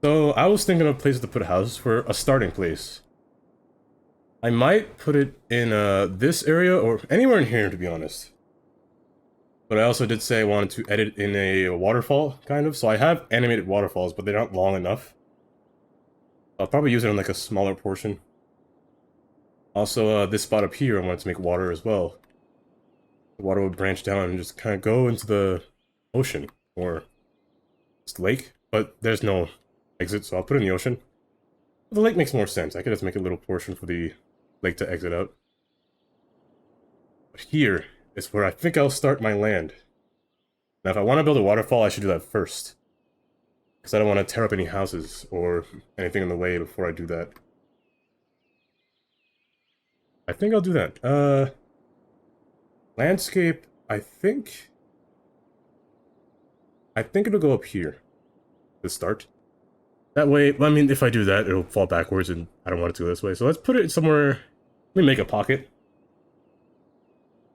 So I was thinking of places to put houses for a starting place. I might put it in this area or anywhere in here, to be honest. But I also did say I wanted to edit in a waterfall, kind of. So I have animated waterfalls, but they're not long enough. I'll probably use it on like a smaller portion. Also, this spot up here, I wanted to make water as well. The water would branch down and just kind of go into the ocean or just lake. But there's no exit, so I'll put it in the ocean. The lake makes more sense. I could just make a little portion for the lake to exit out. But here is where I think I'll start my land. Now, if I want to build a waterfall, I should do that first. Because I don't want to tear up any houses or anything in the way before I do that. I think I'll do that. Landscape, I think it'll go up here to start. That way, I mean, if I do that, it'll fall backwards, and I don't want it to go this way. So let's put it somewhere. Let me make a pocket.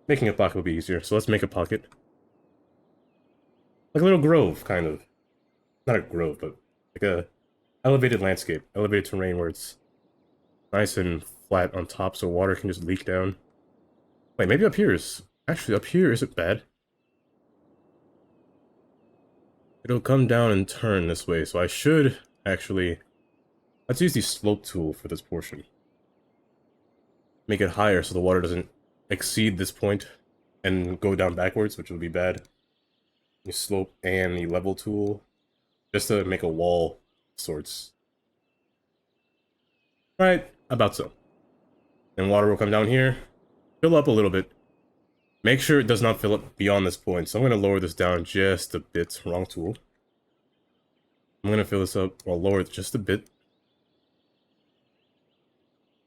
Making a pocket will be easier, so let's make a pocket. Like a little grove, kind of. Not a grove, but like a elevated landscape, elevated terrain where it's nice and flat on top so water can just leak down. Wait, maybe up here is... Actually, up here isn't bad. It'll come down and turn this way, so I should actually... Let's use the slope tool for this portion. Make it higher so the water doesn't exceed this point and go down backwards, which would be bad. The slope and the level tool, just to make a wall of sorts. Alright, about so. And water will come down here, fill up a little bit. Make sure it does not fill up beyond this point, so I'm going to lower this down just a bit. Wrong tool. I'm going to fill this up, or lower it just a bit.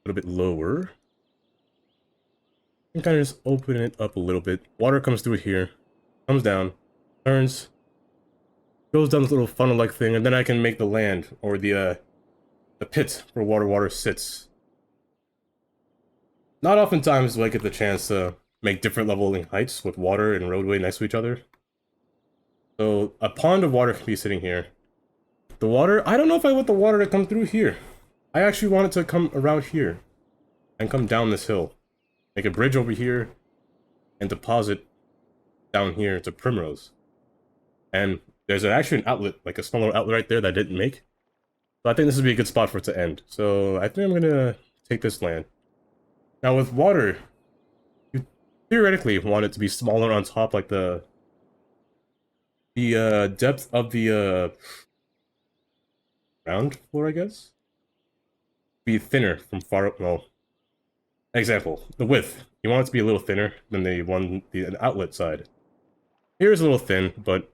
A little bit lower. And kind of just open it up a little bit. Water comes through here, comes down, turns, goes down this little funnel-like thing, and then I can make the land, or the pit where water sits. Not oftentimes do I get the chance to make different leveling heights with water and roadway next to each other. So a pond of water can be sitting here. The water, I don't know if I want the water to come through here. I actually want it to come around here and come down this hill. Make a bridge over here and deposit down here to Primrose. And there's actually an outlet, like a smaller outlet right there that I didn't make. So I think this would be a good spot for it to end. So I think I'm gonna take this land. Now with water, you theoretically want it to be smaller on top, like the depth of the ground floor, I guess. Be thinner from far up. No. Example, the width. You want it to be a little thinner than the outlet side. Here is a little thin, but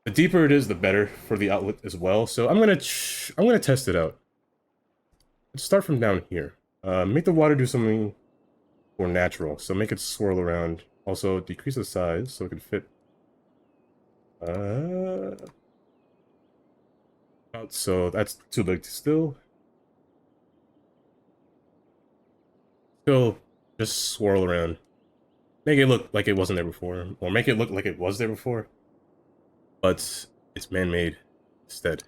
the deeper it is, the better for the outlet as well. So I'm gonna test it out. Let's start from down here. Make the water do something more natural. So make it swirl around. Also decrease the size so it can fit. So that's too big still. Still just swirl around. Make it look like it wasn't there before, or make it look like it was there before, but it's man-made instead.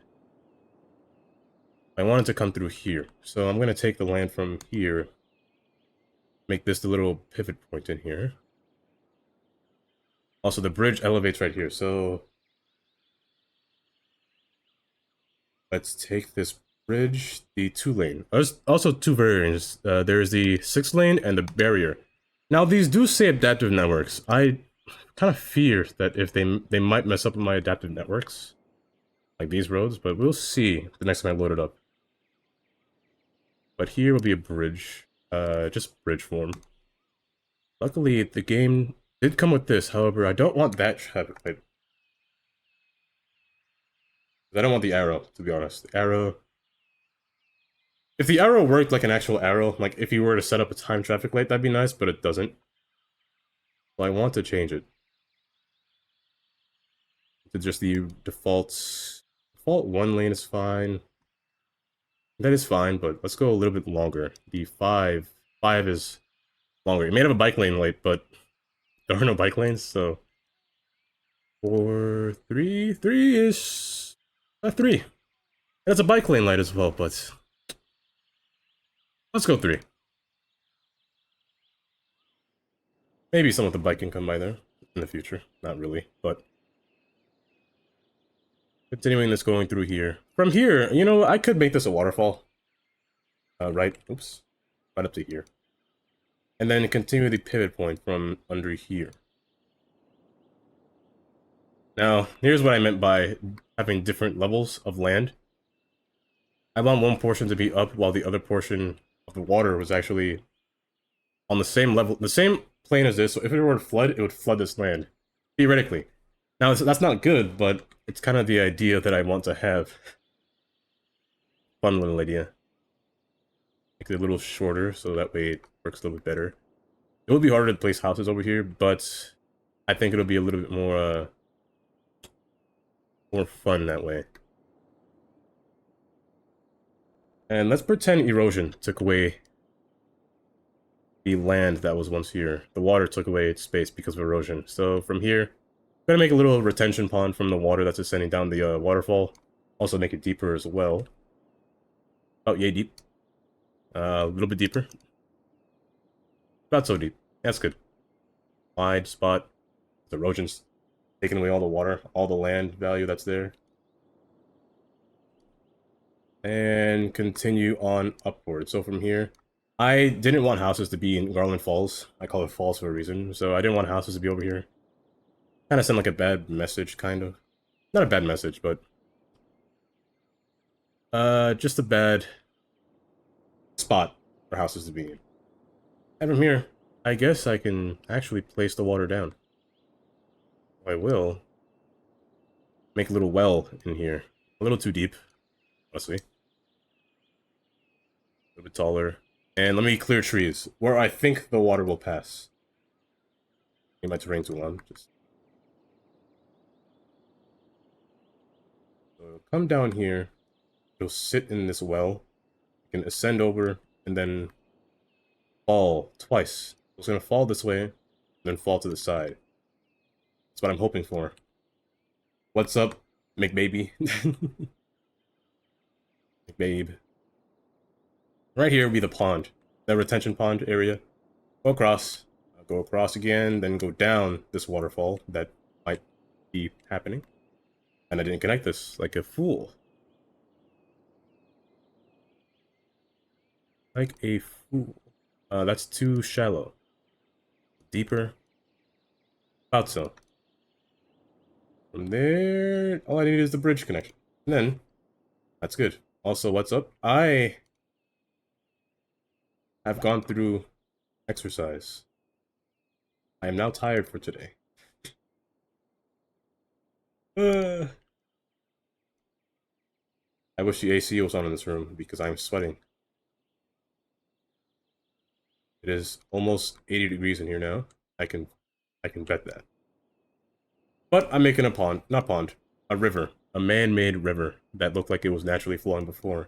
I want it to come through here, so I'm gonna take the land from here, make this the little pivot point in here. Also, the bridge elevates right here, so let's take this bridge, the 2-lane. There's also two variants. There's the 6-lane and the barrier. Now, these do say adaptive networks. I kind of fear that if they might mess up my adaptive networks, like these roads, but we'll see the next time I load it up. But here will be a bridge, just bridge form. Luckily, the game did come with this. However, I don't want that traffic light. I don't want the arrow, to be honest. The arrow... If the arrow worked like an actual arrow, like if you were to set up a time traffic light, that'd be nice, but it doesn't. So I want to change it to just the default 1 lane is fine. That is fine, but let's go a little bit longer. The 5 is longer. It may have a bike lane light, but there are no bike lanes, so 4, 3 is 3. And it's a bike lane light as well, but let's go 3. Maybe someone with a bike can come by there in the future. Not really, but continuing this going through here. From here, you know, I could make this a waterfall. Right, oops, right up to here. And then continue the pivot point from under here. Now, here's what I meant by having different levels of land. I want one portion to be up while the other portion of the water was actually on the same level, the same plane as this. So if it were to flood, it would flood this land, theoretically. Now, that's not good, but it's kind of the idea that I want to have. Fun little idea. Make it a little shorter, so that way it works a little bit better. It would be harder to place houses over here, but I think it'll be a little bit more fun that way. And let's pretend erosion took away the land that was once here. The water took away its space because of erosion. So from here, I'm gonna make a little retention pond from the water that's ascending down the waterfall. Also make it deeper as well. Oh, yay deep. A little bit deeper. Not so deep. That's good. Wide spot. The erosion's taking away all the water, all the land value that's there. And continue on upward. So from here, I didn't want houses to be in Garland Falls. I call it Falls for a reason. So I didn't want houses to be over here. Kind of sound like a bad message, kind of. Not a bad message, but just a bad spot for houses to be in. And from here, I guess I can actually place the water down. I will make a little well in here. A little too deep, honestly. A little bit taller. And let me clear trees where I think the water will pass. Make my terrain too long. Just so come down here. You'll sit in this well. You can ascend over and then fall twice. It's gonna fall this way, and then fall to the side. That's what I'm hoping for. What's up, McBaby? McBabe. Right here will be the pond, the retention pond area. Go across again, then go down this waterfall that might be happening. And I didn't connect this like a fool. Like a fool. That's too shallow. Deeper. About so. From there, all I need is the bridge connection. And then, that's good. Also, what's up? I have gone through exercise. I am now tired for today. I wish the AC was on in this room because I'm sweating. It is almost 80 degrees in here now. I can bet that. But I'm making a pond, not pond, a river, a man-made river that looked like it was naturally flowing before.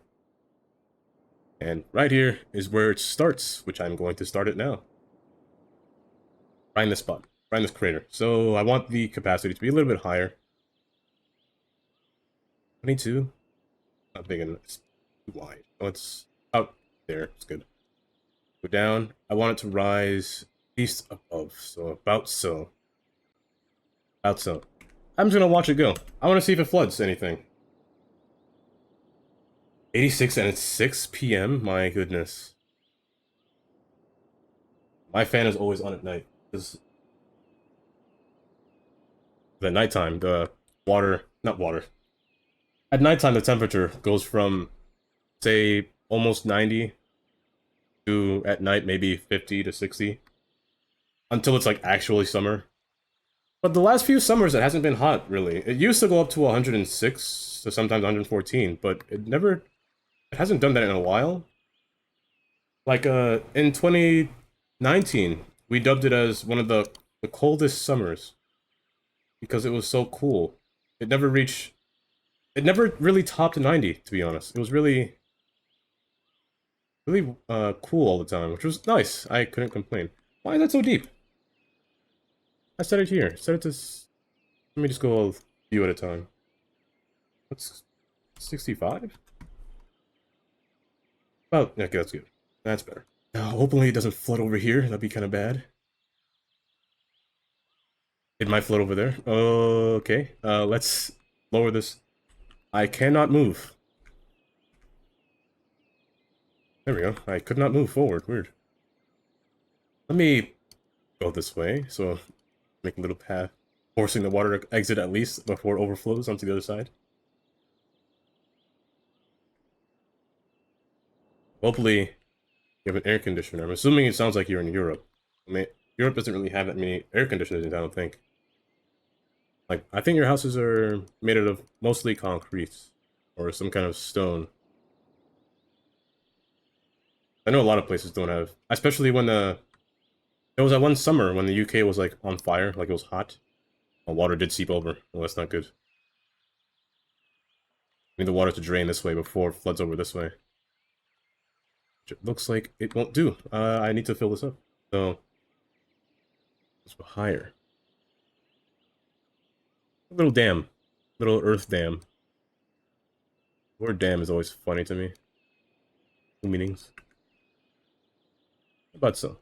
And right here is where it starts, which I'm going to start it now. Right in this spot, right in this crater. So I want the capacity to be a little bit higher. 22, not big enough, it's too wide. Oh, it's out there, it's good. Go down, I want it to rise east above, so about so. About so. I'm just gonna watch it go. I want to see if it floods anything. 86 and it's 6 p.m. My goodness. My fan is always on at night. Because the nighttime, the water, not water. At nighttime, the temperature goes from, say, almost 90 to at night maybe 50 to 60 until it's like actually summer. But the last few summers, it hasn't been hot, really. It used to go up to 106 to sometimes 114, but it hasn't done that in a while. Like, in 2019, we dubbed it as one of the coldest summers because it was so cool. It never really topped 90, to be honest. It was really cool all the time, which was nice. I couldn't complain. Why is that so deep? I set it here. Set it to... Let me just go a few at a time. Let's 65? Oh, okay, that's good. That's better. Hopefully it doesn't flood over here. That'd be kind of bad. It might flood over there. Okay. Let's lower this. I cannot move. There we go. I could not move forward. Weird. Let me go this way. So make a little path, forcing the water to exit at least before it overflows onto the other side. Hopefully you have an air conditioner. I'm assuming it sounds like you're in Europe. I mean, Europe doesn't really have that many air conditioners, I don't think. Like, I think your houses are made out of mostly concrete or some kind of stone. I know a lot of places don't have, especially when there was that one summer when the UK was like on fire, like it was hot. Water did seep over. Well, that's not good. We need the water to drain this way before it floods over this way. Which it looks like it won't do. I need to fill this up. So let's go higher. A little dam. Little earth dam. The word dam is always funny to me. Two meanings. How about so?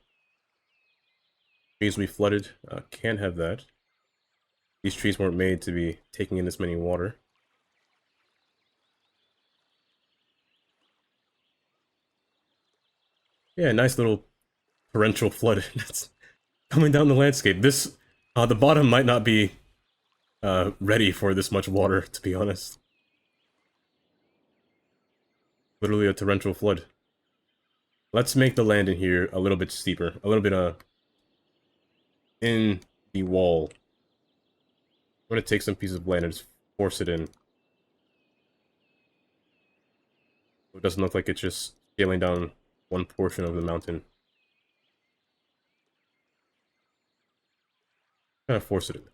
Trees we flooded. Can't have that. These trees weren't made to be taking in this many water. Yeah, nice little torrential flood that's coming down the landscape. This, the bottom might not be ready for this much water, to be honest. Literally a torrential flood. Let's make the land in here a little bit steeper. A little bit, in the wall. I'm gonna take some pieces of land and just force it in. So it doesn't look like it's just scaling down one portion of the mountain. Kind of force it in there.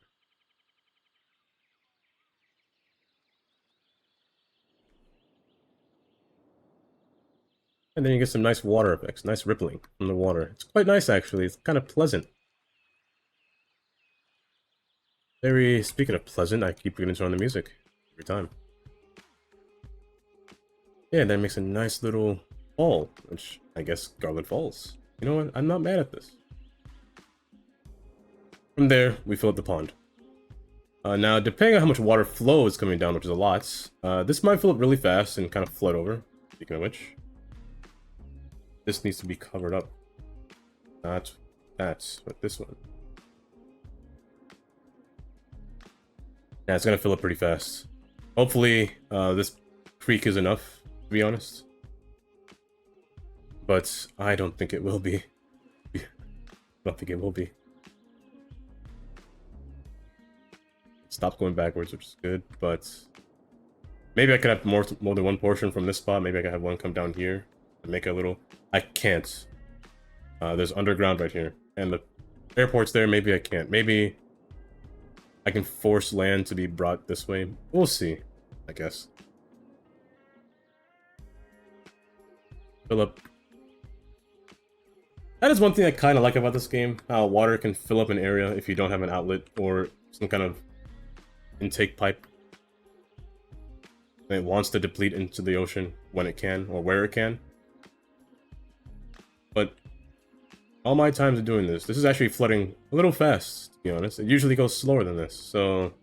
And then you get some nice water effects, nice rippling from the water. It's quite nice, actually. It's kind of pleasant. Speaking of pleasant, I keep getting to turn on the music every time. Yeah, that makes a nice little fall, which I guess Garland Falls. You know what? I'm not mad at this. From there, we fill up the pond. Now, depending on how much water flow is coming down, which is a lot, this might fill up really fast and kind of flood over. Speaking of which, this needs to be covered up. Not that, but this one. Yeah, it's gonna fill up pretty fast. Hopefully, this creek is enough, to be honest. But I don't think it will be. I don't think it will be. Stop going backwards, which is good, but maybe I could have more than one portion from this spot. Maybe I could have one come down here and make a little. I can't. There's underground right here, and the airport's there. Maybe I can't. Maybe I can force land to be brought this way. We'll see, I guess. Fill up. That is one thing I kind of like about this game, how water can fill up an area if you don't have an outlet or some kind of intake pipe. And it wants to deplete into the ocean when it can, or where it can. But all my times of doing this is actually flooding a little fast, to be honest. It usually goes slower than this, so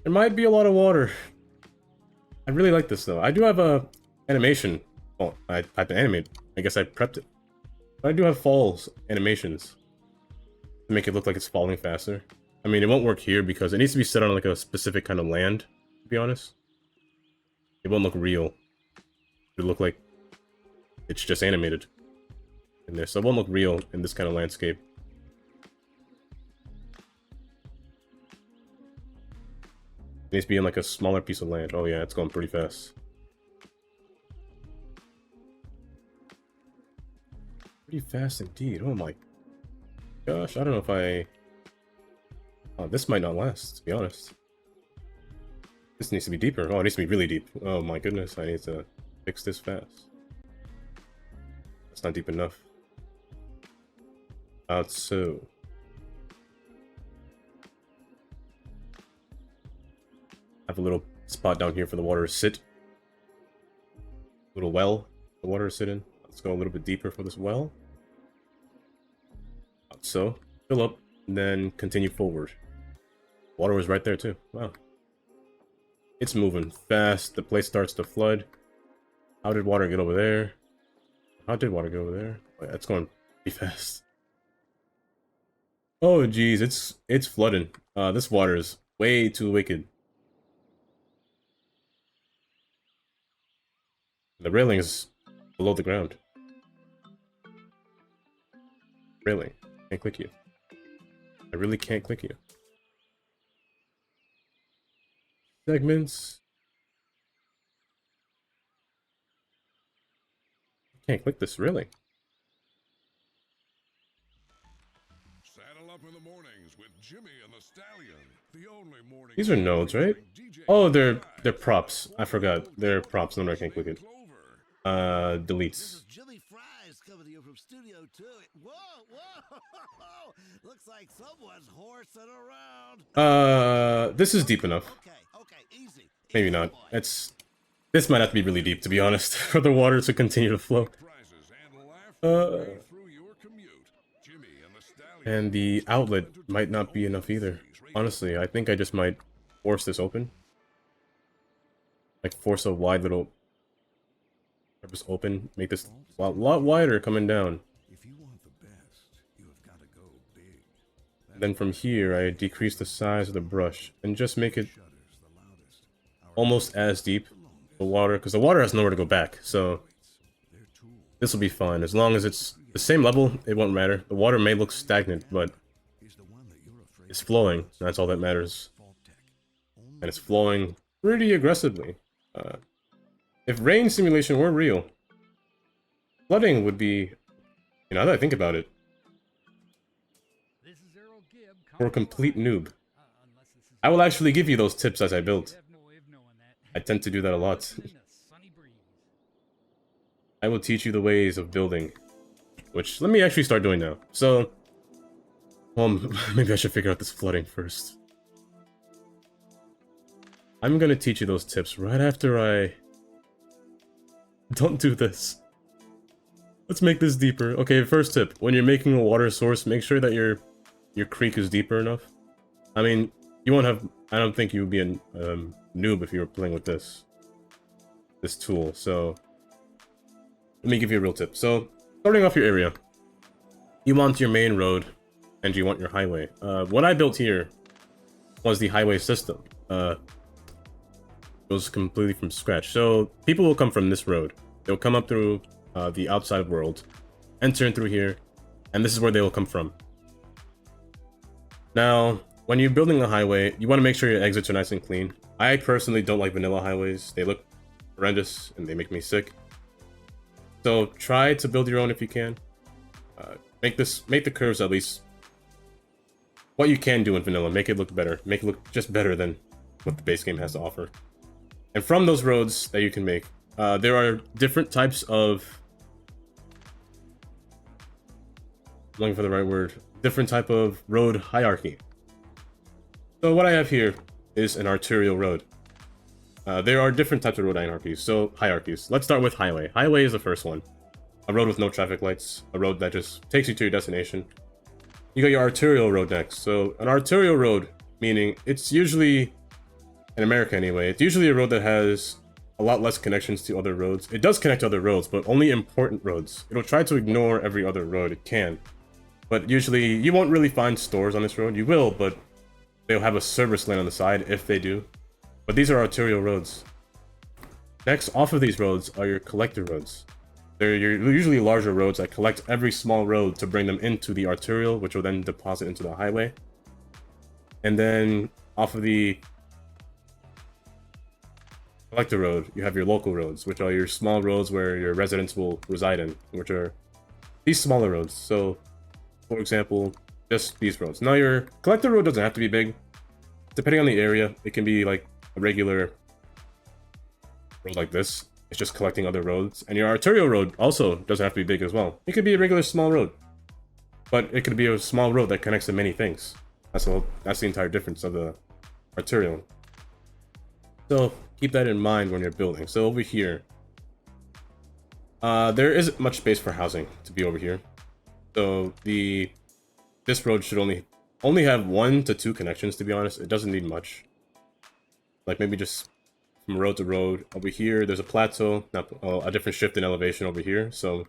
there might be a lot of water. I really like this, though. I do have a animation. Well, I had to animate. I guess I prepped it. But I do have falls animations to make it look like it's falling faster. I mean, it won't work here because it needs to be set on like a specific kind of land, to be honest. It won't look real. It'll look like it's just animated in there, so it won't look real in this kind of landscape. It needs to be in like a smaller piece of land. Oh yeah, it's going pretty fast. Pretty fast indeed. Oh my gosh, I don't know if I... Oh, this might not last, to be honest. This needs to be deeper. Oh, it needs to be really deep. Oh my goodness, I need to fix this fast. That's not deep enough. About so. Have a little spot down here for the water to sit little well the water is sitting. Let's go a little bit deeper for this well. So, fill up, and then continue forward. Water was right there too. Wow. It's moving fast. The place starts to flood. How did water get over there? How did water get over there? Oh, yeah, it's going pretty fast. Oh geez, it's flooding. This water is way too wicked. The railing is below the ground. Railing. Can't click you. I really can't click you. Segments. Can't click this, really. Saddle up in the mornings with Jimmy and the Stallion. The only morning. These are nodes, right? Oh, they're props. I forgot. They're props. No, I can't click it. Deletes. This is Jimmy Fries coming to you from Studio 2. Whoa, whoa! Looks like someone's horsing around. This is deep enough. Okay, easy. Maybe not. This might have to be really deep, to be honest, for the water to continue to flow. And the outlet might not be enough either. Honestly, I think I just might force this open. Like, force a wide little... Just open, make this a lot wider coming down. If you want the best, you have got to go big. Then from here, I decrease the size of the brush and just make it almost as deep, the water, because the water has nowhere to go back, so this will be fine. As long as it's the same level, it won't matter. The water may look stagnant, but it's flowing. That's all that matters. And it's flowing pretty aggressively. If rain simulation were real, flooding would be, now that I think about it, for a complete noob. I will actually give you those tips as I build. I tend to do that a lot. I will teach you the ways of building, which let me actually start doing now. So, maybe I should figure out this flooding first. I'm gonna teach you those tips right after I... Don't do this. Let's make this deeper. Okay, first tip. When you're making a water source, make sure that your creek is deeper enough. I mean, you won't have... I don't think you would be a noob if you were playing with this tool, so... Let me give you a real tip. So, starting off your area, you want your main road, and you want your highway. What I built here was the highway system. It was completely from scratch. So, people will come from this road. They'll come up through the outside world, enter in through here, and this is where they will come from. Now, when you're building a highway, you want to make sure your exits are nice and clean. I personally don't like vanilla highways. They look horrendous, and they make me sick. So try to build your own if you can. Make the curves at least what you can do in vanilla. Make it look better. Make it look just better than what the base game has to offer. And from those roads that you can make, there are different types of... I'm looking for the right word. Different type of road hierarchy. So what I have here is an arterial road. There are different types of road hierarchies. So, hierarchies. Let's start with highway. Highway is the first one. A road with no traffic lights. A road that just takes you to your destination. You got your arterial road next. So, an arterial road, meaning it's usually, in America anyway, it's usually a road that has a lot less connections to other roads. It does connect to other roads, but only important roads. It'll try to ignore every other road it can. But usually, you won't really find stores on this road. You will, but they'll have a service lane on the side if they do. But these are arterial roads. Next, off of these roads are your collector roads. They're usually larger roads that collect every small road to bring them into the arterial, which will then deposit into the highway. And then, off of the collector road, you have your local roads, which are your small roads where your residents will reside in, which are these smaller roads. So, for example, just these roads. Now, your collector road doesn't have to be big. Depending on the area, it can be like a regular road like this. It's just collecting other roads. And your arterial road also doesn't have to be big as well. It could be a regular small road. But it could be a small road that connects to many things. That's the entire difference of the arterial. So keep that in mind when you're building. So over here, There isn't much space for housing to be over here. So this road should only have 1 to 2 connections, to be honest. It doesn't need much. Like maybe just from road to road. Over here, there's a plateau, a different shift in elevation over here. So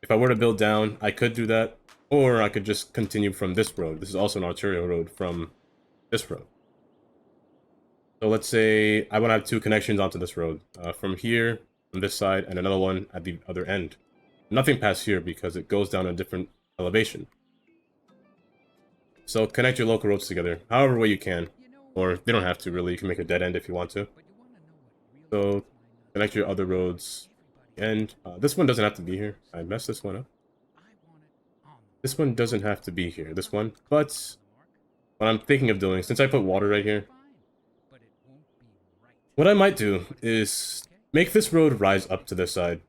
if I were to build down, I could do that. Or I could just continue from this road. This is also an arterial road from this road. So let's say I want to have 2 connections onto this road. From here, on this side, and another one at the other end. Nothing past here because it goes down a different elevation. So connect your local roads together, however way you can. Or they don't have to really, you can make a dead end if you want to. So connect your other roads. And this one doesn't have to be here. I messed this one up. This one doesn't have to be here, this one. But what I'm thinking of doing, since I put water right here, what I might do is make this road rise up to this side.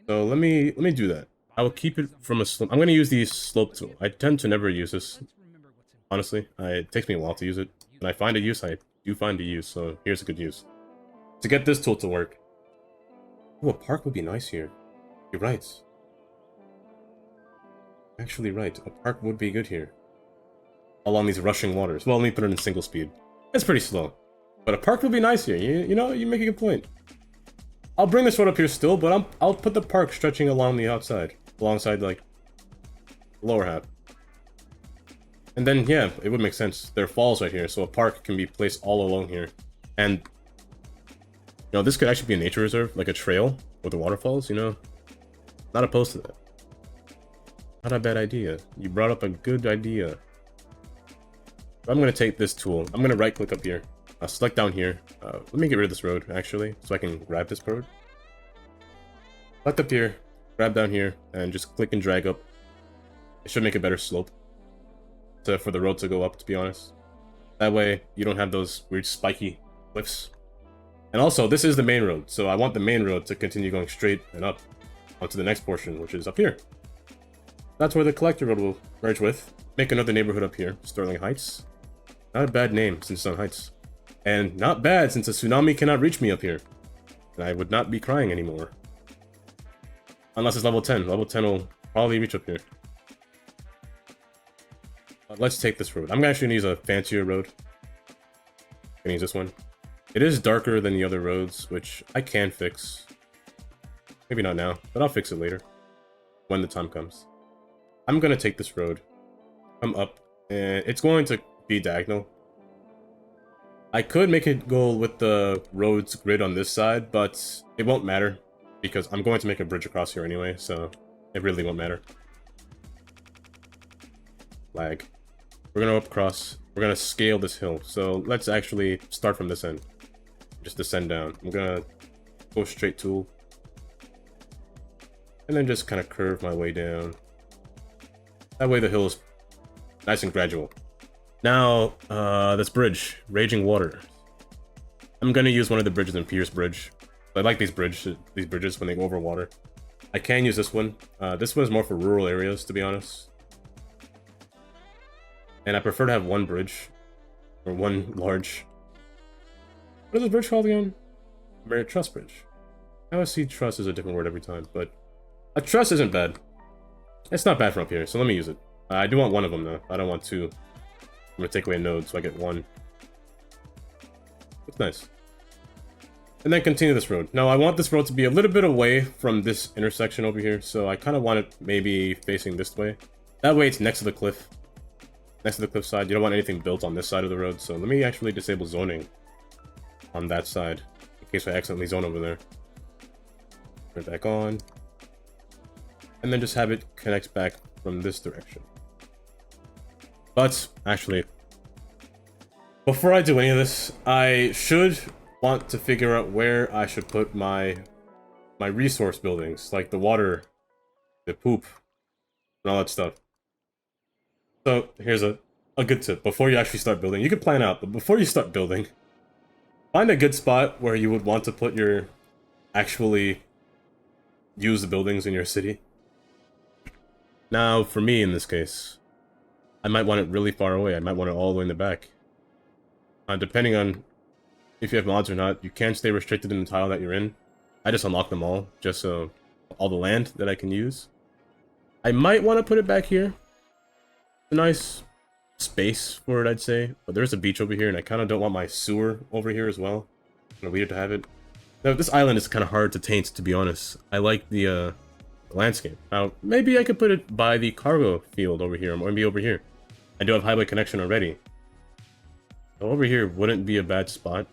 So let me do that. I will keep it from a slope. I'm going to use the slope tool. I tend to never use this. Honestly, it takes me a while to use it. When I find a use, I do find a use. So here's a good use. To get this tool to work. Ooh, a park would be nice here. You're right. Actually right. A park would be good here. Along these rushing waters. Well, let me put it in single speed. It's pretty slow. But a park would be nice here. You know, you make a good point. I'll bring this road up here still, but I'll put the park stretching along the outside. Alongside, like, the lower half. And then, yeah, it would make sense. There are falls right here, so a park can be placed all along here. And, you know, this could actually be a nature reserve, like a trail with the waterfalls, you know? Not opposed to that. Not a bad idea. You brought up a good idea. I'm going to take this tool. I'm going to right click up here. Select down here. Let me get rid of this road, actually, so I can grab this road. Select up here, grab down here, and just click and drag up. It should make a better slope for the road to go up, to be honest. That way, you don't have those weird spiky cliffs. And also, this is the main road, so I want the main road to continue going straight and up onto the next portion, which is up here. That's where the collector road will merge with. Make another neighborhood up here, Sterling Heights. Not a bad name, since it's on Heights. And not bad, since a tsunami cannot reach me up here. And I would not be crying anymore. Unless it's level 10. Level 10 will probably reach up here. Let's take this road. I'm actually going to use a fancier road. I'm going to use this one. It is darker than the other roads, which I can fix. Maybe not now, but I'll fix it later. When the time comes. I'm going to take this road. Come up. And it's going to be diagonal. I could make it go with the roads grid on this side, but it won't matter. Because I'm going to make a bridge across here anyway, so it really won't matter. Lag. We're going to up across. We're going to scale this hill. So let's actually start from this end. Just descend down. I'm going to go straight tool. And then just kind of curve my way down. That way the hill is nice and gradual. Now, this bridge, Raging Water. I'm going to use one of the bridges in Pierce Bridge. I like these bridges when they go over water. I can use this one. This one is more for rural areas, to be honest. And I prefer to have one bridge. Or one large... What is this bridge called again? Merit Truss Bridge. I always see truss as a different word every time, but... A truss isn't bad. It's not bad from up here, so let me use it. I do want one of them, though. I don't want two. I'm gonna take away a node, so I get one. It's nice. And then continue this road. Now, I want this road to be a little bit away from this intersection over here, so I kind of want it maybe facing this way. That way it's next to the cliff. Next to the cliff side. You don't want anything built on this side of the road, so let me actually disable zoning on that side, in case I accidentally zone over there. Turn it back on. And then just have it connect back from this direction. But, actually, before I do any of this, I should want to figure out where I should put my resource buildings, like the water, the poop, and all that stuff. So, here's a good tip. Before you actually start building, you can plan out, but before you start building, find a good spot where you would want to put your actually use the buildings in your city. Now, for me in this case, I might want it really far away. I might want it all the way in the back. Depending on if you have mods or not, you can stay restricted in the tile that you're in. I just unlock them all, just so all the land that I can use. I might want to put it back here. A nice space for it, I'd say. But there's a beach over here, and I kind of don't want my sewer over here as well. Kind of weird to have it. Now, this island is kind of hard to taint, to be honest. I like the landscape. Now, maybe I could put it by the cargo field over here, or maybe over here. I do have highway connection already. So over here wouldn't be a bad spot.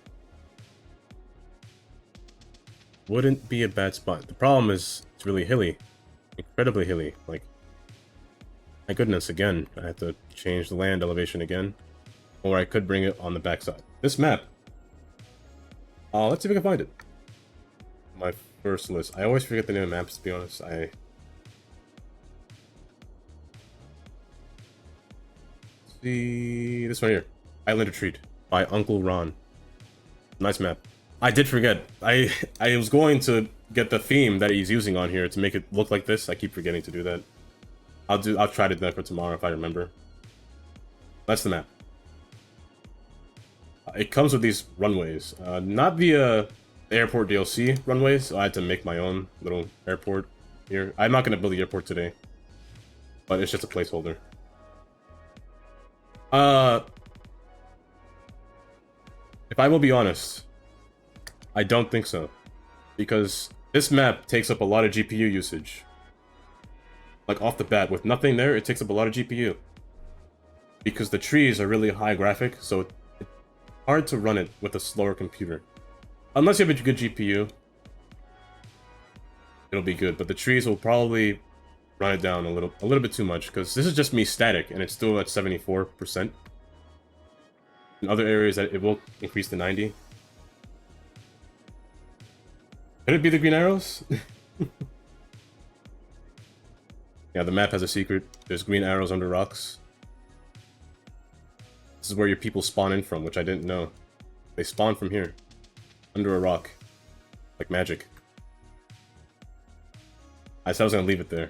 Wouldn't be a bad spot. The problem is, it's really hilly. Incredibly hilly. Like, my goodness, again, I have to change the land elevation again. Or I could bring it on the backside. This map. Let's see if we can find it. My first list. I always forget the name of maps, to be honest. See this one here. Island Retreat by Uncle Ron. Nice map. I did forget. I was going to get the theme that he's using on here to make it look like this. I keep forgetting to do that. I'll try to do that for tomorrow if I remember. That's the map. It comes with these runways. Not the airport DLC runways, so I had to make my own little airport here. I'm not going to build the airport today, but it's just a placeholder. If I will be honest, I don't think so. Because this map takes up a lot of GPU usage. Like off the bat, with nothing there, it takes up a lot of GPU. Because the trees are really high graphic, so it's hard to run it with a slower computer. Unless you have a good GPU, it'll be good. But the trees will probably run it down a little bit too much, because this is just me static, and it's still at 74%. In other areas, that it will increase to 90. Could it be the green arrows? Yeah, the map has a secret. There's green arrows under rocks. This is where your people spawn in from, which I didn't know. They spawn from here. Under a rock. Like magic. I said I was gonna leave it there.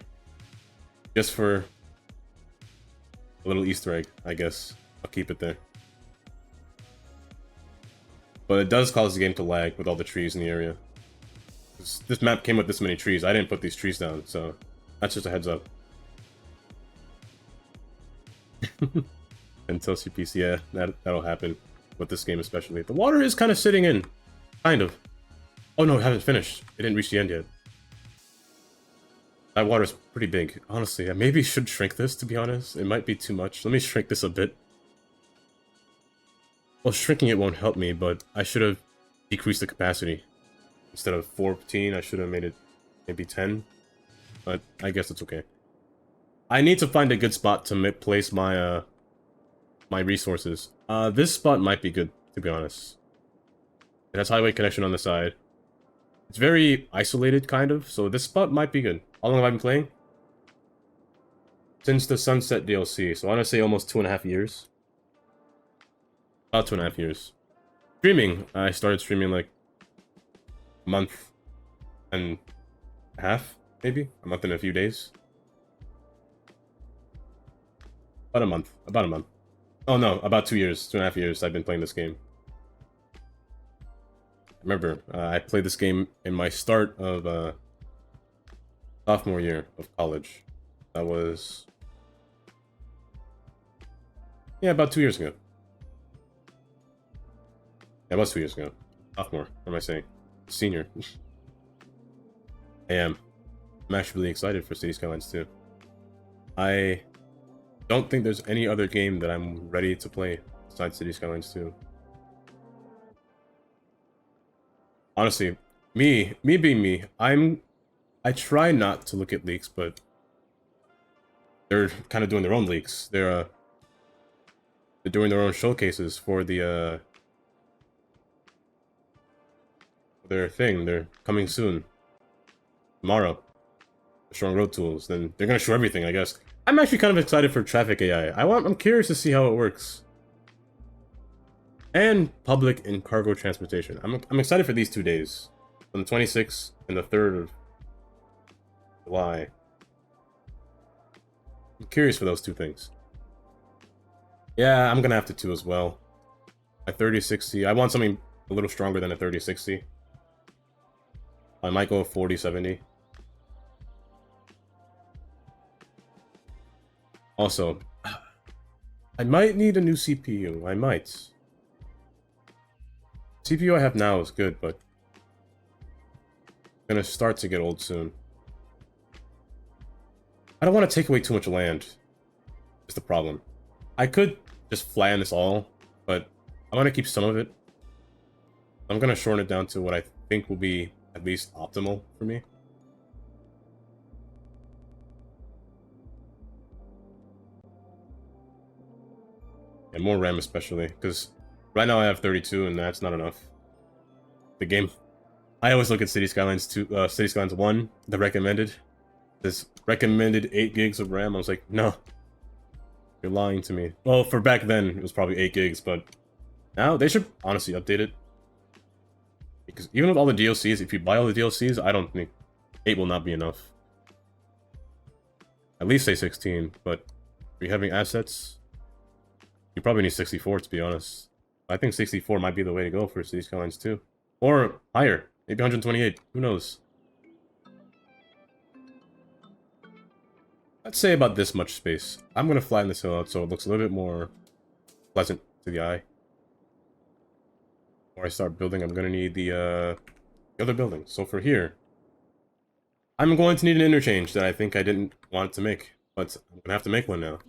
Just for a little Easter egg, I guess. I'll keep it there. But it does cause the game to lag with all the trees in the area. This map came with this many trees. I didn't put these trees down, so that's just a heads up. Until CPC, yeah, that'll happen with this game especially. The water is kind of sitting in. Kind of. Oh no, I haven't finished. It didn't reach the end yet. That water's pretty big. Honestly, I maybe should shrink this, to be honest. It might be too much. Let me shrink this a bit. Well, shrinking it won't help me, but I should have decreased the capacity. Instead of 14, I should have made it maybe 10. But I guess it's okay. I need to find a good spot to place my my resources. This spot might be good, to be honest. It has highway connection on the side. It's very isolated, kind of, so this spot might be good. How long have I been playing? Since the Sunset DLC, so I want to say almost 2.5 years. About 2.5 years. Streaming, I started streaming like a month and a half, maybe? A month and a few days. About a month. Oh no, about 2 years, 2.5 years I've been playing this game. Remember, I played this game in my start of sophomore year of college. That was... yeah, about 2 years ago. Yeah, it was 2 years ago. Sophomore, what am I saying? Senior. I am. I'm actually really excited for City Skylines 2. I don't think there's any other game that I'm ready to play besides City Skylines 2. Honestly, me being me, I try not to look at leaks, but they're kind of doing their own leaks. They're doing their own showcases for the their thing. They're coming soon. Tomorrow. They're showing road tools. Then they're gonna show everything, I guess. I'm actually kind of excited for traffic AI. I'm curious to see how it works. And public and cargo transportation. I'm excited for these 2 days. On the 26th and the 3rd of July. I'm curious for those two things. Yeah, I'm gonna have to 2 as well. My 3060. I want something a little stronger than a 3060. I might go 4070. Also, I might need a new CPU. I might. CPU I have now is good, but gonna start to get old soon. I don't want to take away too much land. Is the problem. I could just flatten this all, but I want to keep some of it. I'm gonna shorten it down to what I think will be at least optimal for me. And more RAM especially, because right now I have 32 and that's not enough. The game, I always look at City Skylines 2, City Skylines 1, the recommended. This recommended 8 gigs of RAM. I was like, no, you're lying to me. Well, for back then it was probably 8 gigs, but now they should honestly update it. Because even with all the DLCs, if you buy all the DLCs, I don't think 8 will not be enough. At least say 16, but if you're having assets, you probably need 64 to be honest. I think 64 might be the way to go for City Skylines 2. Or higher, maybe 128, who knows. Let's say about this much space. I'm gonna flatten this hill out so it looks a little bit more pleasant to the eye. Before I start building, I'm gonna need the other building. So for here, I'm going to need an interchange that I think I didn't want to make, but I'm gonna have to make one now.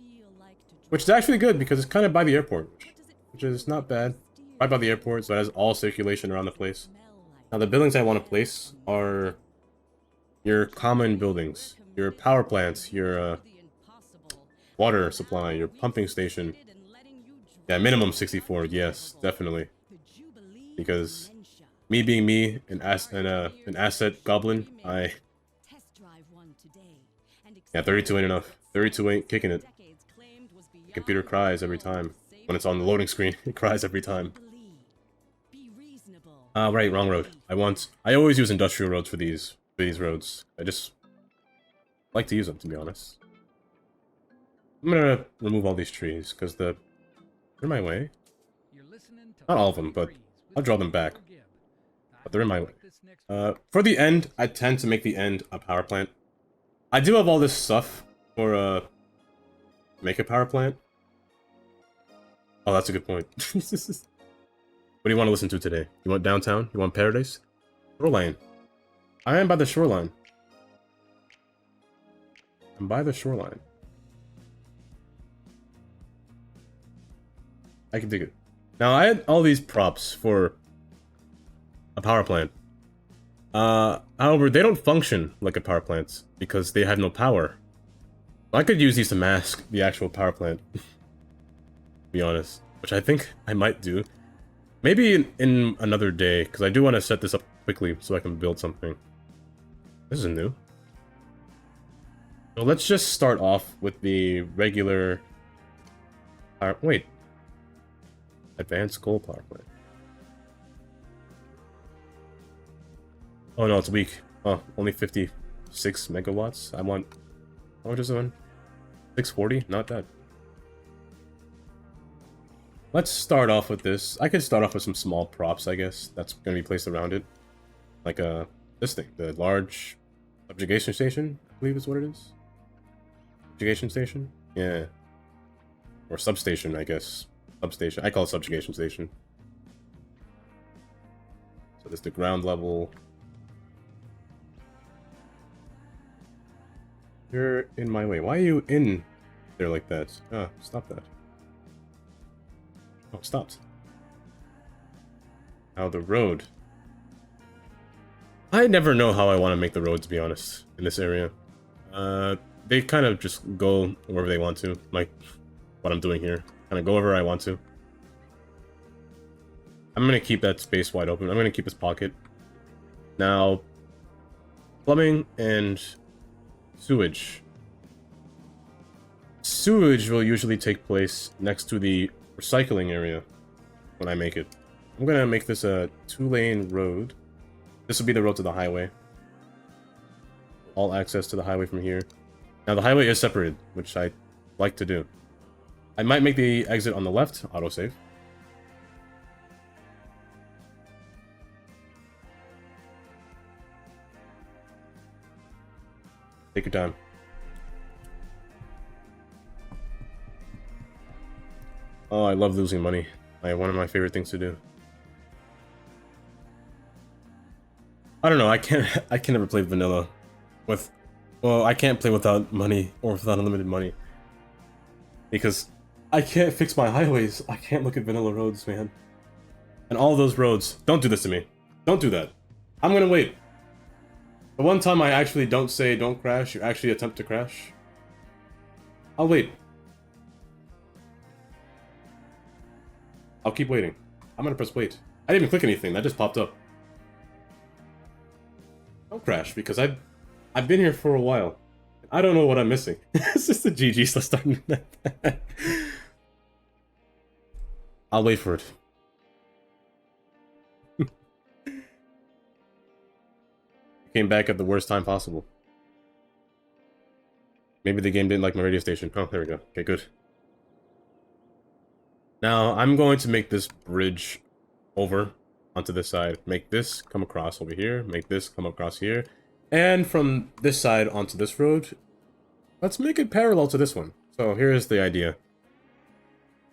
Which is actually good because it's kind of by the airport, which is not bad. Right by the airport, so it has all circulation around the place. Now the buildings I want to place are your common buildings, your power plants, your water supply, your pumping station. Yeah, minimum 64, yes, definitely. Because me being me, an asset goblin, yeah, 32 ain't enough. 32 ain't kicking it. The computer cries every time. When it's on the loading screen, it cries every time. Right, wrong road. I always use industrial roads for these roads. I just like to use them, to be honest. I'm gonna remove all these trees, because they're in my way. Not all of them, but I'll draw them back. But they're in my way. For the end, I tend to make the end a power plant. I do have all this stuff for, make a power plant. Oh, that's a good point. What do you want to listen to today? You want downtown? You want paradise? Shoreline. I am by the shoreline. I'm by the shoreline. I can dig it. Now, I had all these props for a power plant. However, they don't function like a power plant because they have no power. I could use these to mask the actual power plant. To be honest. Which I think I might do. Maybe in another day, because I do want to set this up quickly so I can build something. This is new. So let's just start off with the regular... wait. Advanced coal power plant. Oh no, it's weak. Oh, only 56 megawatts. I want... How much is it on? 640? Not bad. Let's start off with this. I could start off with some small props, I guess. That's going to be placed around it. Like, this thing. The large subjugation station, I believe is what it is. Subjugation station? Yeah. Or substation, I guess. Substation. I call it subjugation station. So this is the ground level. You're in my way. Why are you in there like that? Ah, stop that. Oh, it stopped. Now the road. I never know how I want to make the road, to be honest, in this area. They kind of just go wherever they want to, like what I'm doing here. Kind of go wherever I want to. I'm going to keep that space wide open. I'm going to keep this pocket. Now, plumbing and sewage. Sewage will usually take place next to the recycling area when I make it. I'm gonna make this a 2-lane road. This will be the road to the highway. All access to the highway from here. Now the highway is separated, which I like to do. I might make the exit on the left, autosave. Take your time. Oh, I love losing money. One of my favorite things to do. I don't know, I can never play vanilla with, well, I can't play without money or without unlimited money. Because I can't fix my highways. I can't look at vanilla roads, man. And all those roads, don't do this to me. Don't do that. I'm gonna wait. The one time I actually don't say don't crash, you actually attempt to crash. I'll wait. I'll keep waiting. I'm gonna press wait. I didn't even click anything, that just popped up. Don't crash, because I've been here for a while. I don't know what I'm missing. It's just a GG, so let's start. I'll wait for it. Came back at the worst time possible. Maybe the game didn't like my radio station. Oh, there we go. Okay, good. Now, I'm going to make this bridge over onto this side. Make this come across over here. Make this come across here. And from this side onto this road, let's make it parallel to this one. So here's the idea.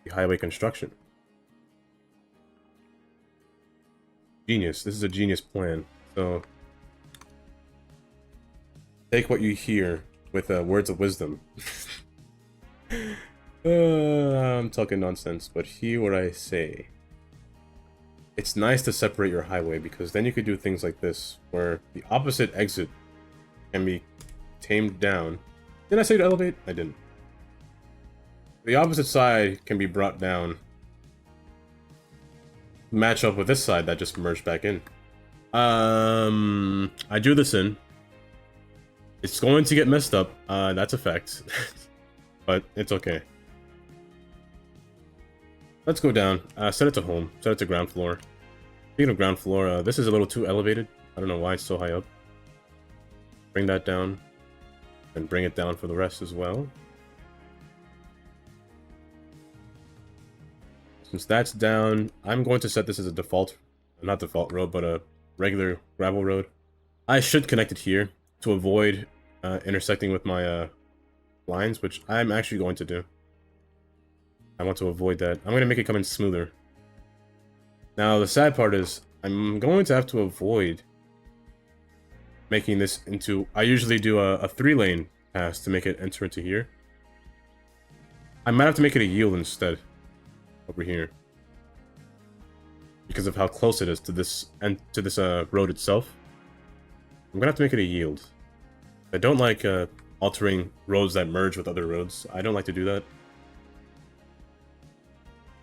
The highway construction. Genius. This is a genius plan. So take what you hear with words of wisdom. I'm talking nonsense, but hear what I say. It's nice to separate your highway because then you could do things like this, where the opposite exit can be tamed down. Did I say to elevate? I didn't. The opposite side can be brought down. Match up with this side that just merged back in. I drew this in. It's going to get messed up. That's a fact. But it's okay. Let's go down. Set it to home. Set it to ground floor. Speaking of ground floor, this is a little too elevated. I don't know why it's so high up. Bring that down. And bring it down for the rest as well. Since that's down, I'm going to set this as a default, not default road, but a regular gravel road. I should connect it here to avoid intersecting with my lines, which I'm actually going to do. I want to avoid that. I'm going to make it come in smoother. Now, the sad part is, I'm going to have to avoid making this into... I usually do a 3-lane pass to make it enter into here. I might have to make it a yield instead. Over here. Because of how close it is to this road itself. I'm gonna have to make it a yield. I don't like altering roads that merge with other roads. I don't like to do that.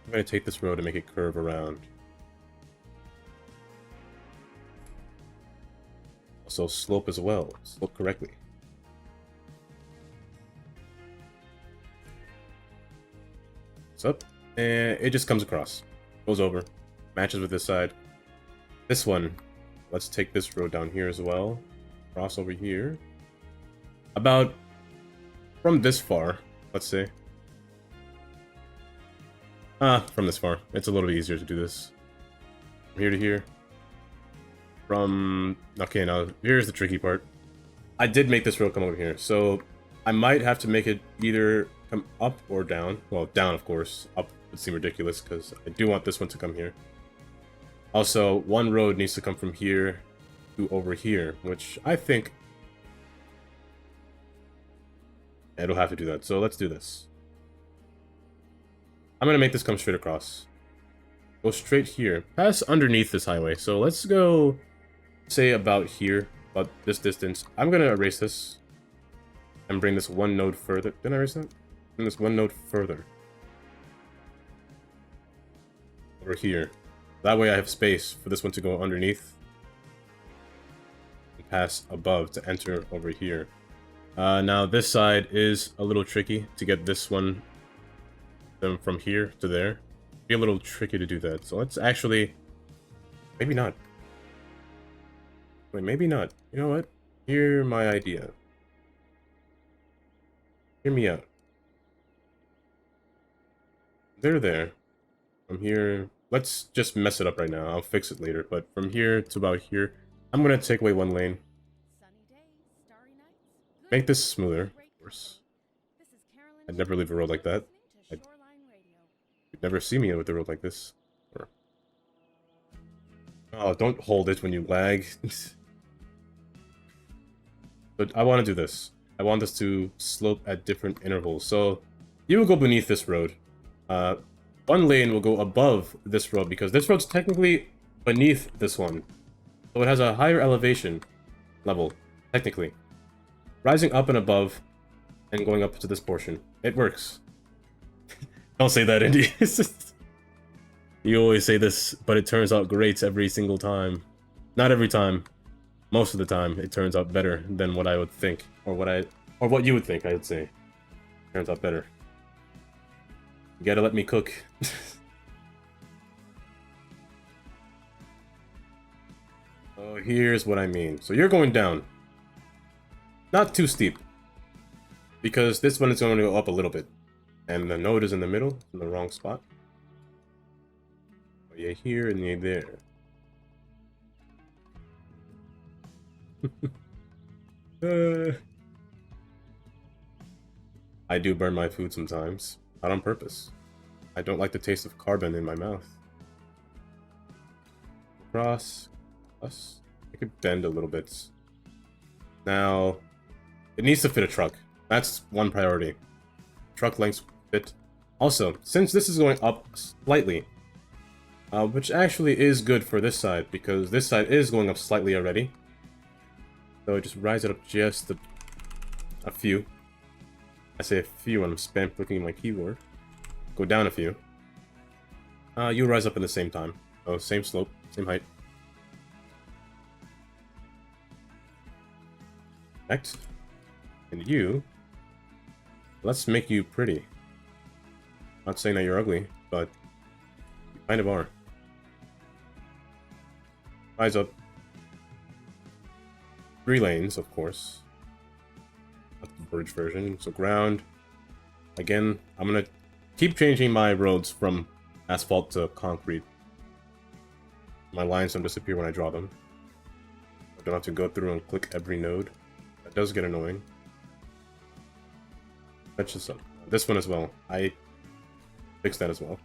I'm gonna take this road and make it curve around. Also slope as well. Slope correctly. What's up? And it just comes across. Goes over. Matches with this side. This one. Let's take this road down here as well. Cross over here. About from this far, let's say. From this far. It's a little bit easier to do this. From here to here. Okay, now here's the tricky part. I did make this road come over here, so I might have to make it either come up or down. Well, down, of course. Up would seem ridiculous, because I do want this one to come here. Also, one road needs to come from here to over here, which I think... it'll have to do that, so let's do this. I'm gonna make this come straight across. Go straight here. Pass underneath this highway, so let's go... say about here, about this distance. I'm gonna erase this and bring this one node further. Didn't I erase that? Bring this one node further. Over here. That way I have space for this one to go underneath. And pass above to enter over here. Now this side is a little tricky to get this one from here to there. It'd be a little tricky to do that. So let's actually... maybe not. Wait, maybe not. You know what? Hear my idea. Hear me out. They're there. From here... let's just mess it up right now. I'll fix it later. But from here to about here, I'm going to take away one lane. Make this smoother, of course. I'd never leave a road like that. I'd never see me with the road like this. Or... Oh, don't hold it when you lag. But I want to do this. I want this to slope at different intervals. So you will go beneath this road. One lane will go above this road because this road's technically beneath this one. So it has a higher elevation level, technically. Rising up and above and going up to this portion. It works. Don't say that, Indy. You always say this, but it turns out great every single time. Not every time. Most of the time, it turns out better than what I would think. Or what you would think, I would say. Turns out better. You gotta let me cook. So here's what I mean. So you're going down. Not too steep. Because this one is going to go up a little bit. And the node is in the middle, in the wrong spot. So you're here and you're there. I do burn my food sometimes. Not on purpose. I don't like the taste of carbon in my mouth. Cross. Plus. I could bend a little bit. Now, it needs to fit a truck. That's one priority. Truck lengths fit. Also, since this is going up slightly, which actually is good for this side, because this side is going up slightly already. So just rise it up just a few. I say a few when I'm spam clicking my keyboard. Go down a few. You rise up in the same time. Oh, same slope, same height. Next. And you. Let's make you pretty. Not saying that you're ugly, but you kind of are. Rise up. 3 lanes, of course. That's the bridge version. So ground. Again, I'm gonna keep changing my roads from asphalt to concrete. My lines don't disappear when I draw them. I don't have to go through and click every node. That does get annoying. Fetch this up. This one as well. I fixed that as well.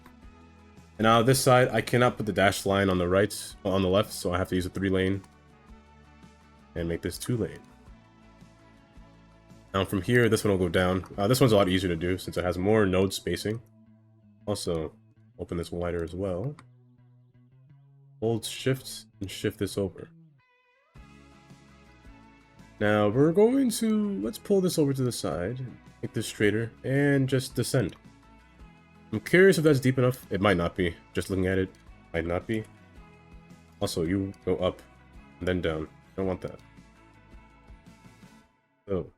And now this side, I cannot put the dashed line on the right, on the left, so I have to use a 3-lane. And make this 2-lane. Now from here, this one will go down. This one's a lot easier to do since it has more node spacing. Also, open this wider as well. Hold shift and shift this over. Now we're going to, let's pull this over to the side, make this straighter, and just descend. I'm curious if that's deep enough. It might not be. Just looking at it, might not be. Also, you go up and then down. Don't want that. So,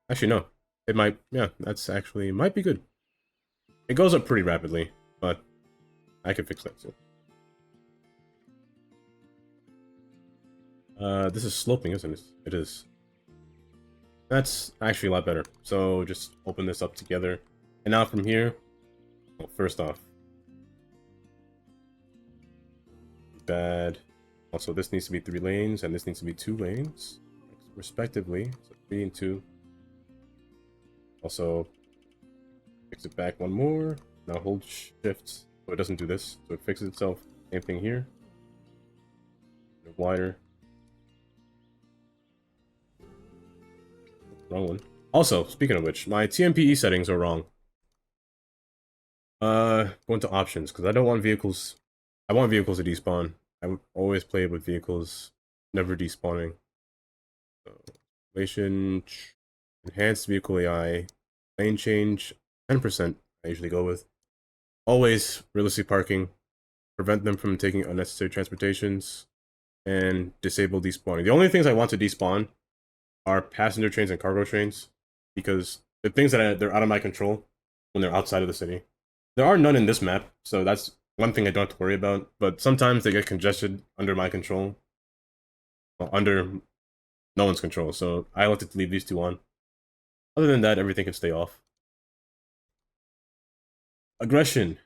actually no. It might, yeah, that's actually, might be good. It goes up pretty rapidly, but I can fix that too. This is sloping, isn't it? It is. That's actually a lot better. So just open this up together. And now from here, well, first off, bad. Also, this needs to be 3 lanes, and this needs to be 2 lanes, respectively. So 3 and 2. Also, fix it back one more. Now hold shift so it doesn't do this. So it fixes itself. Same thing here. Wider. Wrong one. Also, speaking of which, my TMPE settings are wrong. Go into options, because I don't want vehicles. I want vehicles to despawn. I would always play with vehicles never despawning. So, relation, enhanced vehicle AI, lane change, 10% I usually go with. Always realistic parking, prevent them from taking unnecessary transportations, and disable despawning. The only things I want to despawn are passenger trains and cargo trains, because the things that they're out of my control when they're outside of the city. There are none in this map, so that's one thing I don't have to worry about, but sometimes they get congested under my control. Well, under no one's control, so I elected to leave these 2 on. Other than that, everything can stay off. Aggression.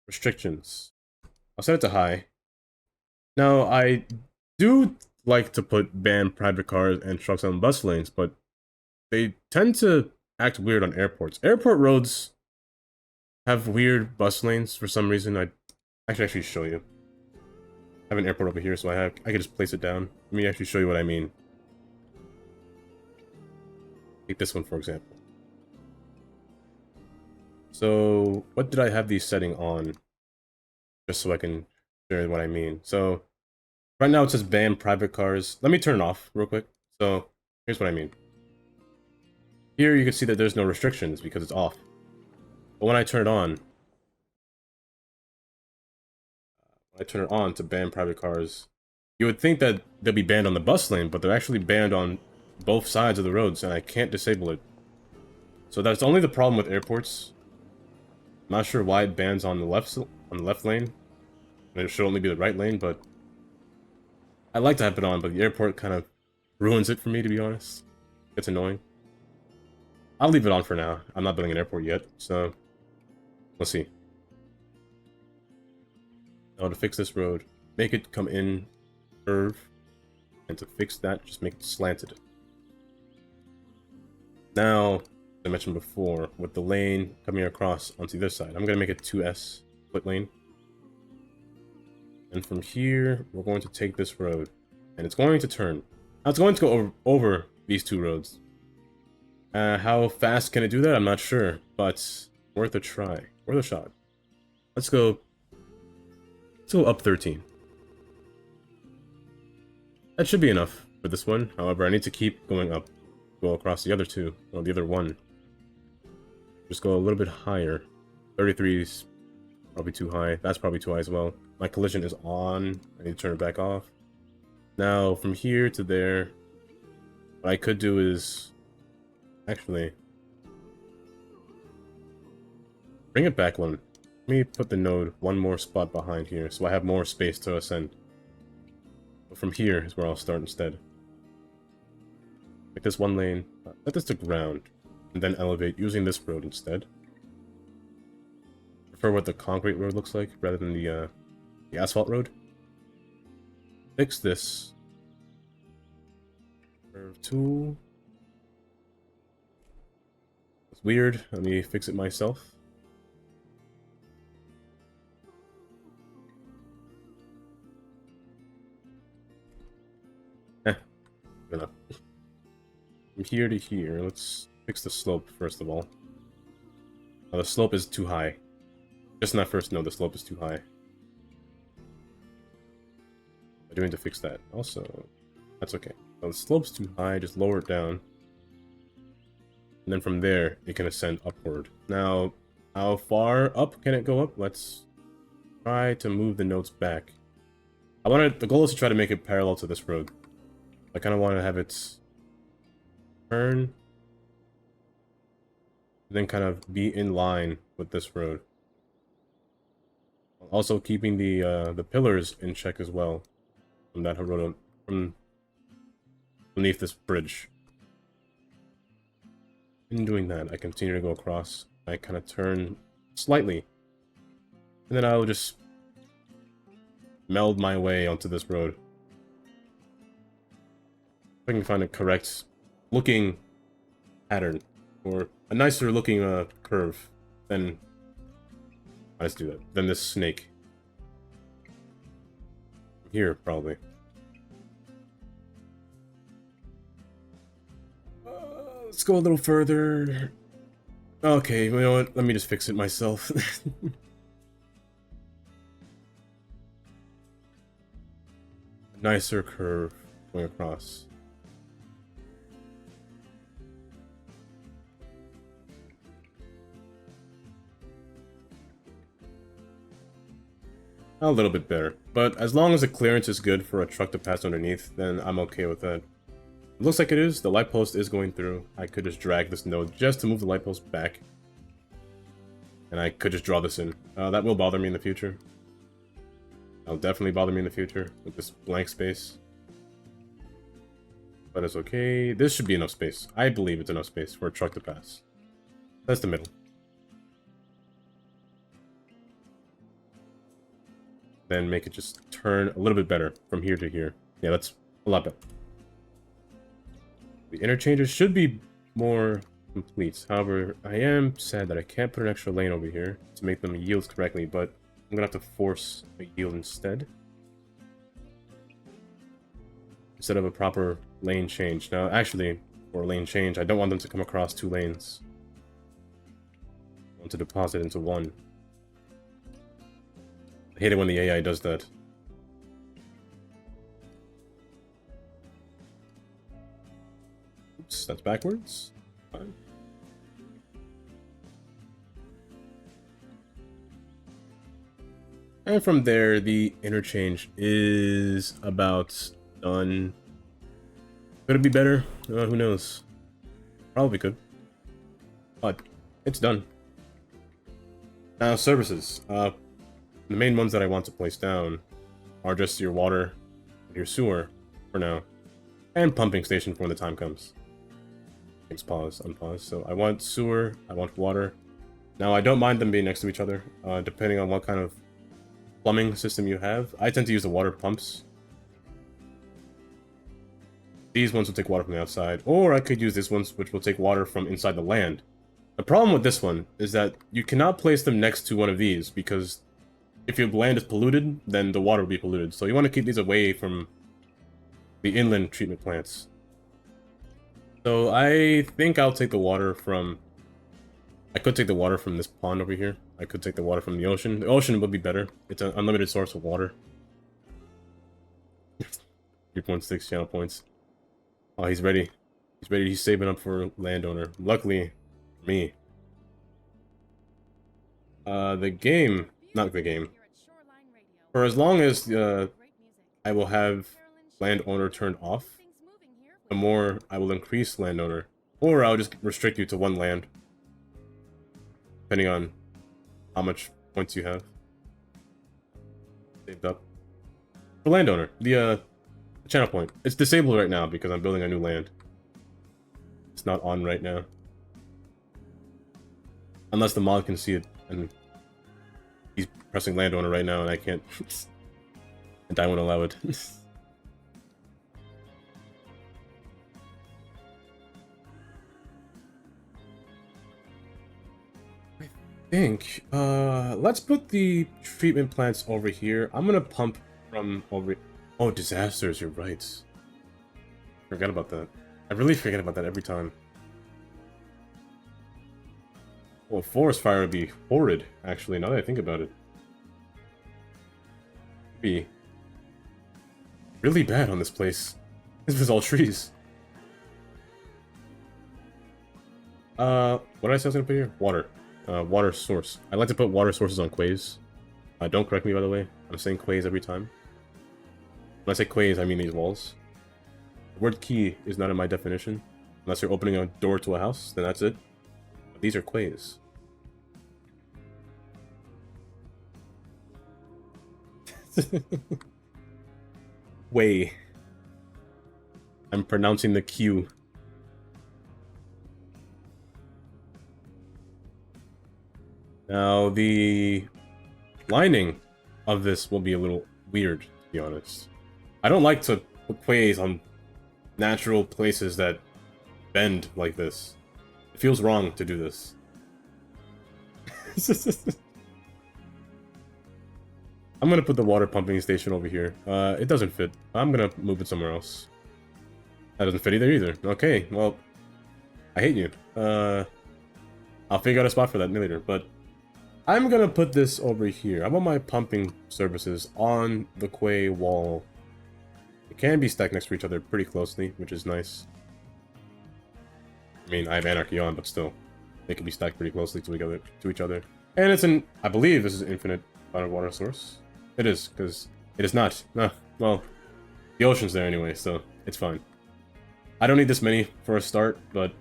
Restrictions. I'll set it to high. Now, I do like to put ban private cars and trucks on bus lanes, but they tend to act weird on airports. Airport roads have weird bus lanes for some reason. I should actually show you. I have an airport over here, so I can just place it down. Let me actually show you what I mean. Take this one, for example. So, what did I have these setting on? Just so I can show you what I mean. So, right now it says ban private cars. Let me turn it off real quick. So, here's what I mean. Here you can see that there's no restrictions because it's off. But when I turn it on, to ban private cars, you would think that they'll be banned on the bus lane, but they're actually banned on both sides of the roads, and I can't disable it. So that's only the problem with airports. I'm not sure why it bans on the left lane. And it should only be the right lane, but I like to have it on, but the airport kind of ruins it for me, to be honest. It's annoying. I'll leave it on for now. I'm not building an airport yet, so we'll see. Now to fix this road, make it come in curve, and to fix that, just make it slanted. Now, as I mentioned before, with the lane coming across onto this side, I'm going to make it 2S split lane. And from here, we're going to take this road, and it's going to turn. Now it's going to go over these two roads. How fast can it do that? I'm not sure, but worth a try, worth a shot. Let's go up 13. That should be enough for this one. However, I need to keep going up, go across the other two, or the other one. Just go a little bit higher. 33 is probably too high. That's probably too high as well. My collision is on. I need to turn it back off. Now, from here to there, what I could do is actually bring it back one. Let me put the node one more spot behind here, so I have more space to ascend. But from here is where I'll start instead. Make this one lane, let this to ground, and then elevate using this road instead. Prefer what the concrete road looks like rather than the asphalt road. Fix this. Curve tool. It's weird. Let me fix it myself. Good enough. From here to here, let's fix the slope first of all. Now the slope is too high. Just in that first node, the slope is too high. I'm doing to fix that. Also, that's okay. So the slope's too high, just lower it down. And then from there, it can ascend upward. Now, how far up can it go up? Let's try to move the nodes back. The goal is to try to make it parallel to this road. I kind of want to have it turn, then kind of be in line with this road. Also keeping the pillars in check as well from that road, from beneath this bridge. In doing that, I continue to go across. I kind of turn slightly, and then I'll just meld my way onto this road. If I can find a correct looking pattern, or a nicer looking curve, then let's do that. Then this snake. Here, probably. Let's go a little further. Okay, you know what? Let me just fix it myself. Nicer curve going across. A little bit better, but as long as the clearance is good for a truck to pass underneath, then I'm okay with that. It looks like it is. The light post is going through. I could just drag this node just to move the light post back. And I could just draw this in. That will bother me in the future. That'll definitely bother me in the future with this blank space. But it's okay. This should be enough space. I believe it's enough space for a truck to pass. That's the middle. Then make it just turn a little bit better from here to here. Yeah, that's a lot better. The interchanges should be more complete. However, I am sad that I can't put an extra lane over here to make them yield correctly, but I'm gonna have to force a yield instead of a proper lane change. Now, actually, for a lane change, I don't want them to come across 2 lanes. I want to deposit into 1. I hate it when the AI does that. Oops, that's backwards. Fine. And from there, the interchange is about done. Could it be better? Who knows? Probably could. But it's done. Now, services. The main ones that I want to place down are just your water, your sewer, for now. And pumping station for when the time comes. Things pause, unpause. So I want sewer, I want water. Now, I don't mind them being next to each other, depending on what kind of plumbing system you have. I tend to use the water pumps. These ones will take water from the outside, or I could use this ones, which will take water from inside the land. The problem with this one is that you cannot place them next to one of these, because if your land is polluted, then the water will be polluted. So you want to keep these away from the inland treatment plants. So I think I'll take the water from... I could take the water from this pond over here. I could take the water from the ocean. The ocean would be better. It's an unlimited source of water. 3.6 channel points. Oh, he's ready. He's ready. He's saving up for landowner. Luckily, for me. The game... Not the game. For as long as I will have landowner turned off, the more I will increase landowner. Or I'll just restrict you to 1 land. Depending on how much points you have saved up. For landowner, the channel point. It's disabled right now because I'm building a new land. It's not on right now. Unless the mod can see it, and he's pressing landowner right now and I can't. And I won't allow it. Let's put the treatment plants over here. I'm gonna pump from over... Oh, disasters, you're right. Forgot about that. I really forget about that every time. Well, forest fire would be horrid, actually, now that I think about it. It'd be really bad on this place. This was all trees. What did I say I was gonna put here? Water. Water source. I like to put water sources on quays. Don't correct me, by the way. I'm saying quays every time. When I say quays, I mean these walls. The word key is not in my definition. Unless you're opening a door to a house, then that's it. But these are quays. Way. I'm pronouncing the Q. Now, the lining of this will be a little weird, to be honest. I don't like to put quays on natural places that bend like this. It feels wrong to do this. I'm gonna put the water pumping station over here. It doesn't fit. I'm gonna move it somewhere else. That doesn't fit either. Okay, well, I hate you. I'll figure out a spot for that later, but I'm gonna put this over here. I want my pumping services on the quay wall. It can be stacked next to each other pretty closely, which is nice. I mean, I have anarchy on, but still. They can be stacked pretty closely to each other. And it's an... I believe this is an infinite amount of water source. It is, because it is not. Well, the ocean's there anyway, so it's fine. I don't need this many for a start, but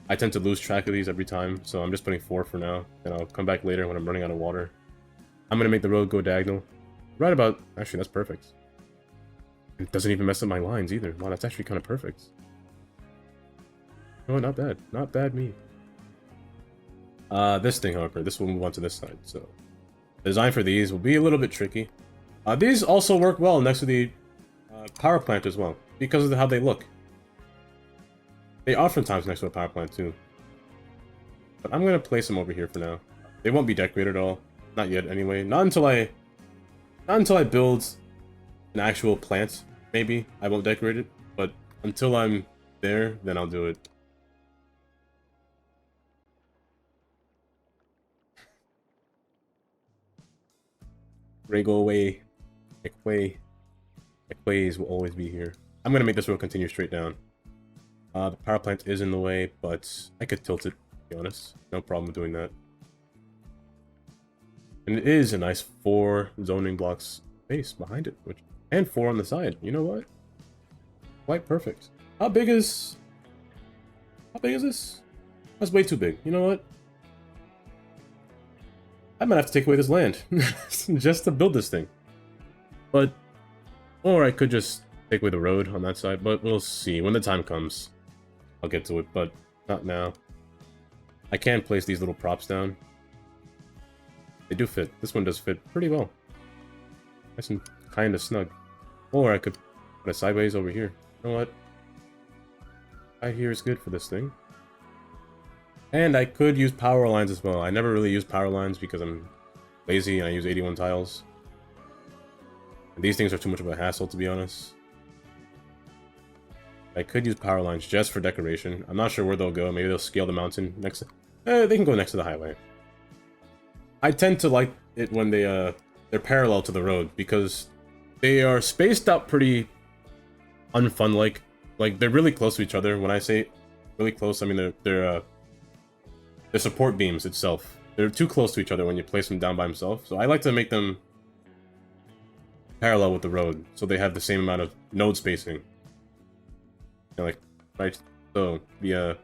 I tend to lose track of these every time, so I'm just putting 4 for now, and I'll come back later when I'm running out of water. I'm gonna make the road go diagonal. Right about... Actually, that's perfect. It doesn't even mess up my lines either. Wow, that's actually kind of perfect. Oh, not bad. Not bad me. This thing, however, this will move on to this side, so... The design for these will be a little bit tricky. These also work well next to the power plant as well, because of how they look. They oftentimes next to a power plant too. But I'm gonna place them over here for now. They won't be decorated at all. Not yet anyway. Not until I build an actual plant, maybe. I won't decorate it. But until I'm there, then I'll do it. Ray, go away. McWays will always be here. I'm gonna make this road continue straight down. The power plant is in the way, but I could tilt it, to be honest. No problem doing that. And it is a nice 4 zoning blocks space behind it, and 4 on the side. You know what? Quite perfect. How big is this? That's way too big. You know what? I might have to take away this land just to build this thing. But, or I could just take away the road on that side, but we'll see. When the time comes, I'll get to it, but not now. I can place these little props down. They do fit. This one does fit pretty well. Nice and kind of snug. Or I could put it sideways over here. You know what? Right here is good for this thing. And I could use power lines as well. I never really use power lines because I'm lazy and I use 81 tiles. And these things are too much of a hassle, to be honest. I could use power lines just for decoration. I'm not sure where they'll go. Maybe they'll scale the mountain next to... they can go next to the highway. I tend to like it when they're parallel to the road because they are spaced out pretty unfun-like. Like, they're really close to each other. When I say really close, I mean they're support beams itself. They're too close to each other when you place them down by themselves. So I like to make them parallel with the road, so they have the same amount of node spacing. You know, like, right? So, the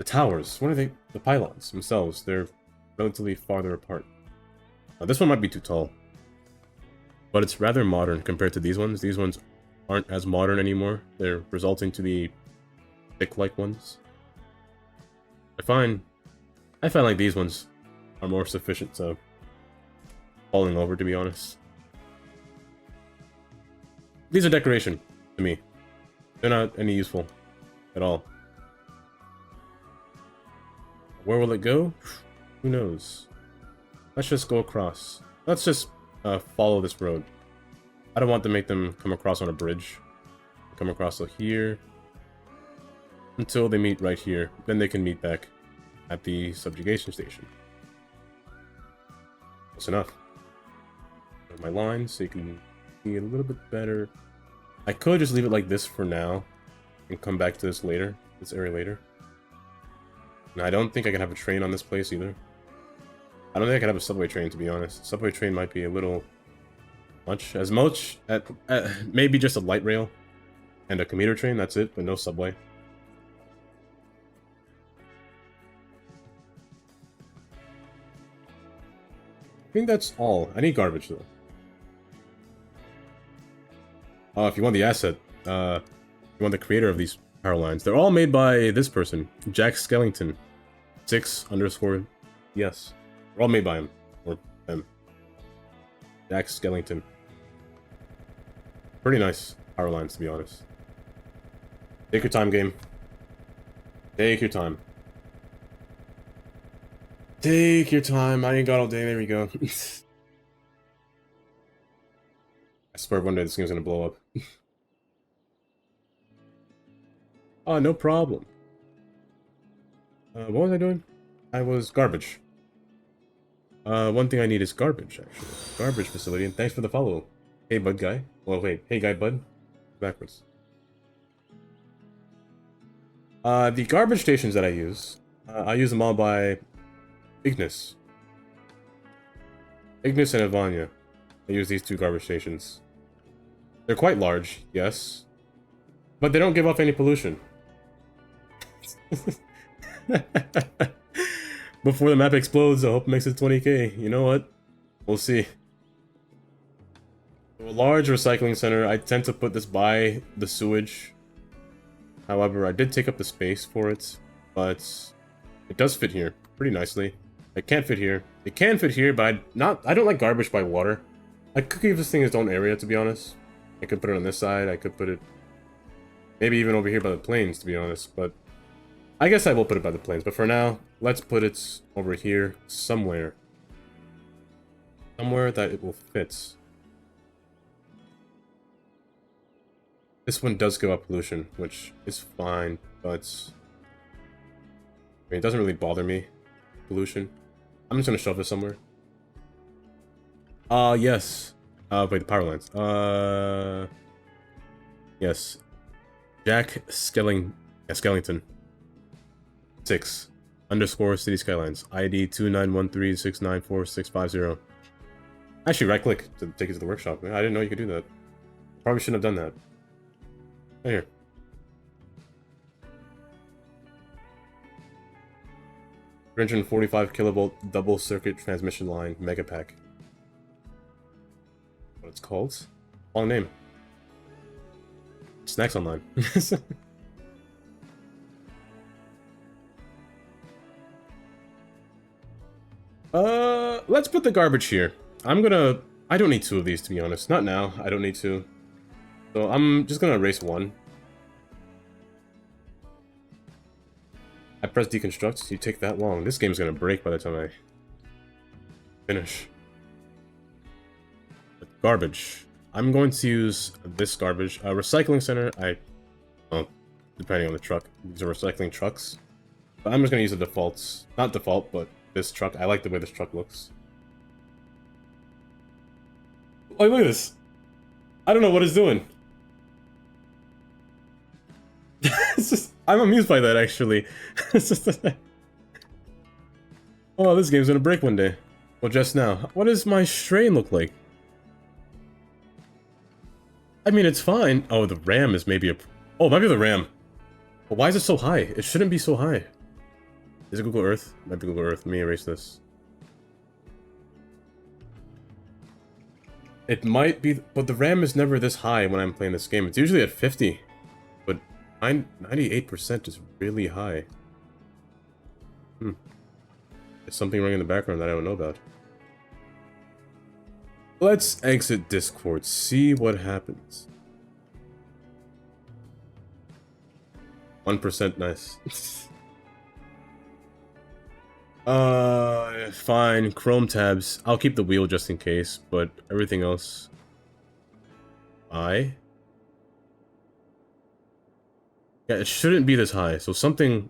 towers, what are they? The pylons themselves, they're relatively farther apart. This one might be too tall. But it's rather modern compared to these ones. These ones aren't as modern anymore. They're resulting to be thick-like ones. I find like these ones are more sufficient to falling over, to be honest. These are decoration to me. They're not any useful at all. Where will it go? Who knows? Let's just go across. Let's just follow this road. I don't want to make them come across on a bridge. Come across here until they meet right here. Then they can meet back at the subjugation station. That's enough. My lines so you can see a little bit better. I could just leave it like this for now and come back to this later, this area later. And I don't think I can have a train on this place either. I don't think I can have a subway train, to be honest. Subway train might be a little much. As much at maybe just a light rail and a commuter train, that's it, but no subway. I think that's all. I need garbage though. Oh, if you want the asset, you want the creator of these power lines. They're all made by this person, Jack Skellington. 6_ yes. They're all made by him. Or them. Jack Skellington. Pretty nice power lines, to be honest. Take your time, game. Take your time. Take your time. I ain't got all day. There we go. I swear one day this game's gonna blow up. Oh, no problem. What was I doing? I was garbage. One thing I need is garbage, actually. Garbage facility, and thanks for the follow. Hey, bud guy. Well, wait. Hey, guy, bud. Backwards. The garbage stations that I use them all by Ignis. Ignis and Ivania. I use these two garbage stations. They're quite large, yes. But they don't give off any pollution. Before the map explodes, I hope it makes it 20k. You know what? We'll see. A large recycling center, I tend to put this by the sewage. However, I did take up the space for it, but it does fit here pretty nicely. It can't fit here. It can fit here, but I don't like garbage by water. I could give this thing its own area, to be honest. I could put it on this side, I could put it Maybe even over here by the plains, to be honest, but I guess I will put it by the plains. But for now, let's put it over here somewhere. Somewhere that it will fit. This one does give up pollution, which is fine, but I mean, it doesn't really bother me, pollution. I'm just gonna shove this somewhere. Yes. Wait, the power lines. Yes. Jack Skellington. 6. _ City Skylines. ID 2913694650. Actually, right click to take it to the workshop. I didn't know you could do that. Probably shouldn't have done that. Right here. $345 kilovolt double circuit transmission line mega pack. What it's called? Long name. Snacks Online. Let's put the garbage here. I don't need 2 of these, to be honest. Not now. I don't need 2. So I'm just gonna erase 1. I press deconstruct. You take that long. This game's gonna break by the time I finish. Garbage. I'm going to use this garbage. Recycling center. Well, depending on the truck. These are recycling trucks. But I'm just gonna use the defaults. Not default, but this truck. I like the way this truck looks. Oh, look at this. I don't know what it's doing. It's just, I'm amused by that, actually. It's just, oh, this game's gonna break one day. Well, just now. What does my strain look like? I mean, it's fine. Oh, the RAM is maybe a... Oh, it might be the RAM. But why is it so high? It shouldn't be so high. Is it Google Earth? Might be Google Earth. Let me erase this. It might be... But the RAM is never this high when I'm playing this game. It's usually at 50. But 98% is really high. There's something wrong in the background that I don't know about. Let's exit Discord, see what happens. 1% nice. Fine. Chrome tabs. I'll keep the wheel just in case, but everything else... Yeah, it shouldn't be this high, so something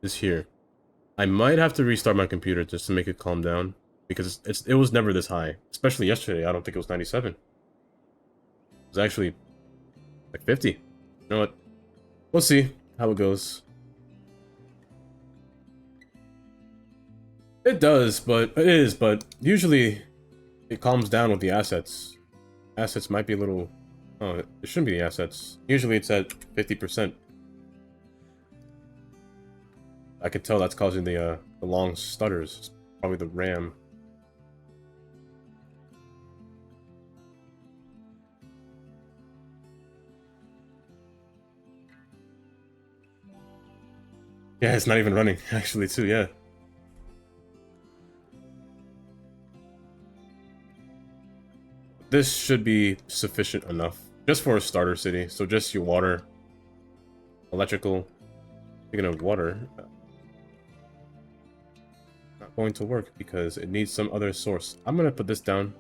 is here. I might have to restart my computer just to make it calm down. Because it was never this high. Especially yesterday, I don't think it was 97. It was actually like 50. You know what? We'll see how it goes. It does, but it is, but usually it calms down with the assets. Assets might be a little... Oh, it shouldn't be the assets. Usually it's at 50%. I could tell that's causing the long stutters. It's probably the RAM. Yeah, it's not even running, actually, too, yeah. This should be sufficient enough. Just for a starter city, so just your water. Electrical. Speaking of water... Not going to work, because it needs some other source. I'm gonna put this down.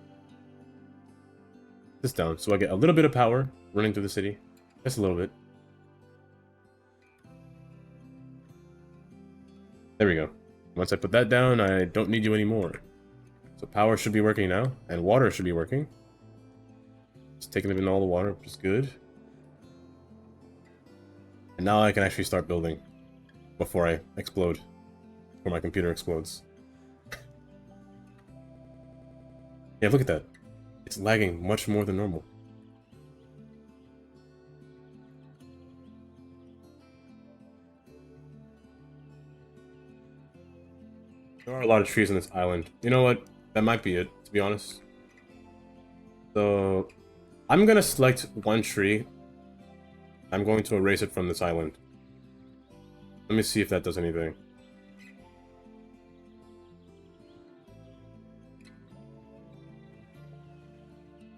This down, so I get a little bit of power running through the city. Just a little bit. There we go. Once I put that down, I don't need you anymore. So power should be working now, and water should be working. Just taking in all the water, which is good. And now I can actually start building before I explode. Before my computer explodes. Yeah, look at that. It's lagging much more than normal. There are a lot of trees on this island. You know what? That might be it, to be honest. So, I'm gonna select one tree. I'm going to erase it from this island. Let me see if that does anything.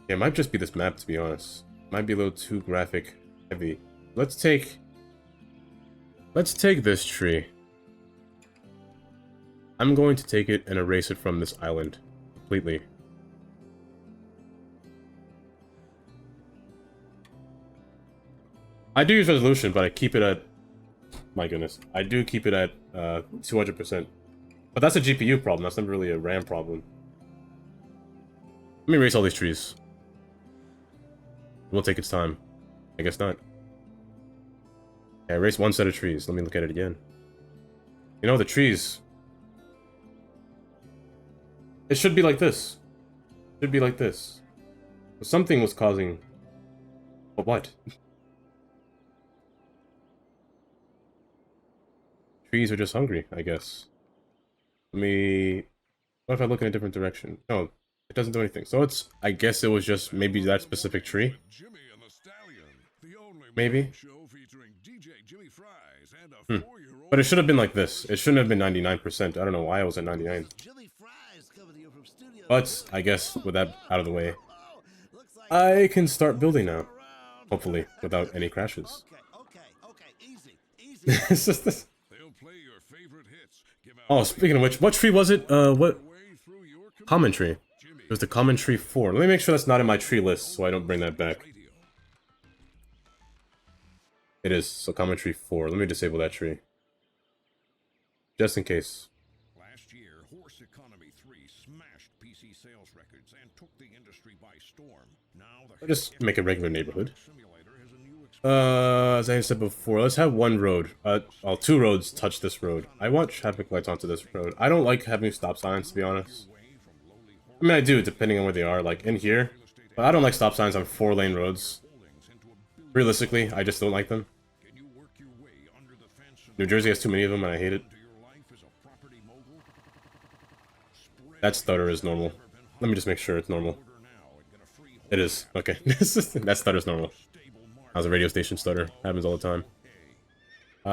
Yeah, it might just be this map, to be honest. Might be a little too graphic heavy. Let's take this tree. I'm going to take it and erase it from this island completely. I do use resolution, but I keep it at... My goodness. I do keep it at 200%. But that's a GPU problem. That's not really a RAM problem. Let me erase all these trees. It will take its time. I guess not. I erased one set of trees. Let me look at it again. You know, the trees... It should be like this. It should be like this. But something was causing... But what? Trees are just hungry, I guess. Let me... What if I look in a different direction? No, it doesn't do anything. So it's... I guess it was just maybe that specific tree. Jimmy and the Stallion, the only Maybe. show featuring DJ Jimmy Fries and a 4-year-old. But it should have been like this. It shouldn't have been 99%. I don't know why I was at 99. Jimmy Fries coming to you from Studio But, I guess, with that out of the way, I can start building now. Hopefully, without any crashes. Okay, easy. It's just this. They'll play your favorite hits. Give out Oh, speaking of which, what tree was it? What? way through your Common tree. It was the common tree 4. Let me make sure that's not in my tree list, so I don't bring that back. radio. It is, so common tree 4. Let me disable that tree. Just in case. Last year, Horse Economy 3 smashed PC sales records and took the industry by storm. Now the I'll just make a regular neighborhood. simulator has a new As I said before, let's have one road. Well, 2 roads touch this road. I want traffic lights onto this road. I don't like having stop signs, to be honest. I mean, I do, depending on where they are, like in here. But I don't like stop signs on 4-lane roads. Realistically, I just don't like them. Can you work your way under the fence and New Jersey has too many of them, and I hate it. into your life as a property mogul? Spread That stutter is normal. Let me just make sure it's normal. order now and get a free It is. Okay. That stutter's normal. stable mark. How's a radio station stutter? Happens all the time.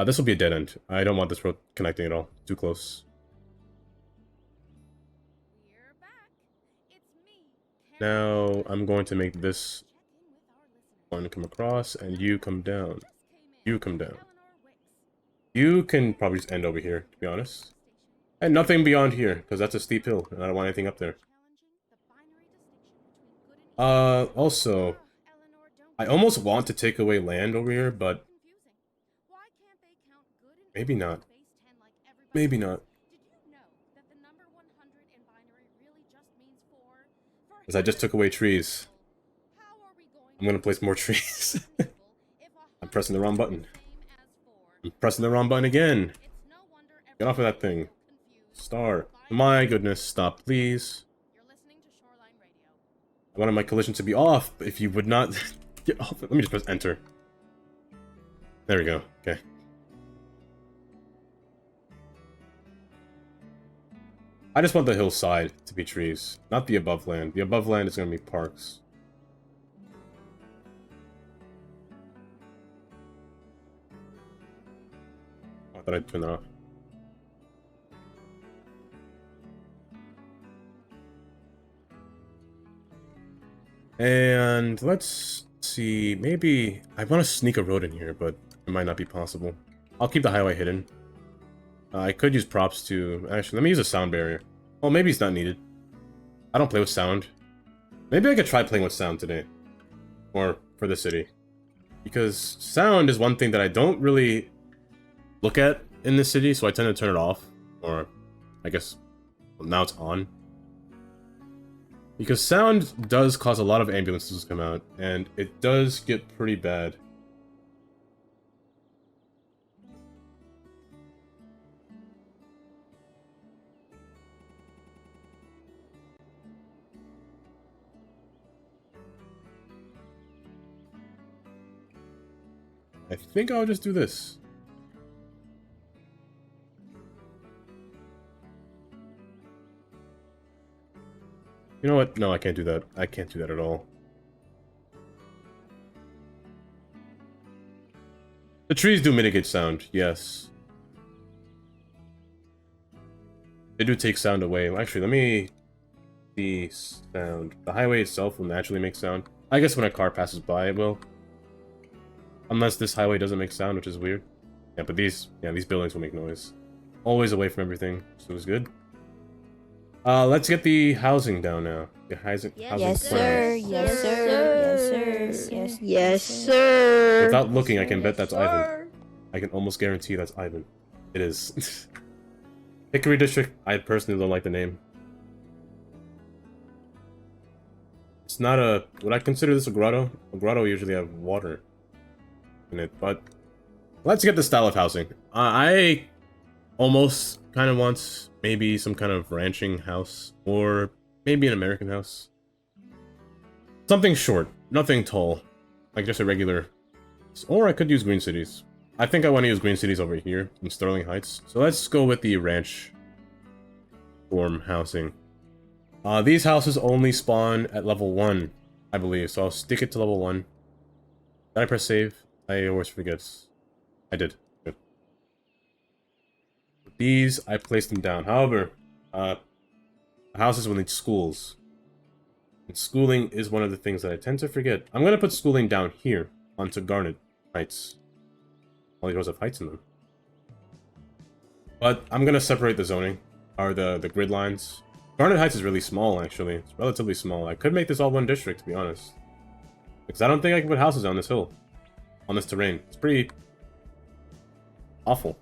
This will be a dead end. I don't want this road connecting at all. Too close. We're back. It's me. Now, I'm going to make this Check in with our listeners. one come across, and you come down. Just came You in. come down. Eleanor Wicks. You can probably just end over here, to be honest. And nothing beyond here, because that's a steep hill, and I don't want anything up there. Challenging the binary distinction between good and Also, Eleanor, don't I almost want to take away land over here, but confusing. Why can't they count good and maybe evil not. in base 10 like everybody Maybe else? not. Did you know that the number 100 in binary really just means 4? Because I just took away trees. How are we going I'm gonna place more trees. if I'm pressing the wrong button. same as 4? I'm pressing the wrong button again. It's no wonder Get off of that thing. everyone's confused. Star. My goodness, stop, please. You're listening to Shoreline Radio. I wanted my collision to be off, but if you would not get off it. Let me just press enter. There we go. Okay. I just want the hillside to be trees, not the above land. The above land is going to be parks. Oh, I thought I'd turn that off. And let's see, maybe I want to sneak a road in here, but it might not be possible. I'll keep the highway hidden. I could use props to... Actually, let me use a sound barrier. Well, maybe it's not needed. I don't play with sound. Maybe I could try playing with sound today. Or for the city. Because sound is one thing that I don't really look at in the city, so I tend to turn it off. Or, I guess, well, now it's on. Because sound does cause a lot of ambulances to come out, and it does get pretty bad. I think I'll just do this. You know what? No, I can't do that. I can't do that at all. The trees do mitigate sound, yes. They do take sound away. Actually, let me see sound. The highway itself will naturally make sound. I guess when a car passes by, it will. Unless this highway doesn't make sound, which is weird. Yeah, but these buildings will make noise. Always away from everything, so it's good. Let's get the housing down now. The housing, housing Yes, plan. sir. Yes, sir. Yes, sir. Yes, sir. Without looking, I can bet that's Ivan. I can almost guarantee that's Ivan. It is. Hickory District, I personally don't like the name. It's not a... Would I consider this a grotto? A grotto usually have water in it, but... Let's get the style of housing. I almost kind of want maybe some kind of ranching house, or maybe an American house. Something short, nothing tall, like just a regular... Or I could use Green Cities. I think I want to use Green Cities over here in Sterling Heights. So let's go with the ranch form housing. These houses only spawn at level 1, I believe, so I'll stick it to level 1. Did I press save? I always forget. I did. Good. These, I placed them down. However, houses will need schools. And schooling is one of the things that I tend to forget. I'm going to put schooling down here onto Garnet Heights. All these rows have heights in them. But I'm going to separate the zoning, or the grid lines. Garnet Heights is really small, actually. It's relatively small. I could make this all one district, to be honest. Because I don't think I can put houses on this hill. On this terrain. It's pretty... awful.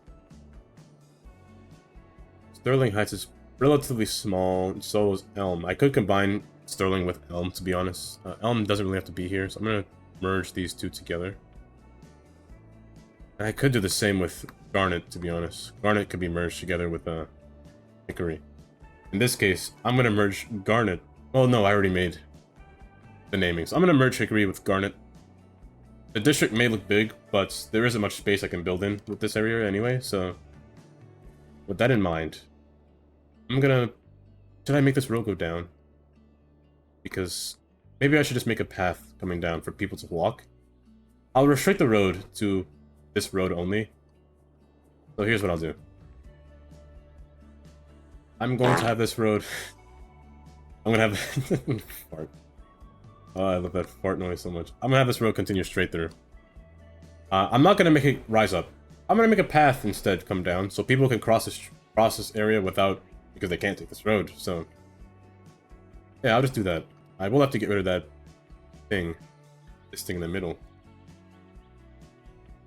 Sterling Heights is relatively small, and so is Elm. I could combine Sterling with Elm, to be honest. Elm doesn't really have to be here, so I'm going to merge these two together. And I could do the same with Garnet, to be honest. Garnet could be merged together with Hickory. In this case, I'm going to merge Garnet. Well, no, I already made the naming. So I'm going to merge Hickory with Garnet. The district may look big, but there isn't much space I can build in with this area anyway, so... With that in mind, I'm going to... Should I make this road go down? Because maybe I should just make a path coming down for people to walk. I'll restrict the road to this road only. So here's what I'll do. I'm going to have this road... I'm going to have... Fart. Oh, I love that fart noise so much. I'm going to have this road continue straight through. I'm not going to make it rise up. I'm going to make a path instead come down, so people can cross this area without... Because they can't take this road, so... Yeah, I'll just do that. I will have to get rid of that thing. This thing in the middle.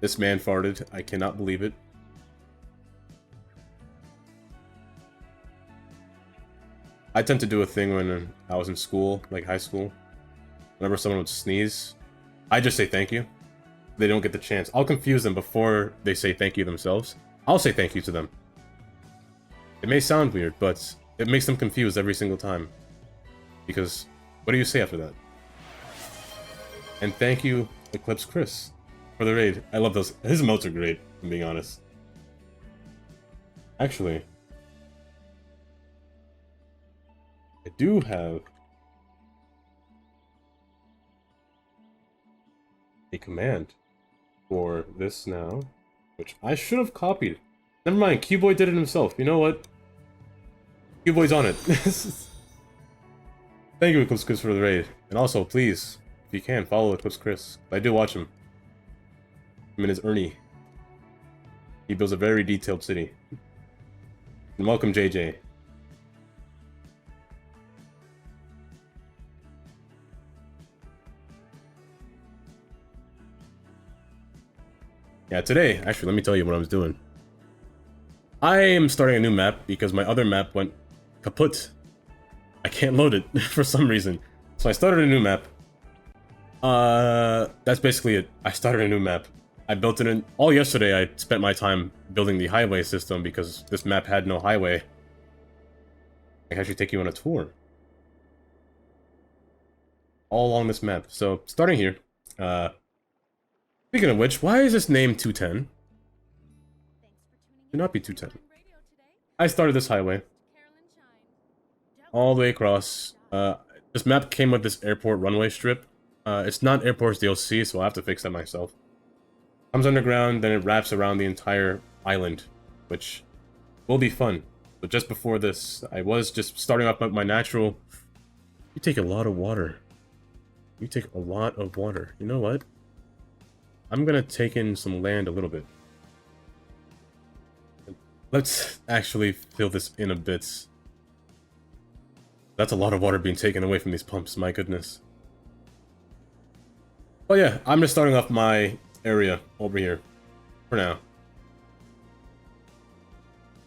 This man farted. I cannot believe it. I tend to do a thing when I was in school, like high school. Whenever someone would sneeze, I just say thank you. They don't get the chance. I'll confuse them before they say thank you themselves. I'll say thank you to them. It may sound weird, but it makes them confused every single time. Because, what do you say after that? And thank you, Eclipse Chris, for the raid. I love those. His emotes are great, if I'm being honest. Actually, I do have a command for this now, which I should have copied. Never mind, Qboy did it himself. You know what? Qboy's on it. Thank you, Eclipse Chris, for the raid. And also, please, if you can, follow Eclipse Chris. I do watch him. Him and his Ernie. He builds a very detailed city. And welcome, JJ. Yeah, today, actually, let me tell you what I was doing. I am starting a new map because my other map went kaput. I can't load it for some reason. So I started a new map. That's basically it. I started a new map. I built it in... All yesterday, I spent my time building the highway system because this map had no highway. I can actually take you on a tour. All along this map. So, starting here. Speaking of which, why is this name 210? Should not be 210. I started this highway. All the way across. This map came with this airport runway strip. It's not Airports DLC, so I'll have to fix that myself. Comes underground, then it wraps around the entire island, which will be fun. But just before this, I was just starting off my natural... You take a lot of water. You take a lot of water. You know what? I'm gonna take in some land a little bit. Let's actually fill this in a bit. That's a lot of water being taken away from these pumps, my goodness. Well, yeah, I'm just starting off my area over here for now.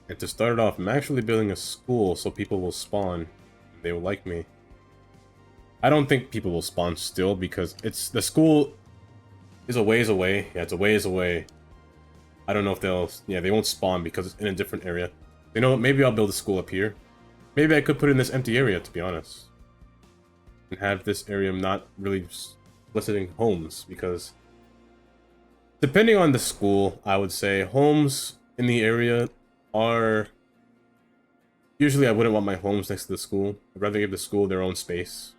And to start it off, I'm actually building a school so people will spawn. They will like me. I don't think people will spawn still because the school is a ways away. Yeah, it's a ways away. I don't know if they won't spawn because it's in a different area. You know what, maybe I'll build a school up here. Maybe I could put it in this empty area, to be honest. And have this area not really soliciting homes, because depending on the school, I would say homes in the area are... Usually I wouldn't want my homes next to the school. I'd rather give the school their own space.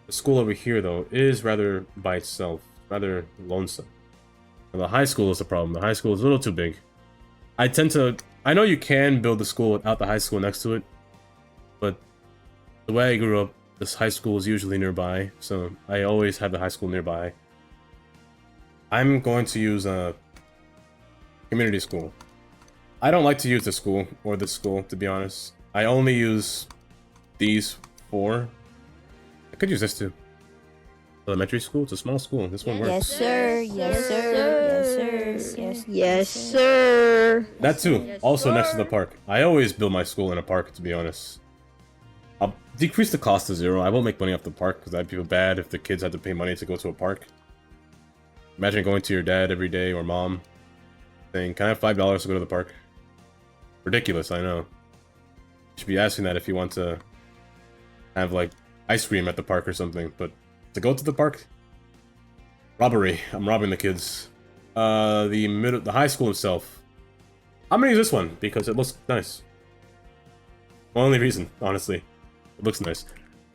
The school over here, though, is rather by itself. Rather lonesome. And the high school is the problem. The high school is a little too big. I know you can build the school without the high school next to it, but the way I grew up, this high school is usually nearby, so I always have the high school nearby. I'm going to use a community school. I don't like to use the school, or this school, to be honest. I only use these four. I could use this too. Elementary school? It's a small school. This one works. Yes, sir. Yes, sir. Yes, sir. Yes, sir. That too. Also next to the park. I always build my school in a park, to be honest. I'll decrease the cost to 0. I won't make money off the park, because I'd feel bad if the kids had to pay money to go to a park. Imagine going to your dad every day, or mom, saying, "Can I have $5 to go to the park?" Ridiculous, I know. You should be asking that if you want to have, like, ice cream at the park or something, but to go to the park? Robbery. I'm robbing the kids. The high school itself. I'm gonna use this one, because it looks nice. Only reason, honestly. It looks nice.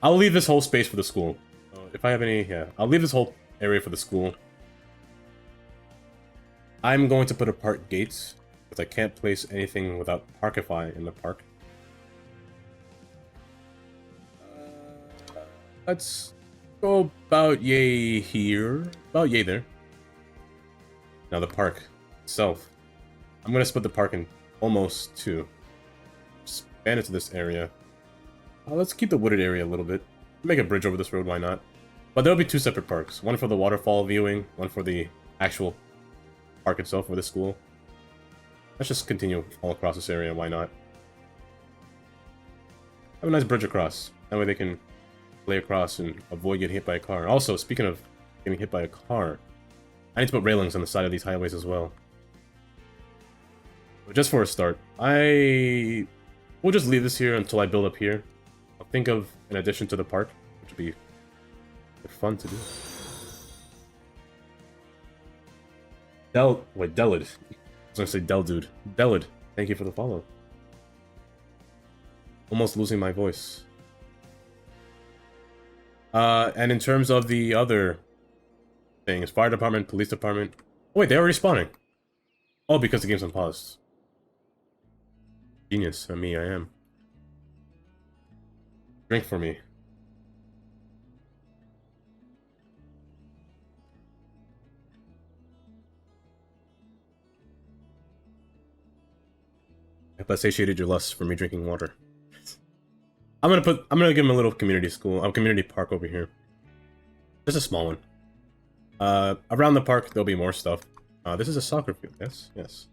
I'll leave this whole space for the school. If I have any, yeah. I'll leave this whole area for the school. I'm going to put a park gate, because I can't place anything without Parkify in the park. Let's go about yay here. About yay there. Now the park itself. I'm going to split the park in almost 2. Expand it to this area. Let's keep the wooded area a little bit. Make a bridge over this road, why not? But there'll be 2 separate parks. One for the waterfall viewing, one for the actual park itself for the school. Let's just continue all across this area, why not? Have a nice bridge across. That way they can lay across and avoid getting hit by a car. Also, speaking of getting hit by a car, I need to put railings on the side of these highways as well. But just for a start, we'll just leave this here until I build up here. I'll think of an addition to the park, which would be fun to do. Delid. I was gonna say Dude. Delid, thank you for the follow. Almost losing my voice. And in terms of the other things, fire department, police department. Oh, wait, they're already spawning. Oh, because the game's unpaused. Genius, I am. Drink for me. I hope I satiated your lust for me drinking water. I'm gonna give him a little community school, a community park over here. Just a small one. Around the park there'll be more stuff. This is a soccer field. Yes.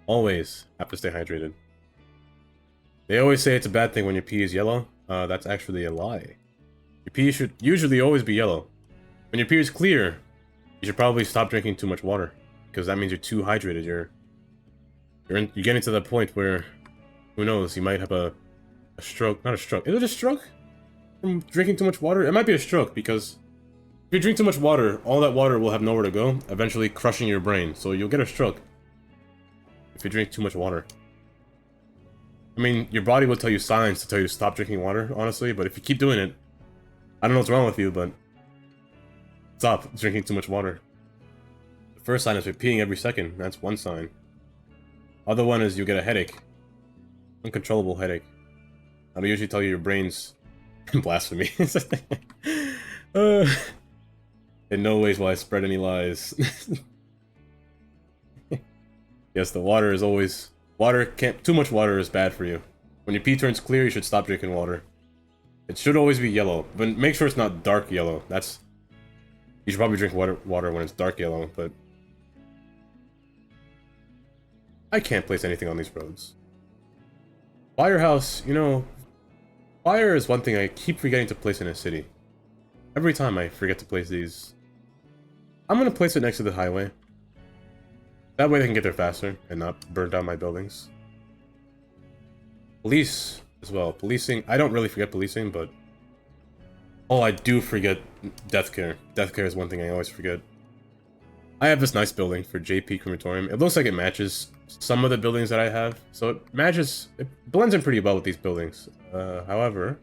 Always have to stay hydrated. They always say it's a bad thing when your pee is yellow. That's actually a lie. Your pee should usually always be yellow. When your pee is clear, you should probably stop drinking too much water, because that means you're too hydrated. You're getting to that point where, who knows, you might have a stroke. Not a stroke. Is it a stroke from drinking too much water? It might be a stroke, because if you drink too much water, all that water will have nowhere to go, eventually crushing your brain. So you'll get a stroke if you drink too much water. I mean, your body will tell you signs to tell you to stop drinking water, honestly, but if you keep doing it, I don't know what's wrong with you, but stop drinking too much water. The first sign is you're peeing every second. That's one sign. Other one is you get a headache. Uncontrollable headache. That'll usually tell you your brain's blasphemy. In no ways will I spread any lies. Yes, the water is always... Water can't... Too much water is bad for you. When your pee turns clear, you should stop drinking water. It should always be yellow, but make sure it's not dark yellow. That's... You should probably drink water when it's dark yellow, but... I can't place anything on these roads. Firehouse, you know... Fire is one thing I keep forgetting to place in a city. Every time I forget to place these... I'm gonna place it next to the highway. That way they can get there faster and not burn down my buildings. Police as well. Policing, I don't really forget policing, but... Oh, I do forget death care. Death care is one thing I always forget. I have this nice building for JP Crematorium. It looks like it matches some of the buildings that I have. So it matches, it blends in pretty well with these buildings. However,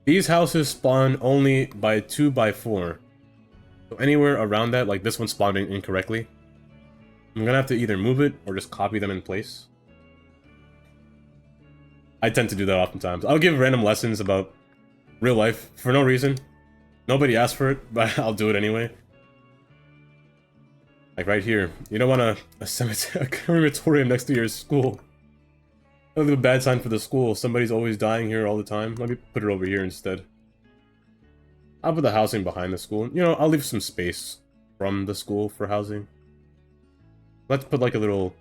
these houses spawn only by 2x4. So anywhere around that, like this one spawned in incorrectly, I'm gonna have to either move it or just copy them in place. I tend to do that oftentimes. I'll give random lessons about real life for no reason. Nobody asked for it, but I'll do it anyway. Like right here. You don't want a cemetery, a crematorium next to your school. That'll be a bad sign for the school. Somebody's always dying here all the time. Let me put it over here instead. I'll put the housing behind the school. You know, I'll leave some space from the school for housing. Let's put like a little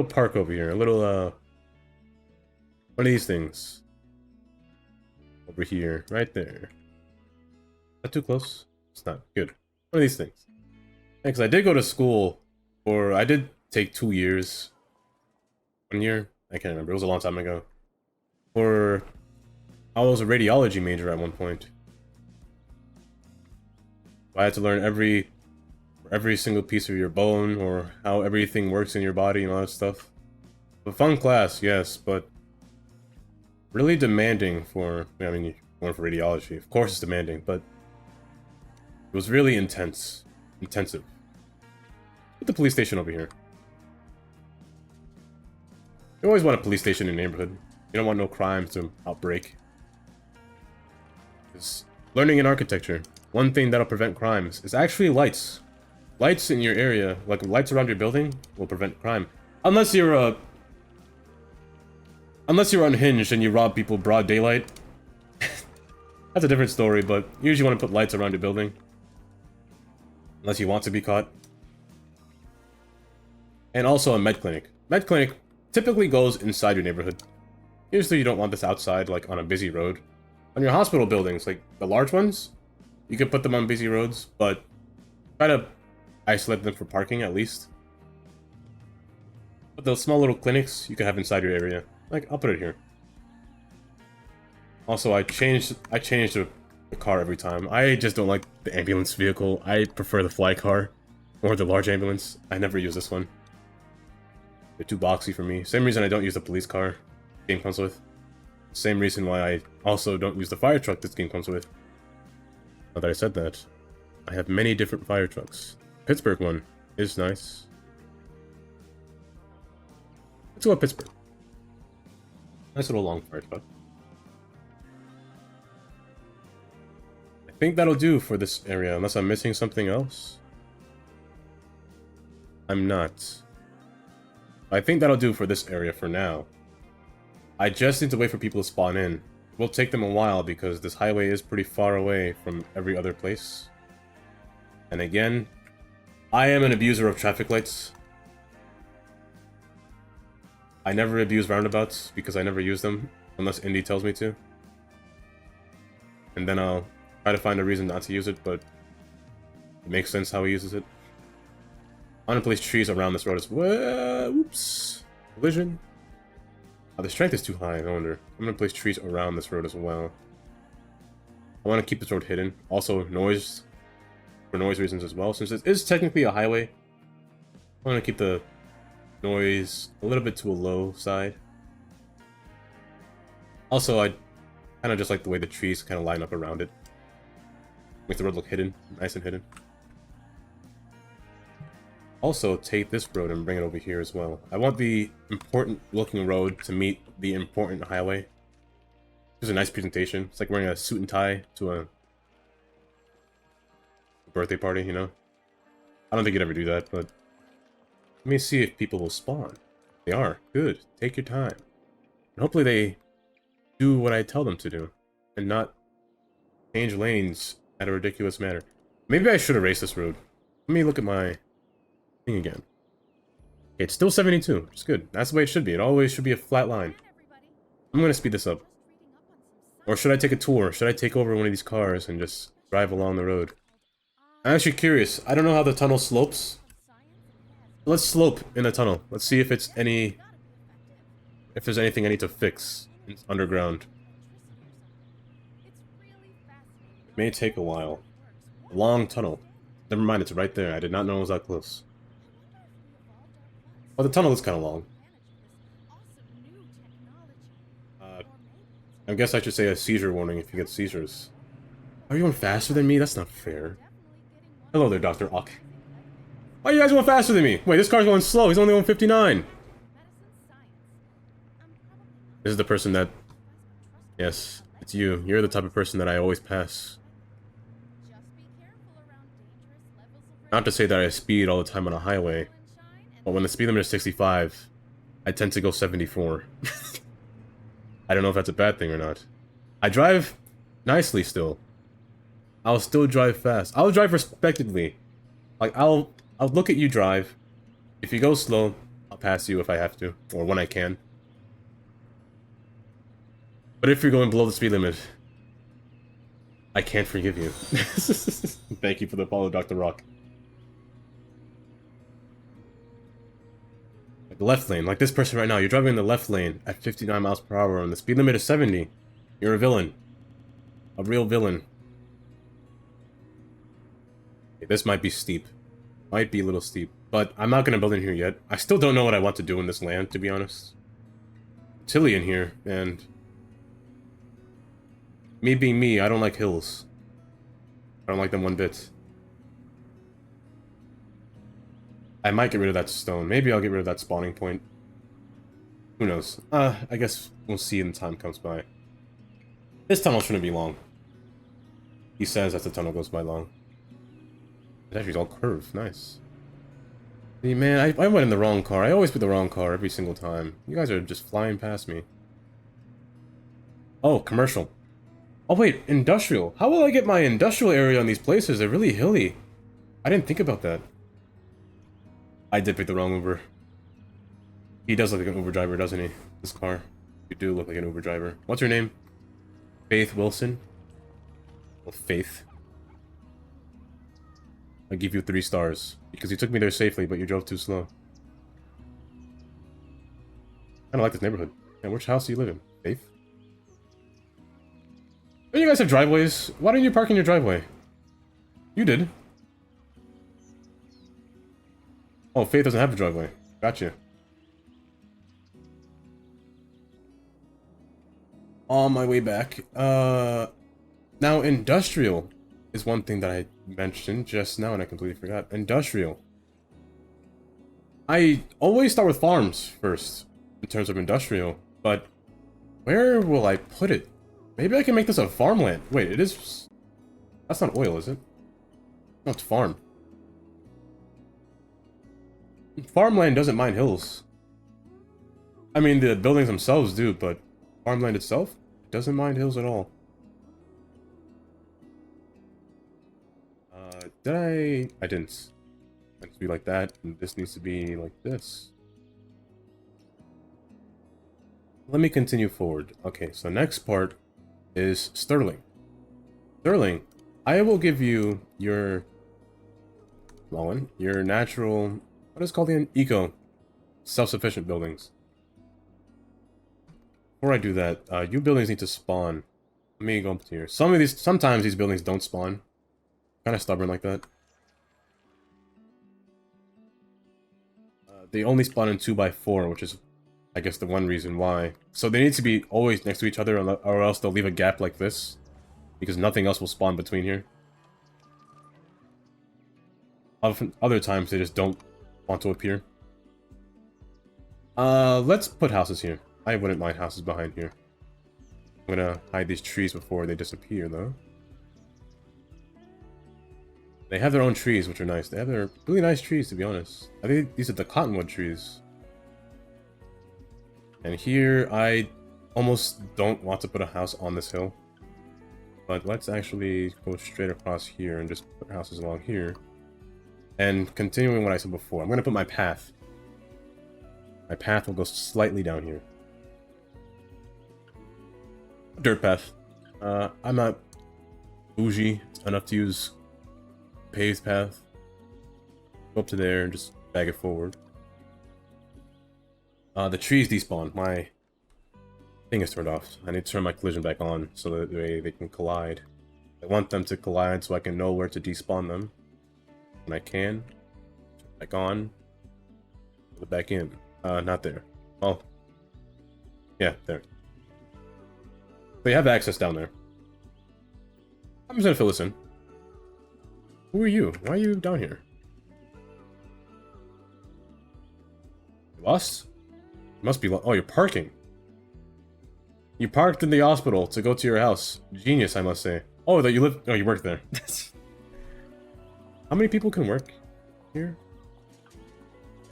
park over here. A little, one of these things. Over here. Right there. Not too close. It's not good. One of these things. Because I did go to school for... I did take 2 years. 1 year? I can't remember. It was a long time ago. I was a radiology major at one point. I had to learn every single piece of your bone, or how everything works in your body and all that stuff. A fun class, yes, but really demanding for... I mean, you're going for radiology. Of course it's demanding, but it was really intensive. Put the police station over here. You always want a police station in your neighborhood. You don't want no crimes to outbreak. Because learning in architecture, one thing that'll prevent crimes is actually lights. Lights in your area, like lights around your building, will prevent crime. Unless you're unhinged and you rob people broad daylight. That's a different story, but you usually want to put lights around your building. Unless you want to be caught. And also a med clinic. Med clinic typically goes inside your neighborhood. Usually you don't want this outside, like on a busy road. On your hospital buildings, like the large ones, you can put them on busy roads, but try to isolate them for parking at least. But those small little clinics you can have inside your area. Like, I'll put it here. Also, I changed the car every time. I just don't like the ambulance vehicle. I prefer the fly car or the large ambulance. I never use this one. They're too boxy for me. Same reason I don't use the police car this game comes with. Same reason why I also don't use the fire truck this game comes with. Now that I said that, I have many different fire trucks. Pittsburgh one is nice. Let's go with Pittsburgh. Nice little long fire truck. I think that'll do for this area, unless I'm missing something else. I'm not. I think that'll do for this area for now. I just need to wait for people to spawn in. It will take them a while because this highway is pretty far away from every other place. And again, I am an abuser of traffic lights. I never abuse roundabouts because I never use them unless Indy tells me to. And then I'll try to find a reason not to use it, but it makes sense how he uses it. I'm gonna place trees around this road as well. Whoops. Collision. Oh, the strength is too high, no wonder. I'm gonna place trees around this road as well. I want to keep this road hidden. Also, noise. For noise reasons as well. Since it is technically a highway, I want to keep the noise a little bit to a low side. Also, I kind of just like the way the trees kind of line up around it. Makes the road look hidden. Nice and hidden. Also, take this road and bring it over here as well. I want the important looking road to meet the important highway. It's a nice presentation. It's like wearing a suit and tie to birthday party, you know? I don't think you'd ever do that, but let me see if people will spawn. They are. Good. Take your time. And hopefully they do what I tell them to do and not change lanes at a ridiculous manner. Maybe I should erase this road. Let me look at my thing again. Okay, it's still 72. It's good. That's the way it should be. It always should be a flat line. I'm gonna speed this up. Or should I take a tour? Should I take over one of these cars and just drive along the road? I'm actually curious. I don't know how the tunnel slopes. Let's slope in the tunnel. Let's see if it's any... if there's anything I need to fix underground. It may take a while. A long tunnel. Never mind, it's right there. I did not know it was that close. Oh, the tunnel is kind of long. I guess I should say a seizure warning if you get seizures. Are you going faster than me? That's not fair. Hello there, Dr. Ock. Why are you guys going faster than me? Wait, this car's going slow. He's only going 59. This is the person that... Yes, it's you. You're the type of person that I always pass. Not to say that I speed all the time on a highway, but when the speed limit is 65, I tend to go 74. I don't know if that's a bad thing or not. I drive nicely still. I'll still drive fast. I'll drive respectedly. Like, I'll look at you drive. If you go slow, I'll pass you if I have to, or when I can. But if you're going below the speed limit, I can't forgive you. Thank you for the follow, Dr. Rock. Like the left lane, like this person right now, you're driving in the left lane at 59 miles per hour and the speed limit is 70. You're a villain. A real villain. Okay, this might be steep. Might be a little steep. But I'm not going to build in here yet. I still don't know what I want to do in this land, to be honest. Tilly in here, and... me being me, I don't like hills. I don't like them one bit. I might get rid of that stone. Maybe I'll get rid of that spawning point. Who knows? I guess we'll see when time comes by. This tunnel shouldn't be long. He says as the tunnel goes by long. It actually is all curved. Nice. See, man, I went in the wrong car. I always put the wrong car every single time. You guys are just flying past me. Oh, commercial. Oh, wait, industrial. How will I get my industrial area on these places? They're really hilly. I didn't think about that. I did pick the wrong Uber. He does look like an Uber driver, doesn't he? This car. You do look like an Uber driver. What's your name? Faith Wilson? Well, Faith. I give you 3 stars. Because you took me there safely, but you drove too slow. I kinda like this neighborhood. And which house do you live in? Faith? Don't you guys have driveways? Why don't you park in your driveway? You did. Oh, Faith doesn't have a driveway. Gotcha. On my way back. Now, industrial is one thing that I mentioned just now and I completely forgot. Industrial. I always start with farms first, in terms of industrial, but where will I put it? Maybe I can make this a farmland. Wait, it is... That's not oil, is it? No, it's farm. Farmland doesn't mind hills. I mean, the buildings themselves do, but farmland itself doesn't mind hills at all. Did I didn't. It needs to be like that, and this needs to be like this. Let me continue forward. Okay, so next part is Sterling. Sterling, I will give you your... Small one. Your natural... What is called the eco self-sufficient buildings. Before I do that, you buildings need to spawn. Let me go up here. Sometimes these buildings don't spawn. Kind of stubborn like that. They only spawn in 2x4, which is, I guess, the one reason why. So they need to be always next to each other, or else they'll leave a gap like this, because nothing else will spawn between here. Other times they just don't want to appear. Let's put houses here. I wouldn't mind houses behind here. I'm gonna hide these trees before they disappear, though. They have their own trees, which are nice. They have their really nice trees, to be honest. I think these are the cottonwood trees. And here, I almost don't want to put a house on this hill. But let's actually go straight across here and just put houses along here. And continuing what I said before, I'm going to put my path. My path will go slightly down here. Dirt path. I'm not bougie enough to use paved path. Go up to there and just bag it forward. The trees despawn. My thing is turned off. I need to turn my collision back on so that they can collide. I want them to collide so I can know where to despawn them. When I can. Back on. Put it back in. Not there. Well. Yeah, there. But you have access down there. I'm just gonna fill this in. Who are you? Why are you down here? You lost? You must be oh, you're parking. You parked in the hospital to go to your house. Genius, I must say. Oh, that you live. Oh, you work there. How many people can work here?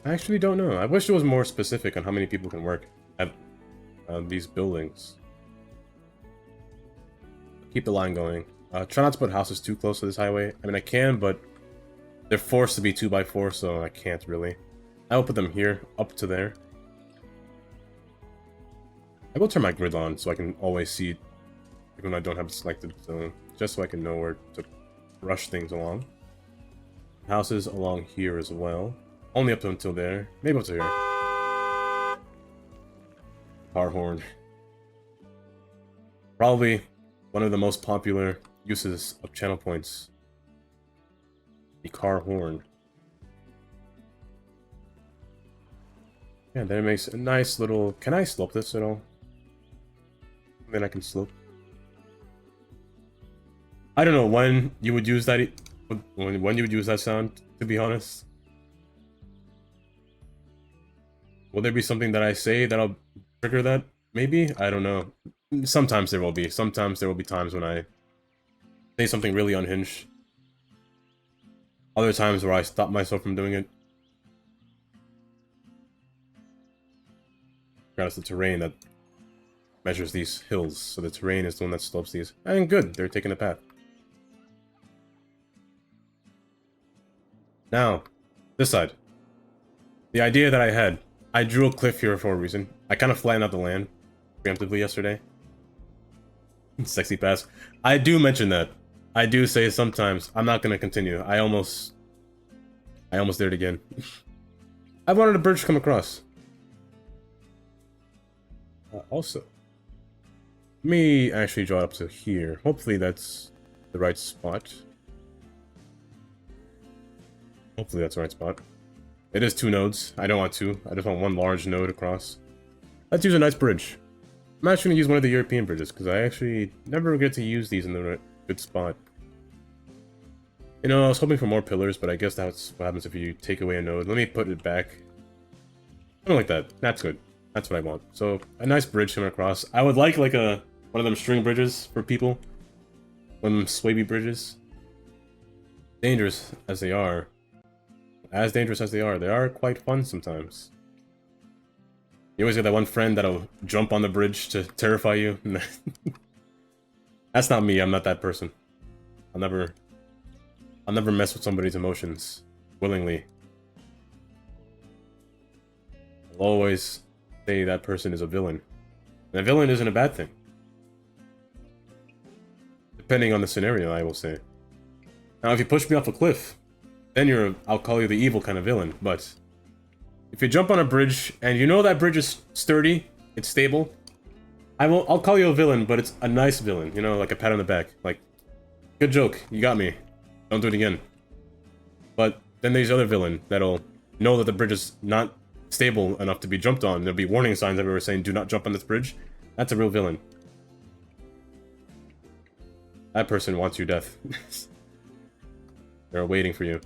I actually don't know. I wish it was more specific on how many people can work at these buildings. Keep the line going. Try not to put houses too close to this highway. I mean, I can, but they're forced to be 2x4, so I can't really. I will put them here, up to there. I will turn my grid on so I can always see it, even when I don't have it selected, so just so I can know where to rush things along. Houses along here as well. Only up until there. Maybe up to here. Car horn. Probably one of the most popular uses of channel points. The car horn. Yeah, that makes a nice little... Can I slope this at all? Then I can slope. I don't know when you would use that... When you would use that sound, to be honest. Will there be something that I say that'll trigger that? Maybe? I don't know. Sometimes there will be. Sometimes there will be times when I say something really unhinged. Other times where I stop myself from doing it. It's the terrain that measures these hills, so the terrain is the one that slopes these. And good, they're taking a path. Now, this side. The idea that I had, I drew a cliff here for a reason. I kind of flattened out the land preemptively yesterday. Sexy pass. I do mention that. I do say sometimes I'm not gonna continue. I almost did it again. I wanted a bridge to come across. Also, let me actually draw it up to here. Hopefully that's the right spot. Hopefully that's the right spot. It is 2 nodes. I don't want 2. I just want 1 large node across. Let's use a nice bridge. I'm actually going to use one of the European bridges, because I actually never get to use these in the good spot. You know, I was hoping for more pillars, but I guess that's what happens if you take away a node. Let me put it back. I don't like that. That's good. That's what I want. So, a nice bridge coming across. I would like a one of them string bridges for people. One of them swaby bridges. Dangerous as they are. As dangerous as they are quite fun sometimes. You always get that one friend that'll jump on the bridge to terrify you. That's not me, I'm not that person. I'll never mess with somebody's emotions willingly. I'll always say that person is a villain. And a villain isn't a bad thing. Depending on the scenario, I will say. Now, if you push me off a cliff, then I'll call you the evil kind of villain, but if you jump on a bridge and you know that bridge is sturdy, it's stable, I'll call you a villain, but it's a nice villain, you know, like a pat on the back, like, good joke, you got me, don't do it again. But then there's the other villain that'll know that the bridge is not stable enough to be jumped on. There'll be warning signs everywhere saying, do not jump on this bridge. That's a real villain. That person wants your death. They're waiting for you.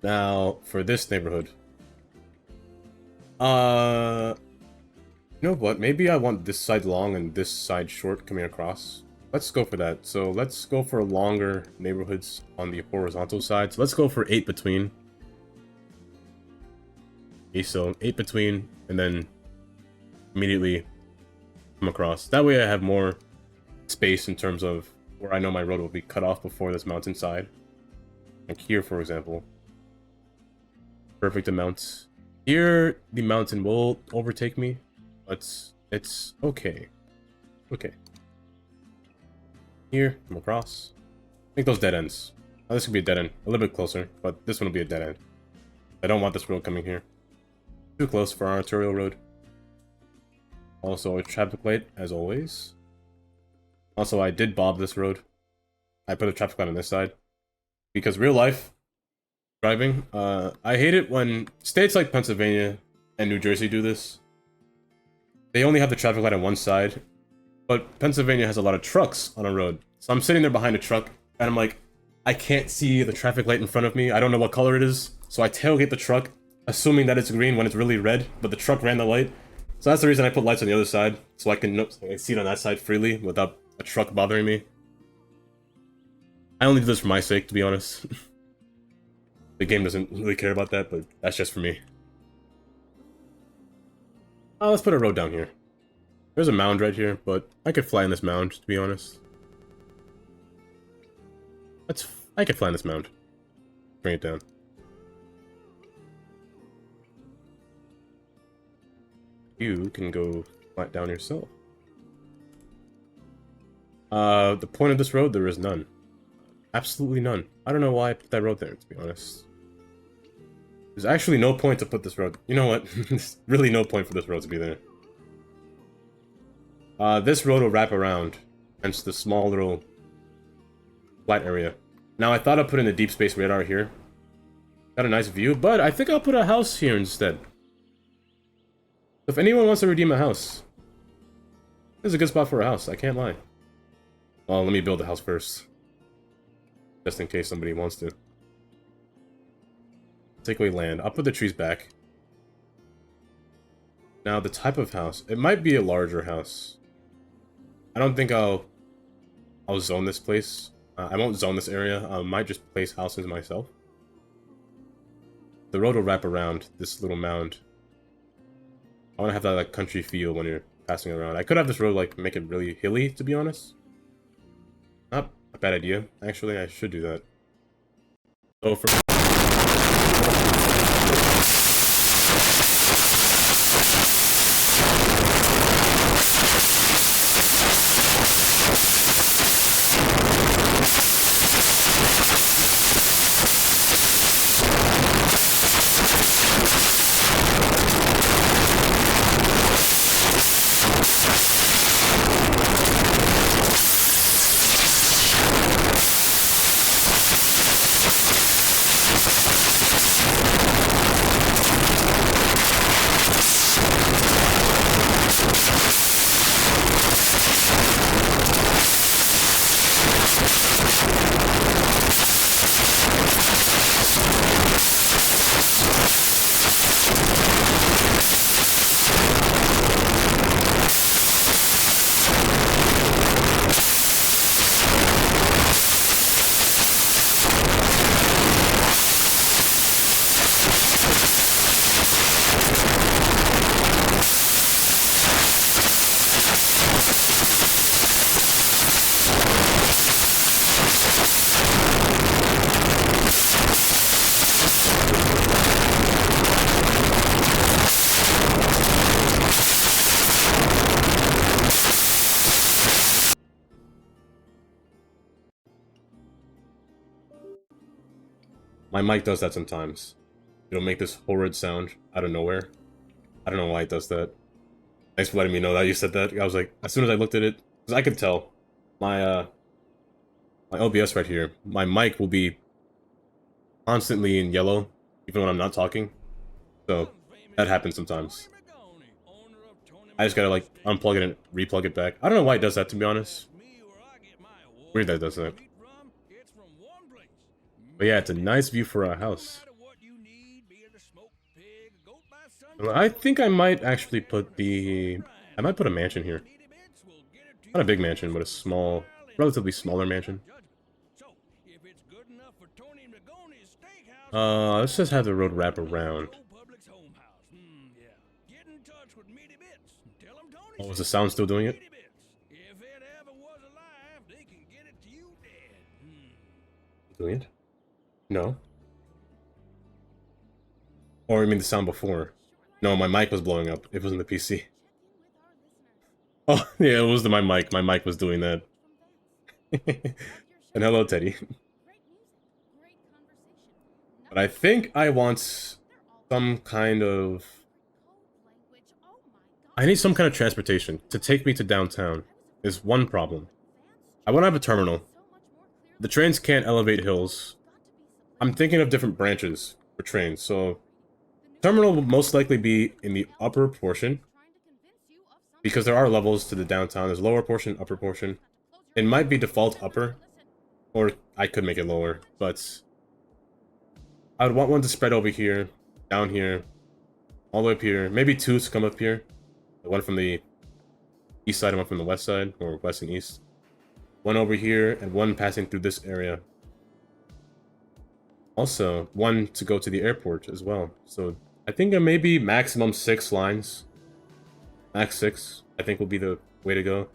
Now, for this neighborhood. You know what? Maybe I want this side long and this side short coming across. let's go for that. So let's go for longer neighborhoods on the horizontal side. So let's go for 8 between. Okay, so 8 between, and then immediately come across. That way I have more space in terms of where I know my road will be cut off before this mountainside. Like here, for example. Perfect amount. Here, the mountain will overtake me, but it's okay. Okay. Here, come across. Make those dead ends. Now, this could be a dead end. A little bit closer, but this one will be a dead end. I don't want this road coming here. Too close for our arterial road. Also, a traffic light, as always. Also, I did bob this road. I put a traffic light on this side. Because real life driving, I hate it when states like Pennsylvania and New Jersey do this. They only have the traffic light on one side, but Pennsylvania has a lot of trucks on a road. So I'm sitting there behind a truck, and I'm like, I can't see the traffic light in front of me. I don't know what color it is. So I tailgate the truck, assuming that it's green when it's really red, but the truck ran the light. So that's the reason I put lights on the other side, so I can see it on that side freely without a truck bothering me. I only do this for my sake, to be honest. The game doesn't really care about that, but that's just for me. Oh, let's put a road down here. There's a mound right here, but I could fly in this mound, to be honest. I could fly in this mound. Bring it down. You can go flat down yourself. The point of this road, there is none. Absolutely none. I don't know why I put that road there, to be honest. There's actually no point to put this road. You know what? There's really no point for this road to be there. This road will wrap around, hence the small little flat area. Now, I thought I'd put in the deep space radar here. Got a nice view, but I think I'll put a house here instead. If anyone wants to redeem a house, this is a good spot for a house, I can't lie. Well, let me build the house first. Just in case somebody wants to. Take away land. I'll put the trees back. Now, the type of house. It might be a larger house. I don't think I'll zone this place. I won't zone this area. I might just place houses myself. The road will wrap around this little mound. I want to have that like country feel when you're passing around. I could have this road like make it really hilly, to be honest. Not a bad idea. Actually, I should do that. So for my mic does that sometimes. It'll make this horrid sound out of nowhere. I don't know why it does that. Thanks for letting me know that you said that. I was like, as soon as I looked at it, because I could tell my my OBS right here, my mic will be constantly in yellow, even when I'm not talking. So that happens sometimes. I just gotta like unplug it and replug it back. I don't know why it does that, to be honest. Weird that it does that. But yeah, it's a nice view for our house. I think I might actually put I might put a mansion here. Not a big mansion, but a small relatively smaller mansion. So, if it's good enough for Tony Magone's steakhouse, Let's just have the road wrap around. Public's home house. Yeah. Get in touch with Meaty Bits. Tell them Tony Oh, is said the sound still doing it? Meaty Bits. If it ever was alive, they can get it to you dead. Doing it? No. Or you mean the sound before? No, my mic was blowing up. It wasn't the PC. Oh, yeah, it was my mic. My mic was doing that. And hello, Teddy. But I think I want some kind of... I need some kind of transportation to take me to downtown. Is one problem. I want to have a terminal. The trains can't elevate hills. I'm thinking of different branches for trains, so... Terminal will most likely be in the upper portion, because there are levels to the downtown. There's lower portion, upper portion. It might be default upper, or I could make it lower, but I would want one to spread over here, down here, all the way up here. Maybe two to come up here. One from the east side and one from the west side, or west and east. One over here, and one passing through this area. Also, one to go to the airport as well. So I think there may be maximum 6 lines. Max 6, I think, will be the way to go.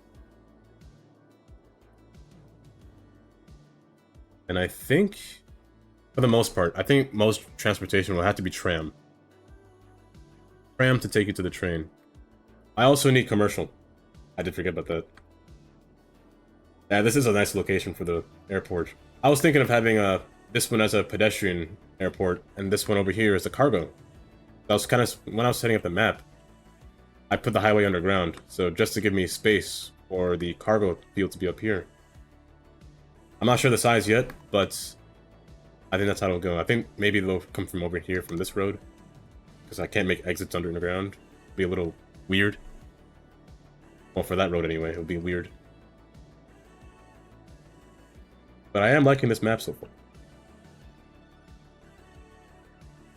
And I think, for the most part, I think most transportation will have to be tram. Tram to take you to the train. I also need commercial. I did forget about that. Yeah, this is a nice location for the airport. I was thinking of having this one as a pedestrian airport, and this one over here is a cargo. That was kind of, when I was setting up the map, I put the highway underground, so just to give me space for the cargo field to be up here. I'm not sure the size yet, but I think that's how it'll go. I think maybe they'll come from over here, from this road, because I can't make exits underground. It'll be a little weird. Well, for that road anyway, it'll be weird. But I am liking this map so far.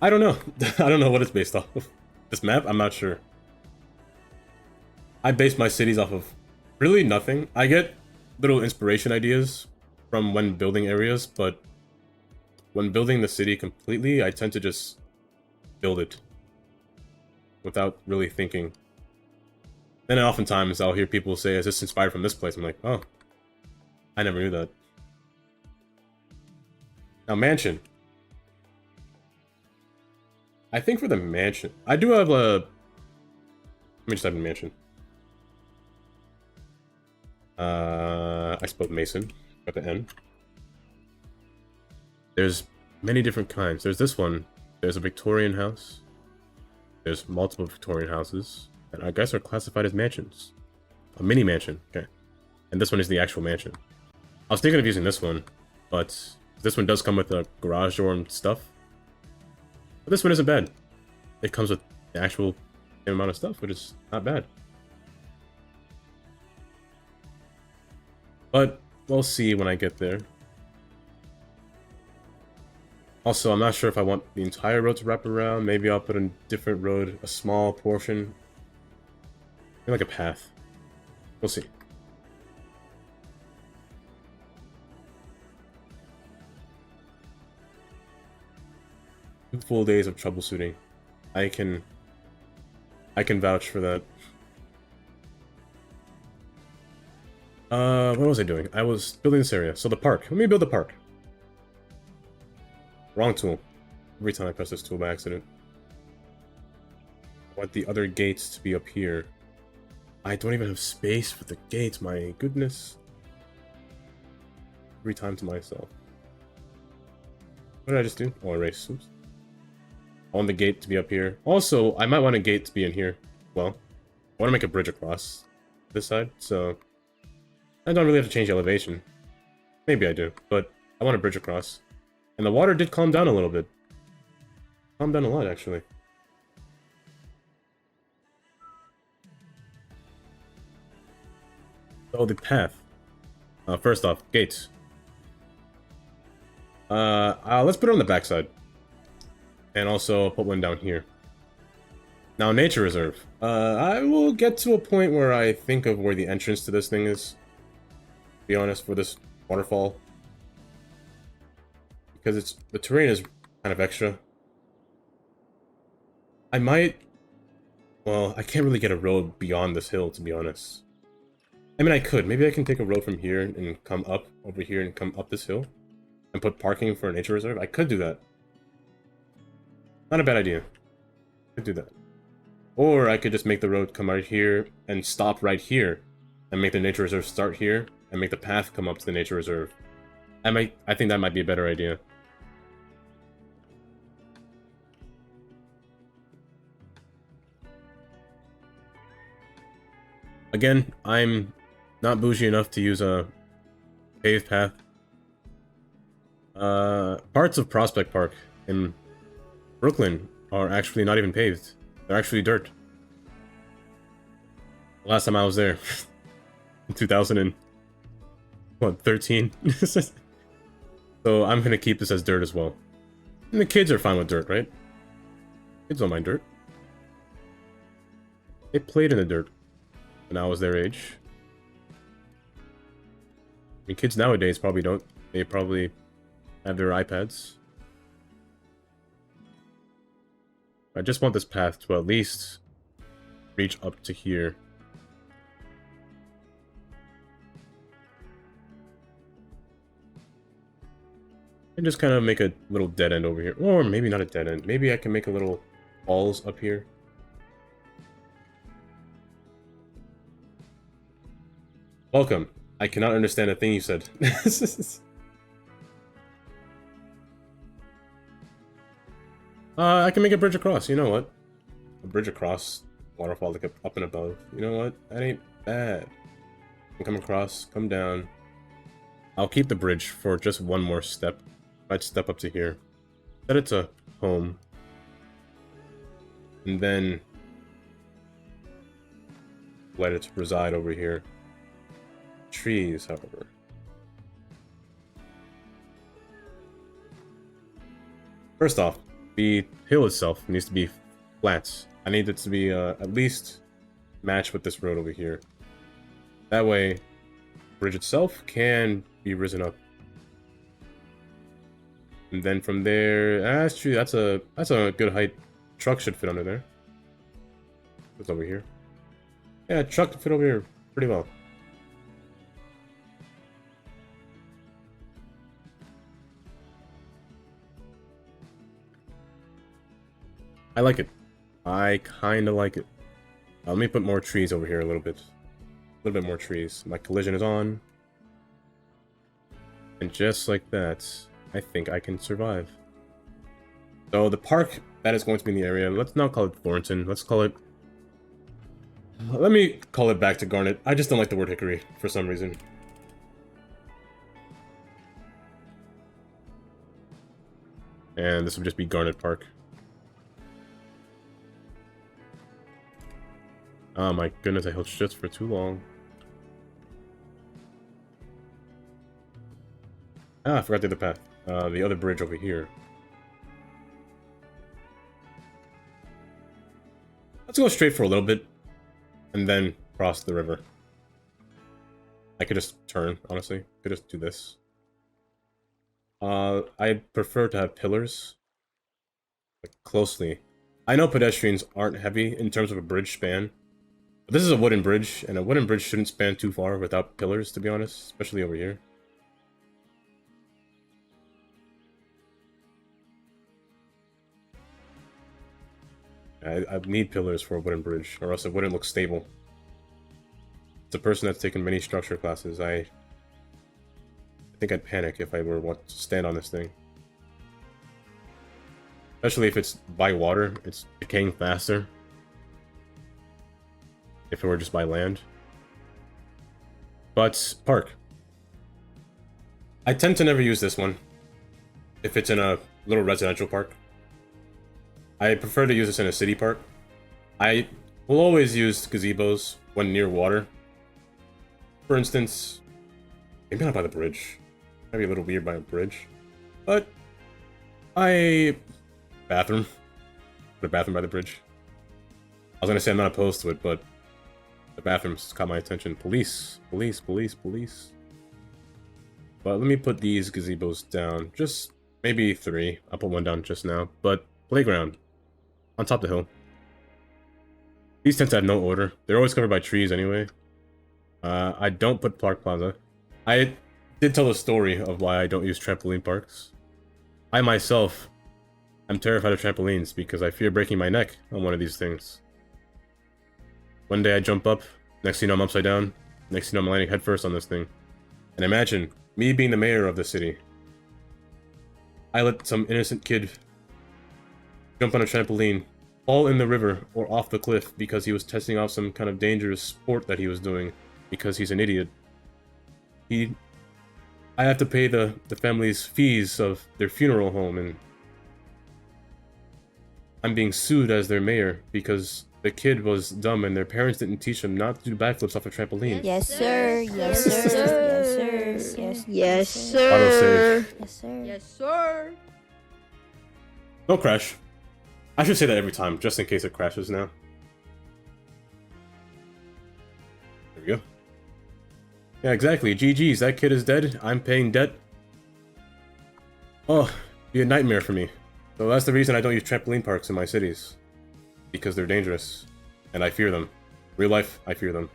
I don't know. I don't know what it's based off of. This map? I'm not sure. I base my cities off of really nothing. I get little inspiration ideas from when building areas, but when building the city completely, I tend to just build it without really thinking. Then oftentimes I'll hear people say, is this inspired from this place? I'm like, oh, I never knew that. Now, mansion. I think for the mansion, I do have a... Let me just type in mansion. I spelled Mason at the end. There's many different kinds. There's this one. There's a Victorian house. There's multiple Victorian houses. And I guess are classified as mansions. A mini mansion. Okay. And this one is the actual mansion. I was thinking of using this one, but this one does come with a garage door and stuff. But this one isn't bad. It comes with the actual same amount of stuff, which is not bad. But we'll see when I get there. Also, I'm not sure if I want the entire road to wrap around. Maybe I'll put a different road, a small portion. Maybe like a path. We'll see. 2 full days of troubleshooting. I can vouch for that. What was I doing? I was building this area. So the park. Let me build the park. Wrong tool. Every time I press this tool by accident. I want the other gates to be up here. I don't even have space for the gates, my goodness. Every time to myself. What did I just do? Oh, erase. Oops. I want the gate to be up here. Also, I might want a gate to be in here. Well, I want to make a bridge across this side, so I don't really have to change the elevation. Maybe I do, but I want a bridge across. And the water did calm down a little bit. Calm down a lot, actually. Oh, the path. First off, gates. Let's put it on the backside. And also put one down here. Now, nature reserve. I will get to a point where I think of where the entrance to this thing is. be honest, for this waterfall. Because the terrain is kind of extra. I might... Well, I can't really get a road beyond this hill, to be honest. I mean, I could. Maybe I can take a road from here and come up over here and come up this hill. And put parking for a nature reserve. I could do that. Not a bad idea. I could do that. Or I could just make the road come right here and stop right here. And make the nature reserve start here. And make the path come up to the nature reserve. I think that might be a better idea. Again, I'm not bougie enough to use a paved path. Parts of Prospect Park in Brooklyn are actually not even paved. They're actually dirt. Last time I was there, in 2013. So I'm gonna keep this as dirt as well. And the kids are fine with dirt, right? Kids don't mind dirt. They played in the dirt when I was their age. I mean, kids nowadays probably don't. They probably have their iPads. I just want this path to at least reach up to here. And just kind of make a little dead end over here. Or maybe not a dead end. Maybe I can make a little balls up here. Welcome. I cannot understand a thing you said. I can make a bridge across. You know what? A bridge across waterfall like up and above. You know what? That ain't bad. Come across, come down. I'll keep the bridge for just one more step. I'd step up to here. Set it to home. And then let it reside over here. Trees, however. First off, the hill itself needs to be flat. I need it to be at least match with this road over here. That way, the bridge itself can be risen up. And then from there, that's true. That's a good height. Truck should fit under there. What's over here? Yeah, truck can fit over here pretty well. I like it. I kind of like it. Let me put more trees over here a little bit. A little bit more trees. My collision is on. And just like that, I think I can survive. So the park that is going to be in the area, let's not call it Thornton. Let's call it... Let me call it back to Garnet. I just don't like the word Hickory for some reason. And this would just be Garnet Park. Oh my goodness, I held shifts for too long. Ah, I forgot the other path. The other bridge over here. Let's go straight for a little bit, and then cross the river. I could just turn, honestly. Could just do this. I prefer to have pillars, like, closely. I know pedestrians aren't heavy in terms of a bridge span, but this is a wooden bridge, and a wooden bridge shouldn't span too far without pillars, to be honest, especially over here. I need pillars for a wooden bridge, or else it wouldn't look stable. It's a person that's taken many structure classes. I think I'd panic if I were to stand on this thing. Especially if it's by water, it's decaying faster. If it were just by land. But, park. I tend to never use this one. If it's in a little residential park. I prefer to use this in a city park. I will always use gazebos when near water. For instance, maybe not by the bridge. Might be a little weird by a bridge. But, bathroom. Put a bathroom by the bridge. I was gonna say I'm not opposed to it, but the bathrooms caught my attention. Police. Police, police, police. But let me put these gazebos down. Just maybe 3. I'll put one down just now. But playground. On top of the hill. These tend to have no order. They're always covered by trees anyway. I don't put Park Plaza. I did tell a story of why I don't use trampoline parks. I myself am terrified of trampolines because I fear breaking my neck on one of these things. One day I jump up, next thing you know I'm upside down, next thing you know I'm landing headfirst on this thing. And imagine, me being the mayor of the city, I let some innocent kid jump on a trampoline, fall in the river or off the cliff because he was testing out some kind of dangerous sport that he was doing because he's an idiot. I have to pay the family's fees of their funeral home, and I'm being sued as their mayor because the kid was dumb and their parents didn't teach him not to do backflips off a trampoline. Yes, sir. Yes, sir. Yes, sir. Yes, Autosave. sir. Yes, sir. Yes, sir. Don't crash. I should say that every time, just in case it crashes now. There we go. Yeah, exactly. GG's, that kid is dead. I'm paying debt. Oh, be a nightmare for me. So that's the reason I don't use trampoline parks in my cities. Because they're dangerous. And I fear them. Real life, I fear them.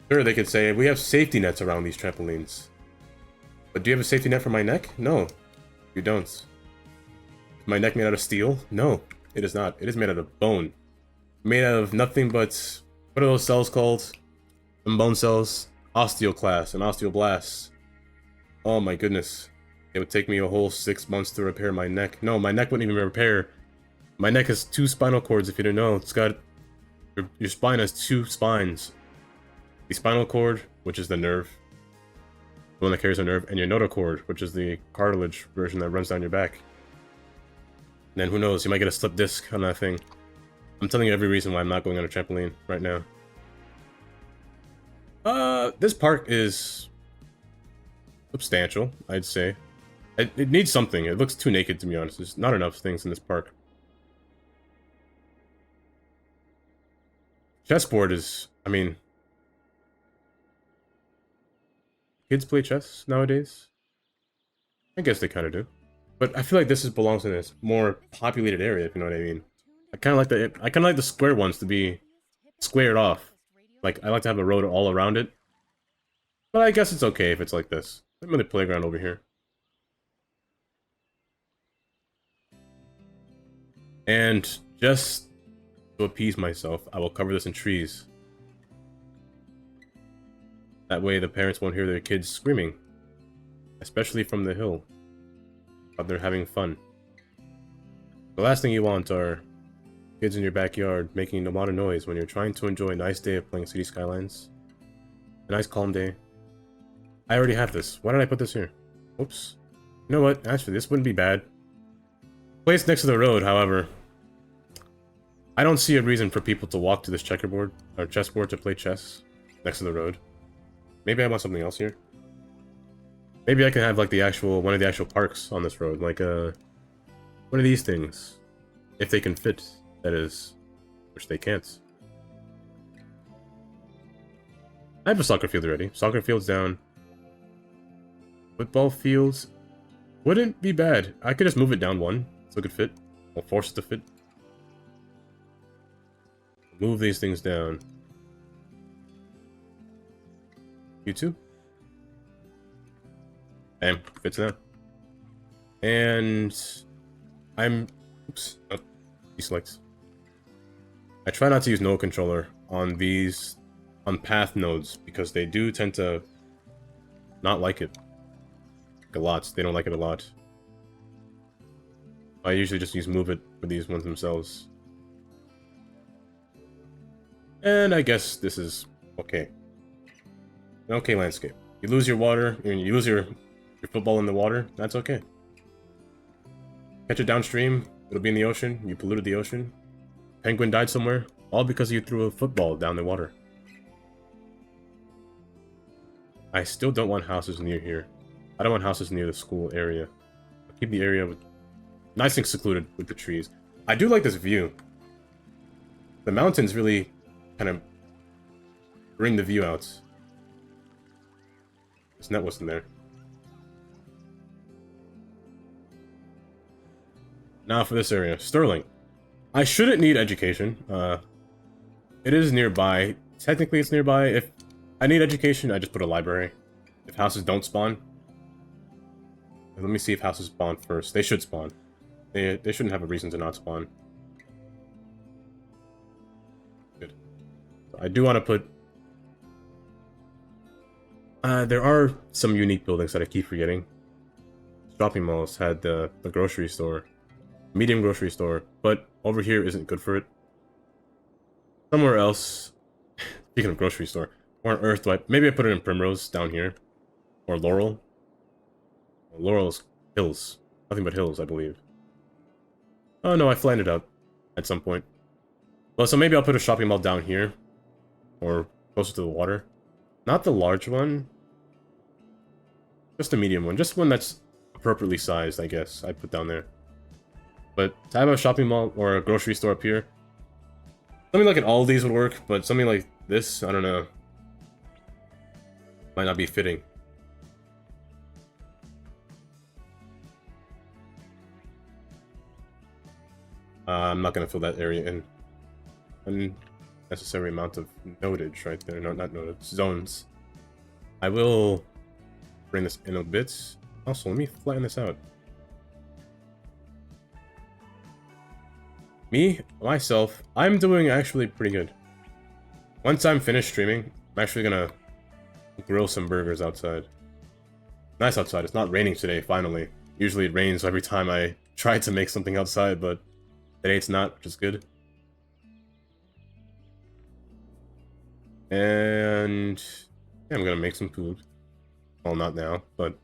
Sure, they could say, we have safety nets around these trampolines. But do you have a safety net for my neck? No, you don't. Is my neck made out of steel? No, it is not. It is made out of bone. Made out of nothing but... what are those cells called? Some bone cells? Osteoclasts and osteoblasts. Oh my goodness. It would take me a whole 6 months to repair my neck. No, my neck wouldn't even repair. My neck has 2 spinal cords, if you didn't know. It's got... your spine has 2 spines. The spinal cord, which is the nerve. The one that carries the nerve. And your notochord, which is the cartilage version that runs down your back. And then who knows, you might get a slip disc on that thing. I'm telling you every reason why I'm not going on a trampoline right now. This park is substantial, I'd say. It needs something. It looks too naked, to be honest. There's not enough things in this park. Chessboard is, I mean... kids play chess nowadays? I guess they kind of do. But I feel like this belongs in this more populated area, if you know what I mean. I kind of like the square ones to be squared off. Like, I like to have a road all around it. But I guess it's okay if it's like this. I'm in the playground over here. And just to appease myself, I will cover this in trees. That way the parents won't hear their kids screaming. Especially from the hill. But they're having fun. The last thing you want are kids in your backyard making a lot of noise when you're trying to enjoy a nice day of playing City Skylines. A nice calm day. I already have this. Why did I put this here? Oops. You know what? Actually, this wouldn't be bad. Placed next to the road, however. I don't see a reason for people to walk to this checkerboard or chessboard to play chess next to the road. Maybe I want something else here. Maybe I can have like the actual one of the actual parks on this road, like one of these things, if they can fit. That is, which they can't. I have a soccer field already. Soccer field's down. Football fields wouldn't be bad. I could just move it down one so it could fit. I'll force it to fit. Move these things down. You too. Bam, fits now. And I'm oops, oh, deselect. I try not to use node controller on these path nodes because they do tend to not like it a lot. They don't like it a lot. I usually just use move it for these ones themselves. And I guess this is okay. An okay landscape. You lose your water, I mean, you lose your football in the water, that's okay. Catch it downstream, it'll be in the ocean, you polluted the ocean. Penguin died somewhere, all because you threw a football down the water. I still don't want houses near here. I don't want houses near the school area. I'll keep the area nice and secluded with the trees. I do like this view. The mountains really kind of bring the view out. This net wasn't there. Now for this area. Sterling. I shouldn't need education. It is nearby. Technically it's nearby. If I need education, I just put a library. If houses don't spawn. Let me see if houses spawn first. They should spawn. They shouldn't have a reason to not spawn. Good. I do want to put... there are some unique buildings that I keep forgetting. Shopping malls had the grocery store. Medium grocery store. But over here isn't good for it. Somewhere else... Speaking of grocery store. Where on earth do I... Maybe I put it in Primrose down here. Or Laurel. Laurel's hills. Nothing but hills, I believe. Oh no, I flattened it out at some point. Well, so maybe I'll put a shopping mall down here. Or closer to the water. Not the large one. Just a medium one. Just one that's appropriately sized, I guess. I'd put down there. But to have a shopping mall or a grocery store up here. Something like an Aldi's would work, but something like this, I don't know. Might not be fitting. I'm not going to fill that area in. Unnecessary amount of notage right there. No, not notage. Zones. I will bring this in a bit. Also, let me flatten this out. Me, myself, I'm doing actually pretty good. Once I'm finished streaming, I'm actually going to grill some burgers outside. Nice outside. It's not raining today, finally. Usually it rains every time I try to make something outside, but today it's not, which is good. And yeah, I'm gonna make some food. Well, not now, but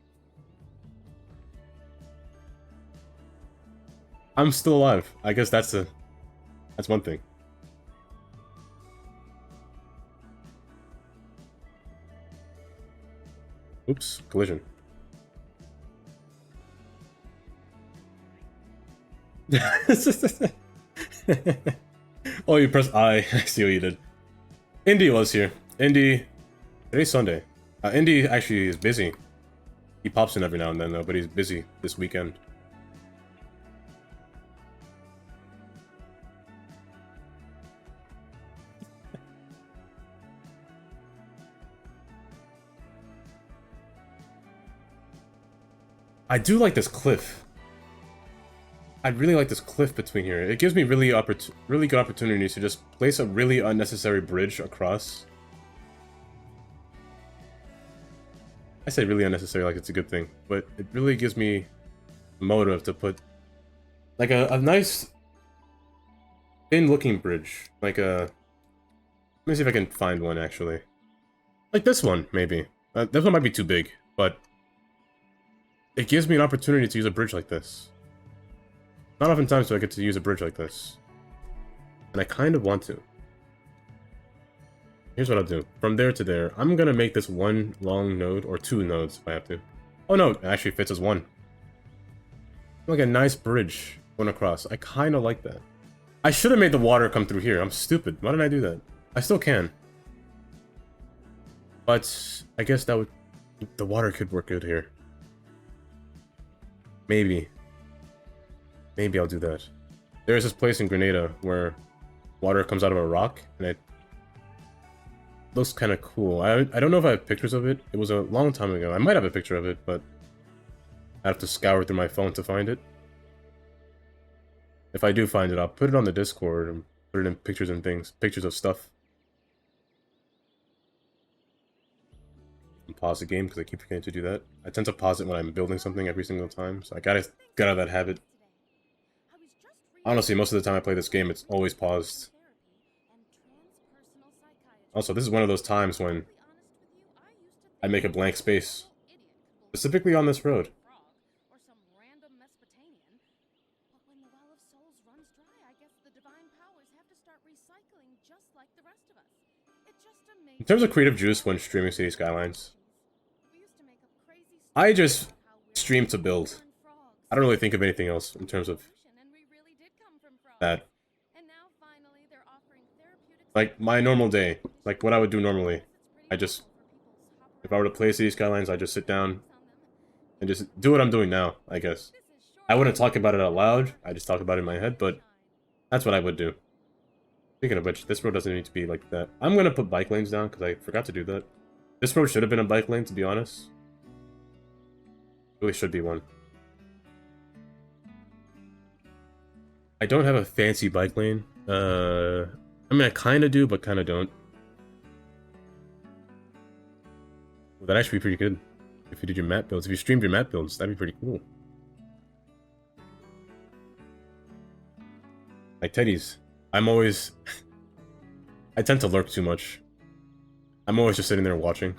I'm still alive. I guess that's one thing. Oops, collision. Oh, you press I. I see what you did. Indy was here. Indy... Today's Sunday. Indy actually is busy. He pops in every now and then, though, but he's busy this weekend. I do like this cliff. I really like this cliff between here. It gives me really good opportunities to just place a really unnecessary bridge across. I say really unnecessary like it's a good thing, but it really gives me motive to put like a nice thin looking bridge. Like a... Let me see if I can find one actually. Like this one, maybe. This one might be too big, but it gives me an opportunity to use a bridge like this. Not oftentimes do I get to use a bridge like this. And I kind of want to. Here's what I'll do. From there to there, I'm gonna make this one long node, or two nodes if I have to. Oh no, it actually fits as one. Like a nice bridge going across. I kind of like that. I should have made the water come through here. I'm stupid. Why didn't I do that? I still can. But I guess that would... The water could work good here. Maybe. Maybe I'll do that. There's this place in Grenada where water comes out of a rock, and it looks kind of cool. I don't know if I have pictures of it. It was a long time ago. I might have a picture of it, but I have to scour through my phone to find it. If I do find it, I'll put it on the Discord and put it in pictures and things. Pictures of stuff. And pause the game because I keep forgetting to do that. I tend to pause it when I'm building something every single time, so I gotta get out of that habit. Honestly, most of the time I play this game, it's always paused. Also, this is one of those times when I make a blank space. Specifically on this road. In terms of creative juice when streaming City Skylines, I just stream to build. I don't really think of anything else in terms of that. Like, my normal day, like what I would do normally, I just If I were to play City Skylines, I'd just sit down and just do what I'm doing now, I guess. I wouldn't talk about it out loud, I just talk about it in my head, but that's what I would do. Speaking of which, this road doesn't need to be like that. I'm gonna put bike lanes down, because I forgot to do that. This road should have been a bike lane, to be honest. Really should be one. I don't have a fancy bike lane. I mean, I kind of do, but kind of don't. Well, that'd actually be pretty good. If you did your map builds. If you streamed your map builds, that'd be pretty cool. Like Teddy's. I'm always... I tend to lurk too much. I'm always just sitting there watching.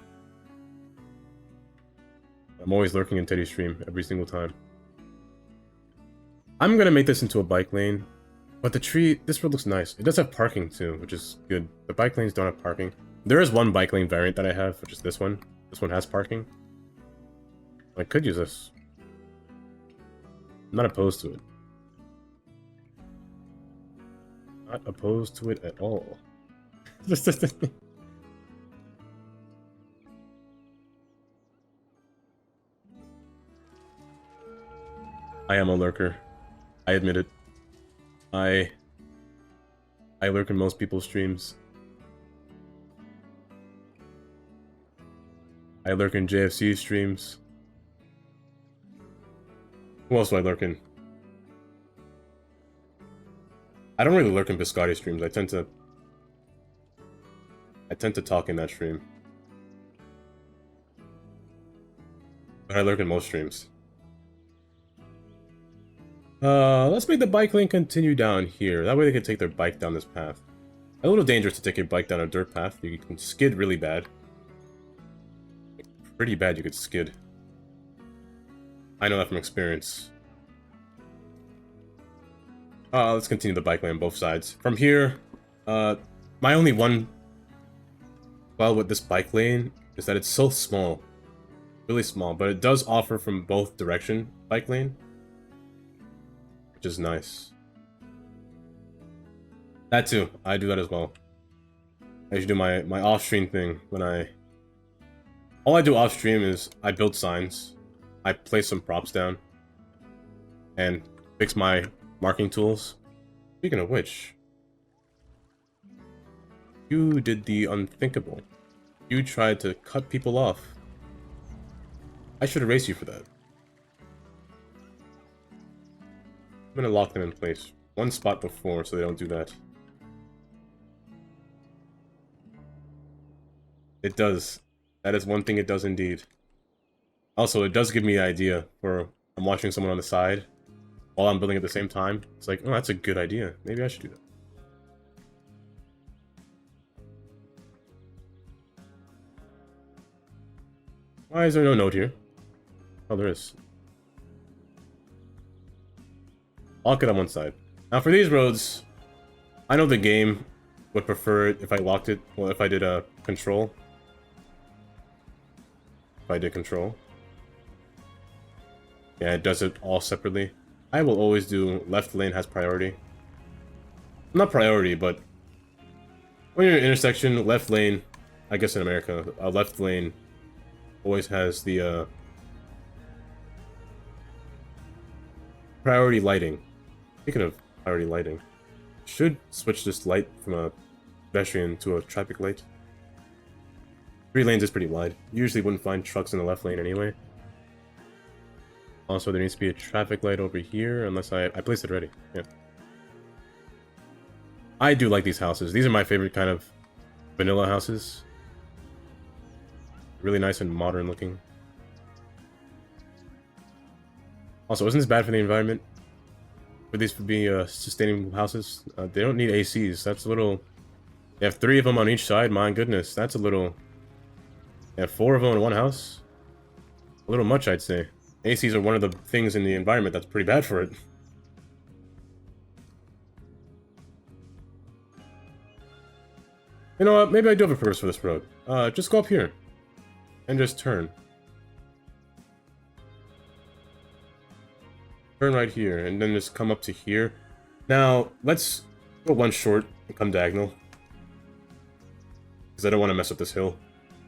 I'm always lurking in Teddy's stream every single time. I'm gonna make this into a bike lane. But the tree... This road looks nice. It does have parking too, which is good. The bike lanes don't have parking. There is one bike lane variant that I have, which is this one. This one has parking. I could use this. I'm not opposed to it. Not opposed to it at all. I am a lurker. I admit it. I lurk in most people's streams. I lurk in JFC streams. Who else do I lurk in? I don't really lurk in Biscotti streams. I tend to talk in that stream. But I lurk in most streams. Let's make the bike lane continue down here. That way they can take their bike down this path. A little dangerous to take your bike down a dirt path. You can skid really bad. Pretty bad you could skid. I know that from experience. Let's continue the bike lane on both sides. From here, my only one... Well, with this bike lane is that it's so small. Really small, but it does offer from both direction bike lane. Which is nice. That too, I do that as well. I usually do my off-stream thing when I... All I do off-stream is I build signs, I place some props down, and fix my marking tools. Speaking of which, you did the unthinkable. You tried to cut people off. I should erase you for that. I'm gonna lock them in place. One spot before so they don't do that. It does. That is one thing it does indeed. Also, it does give me an idea for I'm watching someone on the side while I'm building at the same time. It's like, oh, that's a good idea. Maybe I should do that. Why is there no note here? Oh, there is. Lock it on one side. Now for these roads, I know the game would prefer it if I locked it, well, if I did a control. If I did control. Yeah, it does it all separately. I will always do left lane has priority. Not priority, but when you're in an intersection, left lane, I guess in America, a left lane always has the priority lighting. Speaking of priority lighting, should switch this light from a pedestrian to a traffic light. 3 lanes is pretty wide. You usually wouldn't find trucks in the left lane anyway. Also, there needs to be a traffic light over here, unless I placed it already. Yeah. I do like these houses. These are my favorite kind of vanilla houses. Really nice and modern looking. Also, isn't this bad for the environment? For these to be sustainable houses? They don't need ACs. That's a little... They have 3 of them on each side. My goodness, that's a little... They have 4 of them in one house? A little much, I'd say. ACs are one of the things in the environment that's pretty bad for it. You know what? Maybe I do have a purpose for this road. Just go up here. And just turn. Turn right here, and then just come up to here. Now, let's go one short and come diagonal. Because I don't want to mess up this hill.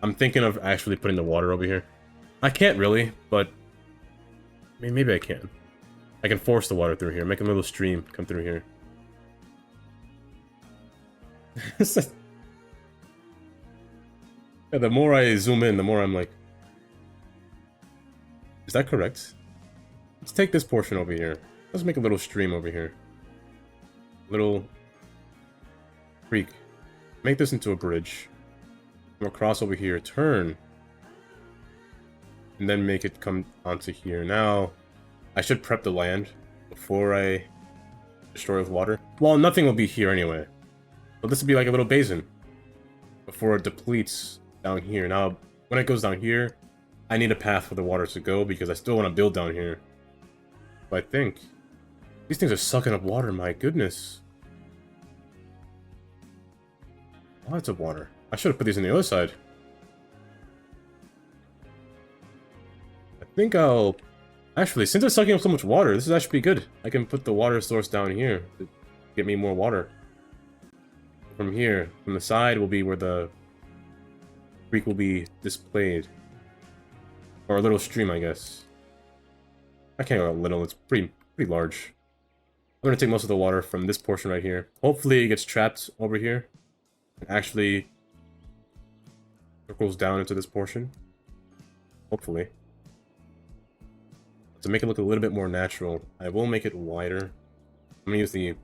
I'm thinking of actually putting the water over here. I can't really, but I mean, maybe I can. I can force the water through here, make a little stream come through here. Yeah, the more I zoom in, the more I'm like, is that correct? Let's take this portion over here. Let's make a little stream over here. Little creek. Make this into a bridge. Come across over here, turn. And then make it come onto here. Now, I should prep the land before I destroy with water. Well, nothing will be here anyway. But this will be like a little basin before it depletes down here. Now, when it goes down here, I need a path for the water to go because I still want to build down here. But I think these things are sucking up water, my goodness. Lots of water. I should have put these on the other side. I think I'll... Actually, since they're sucking up so much water, this is actually good. I can put the water source down here to get me more water. From here, from the side will be where the creek will be displayed. Or a little stream, I guess. I can't go a little, it's pretty large. I'm gonna take most of the water from this portion right here. Hopefully it gets trapped over here. And actually trickles down into this portion. Hopefully. To make it look a little bit more natural, I will make it wider. I'm gonna use the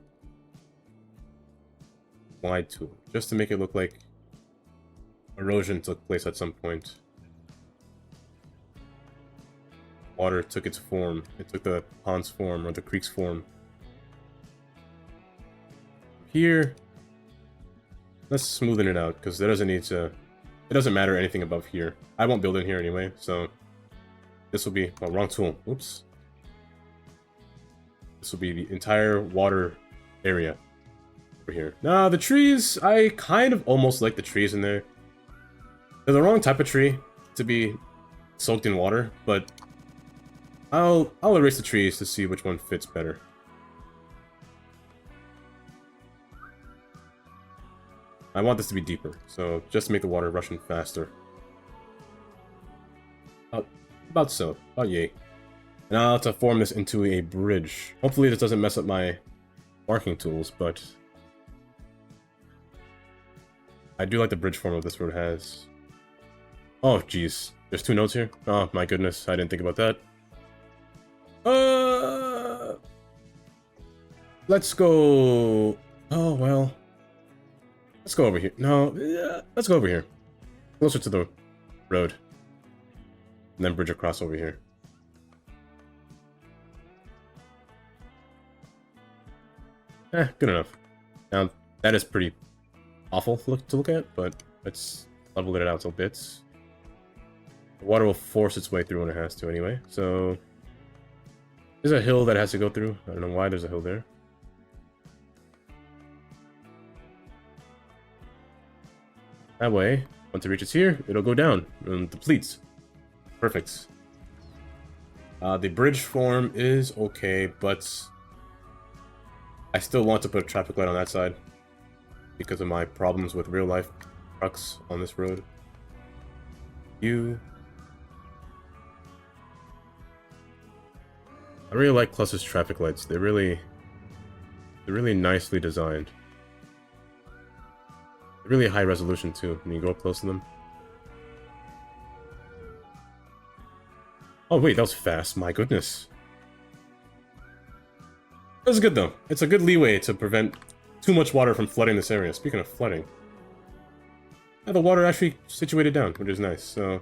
wide tool, just to make it look like erosion took place at some point. Water took its form. It took the pond's form, or the creek's form. Here, let's smoothen it out, because it doesn't need to... It doesn't matter anything above here. I won't build in here anyway, so... This will be... Oh, wrong tool. Oops. This will be the entire water area over here. Now, the trees, I kind of almost like the trees in there. They're the wrong type of tree to be soaked in water, but I'll erase the trees to see which one fits better. I want this to be deeper, so just to make the water rushing faster. About so. About yay. Now to form this into a bridge. Hopefully this doesn't mess up my marking tools, but I do like the bridge form of this road has. Oh, jeez. There's 2 nodes here? Oh, my goodness. I didn't think about that. Let's go... Oh, well. Let's go over here. No, let's go over here. Closer to the road. And then bridge across over here. Good enough. Now, that is pretty awful to look at, but let's level it out to bits. The water will force its way through when it has to anyway, so... There's a hill that has to go through. I don't know why there's a hill there. That way, once it reaches here, it'll go down and depletes. Perfect. The bridge form is okay, but I still want to put a traffic light on that side because of my problems with real-life trucks on this road. I really like Cluster's traffic lights. They're really nicely designed. They're really high resolution too when you go up close to them. Oh wait, that was fast. My goodness. That was good though. It's a good leeway to prevent too much water from flooding this area. Speaking of flooding, the water actually situated down, which is nice. So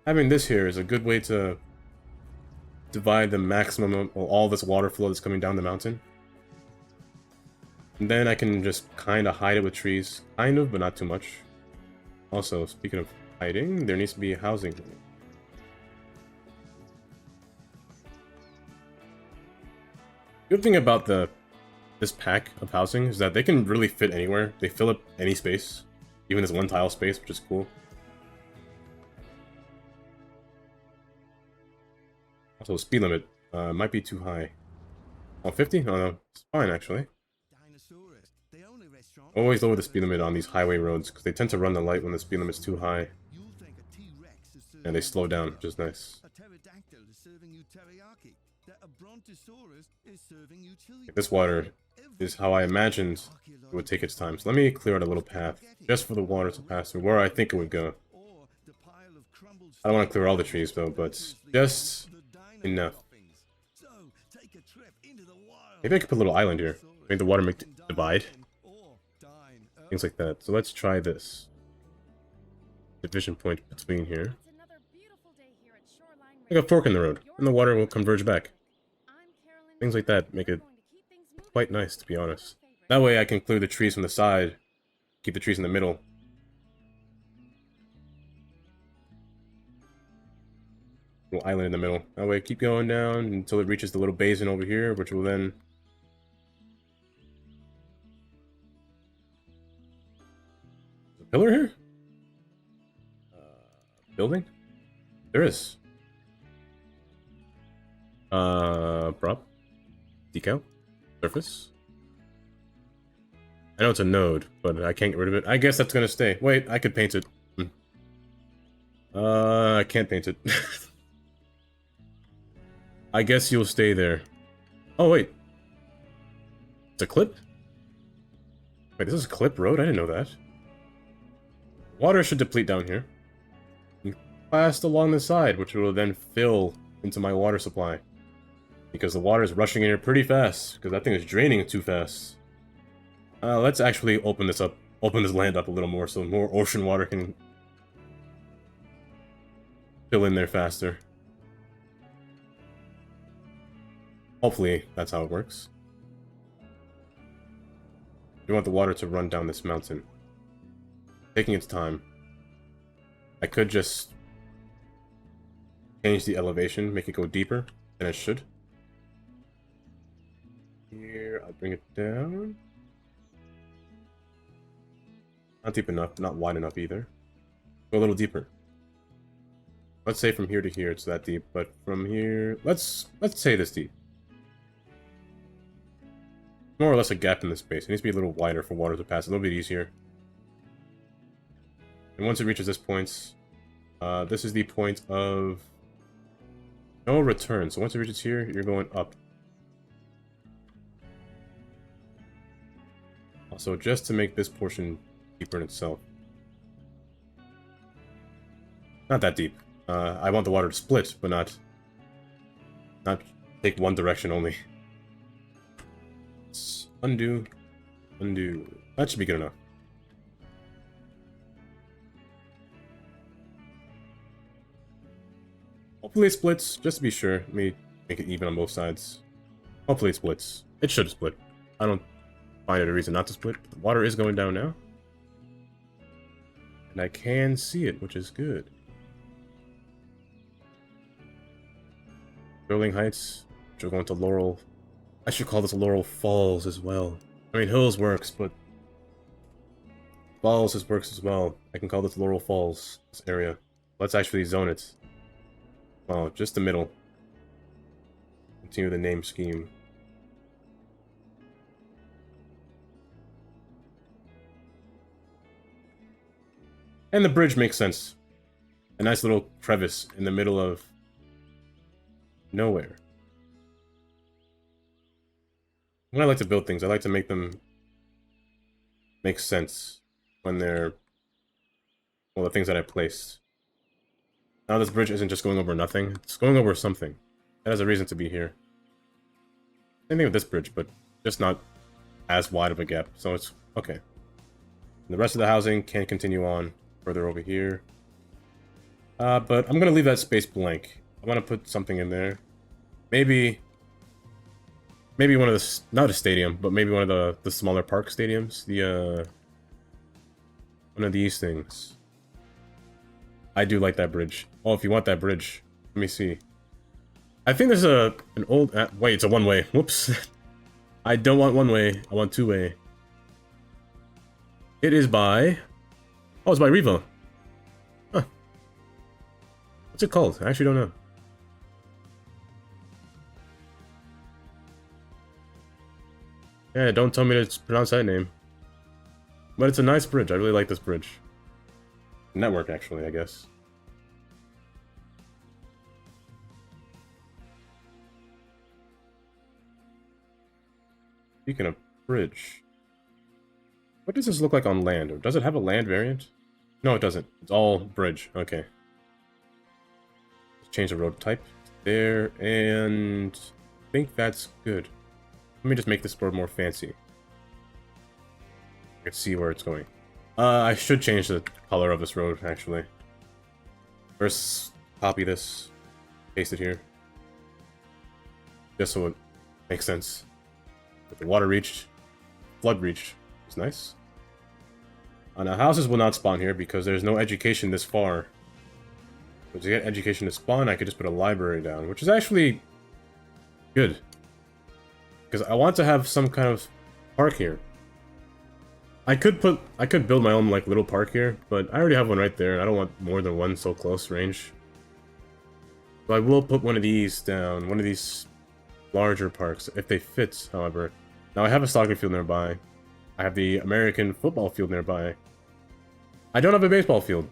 having this here is a good way to divide the maximum of all this water flow that's coming down the mountain. And then I can just kind of hide it with trees. Kind of, but not too much. Also, speaking of hiding, there needs to be housing. Good thing about this pack of housing is that they can really fit anywhere. They fill up any space, even this one tile space, which is cool. Also, speed limit might be too high. Oh, 50? Oh no, it's fine actually. Dinosaurus, they only rest Always lower the speed limit on these highway roads, because they tend to run the light when the speed limit's too high. And they slow down, which is nice. A pterodactyl is serving you teriyaki. That a brontosaurus is serving you chili. This water is how I imagined it would take its time. So let me clear out a little path, just for the water to pass through, where I think it would go. I don't want to clear all the trees, though, but just enough. Maybe I could put a little island here. Make the water divide. Things like that. So let's try this. Division point between here. It's another beautiful day here at Shoreline Like a fork in the road, and the water will converge back. Things like that make it quite nice, to be honest. That way I can clear the trees from the side, keep the trees in the middle. Little island in the middle. That way keep going down until it reaches the little basin over here, which will then... There's a pillar here? Building? There is. Prop. Decal. Surface. I know it's a node, but I can't get rid of it. I guess that's gonna stay. Wait, I could paint it. I can't paint it. I guess you'll stay there. Oh, wait. It's a clip? Wait, this is a clip road? I didn't know that. Water should deplete down here. Fast along the side, which will then fill into my water supply. Because the water is rushing in here pretty fast, because that thing is draining too fast. Let's actually open this up, open this land up a little more, so more ocean water can fill in there faster. Hopefully, that's how it works. You want the water to run down this mountain. Taking its time. I could just change the elevation, make it go deeper than it should. Here, I'll bring it down. Not deep enough, not wide enough either. Go a little deeper. Let's say from here to here it's that deep, but from here, let's say this deep. More or less a gap in the space. It needs to be a little wider for water to pass, a little bit easier. And once it reaches this point, this is the point of no return. So once it reaches here, you're going up. Also, just to make this portion deeper in itself. Not that deep. I want the water to split, but not take one direction only. Let's undo. That should be good enough. Hopefully it splits, just to be sure. Let me make it even on both sides. Hopefully it splits. It should split. I don't find it a reason not to split. The water is going down now. And I can see it, which is good. Sterling Heights, which are going to Laurel. I should call this Laurel Falls as well. I mean, Hills works, but Falls works as well. I can call this Laurel Falls, this area. Let's actually zone it. Oh, just the middle. Continue the name scheme. And the bridge makes sense. A nice little crevice in the middle of nowhere. When I like to build things, I like to make them make sense when they're, well, the things that I placed. Now this bridge isn't just going over nothing, it's going over something. It has a reason to be here. Same thing with this bridge, but just not as wide of a gap, so it's okay. And the rest of the housing can continue on further over here. But I'm gonna leave that space blank. I want to put something in there. Maybe one of the, not a stadium, but maybe one of the smaller park stadiums. The, one of these things. I do like that bridge. Oh, if you want that bridge, let me see. I think there's an old, wait, it's a one-way. Whoops. I don't want one-way, I want two-way. It is by, oh, it's by Revo. Huh. What's it called? I actually don't know. Yeah, don't tell me to pronounce that name. But it's a nice bridge. I really like this bridge. Network, actually, I guess. Speaking of bridge, what does this look like on land? Or does it have a land variant? No, it doesn't. It's all bridge. Okay. Let's change the road type there, and I think that's good. Let me just make this road more fancy. I can see where it's going. I should change the color of this road, actually. First, copy this, paste it here. Just so it makes sense. If the water reached, flood reached. It's nice. Now, houses will not spawn here because there's no education this far. So to get education to spawn, I could just put a library down, which is actually good. Because I want to have some kind of park here. I could build my own, like, little park here, but I already have one right there. I don't want more than one so close range. So I will put one of these down, one of these larger parks, if they fit, however. Now, I have a soccer field nearby. I have the American football field nearby. I don't have a baseball field.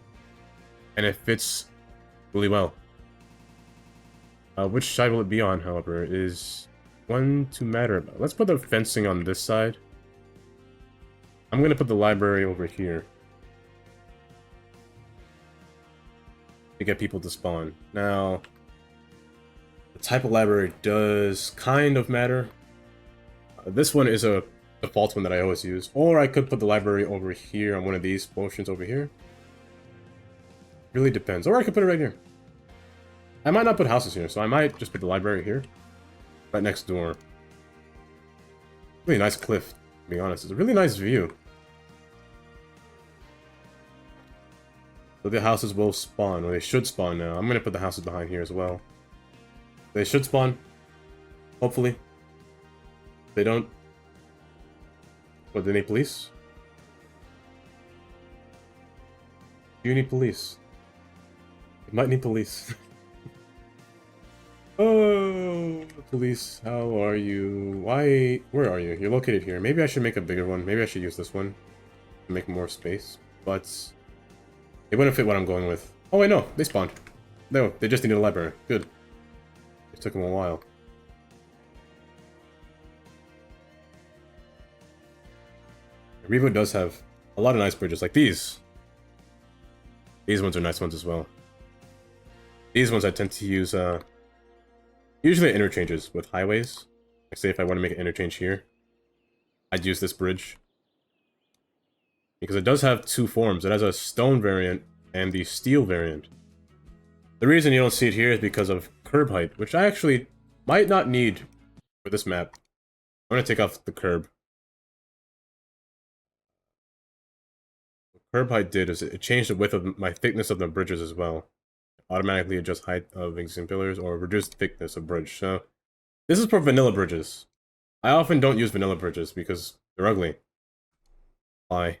And it fits really well. Which side will it be on, however, is one to matter about. Let's put the fencing on this side. I'm going to put the library over here. To get people to spawn. Now, the type of library does kind of matter. This one is a default one that I always use. Or I could put the library over here on one of these potions over here. Really depends. Or I could put it right here. I might not put houses here, so I might just put the library here. Right next door. Really nice cliff, to be honest. It's a really nice view. So the houses will spawn, or they should spawn now. I'm going to put the houses behind here as well. They should spawn. Hopefully. If they don't... What, do they need police? Do you need police? You might need police. Oh, police, how are you? Why? Where are you? You're located here. Maybe I should make a bigger one. Maybe I should use this one to make more space. But it wouldn't fit what I'm going with. Oh wait, no, they spawned. No, they just needed a library. Good. It took them a while. Revo does have a lot of nice bridges, like these. These ones are nice ones as well. These ones I tend to use, usually at interchanges with highways. Like, say if I want to make an interchange here, I'd use this bridge. Because it does have two forms. It has a stone variant and the steel variant. The reason you don't see it here is because of curb height, which I actually might not need for this map. I'm going to take off the curb. What curb height did is it changed the width of my thickness of the bridges as well. Automatically adjust height of existing pillars or reduce thickness of bridge. So this is for vanilla bridges. I often don't use vanilla bridges because they're ugly. Why?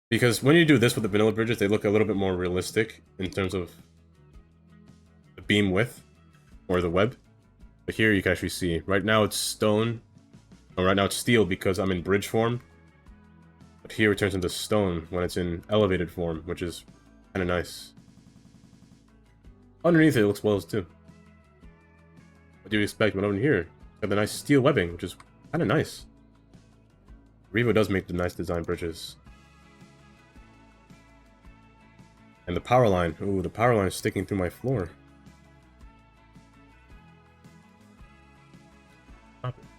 Because when you do this with the vanilla bridges, they look a little bit more realistic in terms of the beam width or the web. But here you can actually see. Right now it's stone. Oh, right now it's steel because I'm in bridge form. But here it turns into stone when it's in elevated form, which is kind of nice. Underneath it looks well too. What do you expect? But over here, it's got the nice steel webbing, which is kind of nice. Revo does make the nice design bridges. And the power line. Ooh, the power line is sticking through my floor.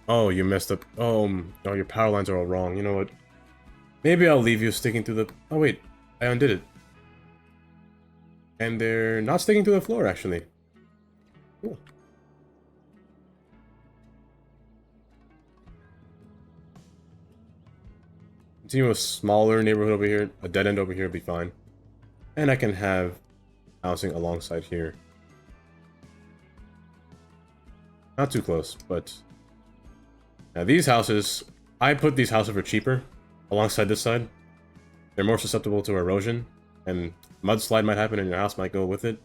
Oh, you messed up. Oh, your power lines are all wrong. You know what? Maybe I'll leave you sticking through the... Oh, wait. I undid it. And they're not sticking to the floor, actually. Cool. Continue a smaller neighborhood over here. A dead end over here would be fine. And I can have housing alongside here. Not too close, but... Now these houses... I put these houses for cheaper alongside this side. They're more susceptible to erosion. And mudslide might happen and your house might go with it.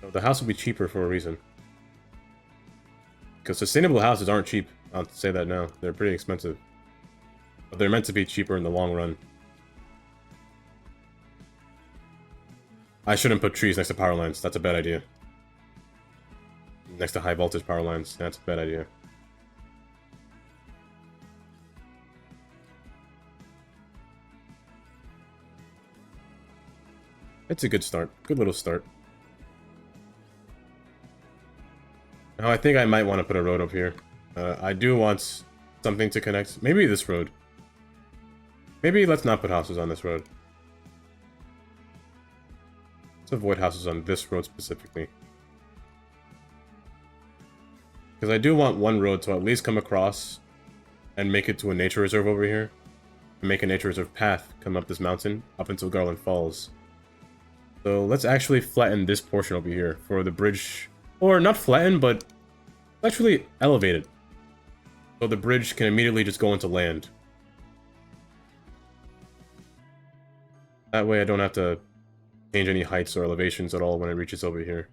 So the house will be cheaper for a reason. Because sustainable houses aren't cheap. I'll say that now. They're pretty expensive. But they're meant to be cheaper in the long run. I shouldn't put trees next to power lines. That's a bad idea. Next to high voltage power lines. That's a bad idea. It's a good start. Good little start. Now I think I might want to put a road up here. I do want something to connect. Maybe this road. Maybe let's not put houses on this road. Let's avoid houses on this road specifically. Because I do want one road to at least come across and make it to a nature reserve over here. And make a nature reserve path come up this mountain up until Garland Falls. So let's actually flatten this portion over here for the bridge. Or not flatten, but actually elevate it. So the bridge can immediately just go into land. That way I don't have to change any heights or elevations at all when it reaches over here.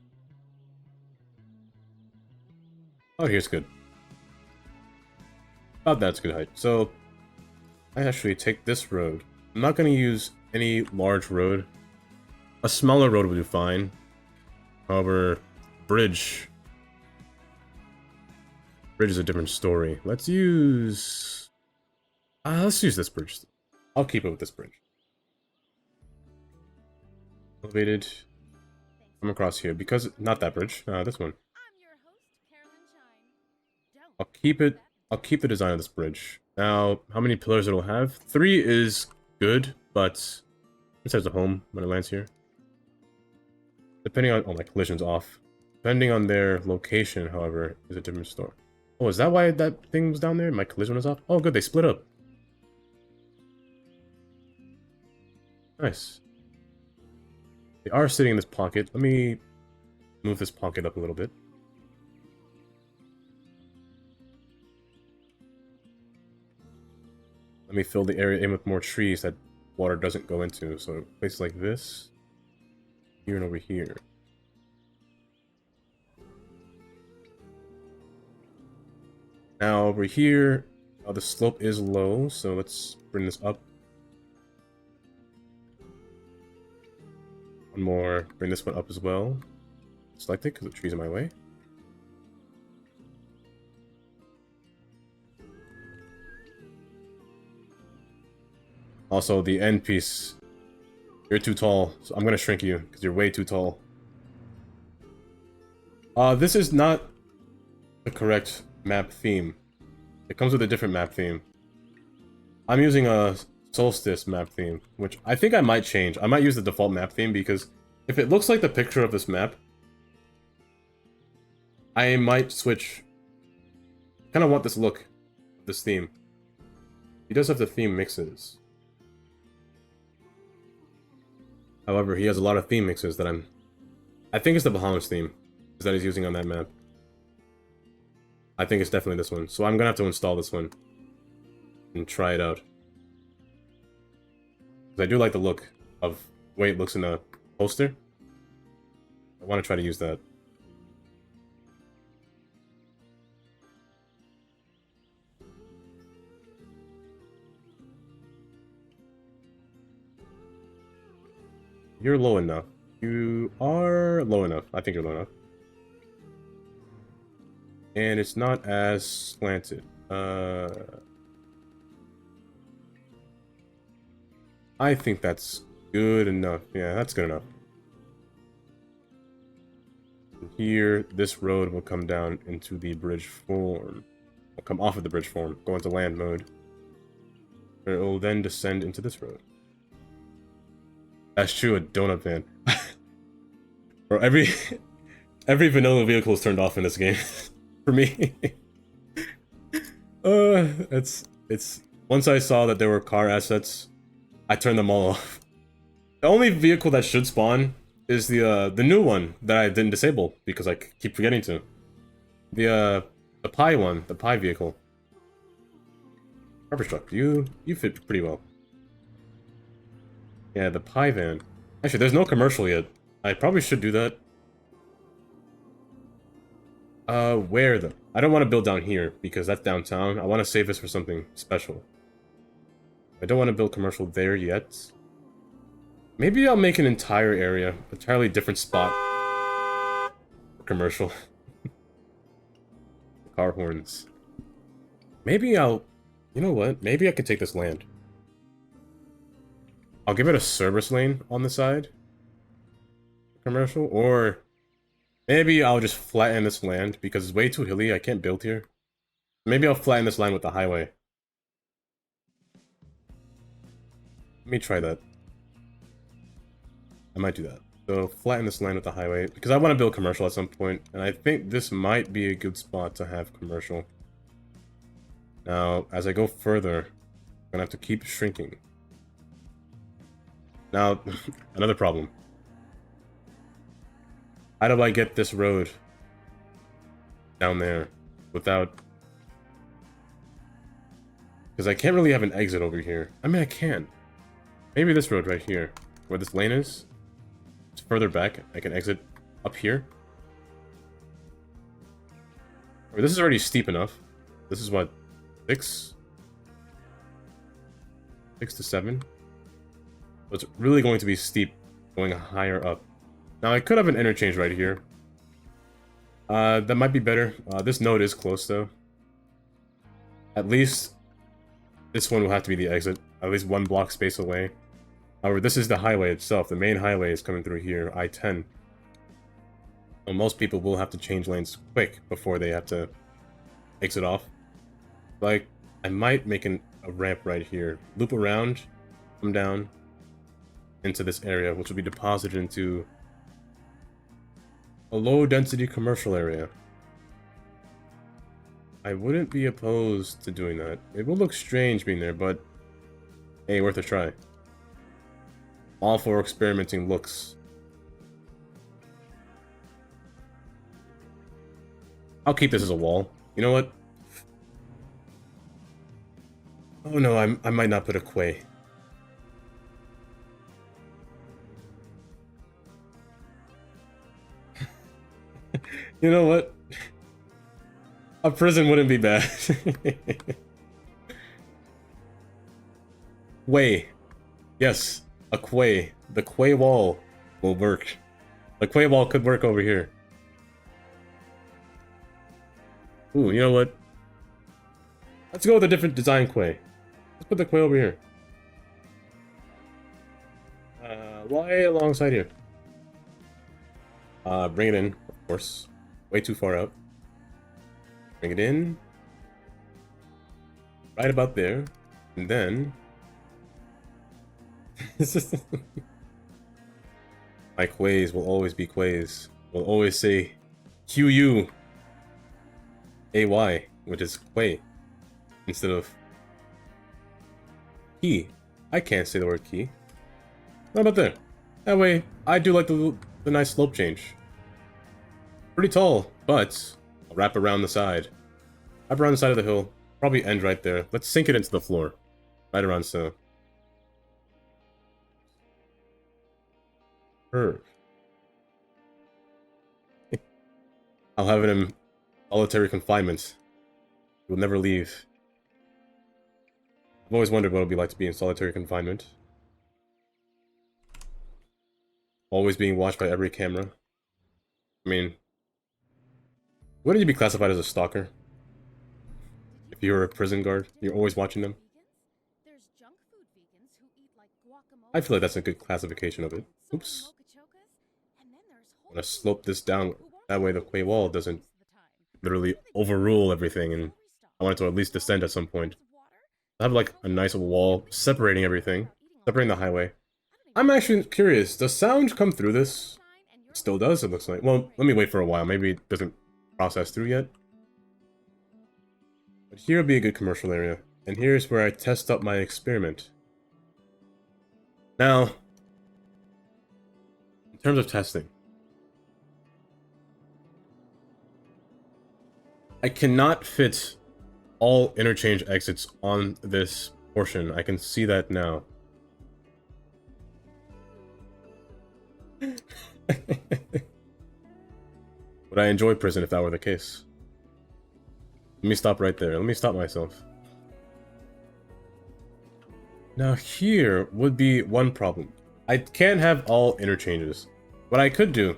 Oh, here's good. About that's good height. So I actually take this road. I'm not going to use any large road. A smaller road will do fine. However, bridge is a different story. Let's use this bridge. I'll keep it with this bridge. Elevated. Come across here because not that bridge. This one. I'm your host, Carolyn Shine. Don't I'll keep the design of this bridge. Now, how many pillars it'll have? 3 is good, but this has a home when it lands here. Depending on my collision's off. Depending on their location, however, is a different story. Oh, is that why that thing was down there? My collision was off? Oh, good, they split up. Nice. They are sitting in this pocket. Let me move this pocket up a little bit. Let me fill the area in with more trees that water doesn't go into. So places like this, here and over here. Now over here, the slope is low, so let's bring this up. One more, bring this one up as well. Select it because the tree's in my way. Also, the end piece. You're too tall, so I'm gonna shrink you because you're way too tall. This is not the correct map theme. It comes with a different map theme. I'm using a Solstice map theme, which I think I might change. I might use the default map theme because if it looks like the picture of this map, I might switch. Kind of want this look, this theme. He does have the theme mixes. However, he has a lot of theme mixes that I think it's the Bahamas theme that he's using on that map. I think it's definitely this one. So I'm gonna have to install this one and try it out. Because I do like the look of the way it looks in the poster. I want to try to use that. You're low enough. You are low enough. I think you're low enough. And it's not as slanted. I think that's good enough. Yeah, that's good enough. Here, this road will come down into the bridge form. Will come off of the bridge form, go into land mode. It will then descend into this road. That's true, a donut van. Bro, every vanilla vehicle is turned off in this game. For me. It's once I saw that there were car assets, I turned them all off. The only vehicle that should spawn is the new one that I didn't disable because I keep forgetting to. The pie one, the pie vehicle. Garbage truck, you fit pretty well. Yeah, the pie van. Actually, there's no commercial yet. I probably should do that. Where though? I don't want to build down here because that's downtown. I want to save this for something special. I don't want to build commercial there yet. Maybe I'll make an entire area, entirely different spot for commercial. Car horns. Maybe I'll... You know what? Maybe I could take this land. I'll give it a service lane on the side. Commercial, or... Maybe I'll just flatten this land because it's way too hilly. I can't build here. Maybe I'll flatten this land with the highway. Let me try that. I might do that. So flatten this land with the highway because I want to build commercial at some point, and I think this might be a good spot to have commercial. Now, as I go further, I'm gonna have to keep shrinking. Now, another problem. How do I get this road down there without... Because I can't really have an exit over here. I mean, I can. Maybe this road right here, where this lane is. It's further back. I can exit up here. Or this is already steep enough. This is what? 6? 6 to 7? So it's really going to be steep going higher up. Now, I could have an interchange right here. That might be better. This node is close, though. At least this one will have to be the exit. At least 1 block space away. However, this is the highway itself. The main highway is coming through here, I-10. So most people will have to change lanes quick before they have to exit off. Like, I might make a ramp right here. Loop around, come down into this area, which will be deposited into a low-density commercial area. I wouldn't be opposed to doing that. It will look strange being there, but hey, worth a try. All for experimenting looks. I'll keep this as a wall. You know what? Oh no, I might not put a quay. You know what? A prison wouldn't be bad. Quay. Yes, a quay. The quay wall will work. The quay wall could work over here. Ooh, you know what? Let's go with a different design quay. Let's put the quay over here. Why alongside here? Bring it in, of course. Way too far out. Bring it in. Right about there. And then... My quays will always be quays. We'll always say QU AY, which is quay, instead of key. I can't say the word key. How about there? That way, I do like the nice slope change. Pretty tall, but I'll wrap around the side. Wrap around the side of the hill. Probably end right there. Let's sink it into the floor. Right around so. I'll have it in solitary confinement. He will never leave. I've always wondered what it would be like to be in solitary confinement. Always being watched by every camera. I mean, wouldn't you be classified as a stalker? If you were a prison guard, you're always watching them? I feel like that's a good classification of it. Oops. I'm gonna slope this down. That way the quay wall doesn't literally overrule everything, and I want it to at least descend at some point. I have like a nice wall separating everything. Separating the highway. I'm actually curious, does sound come through this? It still does, it looks like. Well, let me wait for a while. Maybe it doesn't process through yet. But here would be a good commercial area. And here's where I test up my experiment. Now, in terms of testing, I cannot fit all interchange exits on this portion. I can see that now. Would I enjoy prison if that were the case? Let me stop right there. Let me stop myself. Now here would be one problem. I can't have all interchanges. What I could do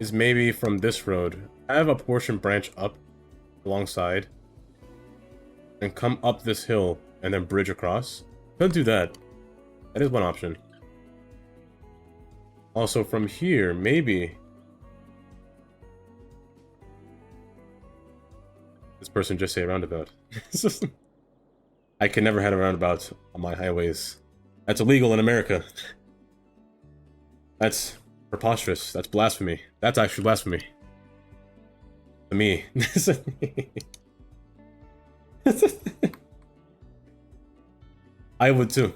is maybe from this road, have a portion branch up alongside and come up this hill and then bridge across. Could do that. That is one option. Also from here, maybe this person just say roundabout. I can never have a roundabout on my highways. That's illegal in America. That's preposterous. That's blasphemy. That's actually blasphemy. To me. I would too.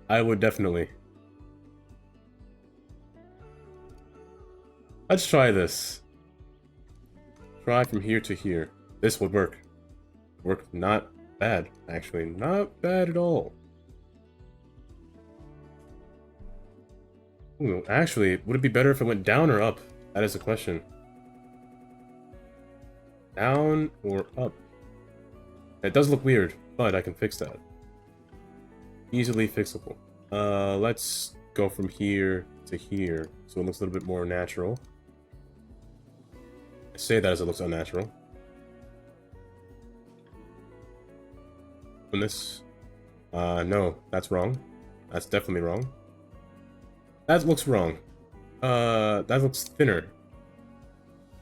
I would definitely. Let's try this. Try from here to here. This would work. Work not bad, actually. Not bad at all. Ooh, actually, would it be better if it went down or up? That is the question. Down or up? It does look weird, but I can fix that. Easily fixable. Let's go from here to here, so it looks a little bit more natural. I say that as it looks unnatural. Open this. No, that's wrong. That's definitely wrong. That looks wrong. That looks thinner.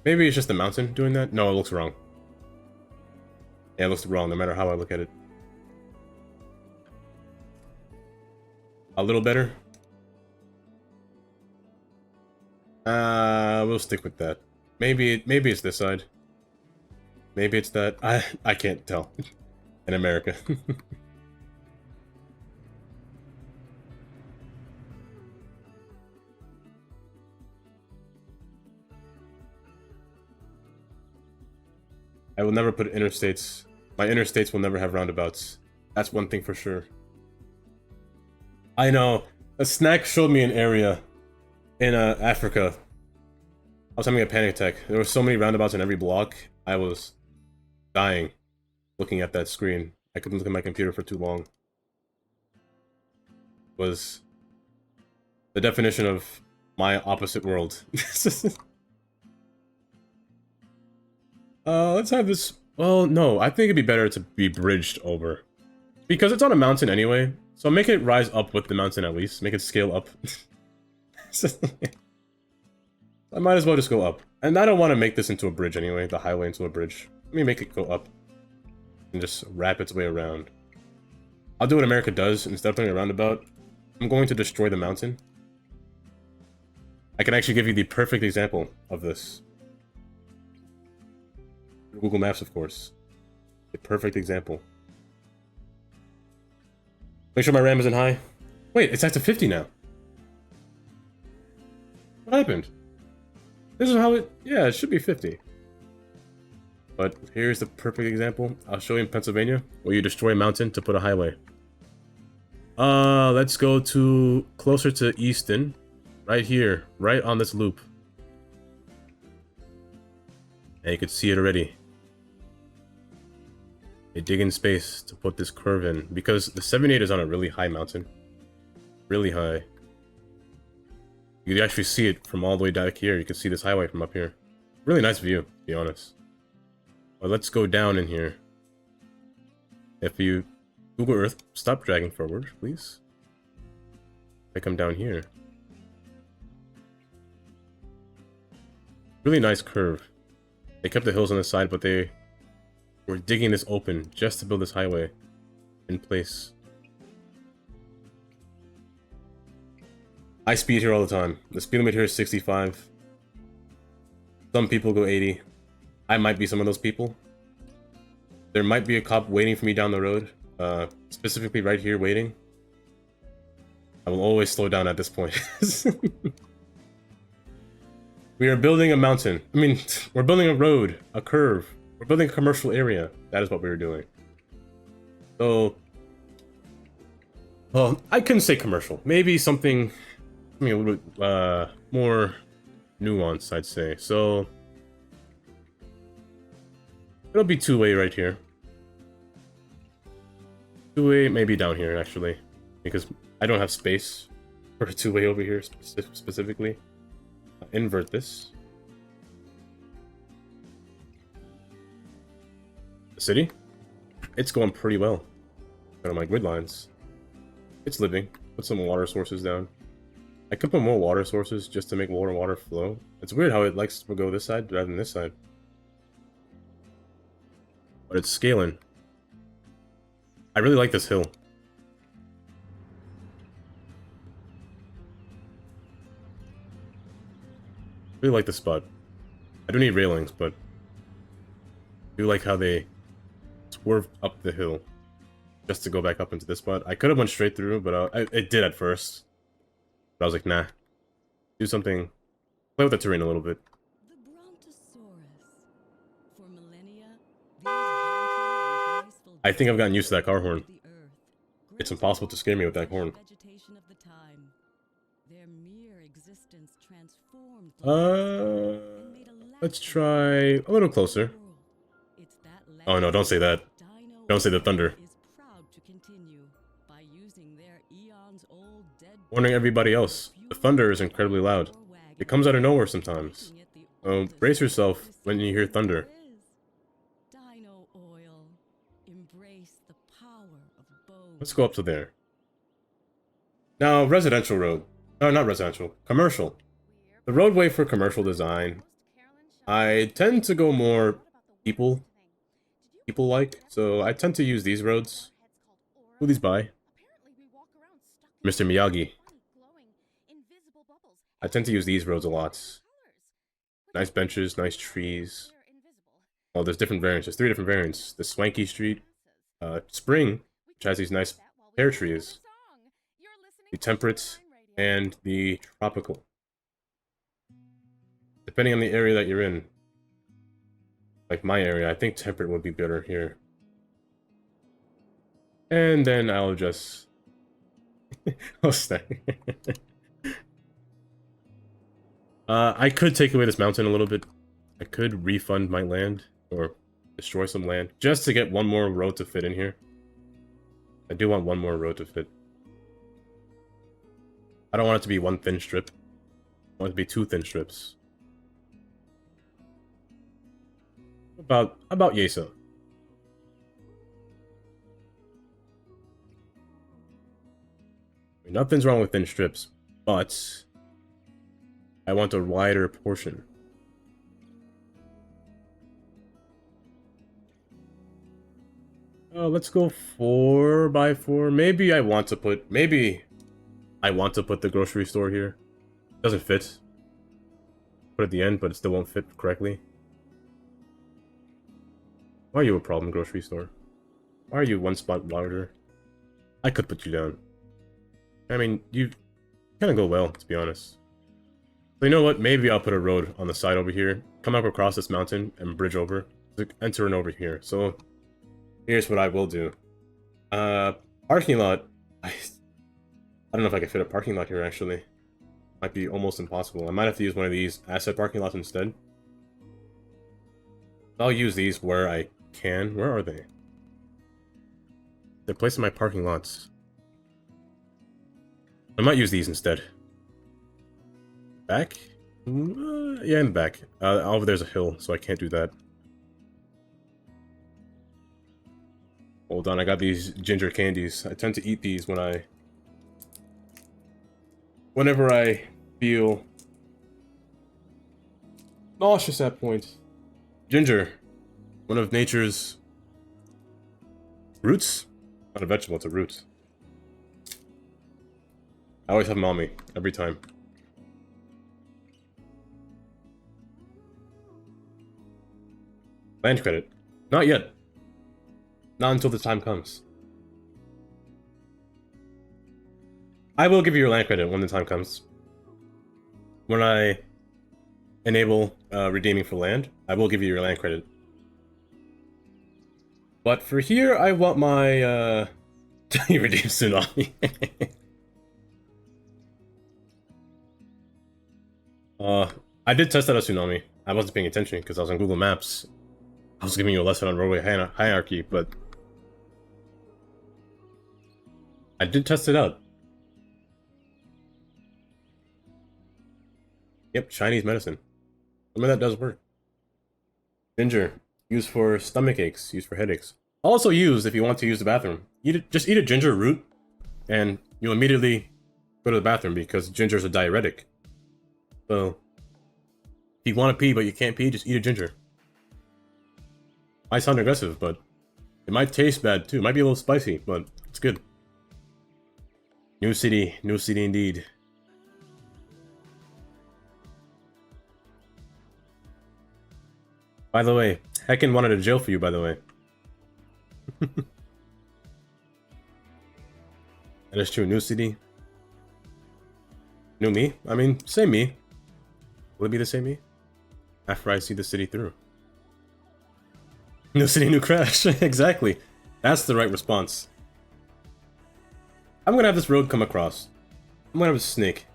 Maybe it's just the mountain doing that? No, it looks wrong. Yeah, it looks wrong no matter how I look at it. A little better. We'll stick with that. Maybe it's this side. Maybe it's that. I can't tell. In America. I will never put interstates. My interstates will never have roundabouts. That's one thing for sure. I know. A snack showed me an area in Africa. I was having a panic attack. There were so many roundabouts in every block. I was dying looking at that screen. I couldn't look at my computer for too long. It was the definition of my opposite world. Let's have this... Well, no, I think it'd be better to be bridged over. Because it's on a mountain anyway, so make it rise up with the mountain at least. Make it scale up. I might as well just go up. And I don't want to make this into a bridge anyway, the highway into a bridge. Let me make it go up. And just wrap its way around. I'll do what America does. Instead of putting a roundabout, I'm going to destroy the mountain. I can actually give you the perfect example of this. Google Maps, of course. A perfect example. Make sure my RAM isn't high. Wait, it's at to 50 now. What happened? This is how it... Yeah, it should be 50. But here's the perfect example. I'll show you in Pennsylvania, where you destroy a mountain to put a highway. Let's go to... closer to Easton. Right here. Right on this loop. And you can see it already. They dig in space to put this curve in. Because the 78 is on a really high mountain. Really high. You can actually see it from all the way back here. You can see this highway from up here. Really nice view, to be honest. But let's go down in here. If you... Google Earth, stop dragging forward, please. I come down here. Really nice curve. They kept the hills on the side, but they were digging this open just to build this highway in place. I speed here all the time. The speed limit here is 65. Some people go 80. I might be some of those people. There might be a cop waiting for me down the road. Specifically right here waiting. I will always slow down at this point. We are building a mountain. I mean, we're building a road, a curve. We're building a commercial area. That is what we were doing. So, well, I couldn't say commercial. Maybe something, I mean, a little bit more nuanced, I'd say. So, It'll be two-way right here. Two-way maybe down here, actually. Because I don't have space for a two-way over here specifically. Invert this. The city? It's going pretty well. On my grid lines. It's living. Put some water sources down. I could put more water sources just to make water flow. It's weird how it likes to go this side rather than this side. But it's scaling. I really like this hill. Really like this spot. I do need railings, but I do like how they swerve up the hill just to go back up into this spot. I could have went straight through, but it did at first. But I was like, nah. Do something. Play with the terrain a little bit. The Brontosaurus. For millennia, these gentle and graceful I think I've gotten used to that car horn. of the earth, It's impossible to scare me with that horn. vegetation of the time. Their mere existence transformed the landscape and made a Let's lasting try a little closer. world. It's that Oh no, don't say that. Dino Don't say the thunder. is proud to continue by using their eons-old dead Warning everybody else. The thunder is incredibly loud. It comes out of nowhere sometimes. So brace yourself when you hear thunder. Dino oil. Embrace the power of bones. Let's go up to there. Now, residential road. No, not residential. Commercial. The roadway for commercial design. I tend to go more people-like, so I tend to use these roads. Who these by? Mr. Miyagi. I tend to use these roads a lot. Nice benches, nice trees. Oh, there's different variants. There's 3 different variants. The Swanky Street, Spring, which has these nice pear trees. The Temperate, and the Tropical. Depending on the area that you're in. Like my area, I think Temperate would be better here. And then I'll just... I'll stay. I could take away this mountain a little bit. I could refund my land, or destroy some land, just to get one more road to fit in here. I do want one more road to fit. I don't want it to be one thin strip. I want it to be 2 thin strips. About Yesa. Nothing's wrong with thin strips, but I want a wider portion. Let's go 4x4. Maybe I want to put the grocery store here. Doesn't fit. Put it at the end, but it still won't fit correctly. Why are you a problem, grocery store? Why are you one spot larger? I could put you down. I mean, you kind of go well, to be honest. So you know what? Maybe I'll put a road on the side over here. Come up across this mountain and bridge over. Enter in over here. So here's what I will do. Parking lot. I don't know if I can fit a parking lot here, actually. Might be almost impossible. I might have to use one of these asset parking lots instead. I'll use these where I can. Where are they? They're placed in my parking lots. I might use these instead. Back? Yeah, in the back. Over there's a hill, so I can't do that. Hold on, I got these ginger candies. I tend to eat these whenever I feel nauseous at point. Ginger, one of nature's roots? Not a vegetable, it's a root. I always have them on me, every time. Land credit. Not yet. Not until the time comes. I will give you your land credit when the time comes. When I enable redeeming for land, I will give you your land credit. But for here, I want my redeem tsunami. I did test out a tsunami. I wasn't paying attention because I was on Google Maps. I was giving you a lesson on roadway hierarchy, but I did test it out. Yep, Chinese medicine. Some of that does work. Ginger, used for stomach aches, used for headaches. Also used if you want to use the bathroom. Just eat a ginger root, and you'll immediately go to the bathroom because ginger is a diuretic. So, if you want to pee but you can't pee, just eat a ginger. Might sound aggressive, but it might taste bad too. It might be a little spicy, but it's good. New city indeed. By the way, Heckin wanted a jail for you, by the way. That is true. New city. New me? I mean, same me. Will it be the same me? After I see the city through. New city, new crash. Exactly. That's the right response. I'm gonna have this road come across. I'm gonna have a snake.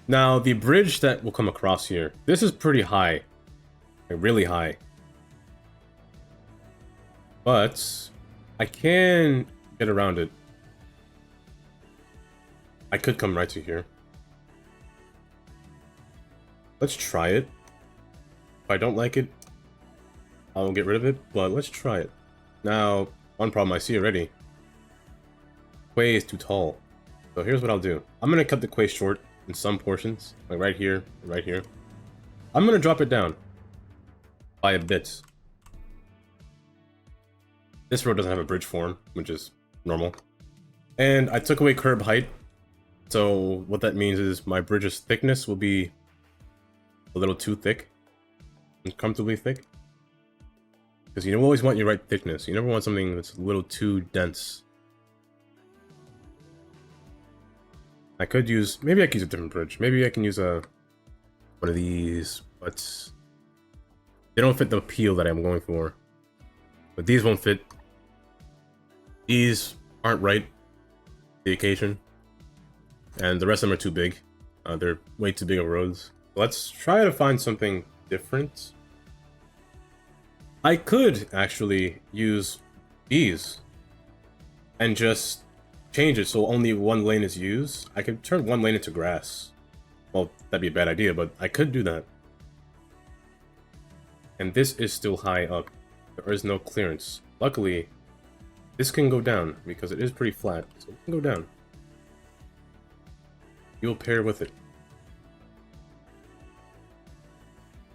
Now, the bridge that will come across here, this is pretty high. Like, really high. But I can get around it. I could come right to here. Let's try it. If I don't like it, I'll get rid of it, but let's try it. Now, one problem I see already. Quay is too tall. So here's what I'll do. I'm gonna cut the quay short in some portions, like right here, right here. I'm gonna drop it down by a bit. This road doesn't have a bridge form, which is normal. And I took away curb height, so what that means is my bridge's thickness will be a little too thick, uncomfortably thick. Because you always want your right thickness. You never want something that's a little too dense. I could use, maybe I could use a different bridge. Maybe I can use one of these, but they don't fit the appeal that I'm going for. But these won't fit. These aren't right for the occasion. And the rest of them are too big. They're way too big of roads. Let's try to find something different. I could actually use these and just change it so only one lane is used. I could turn one lane into grass. Well, that'd be a bad idea, but I could do that. And this is still high up. There is no clearance. Luckily, this can go down because it is pretty flat, so it can go down. You'll pair with it.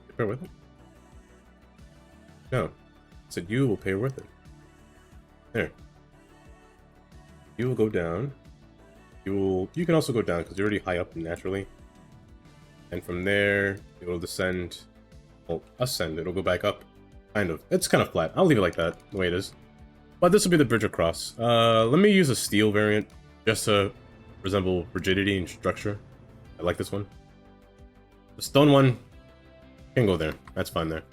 You pair with it? No. I said you will pair with it. There. You will go down. You can also go down because you're already high up naturally. And from there, it will descend. Well, ascend. It'll go back up. Kind of. It's kind of flat. I'll leave it like that, the way it is. But this will be the bridge across. Let me use a steel variant just to resemble rigidity and structure. I like this one. The stone one can go there. That's fine there.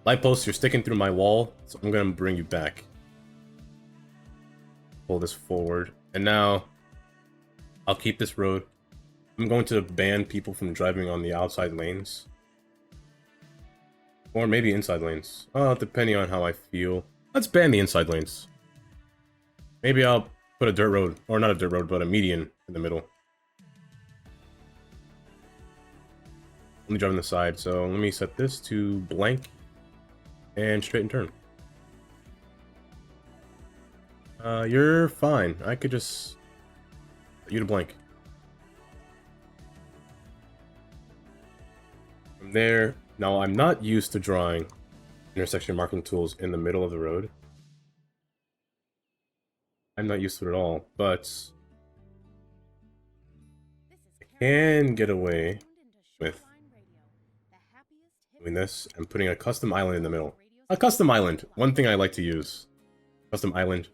Light post, you're sticking through my wall, so I'm gonna bring you back. Pull this forward. And now, I'll keep this road. I'm going to ban people from driving on the outside lanes. Or maybe inside lanes. Depending on how I feel. Let's ban the inside lanes. Maybe I'll put a dirt road, or not a dirt road, but a median in the middle. Only drive on the side, so let me set this to blank and straight and turn. You're fine. I could just put you to blank. From there, now I'm not used to drawing intersection marking tools in the middle of the road. I'm not used to it at all, but I can get away with doing this and putting a custom island in the middle. A custom island. One thing I like to use. Custom island.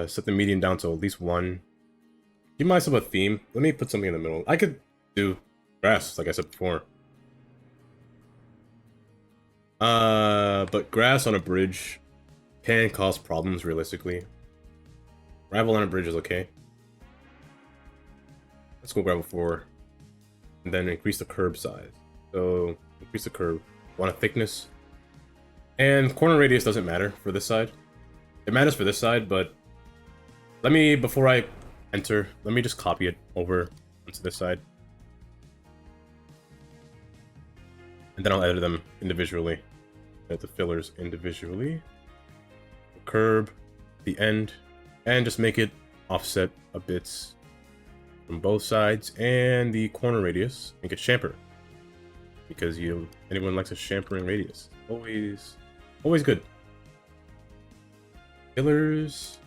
Set the median down to at least 1. Give myself a theme. Let me put something in the middle. I could do grass, like I said before. But grass on a bridge can cause problems realistically. Gravel on a bridge is okay. Let's go gravel 4. And then increase the curb size. So increase the curve. Want a thickness. And corner radius doesn't matter for this side. It matters for this side, but let me, before I enter, let me just copy it over onto this side. And then I'll edit them individually. Edit the fillers individually. The curb, the end, and just make it offset a bit from both sides, and the corner radius, make it chamfer. Because anyone likes a chamfering radius. Always good. Fillers,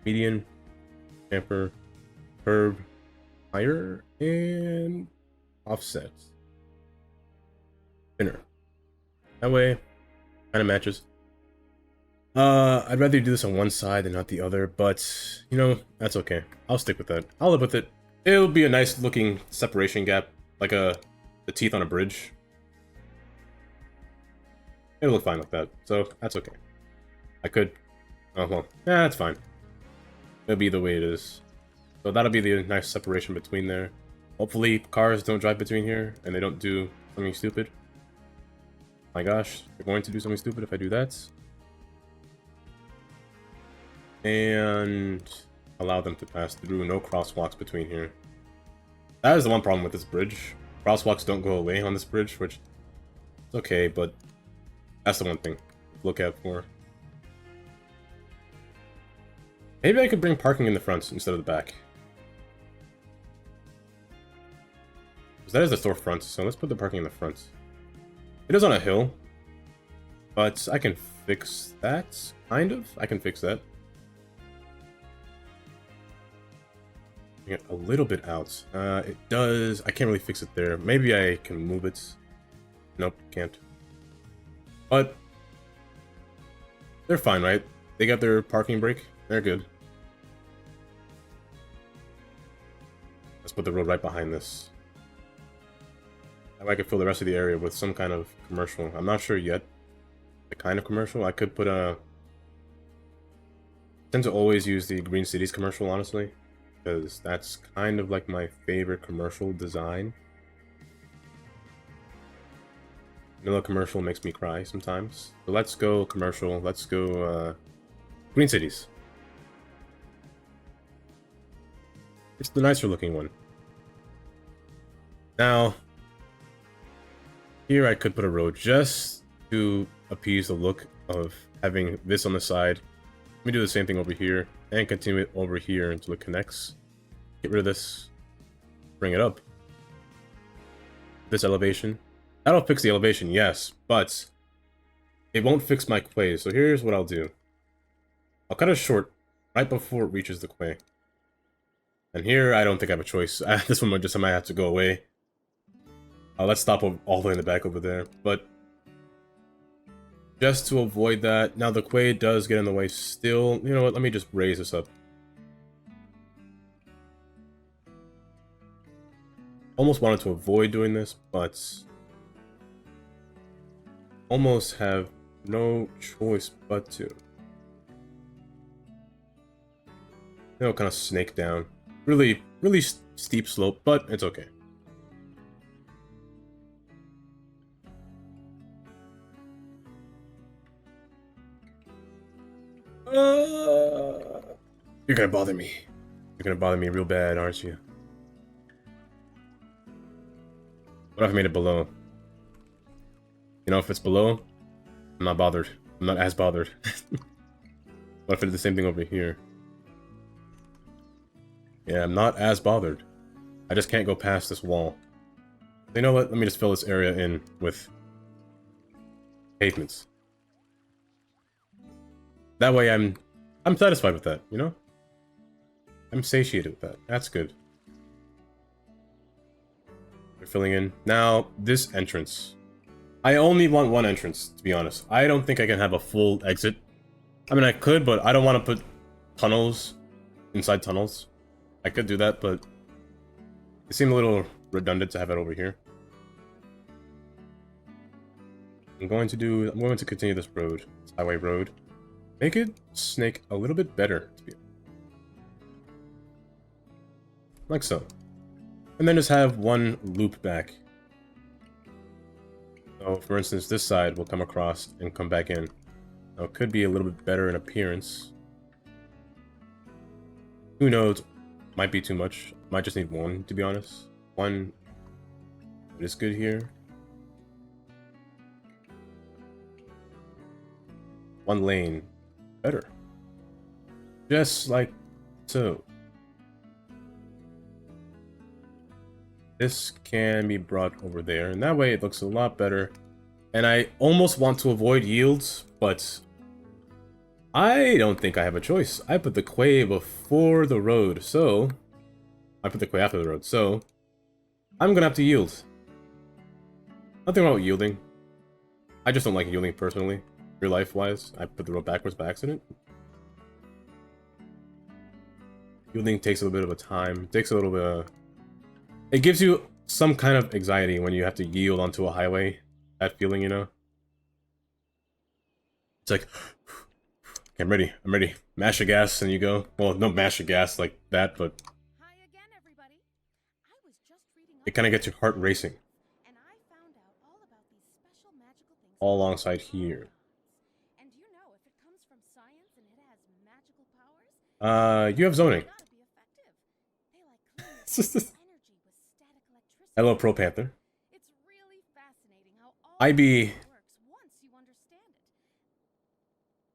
median, chamfer, curve, higher, and offset. Thinner. That way, kind of matches. I'd rather do this on one side than not the other, but, you know, that's okay. I'll stick with that. I'll live with it. It'll be a nice looking separation gap, like the teeth on a bridge. It'll look fine like that, so that's okay. I could... Oh, well, yeah, that's fine. It'll be the way it is. So that'll be the nice separation between there. Hopefully cars don't drive between here, and they don't do something stupid. My gosh, they're going to do something stupid if I do that. And allow them to pass through. No crosswalks between here. That is the one problem with this bridge. Crosswalks don't go away on this bridge, which is okay, but that's the one thing to look out for. Maybe I could bring parking in the front instead of the back. Because that is the storefront, so let's put the parking in the front. It is on a hill, but I can fix that, kind of. I can fix that. Bring it a little bit out. It does... I can't really fix it there. Maybe I can move it. Nope, can't. But they're fine, right? They got their parking brake. They're good. Let's put the road right behind this. That way I could fill the rest of the area with some kind of commercial. I'm not sure yet the kind of commercial. I could put a... I tend to always use the Green Cities commercial, honestly. Because that's kind of like my favorite commercial design. Vanilla commercial makes me cry sometimes. So let's go commercial. Let's go Green Cities. It's the nicer looking one. Now, here I could put a road just to appease the look of having this on the side. Let me do the same thing over here and continue it over here until it connects. Get rid of this. Bring it up. This elevation. That'll fix the elevation, yes, but it won't fix my quay. So here's what I'll do. I'll cut it short right before it reaches the quay. And here, I don't think I have a choice. This one might have to go away. Let's stop all the way in the back over there. But just to avoid that, now the quay does get in the way still. You know what? Let me just raise this up. Almost wanted to avoid doing this, but almost have no choice but to. You know, kind of snake down. Really steep slope, but it's okay. You're gonna bother me. You're gonna bother me real bad, aren't you? What if I made it below? You know, if it's below, I'm not bothered. I'm not as bothered. What if I did the same thing over here? Yeah, I'm not as bothered. I just can't go past this wall. You know what? Let me just fill this area in with pavements. That way I'm satisfied with that, you know? I'm satiated with that. That's good. We're filling in. Now, this entrance. I only want one entrance, to be honest. I don't think I can have a full exit. I mean, I could, but I don't want to put tunnels inside tunnels. I could do that, but it seemed a little redundant to have it over here. I'm going to continue this road, this highway road. Make it snake a little bit better, to be like so. and then just have one loop back. So, for instance, this side will come across and come back in. Now, it could be a little bit better in appearance. Who knows? Might be too much. Might just need one, to be honest. One is good here. One lane. Better. Just like so. This can be brought over there, and that way it looks a lot better. And I almost want to avoid yields, but I don't think I have a choice. I put the quay before the road, so... I put the quay after the road, so... I'm gonna have to yield. Nothing wrong with yielding. I just don't like yielding personally. Real life-wise, I put the road backwards by accident. Yielding takes a little bit of a time. It takes a little bit of... It gives you some kind of anxiety when you have to yield onto a highway. That feeling, you know? It's like... Okay, I'm ready. Mash the gas and you go. Well, no mash the gas like that, but... Hi again, everybody. I was just reading It kind of gets your heart racing. and I found out all about these special magical things. All alongside here. And you know, if it comes from science and it has magical powers, You have zoning. it's gotta be effective. They like clean energy with static electricity. Hello, Pro Panther. It's really fascinating how all I be- this works once you understand it.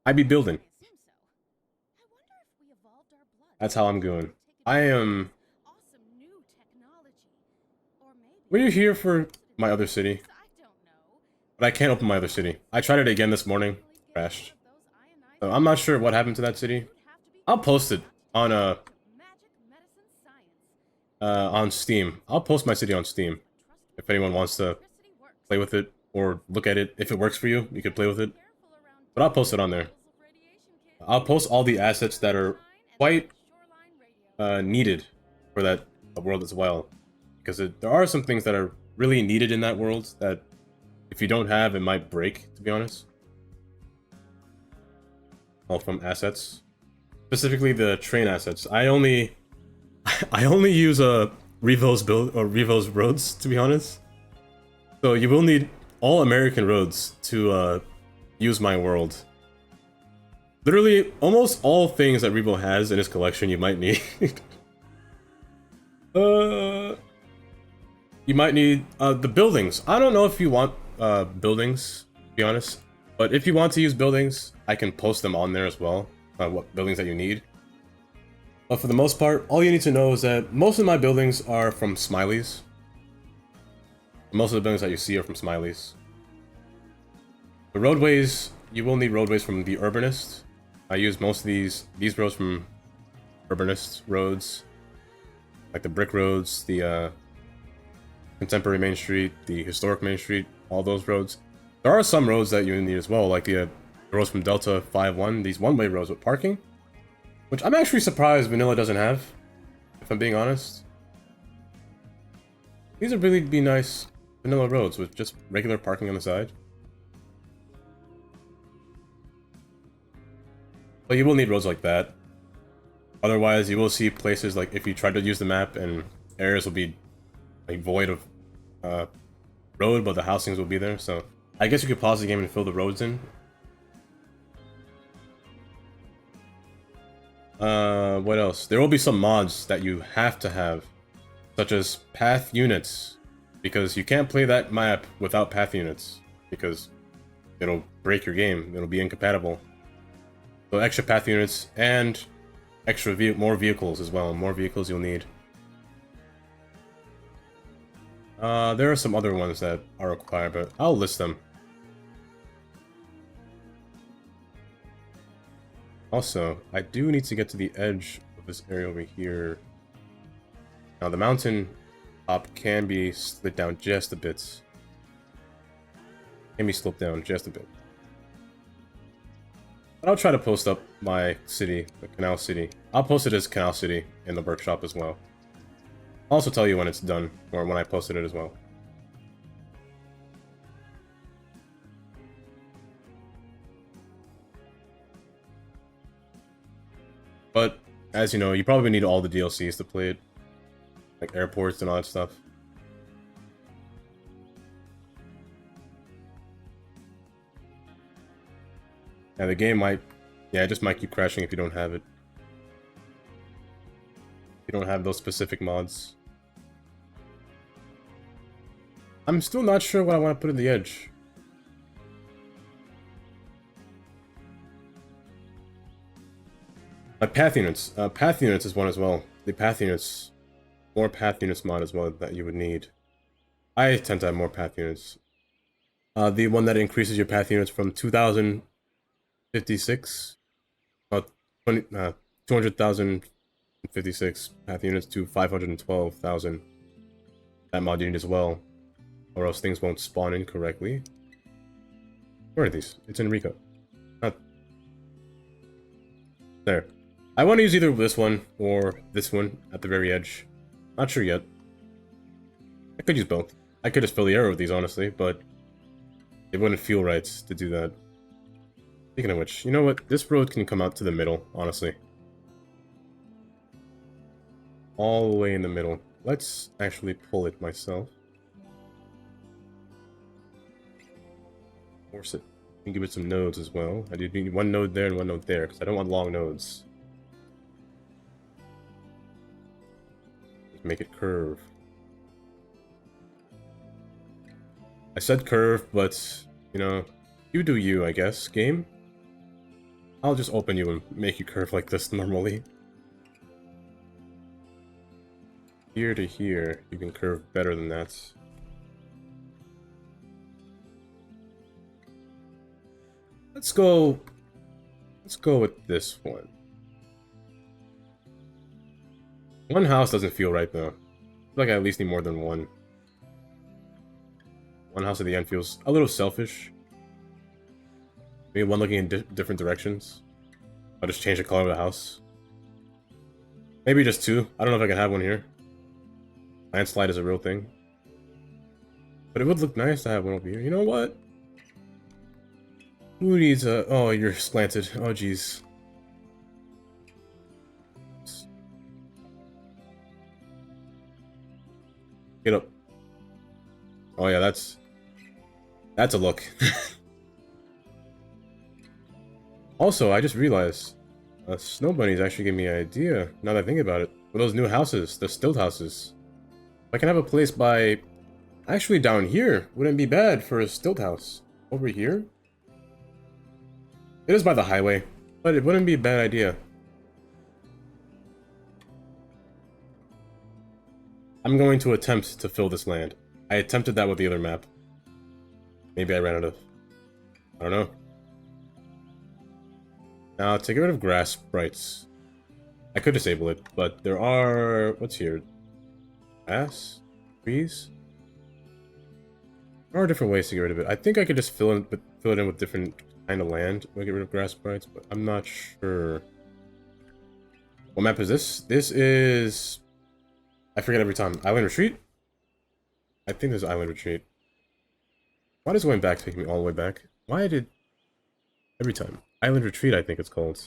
I be building. I assume so. I wonder if we evolved our blood. That's how I'm going. I am... Awesome new technology. Or maybe Were you here for my other city? I don't know. But I can't open my other city. I tried it again this morning. Crashed. So I'm not sure what happened to that city. I'll post it on Magic medicine science. on Steam. I'll post my city on Steam. If anyone wants to Electricity works. play with it or look at it. If it works for you, you could play with it. Careful around But I'll post it on there. levels of radiation, kids. I'll post all the assets that are quite Shoreline radio. needed for that world as well. Because there are some things that are really needed in that world that if you don't have, it might break, to be honest. All from assets. Specifically the train assets. I only use Revo's build or Revo's roads, to be honest. So you will need all American roads to use my world. Literally, almost all things that Revo has in his collection you might need. You might need the buildings. I don't know if you want buildings, to be honest. But if you want to use buildings, I can post them on there as well. What buildings that you need. But for the most part, all you need to know is that most of my buildings are from Smileys. Most of the buildings that you see are from Smileys. The roadways, you will need roadways from the Urbanist. I use most of these roads from Urbanist roads. Like the brick roads, the Contemporary Main Street, the Historic Main Street, all those roads. There are some roads that you need as well, like the roads from Delta 5-1, these one-way roads with parking. Which I'm actually surprised Vanilla doesn't have, if I'm being honest. These would really be nice vanilla roads with just regular parking on the side. But you will need roads like that. Otherwise, you will see places like if you try to use the map and areas will be like void of road, but the housings will be there. So I guess you could pause the game and fill the roads in. What else? There will be some mods that you have to have, such as path units, because you can't play that map without path units, because it'll break your game. It'll be incompatible. So extra path units and extra more vehicles as well. More vehicles you'll need. There are some other ones that are required, but I'll list them. Also, I do need to get to the edge of this area over here. Now, the mountain top can be slid down just a bit. Can be sloped down just a bit. But I'll try to post up my city, the Canal City. I'll post it as Canal City in the workshop as well. I'll also tell you when it's done, or when I posted it as well. But, as you know, you probably need all the DLCs to play it. like airports and all that stuff. Yeah, the game might, yeah, it just might keep crashing if you don't have it. If you don't have those specific mods. I'm still not sure what I want to put in the edge. Path units. Path units is one as well. The path units, more path units mod as well that you would need. I tend to have more path units. The one that increases your path units from 2,056, 200,056 path units to 512,000. That mod you need as well, or else things won't spawn in correctly. Where are these? It's in Rico. Not there. I want to use either this one or this one at the very edge. Not sure yet. I could use both. I could just fill the air with these, honestly, but it wouldn't feel right to do that. Speaking of which, you know what? This road can come out to the middle, honestly. All the way in the middle. Let's actually pull it myself. Force it. And give it some nodes as well. I do need one node there and one node there, because I don't want long nodes. Make it curve. I said curve, but, you know, you do you, I guess, game. I'll just open you and make you curve like this normally. Here to here, you can curve better than that. Let's go with this one. One house doesn't feel right though. I feel like I at least need more than one. One house at the end feels a little selfish. Maybe one looking in different directions. I'll just change the color of the house. Maybe just two. I don't know if I can have one here. Landslide is a real thing. But it would look nice to have one over here. You know what? Who needs a... Oh, you're slanted. Oh, jeez. Get up. Oh yeah, that's a look. Also, I just realized Snow Bunny's actually gave me an idea, now that I think about it. For those new houses, the stilt houses. I can have a place by... Actually, down here wouldn't be bad for a stilt house. Over here? It is by the highway, but it wouldn't be a bad idea. I'm going to attempt to fill this land. I attempted that with the other map. Maybe I ran out of... I don't know. Now, to get rid of grass sprites, I could disable it, but there are... What's here? Grass? Trees? There are different ways to get rid of it. I think I could just fill it in with different kind of land to get rid of grass sprites, but I'm not sure. What map is this? This is... I forget every time. Island Retreat? I think there's Island Retreat. Why does going back take me all the way back? Why did... Every time. Island Retreat, I think it's called.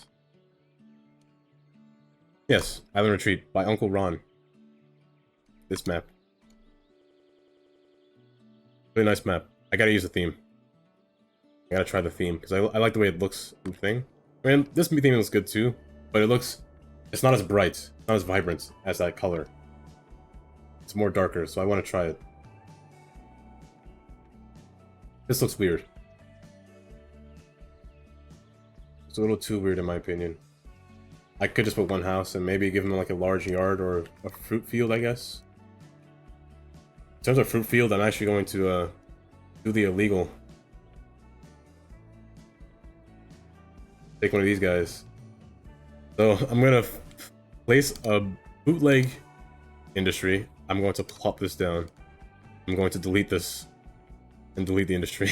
Yes, Island Retreat by Uncle Ron. This map. Really nice map. I gotta use the theme. I gotta try the theme, because I like the way it looks in the thing. I mean, this theme looks good too, but it looks... It's not as bright, not as vibrant as that color. It's more darker, so I want to try it. This looks weird. It's a little too weird in my opinion. I could just put one house and maybe give them like a large yard or a fruit field, I guess. In terms of fruit field, I'm actually going to do the illegal. Take one of these guys. So I'm going to place a bootleg industry. I'm going to plop this down. I'm going to delete this and delete the industry.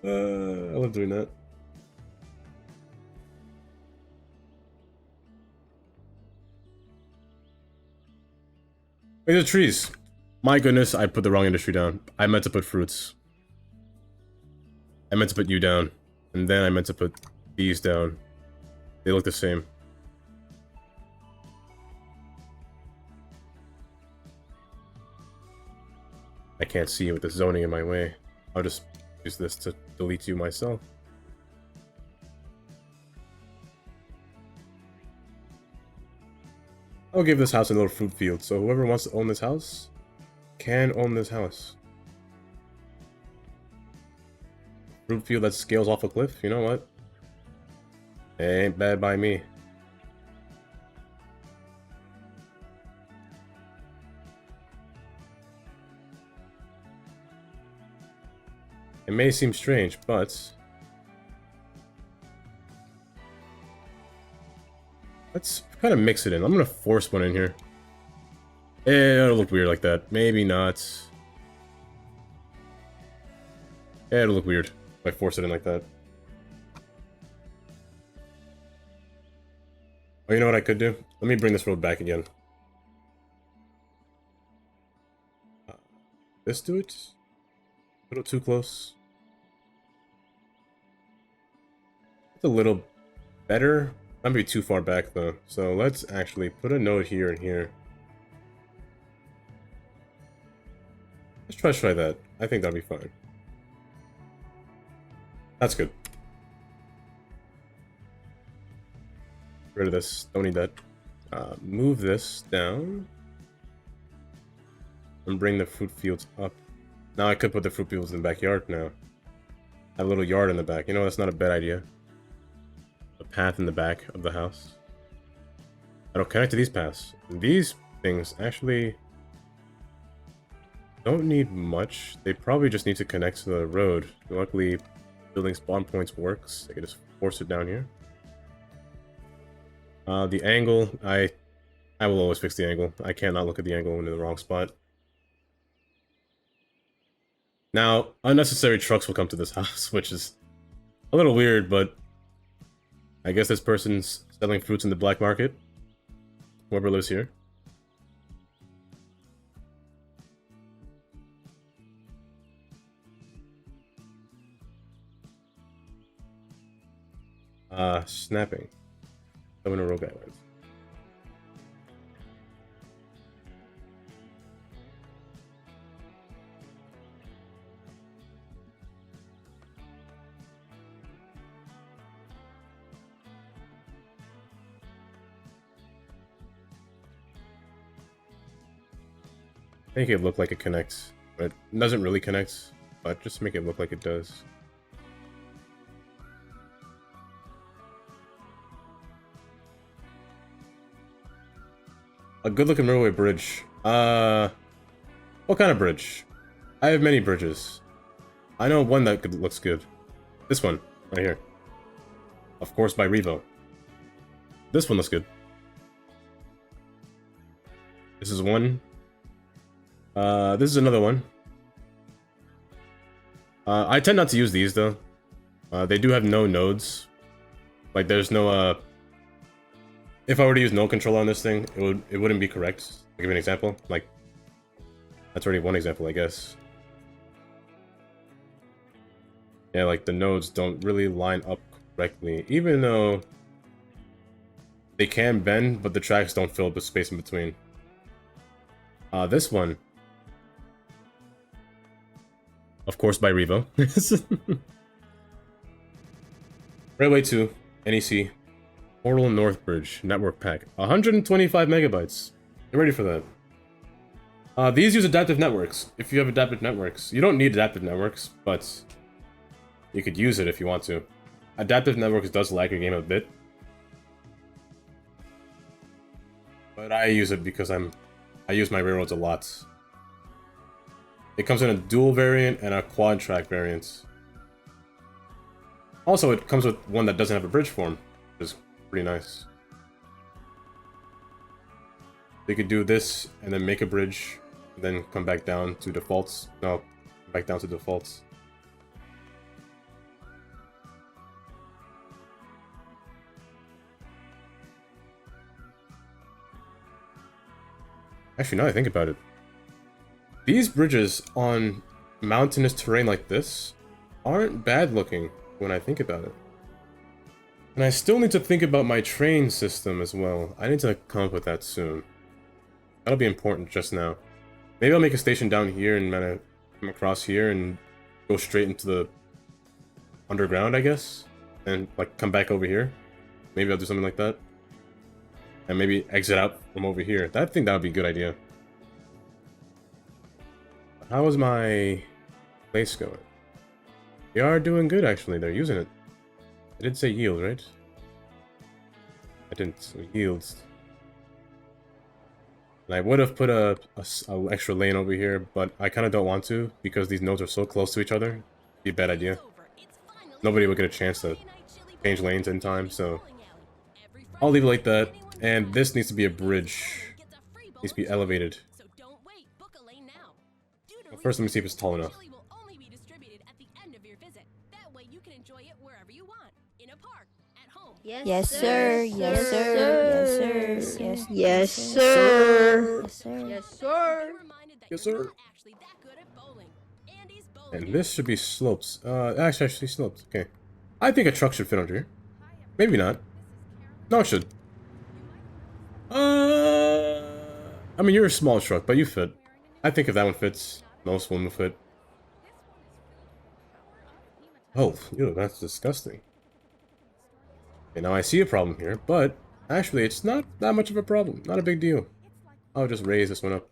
I love doing that. Wait, the trees. My goodness, I put the wrong industry down. I meant to put fruits. I meant to put you down. And then I meant to put these down. They look the same. I can't see with the zoning in my way. I'll just use this to delete you myself. I'll give this house a little fruit field, so whoever wants to own this house can own this house. Fruit field that scales off a cliff, you know what? Ain't bad by me. It may seem strange, but let's kind of mix it in. I'm gonna force one in here. It'll look weird like that. Maybe not. It'll look weird if I force it in like that. Oh, you know what I could do? Let me bring this road back again. Let's do it. A little too close. It's a little better. Might be too far back though. So let's actually put a node here and here. Let's try that. I think that'll be fine. That's good. Get rid of this. Don't need that. Move this down. And bring the fruit fields up. Now I could put the fruit fields in the backyard now. Have a little yard in the back. You know, that's not a bad idea. A path in the back of the house. That'll connect to these paths. These things actually don't need much. They probably just need to connect to the road. Luckily, building spawn points works. I can just force it down here. The angle, I will always fix the angle. I cannot look at the angle when in the wrong spot. Now, unnecessary trucks will come to this house, which is a little weird, but I guess this person's selling fruits in the black market. Whoever lives here. Snapping. 7 in a row guidelines. Make it look like it connects, but it doesn't really connect, but just make it look like it does. A good looking railway bridge. What kind of bridge? I have many bridges. I know one that looks good. This one, right here. Of course by Revo. This one looks good. This is one. This is another one. I tend not to use these though. They do have no nodes. Like there's no if I were to use node controller on this thing, it wouldn't be correct. I'll give you an example. Like that's already one example, I guess. Yeah, like the nodes don't really line up correctly, even though they can bend, but the tracks don't fill up the space in between. This one, of course, by Revo. Railway 2, NEC, Portal North Bridge, Network Pack, 125 megabytes. Get ready for that. These use adaptive networks. If you have adaptive networks, you don't need adaptive networks, but you could use it if you want to. Adaptive networks does lag your game a bit, but I use it because I use my railroads a lot. It comes in a dual variant and a quad track variant. Also, it comes with one that doesn't have a bridge form, which is pretty nice. They could do this and then make a bridge, and then come back down to defaults. No, back down to defaults. Actually, now that I think about it, these bridges on mountainous terrain like this aren't bad looking when I think about it. And I still need to think about my train system as well. I need to come up with that soon. That'll be important just now. Maybe I'll make a station down here and kind of come across here and go straight into the underground, I guess, and like come back over here. Maybe I'll do something like that, and maybe exit out from over here. I think that would be a good idea. How is my place going? They are doing good, actually. They're using it. I did say yield, right? I didn't. So yields. And I would have put a extra lane over here, but I kind of don't want to because these nodes are so close to each other. Be a bad idea. Nobody would get a chance to change lanes in time, so I'll leave it like that. And this needs to be a bridge. Needs to be elevated. Well, first, let me see if it's tall enough. Yes, sir. Yes, sir. Yes, sir. Yes, yes, sir. Yes, sir. Yes, sir. Yes, sir. And this should be slopes. Actually slopes. Okay. I think a truck should fit under here. Maybe not. No, it should. I mean, you're a small truck, but you fit. I think if that one fits, most one will fit. Oh, ew, that's disgusting. Okay, now I see a problem here, but actually it's not that much of a problem. Not a big deal. I'll just raise this one up.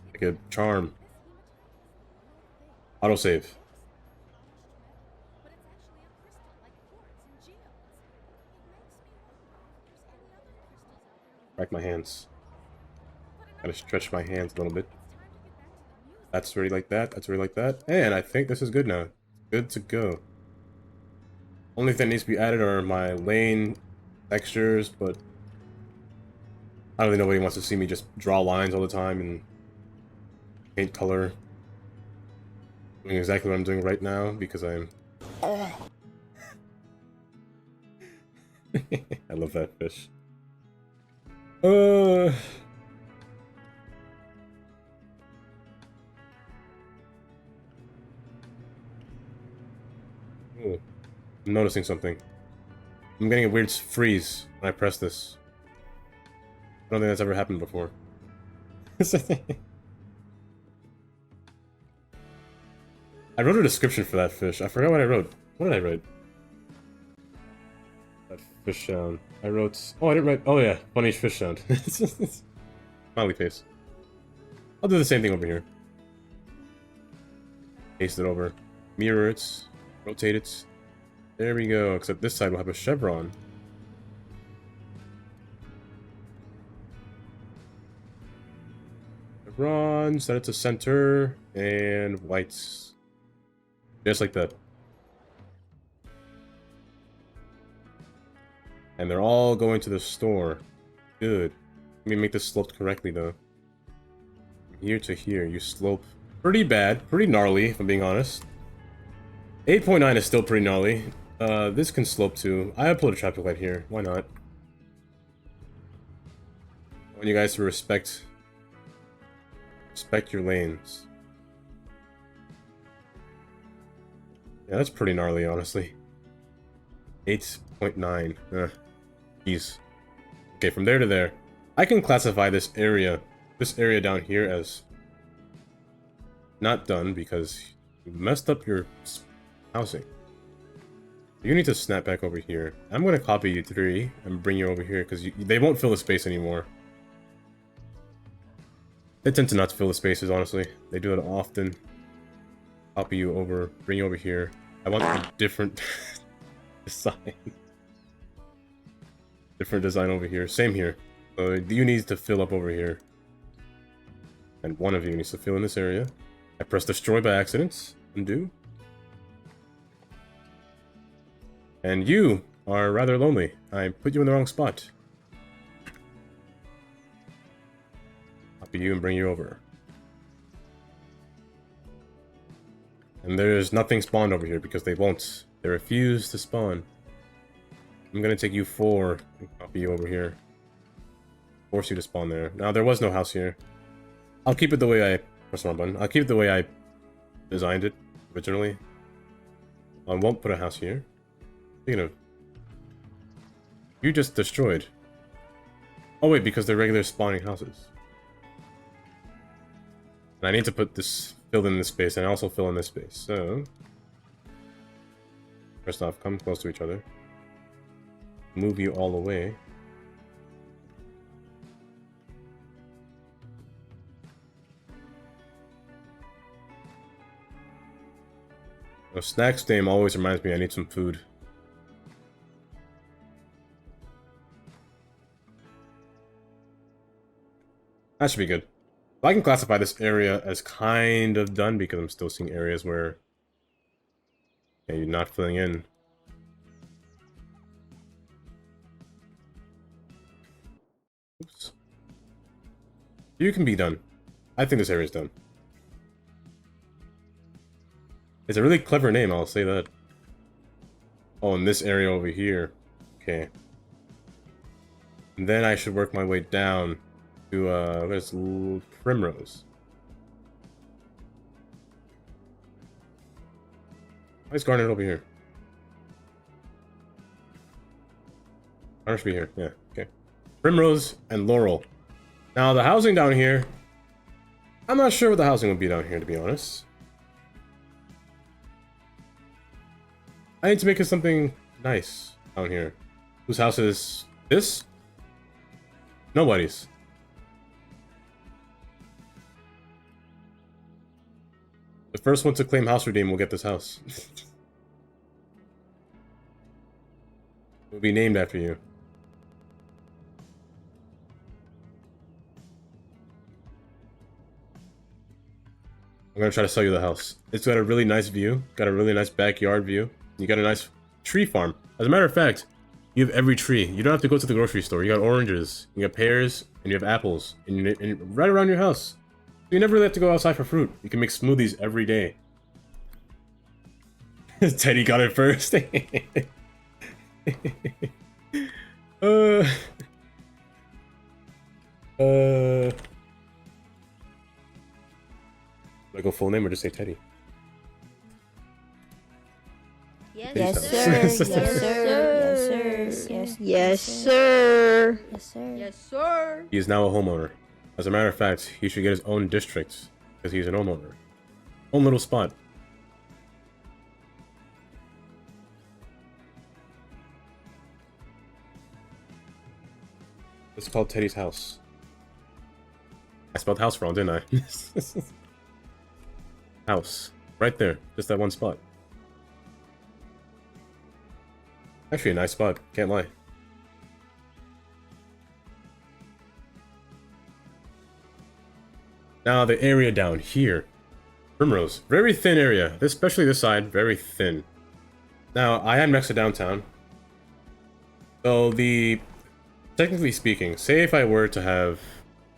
Like a charm. Autosave. Crack my hands. Gotta stretch my hands a little bit. That's already like that. That's already like that. And I think this is good now. Good to go. Only thing that needs to be added are my lane textures, but I don't think nobody wants to see me just draw lines all the time and paint color. Doing exactly what I'm doing right now because I'm... I love that fish. Ooh, I'm noticing something. I'm getting a weird freeze when I press this. I don't think that's ever happened before. I wrote a description for that fish. I forgot what I wrote. What did I write? That fish sound. I wrote... Oh, I didn't write... Oh, yeah. Funny fish sound. Smiley face. I'll do the same thing over here. Paste it over. Mirror it. Rotate it. There we go. Except this side will have a chevron. Chevron. Set it to center. And whites. Just like that. And they're all going to the store. Good. Let me make this sloped correctly, though. From here to here, you slope pretty bad. Pretty gnarly, if I'm being honest. 8.9 is still pretty gnarly. This can slope too. I upload a traffic light here. Why not? I want you guys to respect your lanes. Yeah, that's pretty gnarly, honestly. 8.9. Jeez. Okay, from there to there. I can classify this area down here as not done because you messed up your housing. You need to snap back over here. I'm going to copy you 3 and bring you over here because they won't fill the space anymore. They tend to not fill the spaces, honestly. They do it often. Copy you over, bring you over here. I want a different design. Different design over here. Same here. You need to fill up over here. And one of you needs to fill in this area. I pressed destroy by accident. Undo. And you are rather lonely. I put you in the wrong spot. Copy you and bring you over. And there's nothing spawned over here because they won't. They refuse to spawn. I'm gonna take you 4 and copy you over here. Force you to spawn there. Now, there was no house here. I'll keep it the way I... Press the wrong button. I'll keep it the way I designed it originally. I won't put a house here. Speaking of... You just destroyed. Oh wait, because they're regular spawning houses. And I need to put this, fill in this space, and also fill in this space. So, first off, come close to each other. Move you all away. A snacks name always reminds me I need some food. That should be good. I can classify this area as kind of done because I'm still seeing areas where you're not filling in. Oops. You can be done. I think this area is done. It's a really clever name, I'll say that. Oh, in this area over here. Okay. And then I should work my way down to, where's Primrose? Why is Garnet over here? Garnet should be here, yeah, okay. Primrose and Laurel. Now, the housing down here... I'm not sure what the housing would be down here, to be honest. I need to make it something nice down here. Whose house is this? Nobody's. The first one to claim house redeem will get this house. It will be named after you. I'm gonna try to sell you the house. It's got a really nice view, got a really nice backyard view. You got a nice tree farm. As a matter of fact, you have every tree. You don't have to go to the grocery store. You got oranges, you got pears, and you have apples, and right around your house. You never really have to go outside for fruit. You can make smoothies every day. Teddy got it first. Do I go full name or just say Teddy? Yes, sir. Yes, sir. Yes, sir. Yes, sir. Yes, sir. Yes, sir. He is now a homeowner. As a matter of fact, he should get his own district because he's an homeowner. Own little spot. It's called Teddy's house. I spelled house wrong, didn't I? House. Right there. Just that one spot. Actually a nice spot, can't lie. Now the area down here. Primrose. Very thin area. Especially this side, very thin. Now, I am next to downtown. So technically speaking, say if I were to have...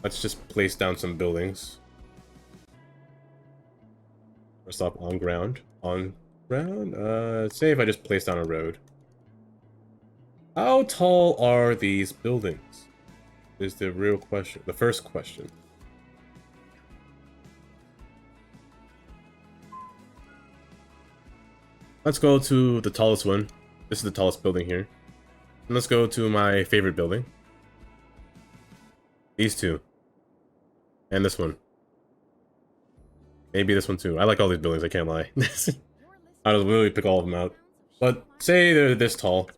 Let's just place down some buildings. First off, on ground. On ground? Say if I just place down a road. How tall are these buildings? Is the real question. The first question. Let's go to the tallest one. This is the tallest building here. And let's go to my favorite building. These two. And this one. Maybe this one too. I like all these buildings, I can't lie. I'll literally pick all of them out. But say they're this tall.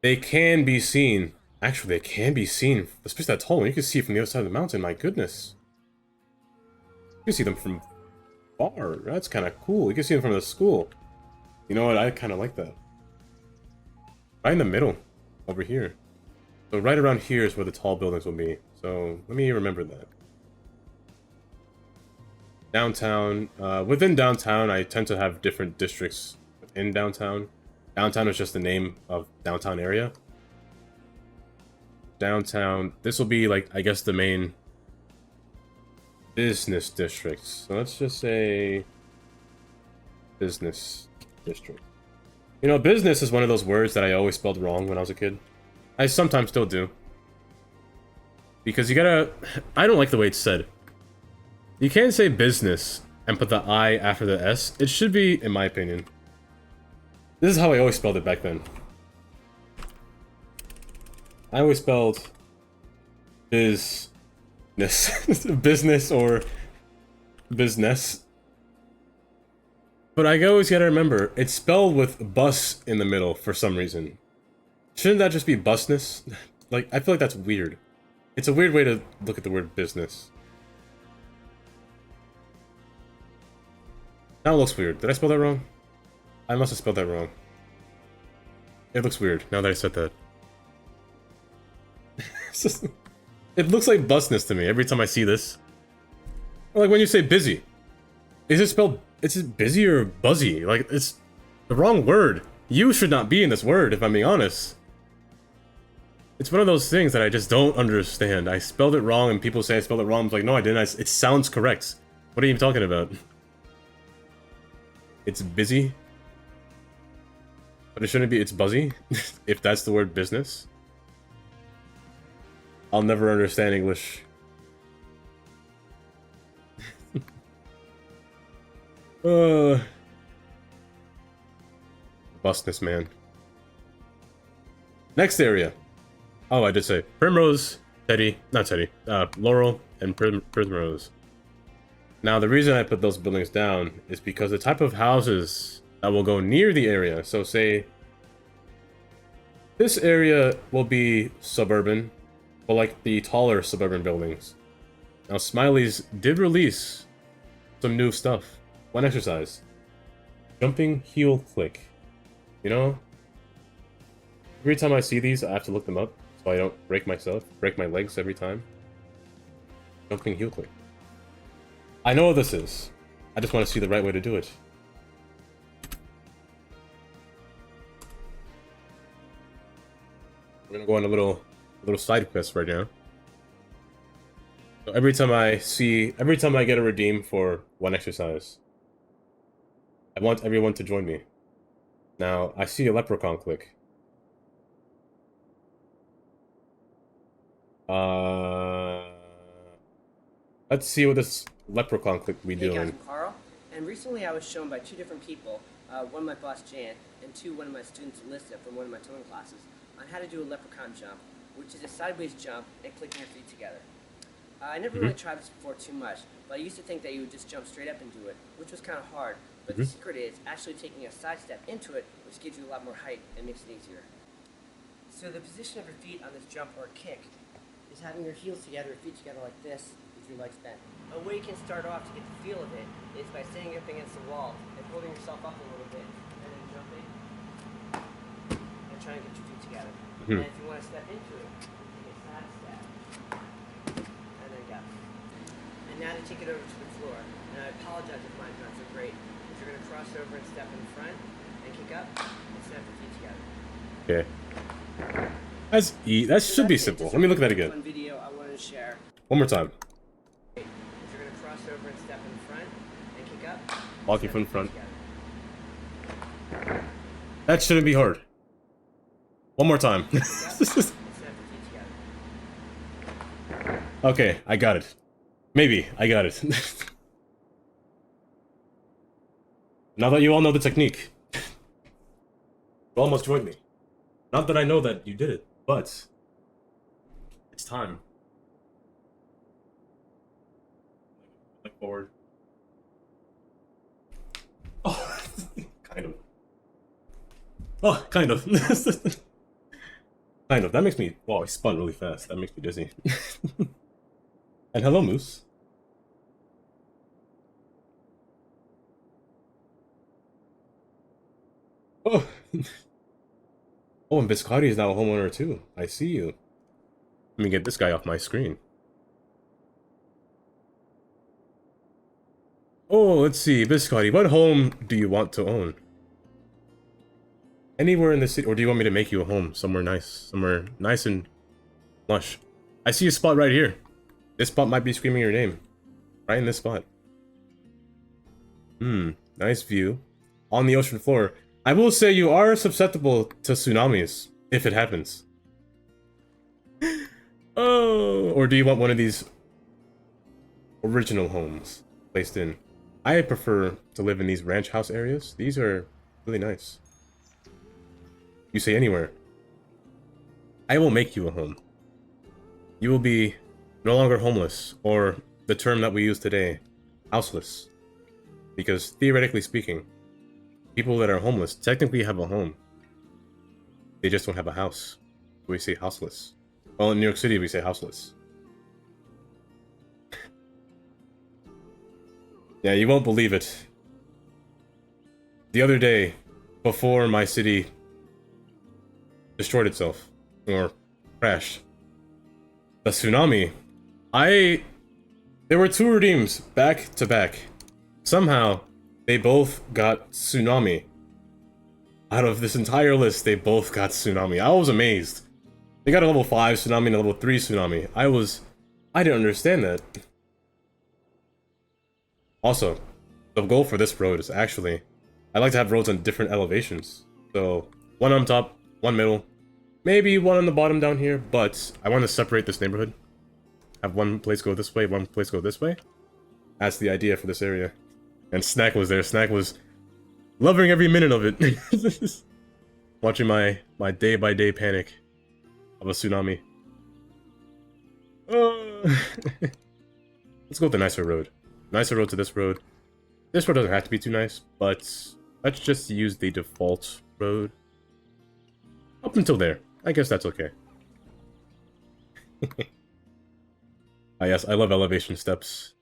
They can be seen. Actually, they can be seen. Especially that tall one. You can see it from the other side of the mountain. My goodness. You can see them from far. That's kind of cool. You can see them from the school. You know what? I kind of like that. Right in the middle. Over here. So right around here is where the tall buildings will be. So let me remember that. Downtown. Within downtown, I tend to have different districts within downtown. Downtown is just the name of downtown area. Downtown, this will be like, I guess, the main business district. So let's just say business district. You know, business is one of those words that I always spelled wrong when I was a kid. I sometimes still do. Because you gotta... I don't like the way it's said. You can't say business and put the I after the S. It should be, in my opinion. This is how I always spelled it back then. I always spelled business. Business or Business. But I always gotta remember, it's spelled with bus in the middle for some reason. Shouldn't that just be busness? Like, I feel like that's weird. It's a weird way to look at the word business. Now it looks weird. Did I spell that wrong? I must have spelled that wrong. It looks weird, now that I said that. It looks like busness to me every time I see this. Like when you say busy. Is it spelled... Is it busy or buzzy? Like, it's the wrong word. You should not be in this word, if I'm being honest. It's one of those things that I just don't understand. I spelled it wrong and people say I spelled it wrong. I'm like, no, I didn't. It sounds correct. What are you even talking about? It's busy. But it shouldn't be, it's buzzy. If that's the word business. I'll never understand English. Busness, man. Next area. Oh, I did say Primrose, Teddy, not Teddy, Laurel, and Primrose. Now, the reason I put those buildings down is because the type of houses that will go near the area, so say, this area will be suburban, but like the taller suburban buildings. Now, Smiley's did release some new stuff. One exercise. Jumping heel click. You know? Every time I see these, I have to look them up, so I don't break my legs every time. Jumping heel click. I know what this is. I just want to see the right way to do it. We're gonna go on a little side quest right now. So every time I get a redeem for one exercise, I want everyone to join me. Now, I see a leprechaun click. Let's see what this leprechaun click we Hey guys, doing. I'm Carl, and recently I was shown by two different people, one my boss Jan, and one of my students Alyssa from one of my towing classes, on how to do a leprechaun jump, which is a sideways jump and clicking your feet together. I never really tried this before too much, but I used to think that you would just jump straight up and do it, which was kind of hard, but the secret is actually taking a side step into it, which gives you a lot more height and makes it easier. So the position of your feet on this jump or kick is having your heels together, your feet together like this, with your legs bent. A way you can start off to get the feel of it is by standing up against the wall and holding yourself up a little bit, and then jumping and trying to get your feet together. And if you want to step into it, take a side step, and then go. And now to take it over to the floor. And I apologize if mine's not so great, but you're going to cross over and step in front and kick up and snap your feet together. Okay. That should be simple. Let me look at that again. One video I wanted to share. One more time. You're going to cross over and step in front and kick up. Walk your foot in front. That shouldn't be hard. One more time. Okay, I got it. Maybe, I got it. Now that you all know the technique. You almost joined me. Not that I know that you did it, but it's time. Look forward. Oh, kind of. Oh, kind of. Kind of. That makes me... Wow, he spun really fast. That makes me dizzy. And hello, Moose. Oh. Oh, and Biscotti is now a homeowner too. I see you. Let me get this guy off my screen. Oh, let's see. Biscotti, what home do you want to own? Anywhere in the city, or do you want me to make you a home somewhere nice and lush? I see a spot right here. This spot might be screaming your name. Right in this spot. Nice view. On the ocean floor. I will say you are susceptible to tsunamis, if it happens. Oh, or do you want one of these original homes placed in? I prefer to live in these ranch house areas. These are really nice. You say anywhere. I will make you a home. You will be no longer homeless, or the term that we use today, houseless. Because theoretically speaking, people that are homeless technically have a home. They just don't have a house. We say houseless. Well, in New York City, we say houseless. Yeah, you won't believe it. The other day, before my city destroyed itself, or crashed, the tsunami, there were two redeems back to back. Somehow, they both got tsunami. Out of this entire list, they both got tsunami. I was amazed. They got a level 5 tsunami and a level 3 tsunami. I didn't understand that. Also, the goal for this road is actually, I like to have roads on different elevations. So, one on top, one middle, maybe one on the bottom down here, but I want to separate this neighborhood. Have one place go this way, one place go this way. That's the idea for this area. And Snack was there. Snack was loving every minute of it. Watching my day-by-day panic of a tsunami. Let's go with the nicer road. Nicer road to this road. This road doesn't have to be too nice, but let's just use the default road. Up until there. I guess that's okay. Ah, yes, I love elevation steps.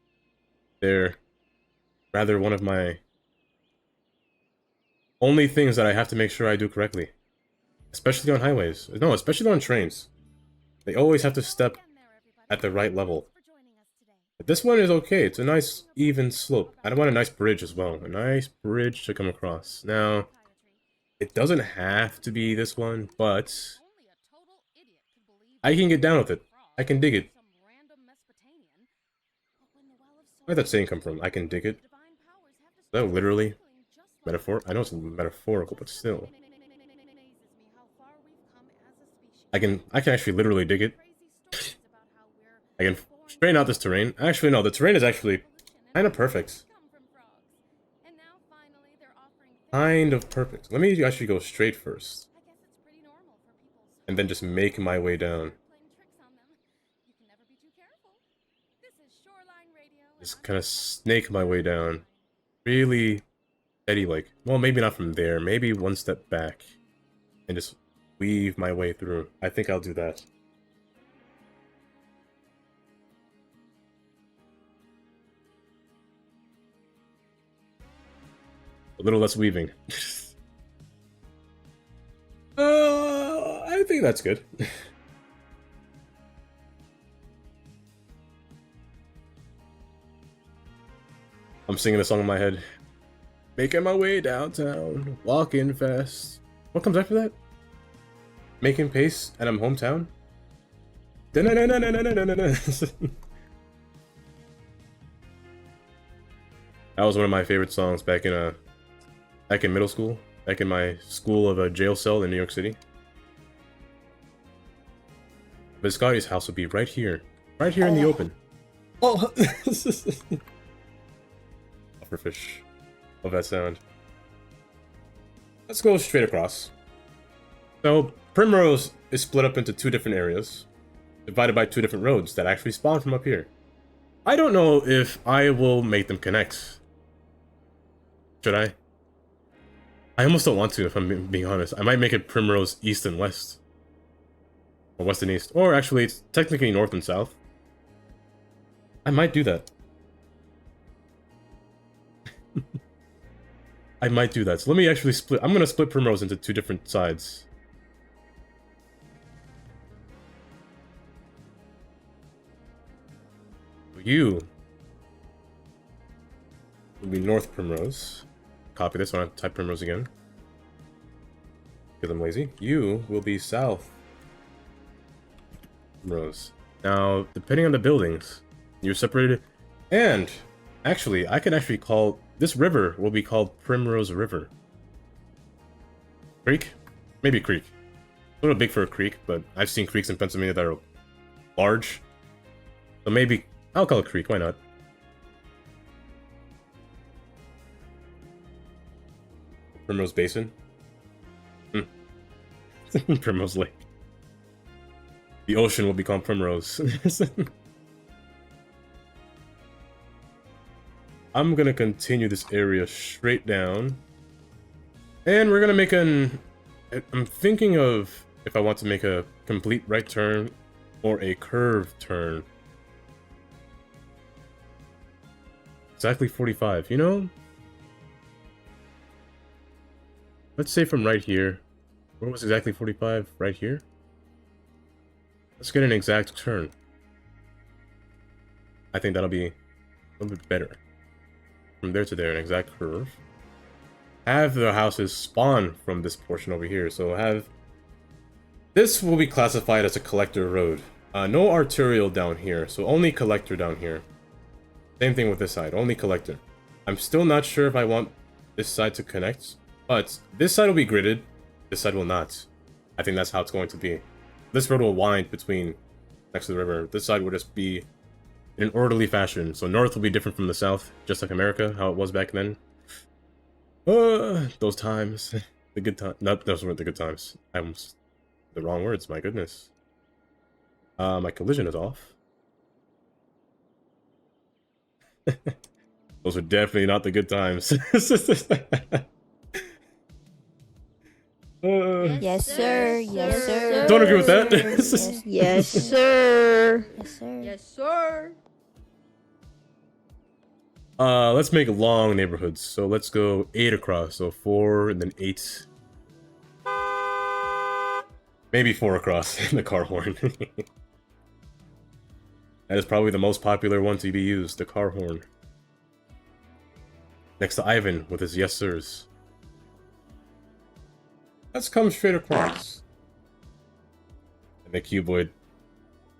They're rather one of my only things that I have to make sure I do correctly. Especially on highways. No, especially on trains. They always have to step at the right level. But this one is okay. It's a nice, even slope. I want a nice bridge as well. A nice bridge to come across. Now, it doesn't have to be this one, but I can get down with it. I can dig it. Where'd that saying come from? I can dig it. Is that literally metaphor? I know it's metaphorical, but still. I can actually literally dig it. I can straighten out this terrain. Actually, no, the terrain is actually kind of perfect. Kind of perfect. Let me actually go straight first. And then just make my way down. Just kind of snake my way down. Really steady, like, well, maybe not from there. Maybe one step back. And just weave my way through. I think I'll do that. A little less weaving. I think that's good. I'm singing a song in my head. Making my way downtown, walking fast. What comes after that? Making pace, and I'm hometown? That was one of my favorite songs back in middle school, back in my school of a jail cell in New York City. Viscotti's house would be right here in the open. Oh, fish of that sound. Let's go straight across. So Primrose is split up into two different areas, divided by two different roads that actually spawn from up here. I don't know if I will make them connect. Should I? I almost don't want to, if I'm being honest. I might make it Primrose East and West. Or West and East. Or actually, it's technically North and South. I might do that. I might do that. So let me actually split. I'm gonna split Primrose into two different sides. You will be North Primrose. Copy this one. Type Primrose again. Because I'm lazy. You will be South Primrose. Now, depending on the buildings, you're separated. And actually, I can actually call this river will be called Primrose River. Creek? Maybe creek. A little big for a creek, but I've seen creeks in Pennsylvania that are large. So maybe I'll call it creek, why not? Primrose Basin? Primrose Lake. The ocean will become Primrose. I'm gonna continue this area straight down. And we're gonna make I'm thinking of if I want to make a complete right turn or a curved turn. Exactly 45, you know? Let's say from right here. Where was exactly 45? Right here? Let's get an exact turn. I think that'll be a little bit better. From there to there, an exact curve. Have the houses spawn from this portion over here. So have... This will be classified as a collector road. No arterial down here, so only collector down here. Same thing with this side, only collector. I'm still not sure if I want this side to connect, but this side will be gridded, this side will not. I think that's how it's going to be. This road will wind between, next to the river. This side will just be in an orderly fashion. So north will be different from the south, just like America, how it was back then. Those times. The good times. No, those weren't the good times. I almost... The wrong words, my goodness. My collision is off. Those are definitely not the good times. Yes, sir. Yes, sir. Don't agree with that. Yes, sir. Yes, sir. Yes, sir. Let's make long neighborhoods. So let's go 8 across. So 4 and then 8. Maybe 4 across in the car horn. That is probably the most popular one to be used, the car horn. Next to Ivan with his yes sirs. Let's come straight across. And the cuboid.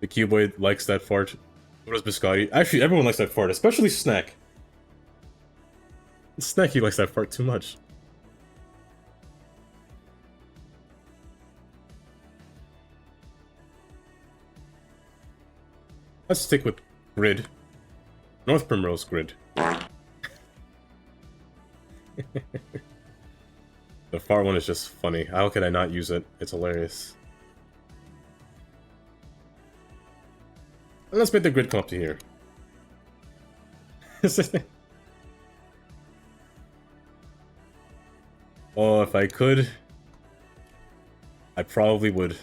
The cuboid likes that fart. What does Biscotti? Actually, everyone likes that fart, especially Snack. Snacky likes that fart too much. Let's stick with grid. North Primrose grid. The far one is just funny. How could I not use it? It's hilarious. And let's make the grid come up to here. Oh, if I could, I probably would.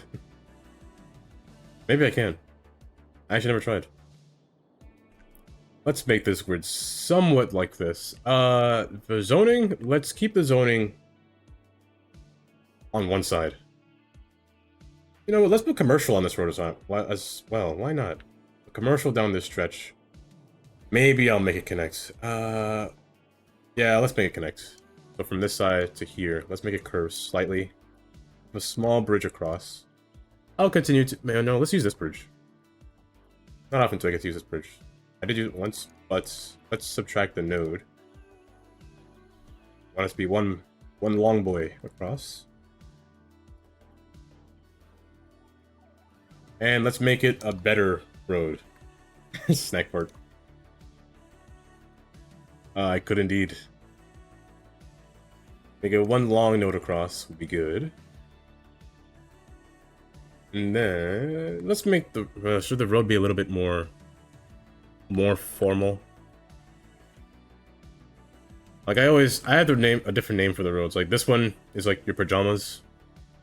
Maybe I can. I actually never tried. Let's make this grid somewhat like this. The zoning, let's keep the zoning on one side. You know what, let's put commercial on this road as well. Why not? A commercial down this stretch. Maybe I'll make it connect. Yeah, let's make it connect. So from this side to here, let's make it curve slightly. A small bridge across. I'll continue to... No, let's use this bridge. Not often do I get to use this bridge. I did use it once, but let's subtract the node. I want it to be one long boy across. And let's make it a better road. Snack part. I could indeed. Make it one long node across would be good. And then let's make the should the road be a little bit more formal. Like I had to name a different name for the roads. Like this one is like your pajamas.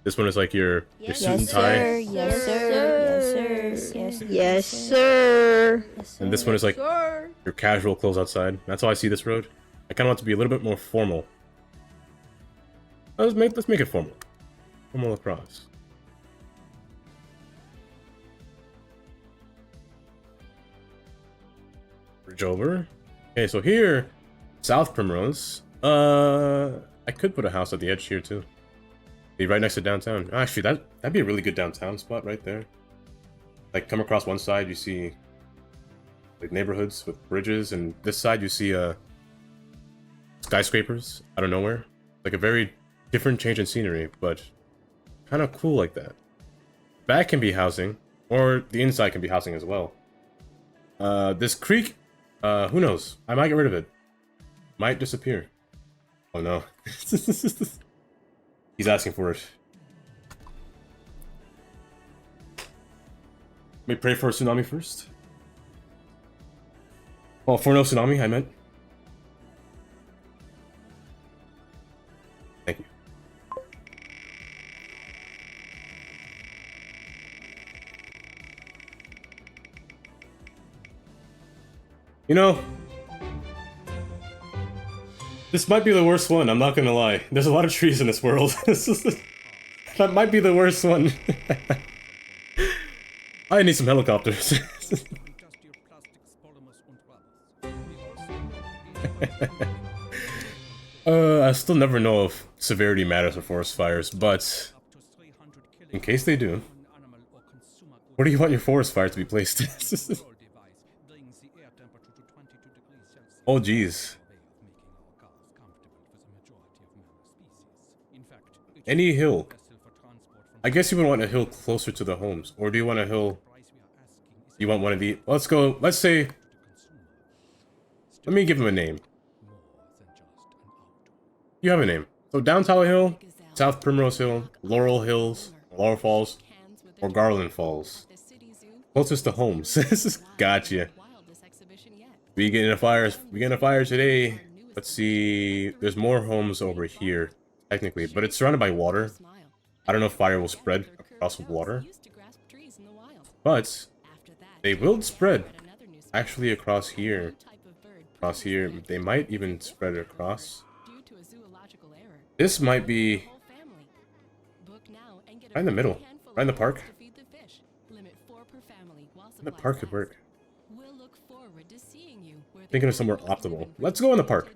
This one is like your suit and tie. Yes, sir. Yes, sir. Yes, sir. And this one is like your casual clothes outside. That's how I see this road. I kind of want it to be a little bit more formal. Let's make it formal. Formal across. Bridge over. Okay, so here, South Primrose. I could put a house at the edge here too. Be right next to downtown. Actually, that'd be a really good downtown spot right there. Like, come across one side, you see like neighborhoods with bridges, and this side you see skyscrapers out of nowhere. Like a very different change in scenery, but kind of cool like that. Back can be housing, or the inside can be housing as well. This creek, who knows? I might get rid of it. Might disappear. Oh no. He's asking for it. Let me pray for a tsunami first. Well, for no tsunami, I meant. You know, this might be the worst one, I'm not gonna lie. There's a lot of trees in this world. That might be the worst one. I need some helicopters. I still never know if severity matters for forest fires, but in case they do, where do you want your forest fire to be placed? Oh jeez. Any hill. I guess you would want a hill closer to the homes, or do you want a hill? You want one of the? Let's go. Let's say. Let me give him a name. You have a name. So down Tower Hill, South Primrose Hill, Laurel Hills, Laurel Falls, or Garland Falls. Closest to homes. Gotcha. We getting a fire. We getting a fire today. Let's see. There's more homes over here, technically, but it's surrounded by water. I don't know if fire will spread across water, but they will spread actually across here. Across here, they might even spread across. This might be right in the middle, right in the park. In the park could work. Thinking of somewhere optimal. Let's go in the park.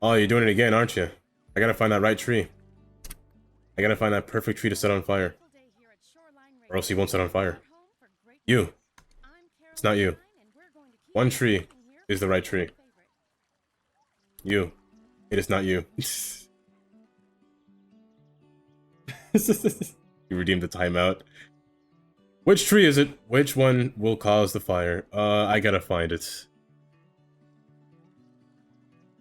Oh, you're doing it again, aren't you? I gotta find that right tree. I gotta find that perfect tree to set on fire. Or else he won't set on fire. You. It's not you. One tree is the right tree. You. It is not you. You redeemed the timeout. Which tree is it? Which one will cause the fire? I gotta find it.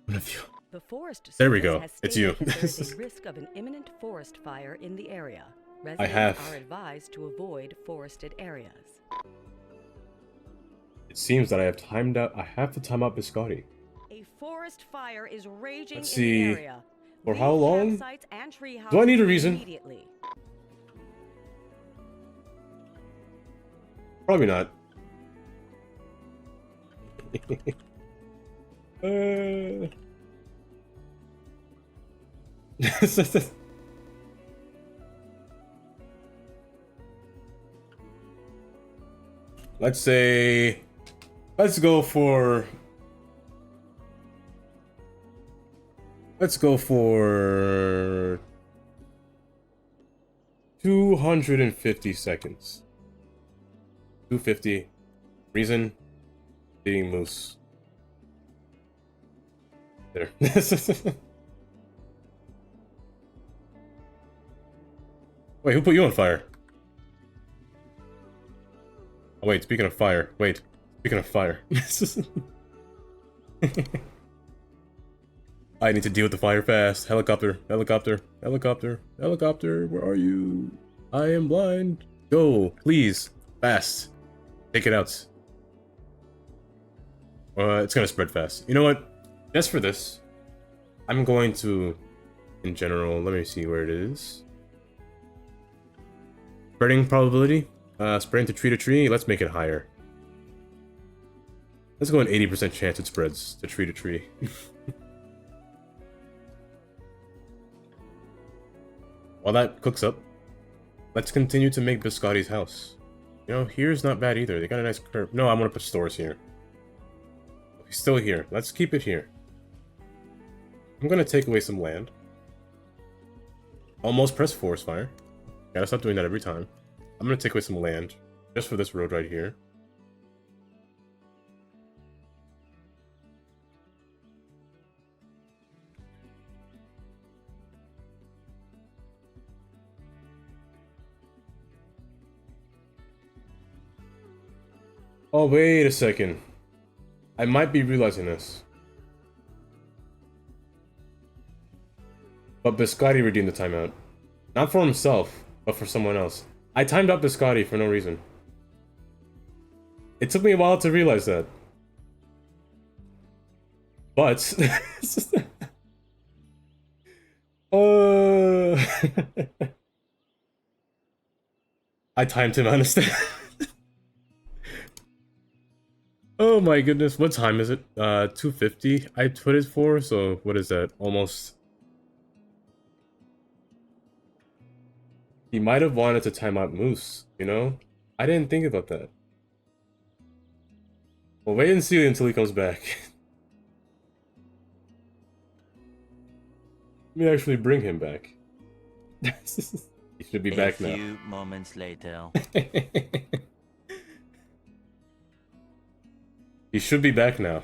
One of you. The Forest There we Service go. has It's stated you. that there is a risk of an imminent forest fire in the area. Residents have. are advised to avoid forested areas. It seems that I have timed out. I have to time out Biscotti. A forest fire is raging Let's in see. the area. For Leave how long? campsites and tree Do I need a houses reason? immediately. Probably not. Let's say, let's go for 250 seconds. 250. Reason? Eating moose. There. Wait, who put you on fire? Oh wait, speaking of fire. Wait, speaking of fire. I need to deal with the fire fast. Helicopter, helicopter, helicopter, helicopter, where are you? I am blind. Go, please, fast. Take it out. It's gonna spread fast. You know what? Just for this, I'm going to, in general, let me see where it is. Spreading probability. Spreading to tree, let's make it higher. Let's go an 80% chance it spreads to tree. While that cooks up, let's continue to make Biscotti's house. You know, here's not bad either. They got a nice curve. No, I want to put stores here. He's still here. Let's keep it here. I'm gonna take away some land. Almost press forest fire. Gotta stop doing that every time. I'm gonna take away some land just for this road right here. Oh, wait a second. I might be realizing this. But Biscotti redeemed the timeout. Not for himself, but for someone else. I timed out Biscotti for no reason. It took me a while to realize that. But... I timed him out instead. Oh my goodness, what time is it? 2:50 I put it for, so what is that? Almost... He might have wanted to time out Moose, you know? I didn't think about that. Well, wait and see until he comes back. Let me actually bring him back. He should be back now. A few moments later. He should be back now.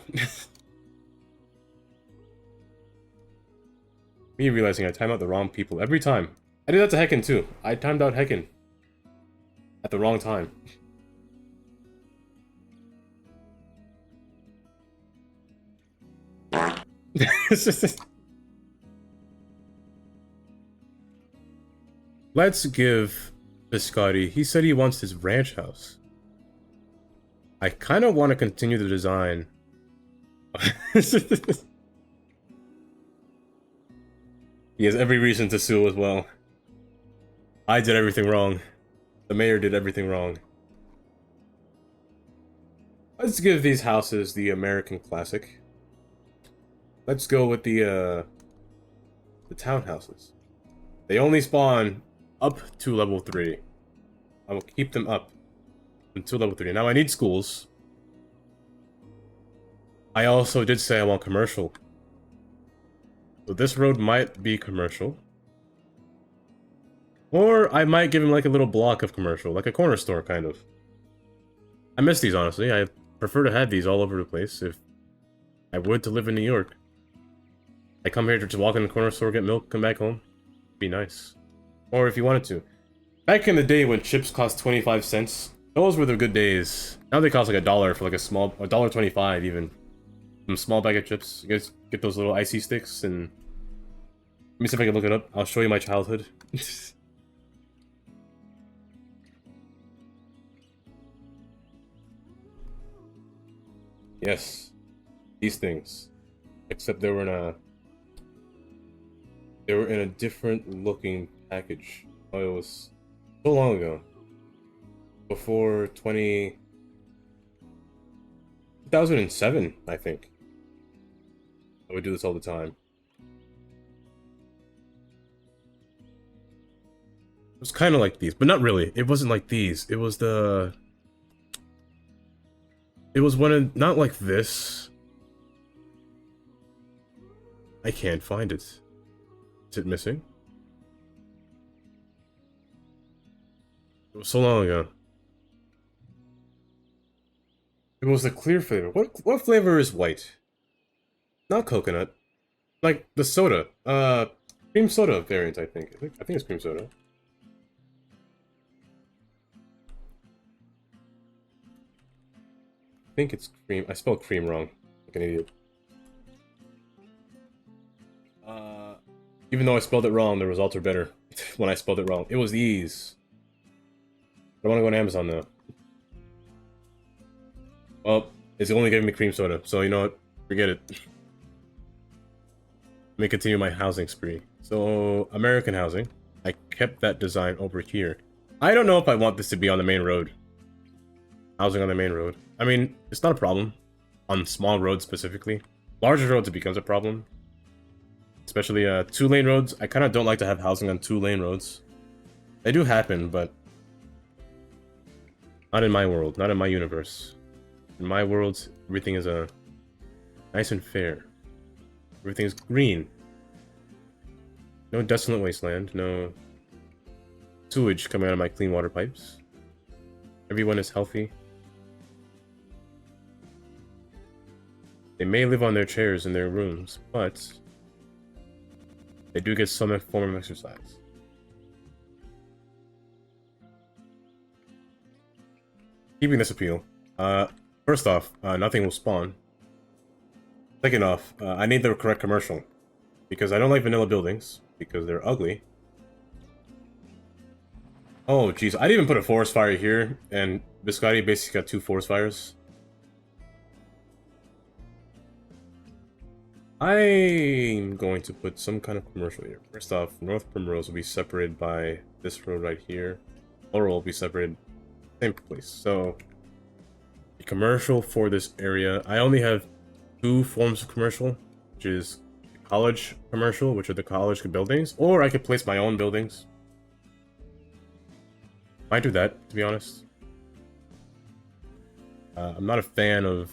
Me realizing I time out the wrong people every time. I did that to Hecken too. I timed out Hecken. At the wrong time. Let's give Biscotti. He said he wants his ranch house. I kind of want to continue the design. He has every reason to sue as well. I did everything wrong. The mayor did everything wrong. Let's give these houses the American classic. Let's go with the townhouses. They only spawn up to level 3. I will keep them up until level 3. Now I need schools. I also did say I want commercial. So this road might be commercial. Or I might give him like a little block of commercial, like a corner store kind of. I miss these honestly. I prefer to have these all over the place if I would to live in New York. I come here to just walk in the corner store, get milk, come back home. Be nice. Or if you wanted to. Back in the day when chips cost 25 cents, those were the good days. Now they cost like $1 for like a small, $1.25 even. Some small bag of chips. You guys get those little icy sticks and... Let me see if I can look it up. I'll show you my childhood. Yes. These things. Except they were in a different looking package. Oh, it was so long ago. Before 2007, I think. I would do this all the time. It was kind of like these, but not really. It wasn't like these. It was the... It was one of... Not like this. I can't find it. Is it missing? It was so long ago. It was the clear flavor. What flavor is white? Not coconut. Like the soda. Cream soda variant, I think. I think it's cream soda. I think it's cream. I spelled cream wrong. Like an idiot. Even though I spelled it wrong, the results are better when I spelled it wrong. It was these. I want to go on Amazon though. Well, it's only giving me cream soda, so you know what? Forget it. Let me continue my housing spree. So, American housing. I kept that design over here. I don't know if I want this to be on the main road. Housing on the main road. I mean, it's not a problem. On small roads specifically. Larger roads, it becomes a problem. Especially 2-lane roads. I kind of don't like to have housing on 2-lane roads. They do happen, but... Not in my world. Not in my universe. In my world, everything is nice and fair. Everything is green. No desolate wasteland. No sewage coming out of my clean water pipes. Everyone is healthy. They may live on their chairs in their rooms, but they do get some form of exercise. Keeping this appeal. First off, nothing will spawn. Second off, I need the correct commercial. Because I don't like vanilla buildings. Because they're ugly. Oh, jeez. I didn't even put a forest fire here. And Biscotti basically got 2 forest fires. I'm going to put some kind of commercial here. First off, North Primrose will be separated by this road right here. Laurel will be separated same place. So commercial for this area. I only have two forms of commercial, which is college commercial, which are the college buildings, or I could place my own buildings. Might do that, to be honest. I'm not a fan of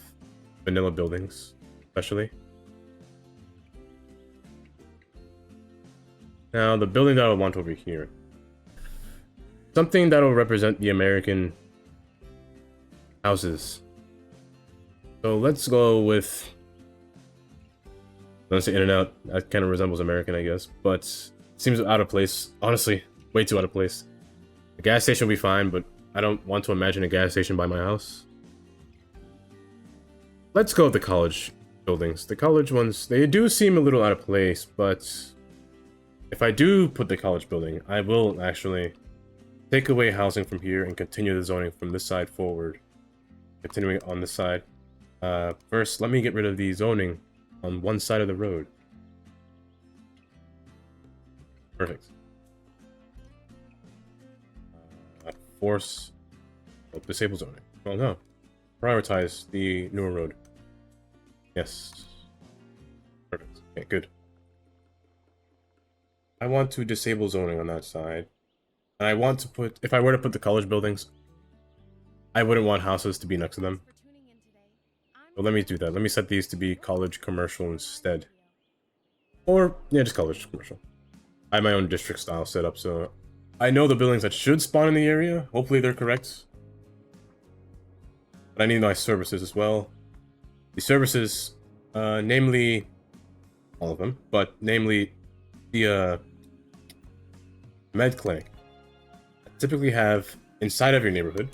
vanilla buildings, especially. Now, the building that I want over here. Something that'll represent the American houses. So let's go with... Let's say In-N-Out. That kind of resembles American, I guess. But seems out of place. Honestly, way too out of place. A gas station will be fine, but I don't want to imagine a gas station by my house. Let's go with the college buildings. The college ones, they do seem a little out of place, but if I do put the college building, I will actually take away housing from here and continue the zoning from this side forward. Continuing on this side. First, let me get rid of the zoning on one side of the road. Perfect. Force disable zoning. Well, no. Prioritize the newer road. Yes. Perfect. Okay, good. I want to disable zoning on that side. And I want to put... If I were to put the college buildings, I wouldn't want houses to be next to them. So let me do that. Let me set these to be college commercial instead. Or, yeah, just college commercial. I have my own district style set up, so... I know the buildings that should spawn in the area. Hopefully they're correct. But I need my services as well. The services, namely... all of them, but namely the, med clinic. Typically have inside of your neighborhood.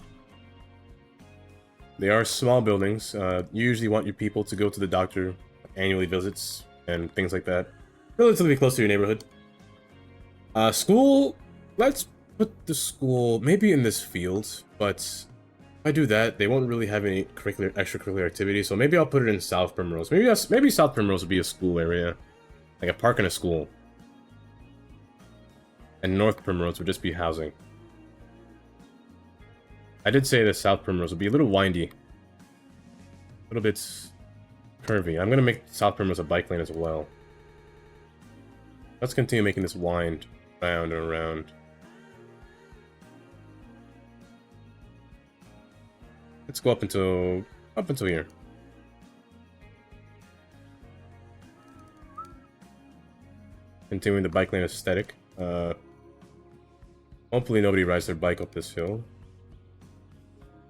They are small buildings. You usually want your people to go to the doctor annually visits and things like that. Relatively close to your neighborhood. School, let's put the school maybe in this field, but if I do that, they won't really have any extracurricular activity, so maybe I'll put it in South Primrose. Maybe South Primrose would be a school area, like a park and a school. And North Primrose would just be housing. I did say that South Primrose would be a little windy. A little bit curvy. I'm going to make South Primrose a bike lane as well. Let's continue making this wind round and around. Let's go up until here. Continuing the bike lane aesthetic. Hopefully nobody rides their bike up this hill.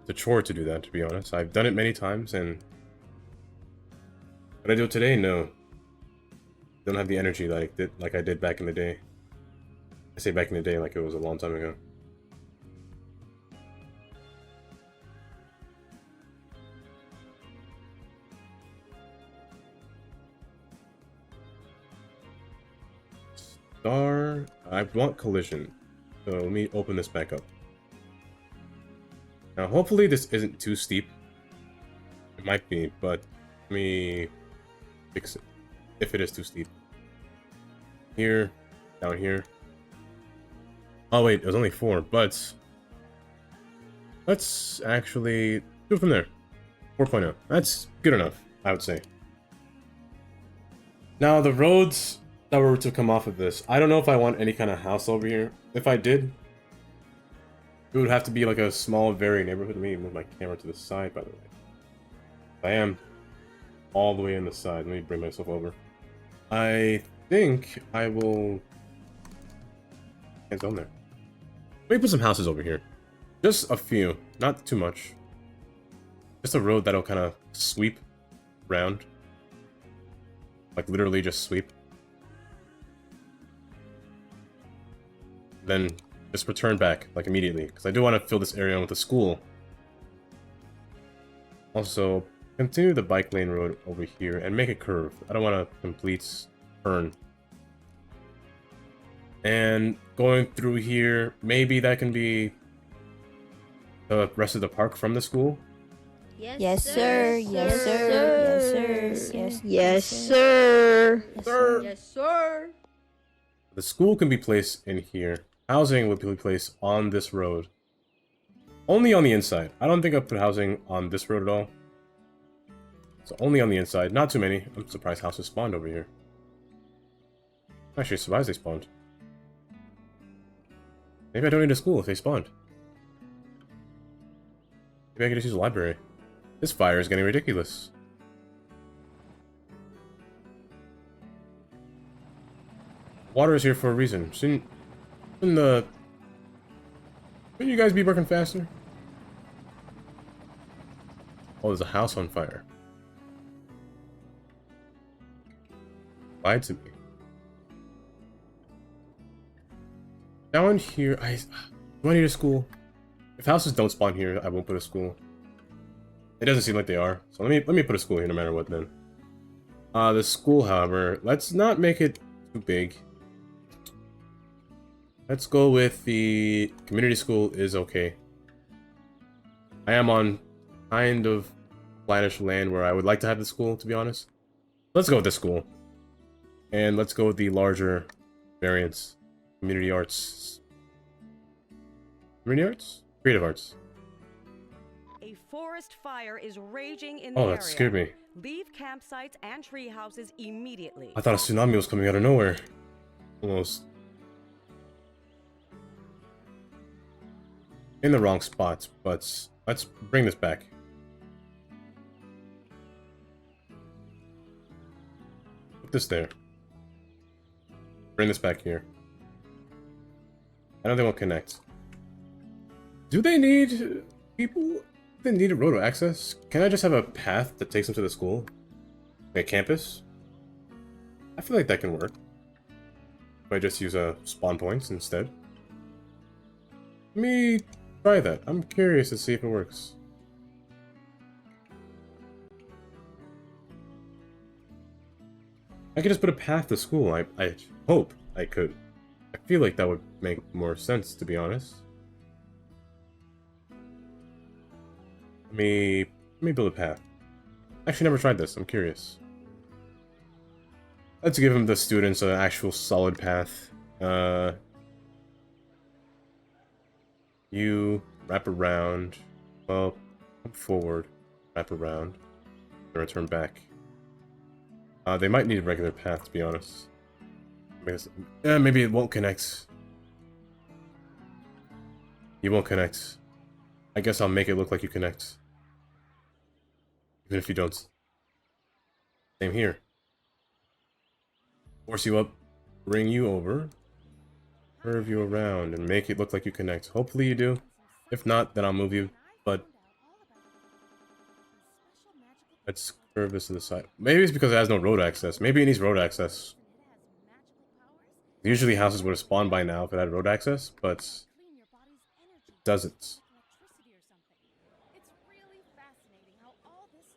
It's a chore to do that, to be honest. I've done it many times, and... Would I do it today? No. Don't have the energy like I did back in the day. I say back in the day like it was a long time ago. Star... I want collision. So let me open this back up. Now hopefully this isn't too steep. It might be, but let me fix it. If it is too steep. Here, down here. Oh wait, it was only 4, but... Let's actually do it from there. 4.0. That's good enough, I would say. Now the roads that were to come off of this, I don't know if I want any kind of house over here. If I did, it would have to be like a small, very neighborhood. Let me move my camera to the side, by the way. I am all the way in the side. Let me bring myself over. I think I will... Hands on there. Let me put some houses over here. Just a few, not too much. Just a road that'll kind of sweep around. Like literally just sweep. Then just return back, like immediately, because I do want to fill this area with a school. Also, continue the bike lane road over here and make it curve. I don't want a complete turn. And going through here, maybe that can be the rest of the park from the school. Yes, sir. Yes, sir. Yes, sir. Yes, sir. Yes, sir. The school can be placed in here. Housing will be placed on this road. Only on the inside. I don't think I'll put housing on this road at all. So only on the inside. Not too many. I'm surprised houses spawned over here. Actually, surprised they spawned. Maybe I don't need a school if they spawned. Maybe I could just use a library. This fire is getting ridiculous. Water is here for a reason. Shouldn't you guys be working faster? Oh, there's a house on fire. Lied to me. Down here, do I need a school? If houses don't spawn here, I won't put a school. It doesn't seem like they are, so let me put a school here no matter what then. The school, however, let's not make it too big. Let's go with the community school is okay. I am on kind of flattish land where I would like to have the school, to be honest. Let's go with this school. And let's go with the larger variants. Community arts. Community arts? Creative arts. A forest fire is raging in Oh, the that area. scared me. Leave campsites and tree houses immediately. I thought a tsunami was coming out of nowhere. Almost. In the wrong spots, but let's bring this back. Put this there. Bring this back here. I don't think we'll connect. Do they need people? Do they need a road to access? Can I just have a path that takes them to the school? Like a campus? I feel like that can work. If I just use spawn points instead. Let me try that. I'm curious to see if it works. I could just put a path to school. I hope I could. I feel like that would make more sense, to be honest. Let me build a path. Actually, never tried this. I'm curious. Let's give the students an actual solid path. You wrap around. Well, come forward. Wrap around. And return back. They might need a regular path, to be honest. Maybe it won't connect. You won't connect. I guess I'll make it look like you connect. Even if you don't. Same here. Force you up, bring you over, curve you around, and make it look like you connect. Hopefully you do. If not, then I'll move you. But let's curve this to the side. Maybe it's because it has no road access. Maybe it needs road access. Usually houses would have spawned by now if it had road access, but it doesn't.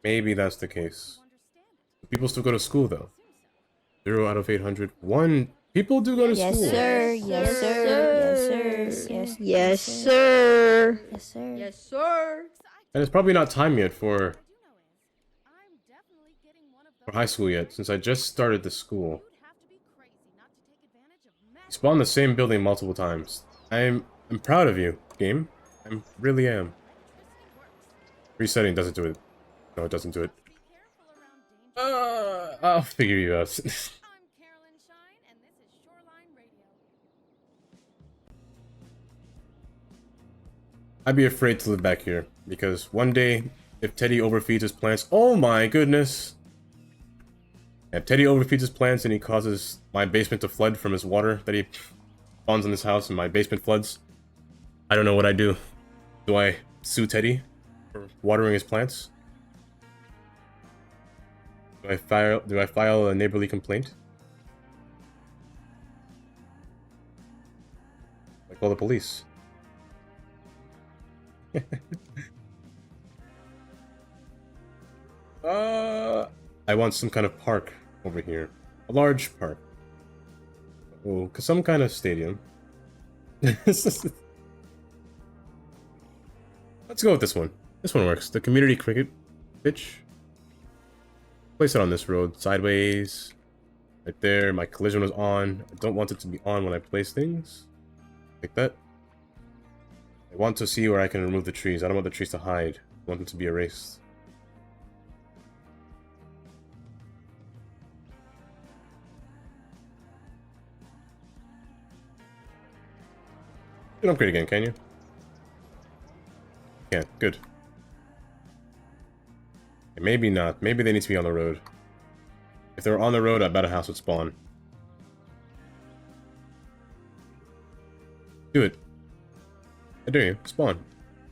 Maybe that's the case. People still go to school though. 0 out of 800. 1. People do go to school. Yes, sir. Yes, sir. Yes, sir. Yes, sir. Yes, sir. Yes, sir. And it's probably not time yet for high school yet, since I just started the school. You spawned the same building multiple times. I'm proud of you, game. I really am. Resetting doesn't do it. No, it doesn't do it. I'll figure you out. I'm Carolyn Shine, and this is Shoreline Radio. I'd be afraid to live back here, because one day, if Teddy overfeeds his plants... Oh my goodness! If Teddy overfeeds his plants and he causes my basement to flood from his water that he spawns in this house and my basement floods, I don't know what I do. Do I sue Teddy for watering his plants? Do I file a neighborly complaint? I call the police. I want some kind of park over here. A large park. Oh, some kind of stadium. Let's go with this one. This one works. The community cricket pitch. Place it on this road. Sideways. Right there. My collision was on. I don't want it to be on when I place things. Like that. I want to see where I can remove the trees. I don't want the trees to hide. I want them to be erased. You can upgrade again, can you? Yeah, good. Maybe not. Maybe they need to be on the road. If they're on the road, I bet a house would spawn. Do it. I dare you. Spawn.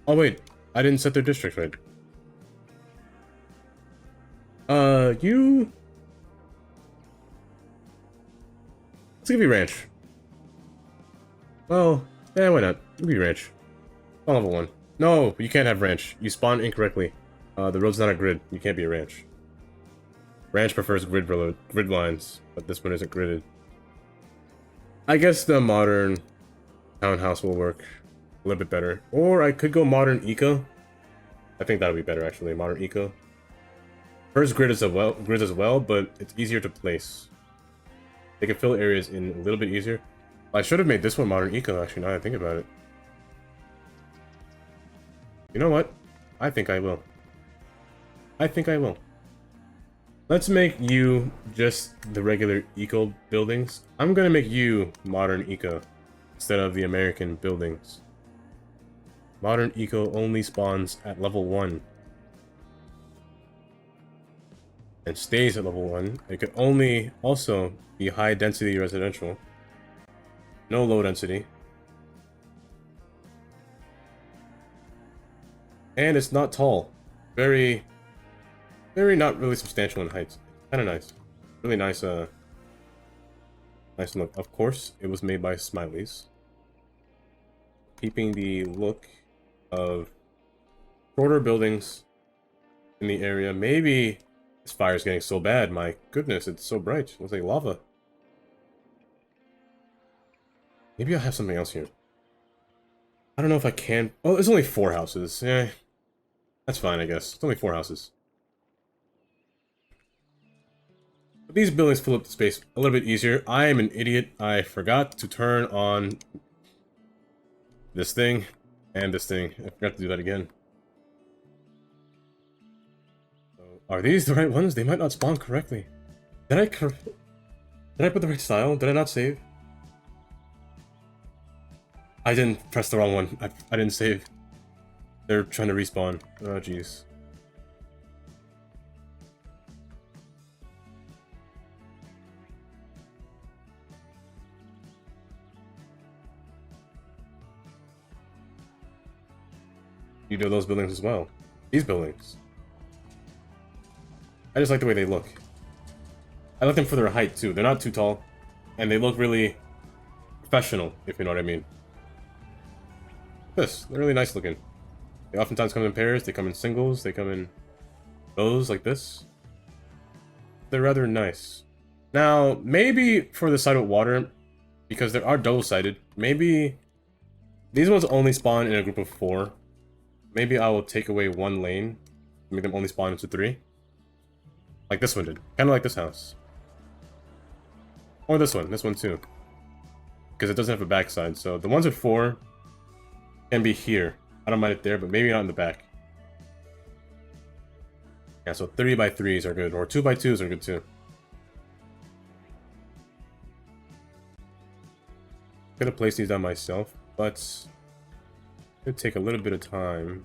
Oh, wait. I didn't set their district right. You... Let's give you ranch. Well, yeah, why not? Give you ranch. Spawn level 1. No, you can't have ranch. You spawned incorrectly. The road's not a grid. You can't be a ranch. Ranch prefers grid lines, but this one isn't gridded. I guess the modern townhouse will work a little bit better. Or I could go modern eco. I think that would be better, actually. Modern eco. First grid as well, but it's easier to place. They can fill areas in a little bit easier. I should have made this one modern eco, actually, now that I think about it. You know what? I think I will. I think I will. Let's make you just the regular eco buildings. I'm gonna make you modern eco instead of the American buildings. Modern eco only spawns at level 1. And stays at level 1. It could only also be high density residential. No low density. And it's not tall. Very not really substantial in height. Kinda nice. Really nice, nice look. Of course, it was made by Smileys. Keeping the look of shorter buildings in the area. Maybe this fire is getting so bad. My goodness, it's so bright. It looks like lava. Maybe I'll have something else here. I don't know if I can. Oh, there's only 4 houses. Yeah, that's fine, I guess. It's only 4 houses. But these buildings fill up the space a little bit easier. I am an idiot. I forgot to turn on this thing and this thing. I forgot to do that again. So, are these the right ones? They might not spawn correctly. Did I put the right style? Did I not save? I didn't press the wrong one. I didn't save. They're trying to respawn. Oh, jeez. You do those buildings as well. These buildings. I just like the way they look. I like them for their height, too. They're not too tall. And they look really professional, if you know what I mean. This, they're really nice looking. They oftentimes come in pairs, they come in singles, they come in rows like this. They're rather nice. Now, maybe for the side with water, because they are double-sided, maybe these ones only spawn in a group of 4. Maybe I will take away 1 lane, make them only spawn into 3. Like this one did. Kind of like this house. Or this one too. Because it doesn't have a backside, so the ones with 4 can be here. I don't mind it there, but maybe not in the back. Yeah, so 3x3s are good, or 2x2s are good too. Could have placed these down myself, but it'd take a little bit of time.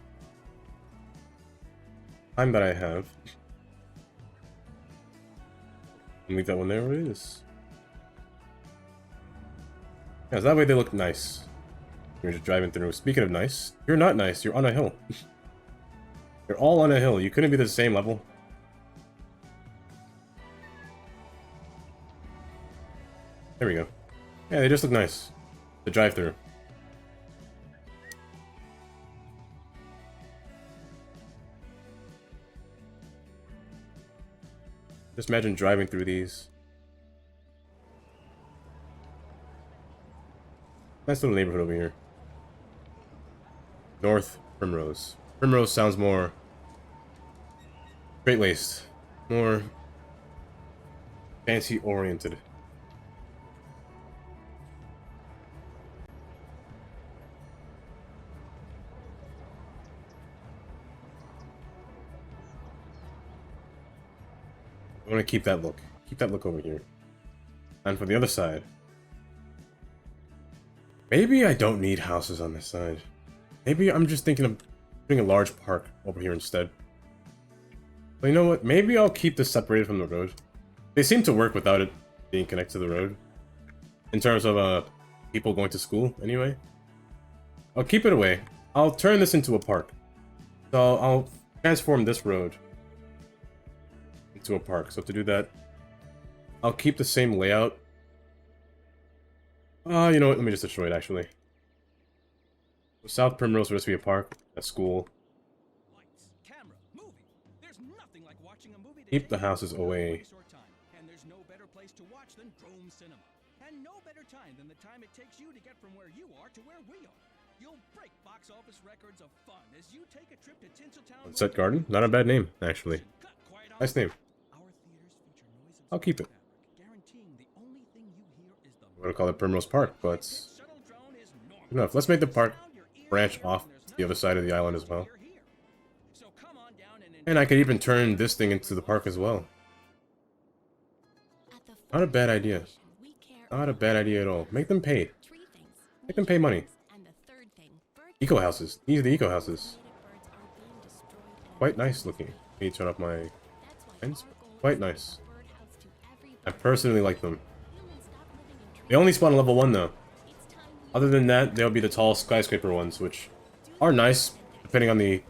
Time that I have. And leave that one there where it is. Yeah, so that way they look nice. You're just driving through. Speaking of nice, you're not nice. You're on a hill. You're all on a hill. You couldn't be the same level. There we go. Yeah, they just look nice. The drive through. Just imagine driving through these. Nice little neighborhood over here. North Primrose. Primrose sounds more straight-laced, more fancy-oriented. I want to keep that look. Keep that look over here. And for the other side. Maybe I don't need houses on this side. Maybe I'm just thinking of putting a large park over here instead. But you know what? Maybe I'll keep this separated from the road. They seem to work without it being connected to the road. In terms of people going to school, anyway. I'll keep it away. I'll turn this into a park. So I'll transform this road into a park. So to do that, I'll keep the same layout. You know what? Let me just destroy it, actually. South Primrose will just be a park, a school. Lights, camera, movie. There's nothing like watching a movie Keep the houses away. And there's no better place to watch than Drome Cinema. And no better time than the time it takes you to get from where you are to where we are. You'll break box office records of fun as you take a trip to Tinseltown. Sunset Garden? Not a bad name, actually. Nice name. I'll keep it. I'm gonna call it Primrose Park, but enough. Let's make the park branch off the other side of the island as well. And I could even turn this thing into the park as well. Not a bad idea. Not a bad idea at all. Make them pay. Make them pay money. Eco houses. These are the eco houses. Quite nice looking. Let me turn off my fence. Quite nice. I personally like them. They only spawn on level 1 though. Other than that, they'll be the tall skyscraper ones, which are nice, depending on the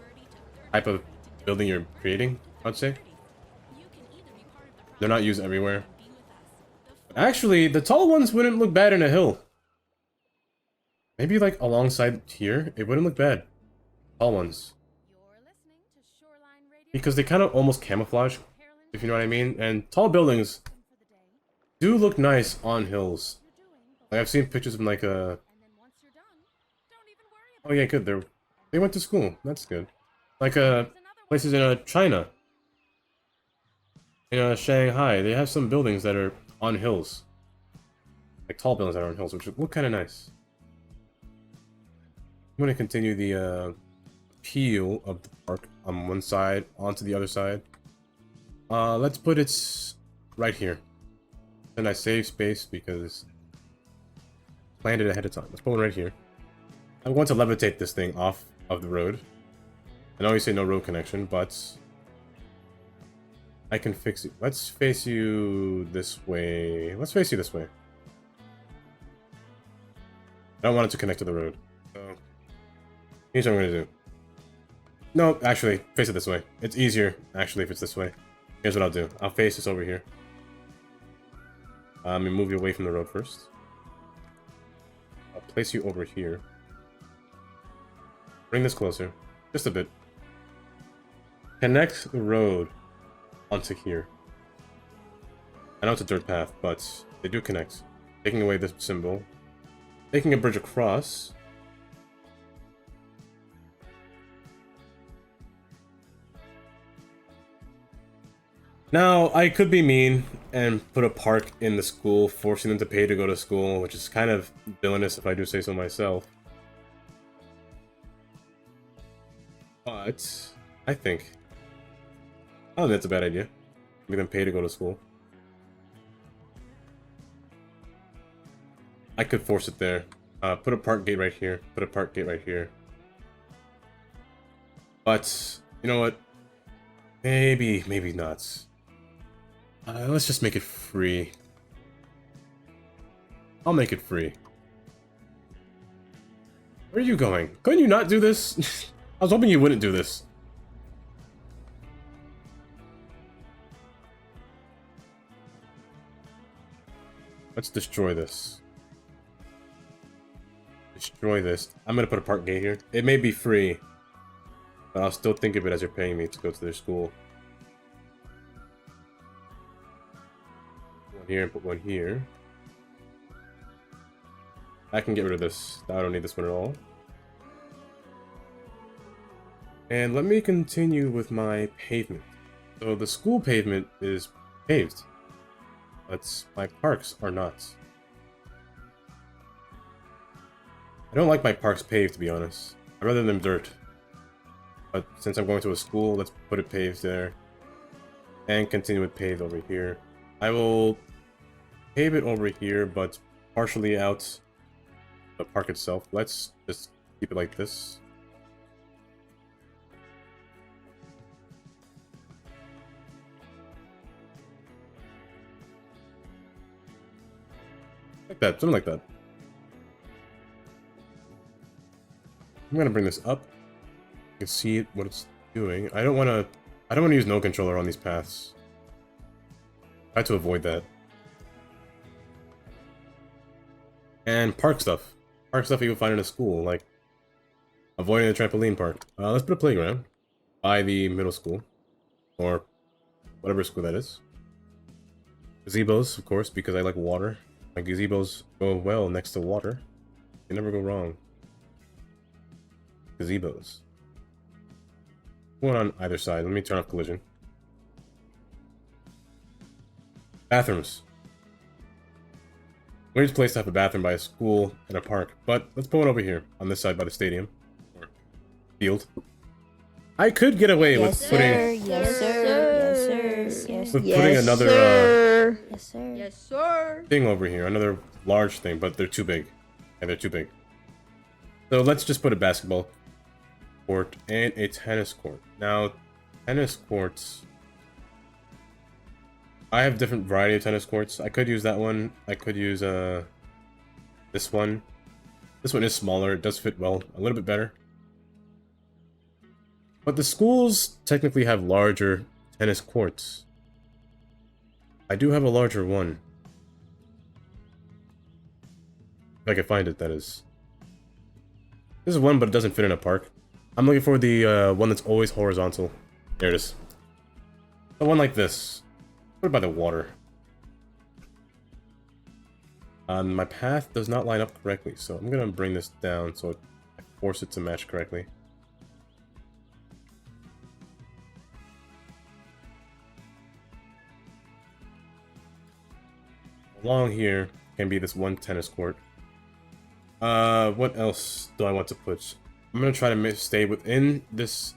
type of building you're creating, I'd say. They're not used everywhere. Actually, the tall ones wouldn't look bad in a hill. Maybe like alongside here, it wouldn't look bad. Tall ones. Because they kind of almost camouflage, if you know what I mean. And tall buildings do look nice on hills. Like I've seen pictures of like a... Oh yeah, good. They went to school. That's good. Like places in China, in Shanghai, they have some buildings that are on hills, like tall buildings that are on hills, which look kind of nice. I'm going to continue the peel of the park on one side onto the other side. Let's put it right here. And I save space because I planned it ahead of time. Let's put it right here. I'm going to levitate this thing off of the road. I know you say no road connection, but I can fix it. Let's face you this way. Let's face you this way. I don't want it to connect to the road. So here's what I'm going to do. No, actually, face it this way. It's easier, actually, if it's this way. Here's what I'll do. I'll face this over here. And move you away from the road first. I'll place you over here. Bring this closer. Just a bit. Connect the road onto here. I know it's a dirt path, but they do connect. Taking away this symbol. Making a bridge across. Now, I could be mean and put a park in the school, forcing them to pay to go to school, which is kind of villainous if I do say so myself. But I don't think that's a bad idea. Make them pay to go to school. I could force it there. Put a park gate right here. Put a park gate right here. But, you know what? Maybe not. Let's just make it free. I'll make it free. Where are you going? Couldn't you not do this? I was hoping you wouldn't do this. Let's destroy this. Destroy this. I'm gonna put a park gate here. It may be free, but I'll still think of it as you're paying me to go to their school. One here and put one here. I can get rid of this. I don't need this one at all. And let me continue with my pavement. So the school pavement is paved, but my parks are not. I don't like my parks paved, to be honest. I'd rather them dirt. But since I'm going to a school, let's put it paved there. and continue with pave over here. I will pave it over here, but partially out the park itself. Let's just keep it like this. Like that, something like that. I'm gonna bring this up. You can see what it's doing. I don't wanna use no controller on these paths. Try to avoid that. And park stuff. Park stuff you can find in a school, like avoiding the trampoline park. Let's put a playground by the middle school. Or whatever school that is. Gazebos, of course, because I like water. My gazebos go well next to water. You never go wrong. Gazebos. One on either side. Let me turn off collision. Bathrooms. Weird place to have a bathroom by a school and a park, but let's put one over here on this side by the stadium or field. I could get away with putting putting another thing over here, another large thing, but they're too big. Yeah, they're too big. So let's just put a basketball court and a tennis court. Now, tennis courts. I have different variety of tennis courts. I could use that one. I could use this one. This one is smaller. It does fit well, a little bit better. But the schools technically have larger tennis courts. I do have a larger one. If I can find it, that is. This is one, but it doesn't fit in a park. I'm looking for the one that's always horizontal. There it is. The one like this. Put it by the water. My path does not line up correctly, so I'm gonna bring this down so I force it to match correctly. Along here can be this one tennis court. What else do I want to put? I'm gonna try to stay within this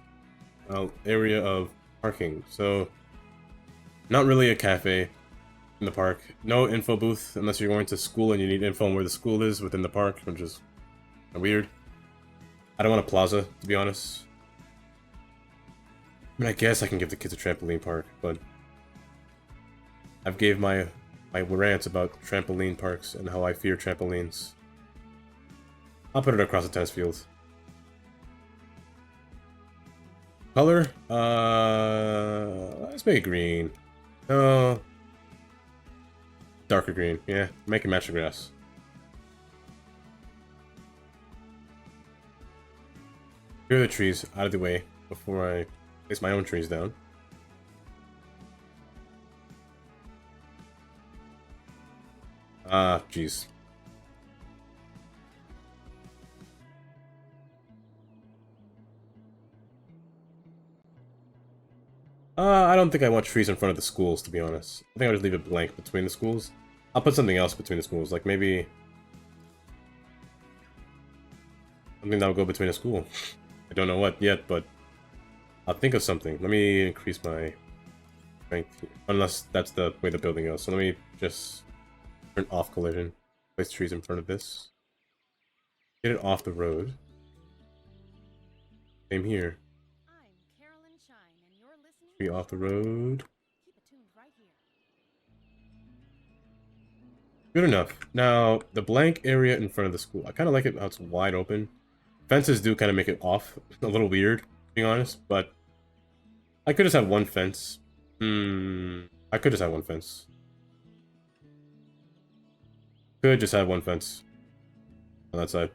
area of parking. So, not really a cafe in the park. No info booth unless you're going to school and you need info on where the school is within the park, which is weird. I don't want a plaza, to be honest. I mean, I guess I can give the kids a trampoline park, but I've gave my rants about trampoline parks and how I fear trampolines. I'll put it across the tennis field. Color? Let's make it green. No. Darker green. Yeah, make it match the grass. Clear the trees out of the way before I place my own trees down. Ah, jeez. I don't think I want trees in front of the schools, to be honest. I think I'll just leave it blank between the schools. I'll put something else between the schools, like maybe something that'll go between a school. I don't know what yet, but I'll think of something. Let me increase my strength, unless that's the way the building goes. So let me just turn off collision. Place trees in front of this. Get it off the road. Same here. Be off the road. Good enough. Now, the blank area in front of the school. I kind of like it how it's wide open. Fences do kind of make it off. A little weird, being honest, but I could just have one fence. I could just have one fence. Could just have one fence on that side.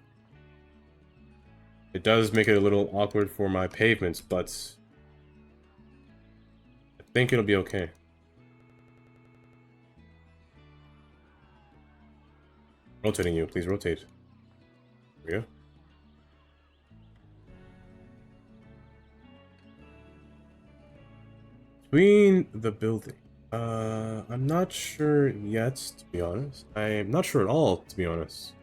It does make it a little awkward for my pavements, but I think it'll be okay. Rotating you, please rotate. There we go. Between the building. I'm not sure yet, to be honest. I'm not sure at all, to be honest.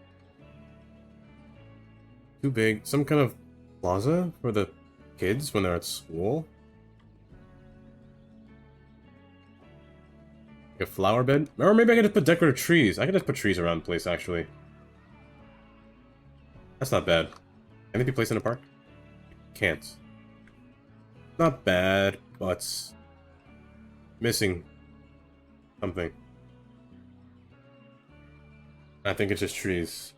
Too big. Some kind of plaza for the kids when they're at school. a flower bed? Or maybe I could just put decorative trees. I could just put trees around the place, actually. That's not bad. Can it be placed in a park? Can't. Not bad, but... missing something. I think it's just trees.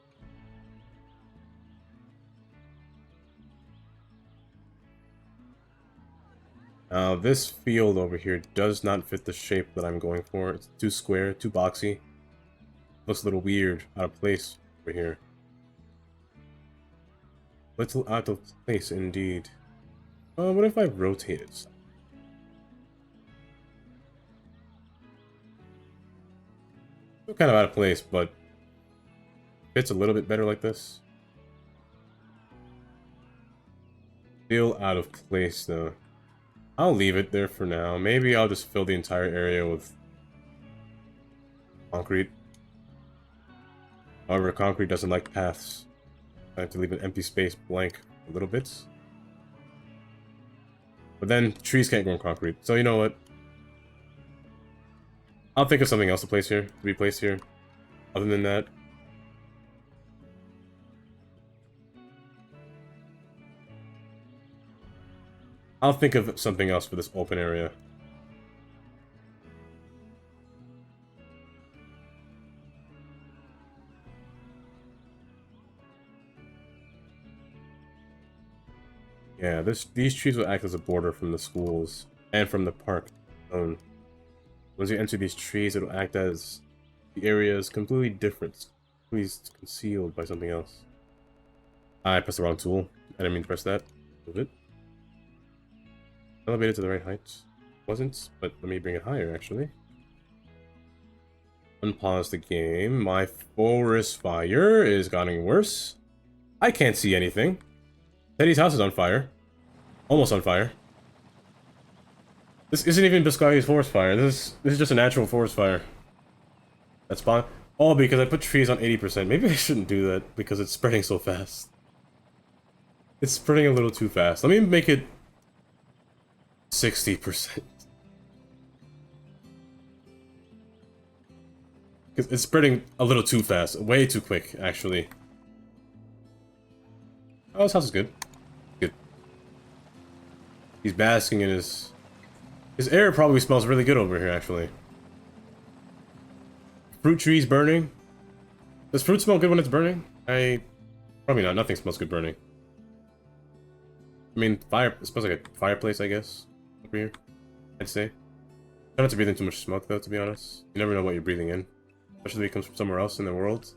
Now, this field over here does not fit the shape that I'm going for. It's too square, too boxy. Looks a little weird, out of place over here. Little out of place indeed. What if I rotate it? Still kind of out of place, but fits a little bit better like this. Still out of place though. I'll leave it there for now. Maybe I'll just fill the entire area with concrete. However, concrete doesn't like paths. I have to leave an empty space blank a little bit. But then trees can't grow in concrete. So you know what? I'll think of something else to place here, to be placed here. Other than that. I'll think of something else for this open area. Yeah, these trees will act as a border from the schools and from the park zone. Once you enter these trees, it'll act as the area is completely different. Please concealed by something else. I pressed the wrong tool. I didn't mean to press that. Move it. Elevated to the right height. Wasn't, but let me bring it higher actually. Unpause the game. My forest fire is getting worse. I can't see anything. Teddy's house is on fire. Almost on fire. This isn't even Biscotti's forest fire. This is just a natural forest fire. That's fine. All because I put trees on 80%. Maybe I shouldn't do that because it's spreading so fast. It's spreading a little too fast. Let me make it 60%. Because it's spreading a little too fast. Way too quick, actually. Oh, this house is good. Good. He's basking in his... His air probably smells really good over here, actually. Fruit trees burning. Does fruit smell good when it's burning? Probably not. Nothing smells good burning. I mean, fire... It smells like a fireplace, I guess. Over here. I'd say. Try not to breathe in too much smoke, though, to be honest. You never know what you're breathing in. Especially if it comes from somewhere else in the world.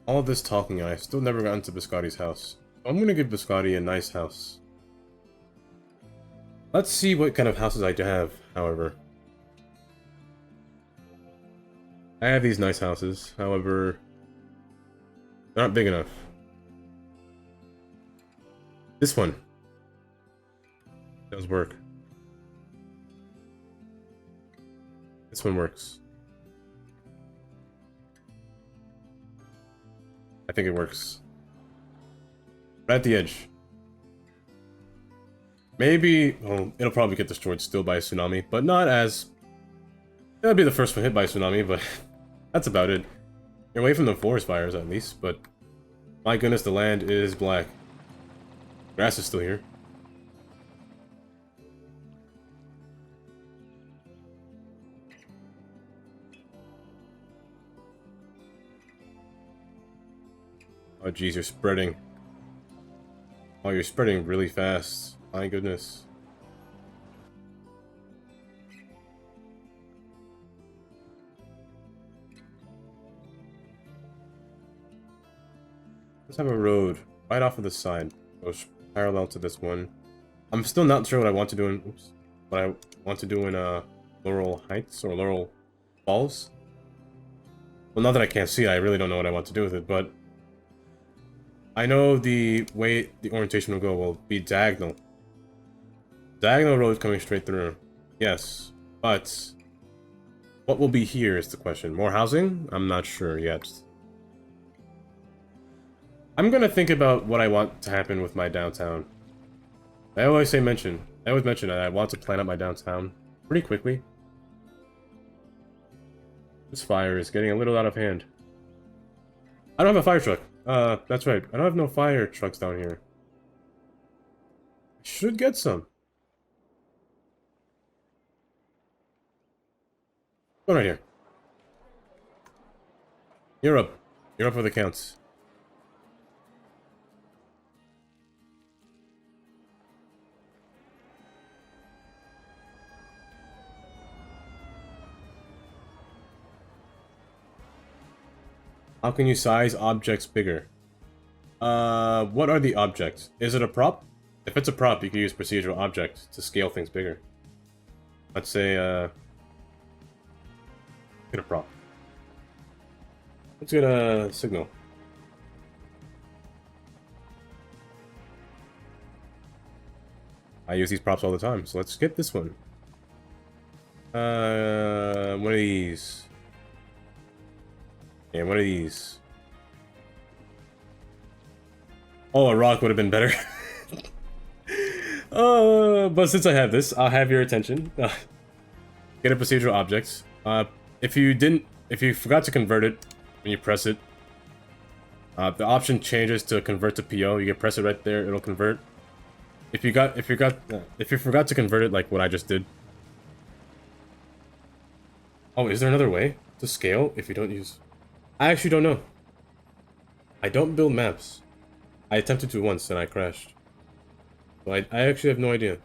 All this talking, I still never got into Biscotti's house. I'm gonna give Biscotti a nice house. Let's see what kind of houses I have, however. I have these nice houses, however, they're not big enough. This one does work. This one works. I think it works. Right at the edge. Maybe... Well, it'll probably get destroyed still by a tsunami, but not as... It'll be the first one hit by a tsunami, but... That's about it. You're away from the forest fires, at least, but... My goodness, the land is black. Grass is still here. Oh geez, you're spreading. Oh, you're spreading really fast. My goodness. Let's have a road right off of the side. Goes parallel to this one. I'm still not sure what I want to do in... Oops. What I want to do in Laurel Heights or Laurel Falls. Well, now that I can't see it, I really don't know what I want to do with it, but... I know the way the orientation will go will be diagonal. Diagonal road coming straight through. Yes, but what will be here is the question. More housing? I'm not sure yet. I'm gonna think about what I want to happen with my downtown. I always mention that I want to plan out my downtown pretty quickly. This fire is getting a little out of hand. I don't have a fire truck. That's right. I don't have no fire trucks down here. I should get some. Go right here. You're up. You're up for the counts. How can you size objects bigger? What are the objects? Is it a prop? If it's a prop, you can use procedural objects to scale things bigger. Let's say, get a prop. Let's get a signal. I use these props all the time, so let's get this one. One of these. Yeah, one of these. Oh, a rock would have been better. But since I have this, I'll have your attention. Get a procedural object. If you forgot to convert it when you press it, the option changes to convert to PO. You can press it right there; it'll convert. If you forgot to convert it, like what I just did. Oh, is there another way to scale if you don't use? I actually don't know. I don't build maps. I attempted to once and I crashed. So I actually have no idea.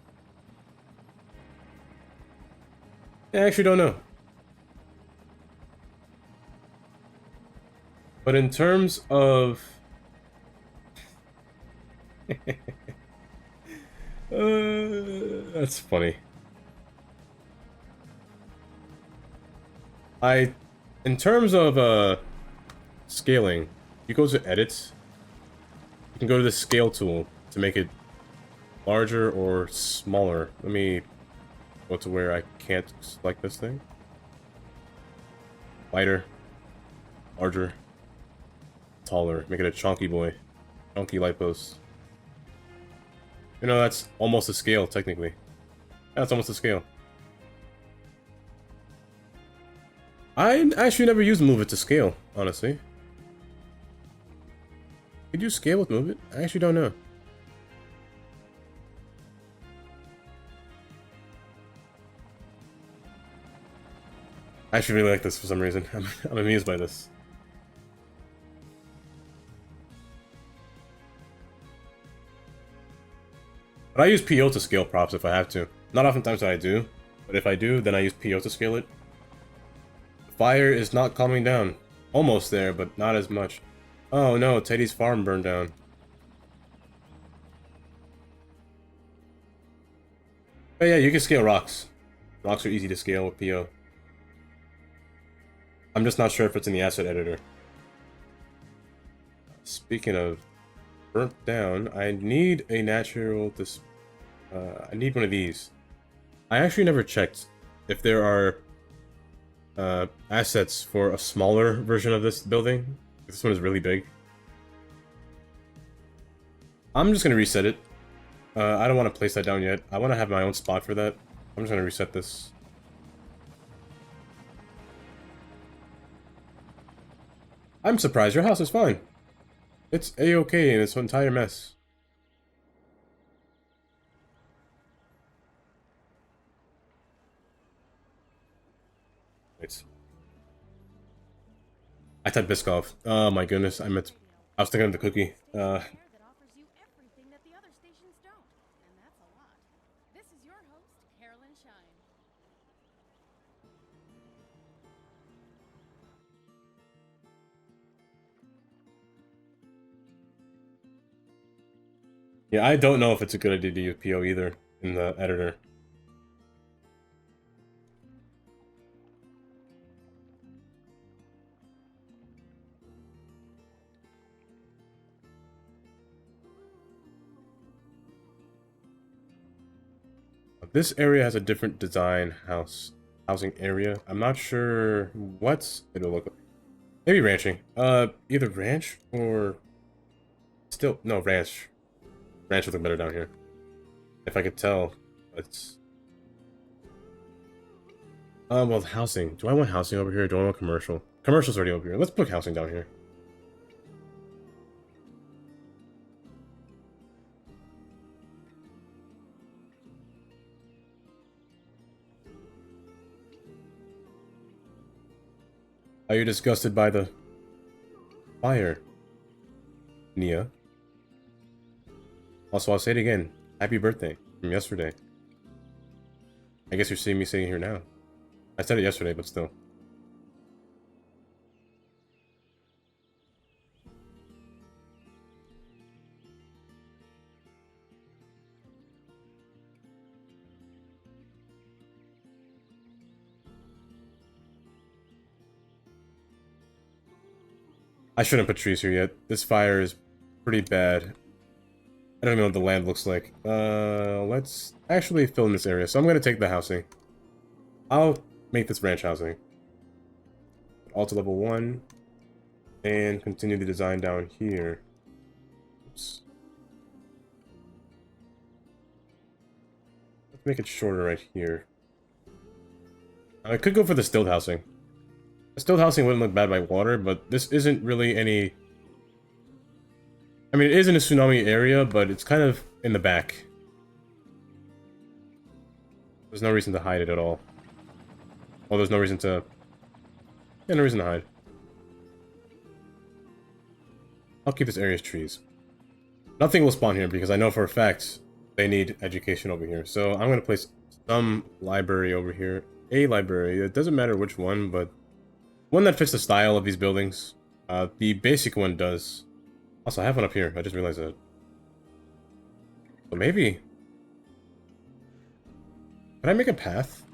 I actually don't know. But in terms of... that's funny. In terms of, scaling, you go to edit, you can go to the scale tool to make it larger or smaller. Let me go to where I can't select this thing. Lighter, larger, taller, make it a chunky boy, chunky light post. You know, that's almost a scale, technically. That's almost a scale. I actually never used Move It to scale, honestly. Could you scale with Move It? I actually don't know. I actually really like this for some reason. I'm amused by this. But I use PO to scale props if I have to. Not oftentimes that I do, but if I do, then I use PO to scale it. Fire is not calming down. Almost there, but not as much. Oh no, Teddy's farm burned down. But yeah, you can scale rocks. Rocks are easy to scale with PO. I'm just not sure if it's in the asset editor. Speaking of burnt down, I need a natural I need one of these. I actually never checked if there are assets for a smaller version of this building. This one is really big. I'm just gonna reset it. I don't want to place that down yet. I want to have my own spot for that. I'm just gonna reset this. I'm surprised your house is fine. It's a-okay in its entire mess. Wait. I typed Biscoff. Oh my goodness, I was thinking of the cookie. That offers you everything that the other stations don't, and that's a lot. This is your host, Carolyn Shine. Yeah, I don't know if it's a good idea to use PO either in the editor. This area has a different design housing area. I'm not sure what it'll look like. Maybe ranching. Either ranch or no ranch. Ranch would look better down here. If I could tell. It's... well, housing. Do I want housing over here? Do I want commercial? Commercial's already over here. Let's put housing down here. Are you disgusted by the fire, Nia? Also, I'll say it again. Happy birthday from yesterday. I guess you're seeing me saying it here now. I said it yesterday, but still. I shouldn't put trees here yet. This fire is pretty bad. I don't even know what the land looks like. Let's actually fill in this area. So I'm going to take the housing. I'll make this ranch housing. All to level 1. And continue the design down here. Oops. Let's make it shorter right here. I could go for the stilled housing. The stilled housing wouldn't look bad by water, but this isn't really any... I mean, it is in a tsunami area, but it's kind of in the back. There's no reason to hide it at all. Well, there's no reason to... Yeah, no reason to hide. I'll keep this area as trees. Nothing will spawn here because I know for a fact they need education over here. So I'm going to place some library over here. A library. It doesn't matter which one, but one that fits the style of these buildings. The basic one does. Also, I have one up here. I just realized that. So maybe... Can I make a path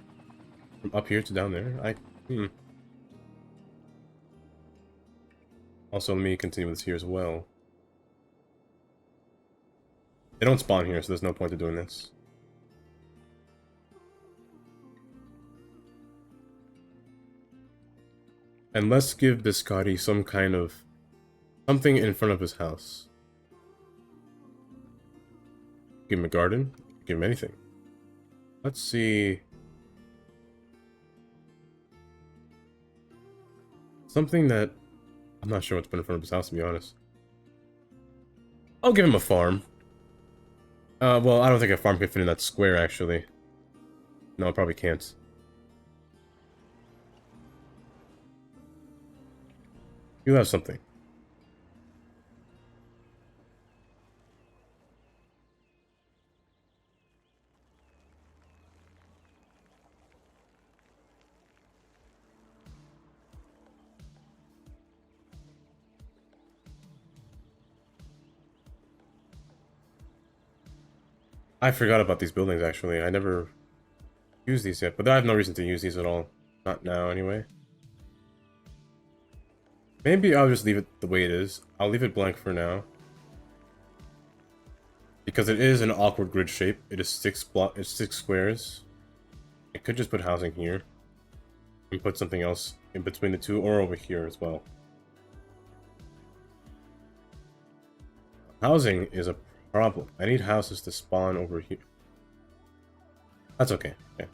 from up here to down there? Also, let me continue with this here as well. They don't spawn here, so there's no point to doing this. And let's give Biscotti some kind of... something in front of his house. Give him a garden. Give him anything. Let's see... something that... I'm not sure what's been in front of his house, to be honest. I'll give him a farm. Well, I don't think a farm can fit in that square, actually. No, it probably can't. You have something. I forgot about these buildings, actually. I never used these yet, but I have no reason to use these at all. Not now, anyway. Maybe I'll just leave it the way it is. I'll leave it blank for now. Because it is an awkward grid shape. It is 6 squares. I could just put housing here. And put something else in between the two, or over here as well. Housing is a problem. I need houses to spawn over here. That's okay. Okay.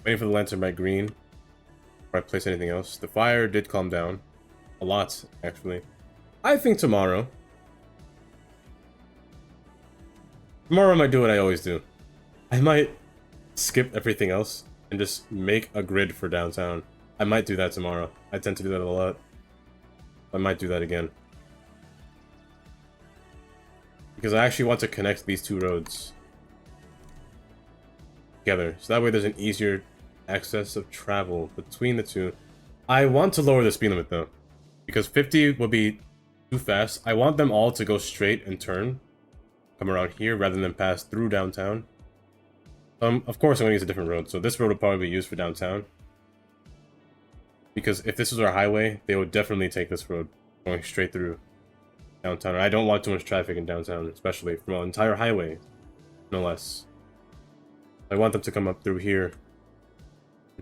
Waiting for the lantern by green before I place anything else. The fire did calm down. A lot, actually. I think tomorrow. Tomorrow I might do what I always do. I might skip everything else and just make a grid for downtown. I might do that tomorrow. I tend to do that a lot. I might do that again. Because I actually want to connect these two roads together. So that way there's an easier access of travel between the two. I want to lower the speed limit though. Because 50 would be too fast. I want them all to go straight and turn. Come around here rather than pass through downtown. Of course I'm going to use a different road. So this road will probably be used for downtown. Because if this was our highway, they would definitely take this road going straight through downtown. And I don't want too much traffic in downtown, especially from an entire highway, no less. I want them to come up through here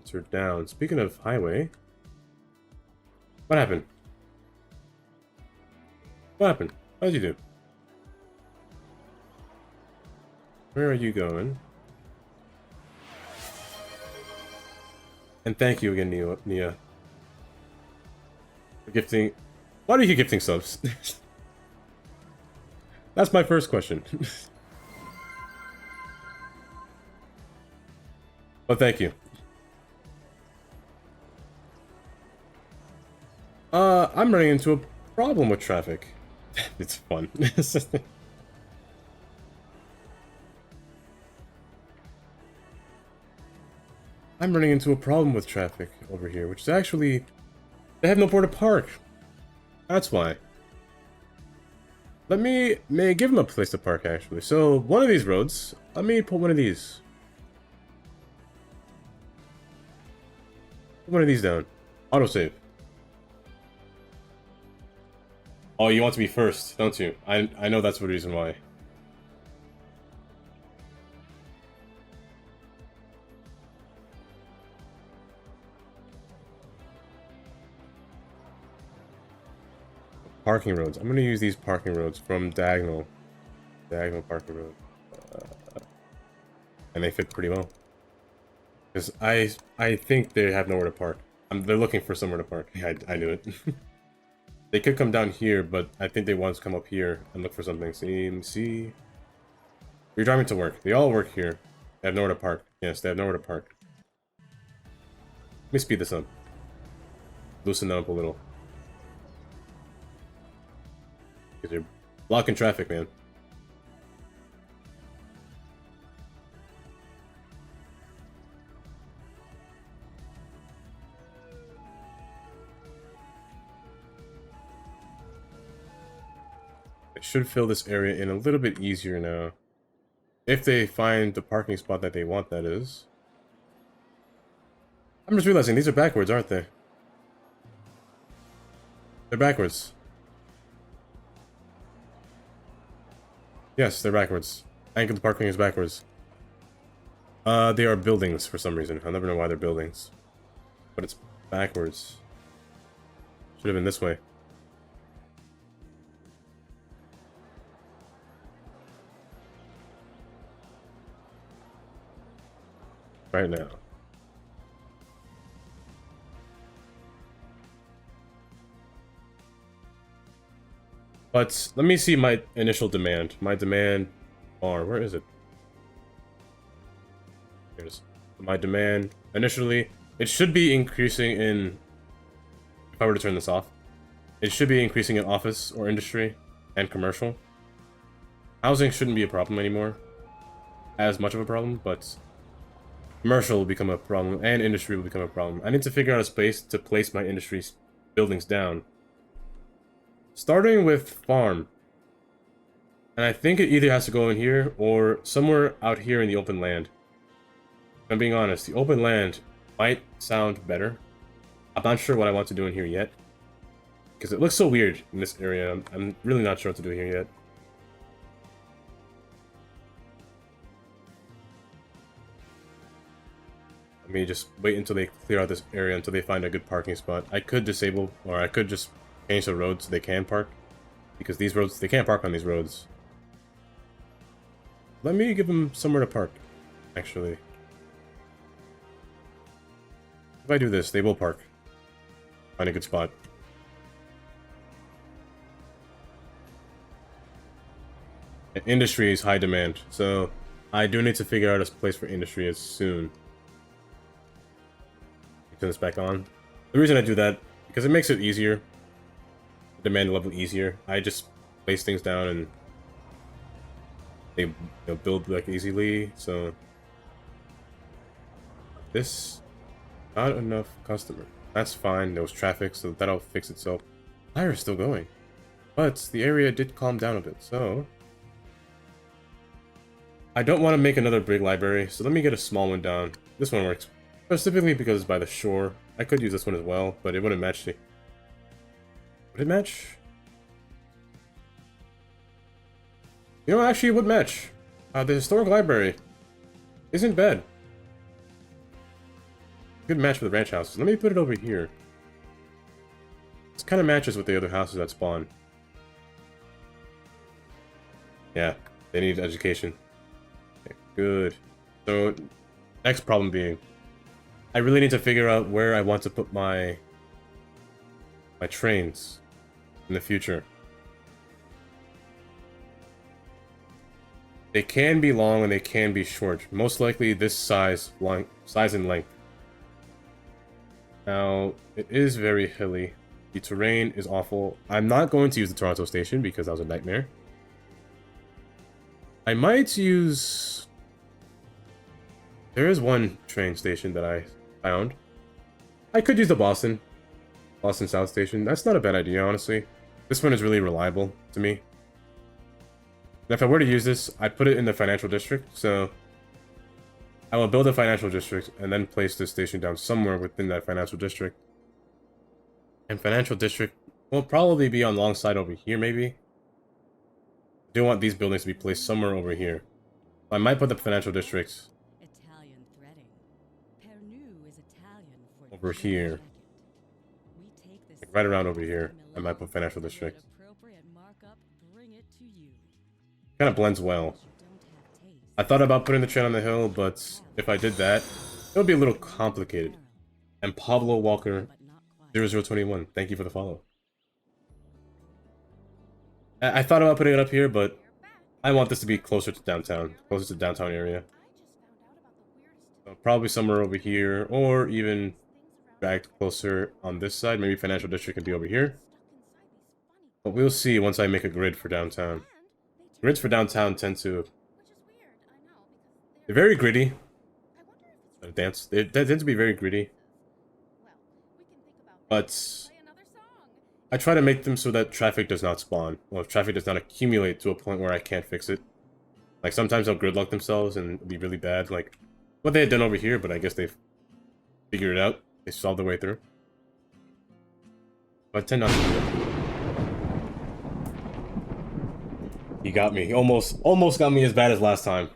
It's her down. Speaking of highway, what happened? What happened? What did you do? Where are you going? And thank you again, Nia. For gifting... Why do you keep gifting subs? That's my first question. Well, thank you. I'm running into a problem with traffic. It's fun. I'm running into a problem with traffic over here, which is actually... They have nowhere to park. That's why. May I give them a place to park, actually. So, one of these roads, let me put one of these. Put one of these down. Autosave. Oh, you want to be first, don't you? I know that's the reason why. Parking roads. I'm gonna use these parking roads from Diagonal. Diagonal parking road. And they fit pretty well. Because I think they have nowhere to park. They're looking for somewhere to park. Yeah, I knew it. They could come down here, but I think they want to come up here and look for something. See? You're driving to work. They all work here. They have nowhere to park. Yes, they have nowhere to park. Let me speed this up. Loosen them up a little. Because you're blocking traffic, man. It should fill this area in a little bit easier now. If they find the parking spot that they want, that is. I'm just realizing these are backwards, aren't they? They're backwards. Yes, they're backwards. Anchor the parking is backwards. They are buildings for some reason. I'll never know why they're buildings. But it's backwards. Should have been this way. Right now. But let me see my initial demand. My demand bar. Where is it? Here it is. My demand initially, it should be increasing in, if I were to turn this off, it should be increasing in office or industry and commercial. Housing shouldn't be a problem anymore. As much of a problem, but commercial will become a problem and industry will become a problem. I need to figure out a space to place my industry's buildings down. Starting with farm. And I think it either has to go in here or somewhere out here in the open land. If I'm being honest, the open land might sound better. I'm not sure what I want to do in here yet. Because it looks so weird in this area. I'm really not sure what to do here yet. Let me just wait until they clear out this area until they find a good parking spot. I could disable, or I could just change the roads so they can park. Because these roads, they can't park on these roads. Let me give them somewhere to park, actually. If I do this, they will park. Find a good spot. Industry is high demand, so I do need to figure out a place for industry as soon. Turn this back on. The reason I do that, because it makes it easier. The demand level easier. I just place things down and they build like easily, so this not enough customer. That's fine, there was traffic, so that'll fix itself. Fire is still going. But the area did calm down a bit, so I don't want to make another big library, so let me get a small one down. This one works. Specifically because it's by the shore. I could use this one as well, but it wouldn't match the... Would it match? You know, actually it would match. The historic library isn't bad. good match for the ranch houses. Let me put it over here. This kind of matches with the other houses that spawn. Yeah, they need education. Okay, good. So, next problem being, I really need to figure out where I want to put my trains in the future. They can be long and they can be short. Most likely this size and length. Now, it is very hilly. The terrain is awful. I'm not going to use the Toronto station because that was a nightmare. I might use... There is one train station that I found. I could use the Boston South station. That's not a bad idea, honestly. This one is really reliable to me. And if I were to use this, I'd put it in the financial district, so I will build a financial district and then place this station down somewhere within that financial district. And financial district will probably be on alongside over here, maybe. I do want these buildings to be placed somewhere over here. I might put the financial districts Italian threading. Pernu is Italian for over here. Like right around over here. I might put financial district. Kind of blends well. I thought about putting the train on the hill, but if I did that, it would be a little complicated. And Pablo Walker 0021, thank you for the follow. I thought about putting it up here, but I want this to be closer to downtown, closer to the downtown area. So probably somewhere over here, or even dragged closer on this side. Maybe financial district can be over here. But we'll see once I make a grid for downtown. Grids for downtown tend to... They're very gritty. They tend to be very gritty. But I try to make them so that traffic does not spawn. Well, traffic does not accumulate to a point where I can't fix it. Like, sometimes they'll gridlock themselves and it'll be really bad. Like, what they had done over here, but I guess they've figured it out. They solved their way through. But I tend not to do that. He got me. Almost got me as bad as last time.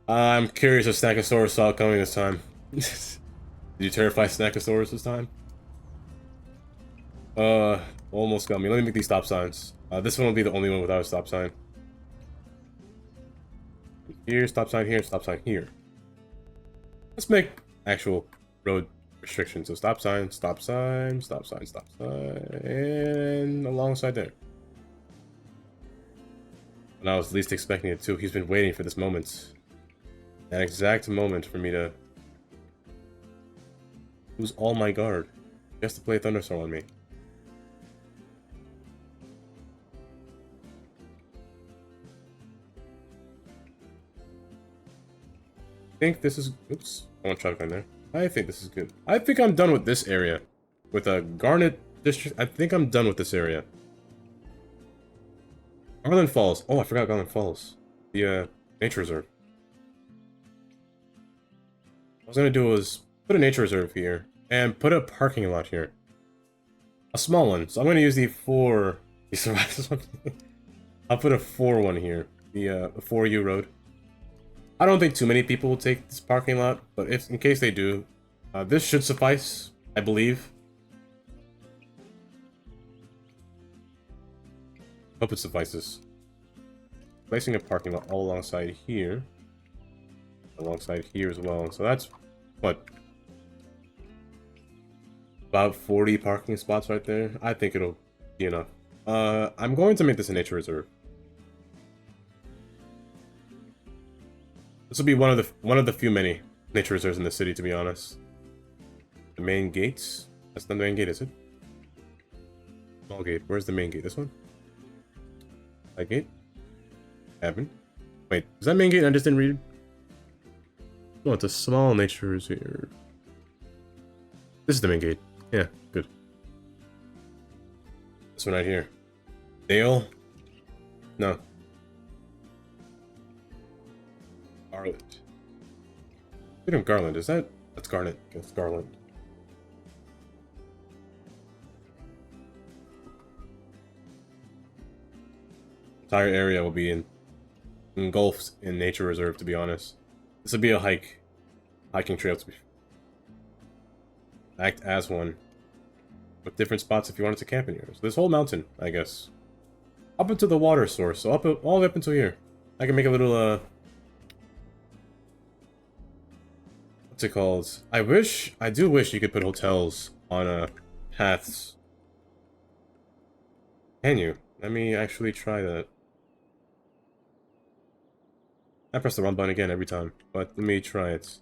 I'm curious if Snackosaurus saw it coming this time. Did you terrify Snackosaurus this time? Almost got me. Let me make these stop signs. This one will be the only one without a stop sign. Here, stop sign here, stop sign here. Let's make actual road restrictions. So stop sign, stop sign, stop sign, stop sign, and alongside there. And I was least expecting it too. He's been waiting for this moment. That exact moment for me to lose all my guard. He has to play a thunderstorm on me. I think this is... Oops. I want traffic on there. I think this is good. I think I'm done with this area. With a Garnet district, I think I'm done with this area. Garland Falls. Oh, I forgot Garland Falls. The, nature reserve. What I was gonna do was put a nature reserve here, and put a parking lot here. A small one. So I'm gonna use the 4... You survived this one? I'll put a 4 here. The 4U road. I don't think too many people will take this parking lot, but if in case they do, this should suffice, I believe. Hope it suffices. Placing a parking lot all alongside here. Alongside here as well. So that's, what? About 40 parking spots right there. I think it'll be enough. I'm going to make this a nature reserve. This will be one of the few many nature reserves in the city, to be honest. The main gates? That's not the main gate, is it? Small gate. Where's the main gate? This one? That gate? Admin? Wait, is that main gate? I just didn't read it. Oh, it's a small nature reserve. This is the main gate. Yeah, good. This one right here. Dale? No. Garland. Freedom Garland, is that? That's Garnet. That's Garland. Entire area will be engulfed in nature reserve, to be honest. This would be a hiking trail to be. Act as one. With different spots if you wanted to camp in here. So this whole mountain, I guess. Up into the water source, so all the way up until here. I can make a little, what's it called? I do wish you could put hotels on, paths. Can you? Let me actually try that. I press the wrong button again every time, but let me try it.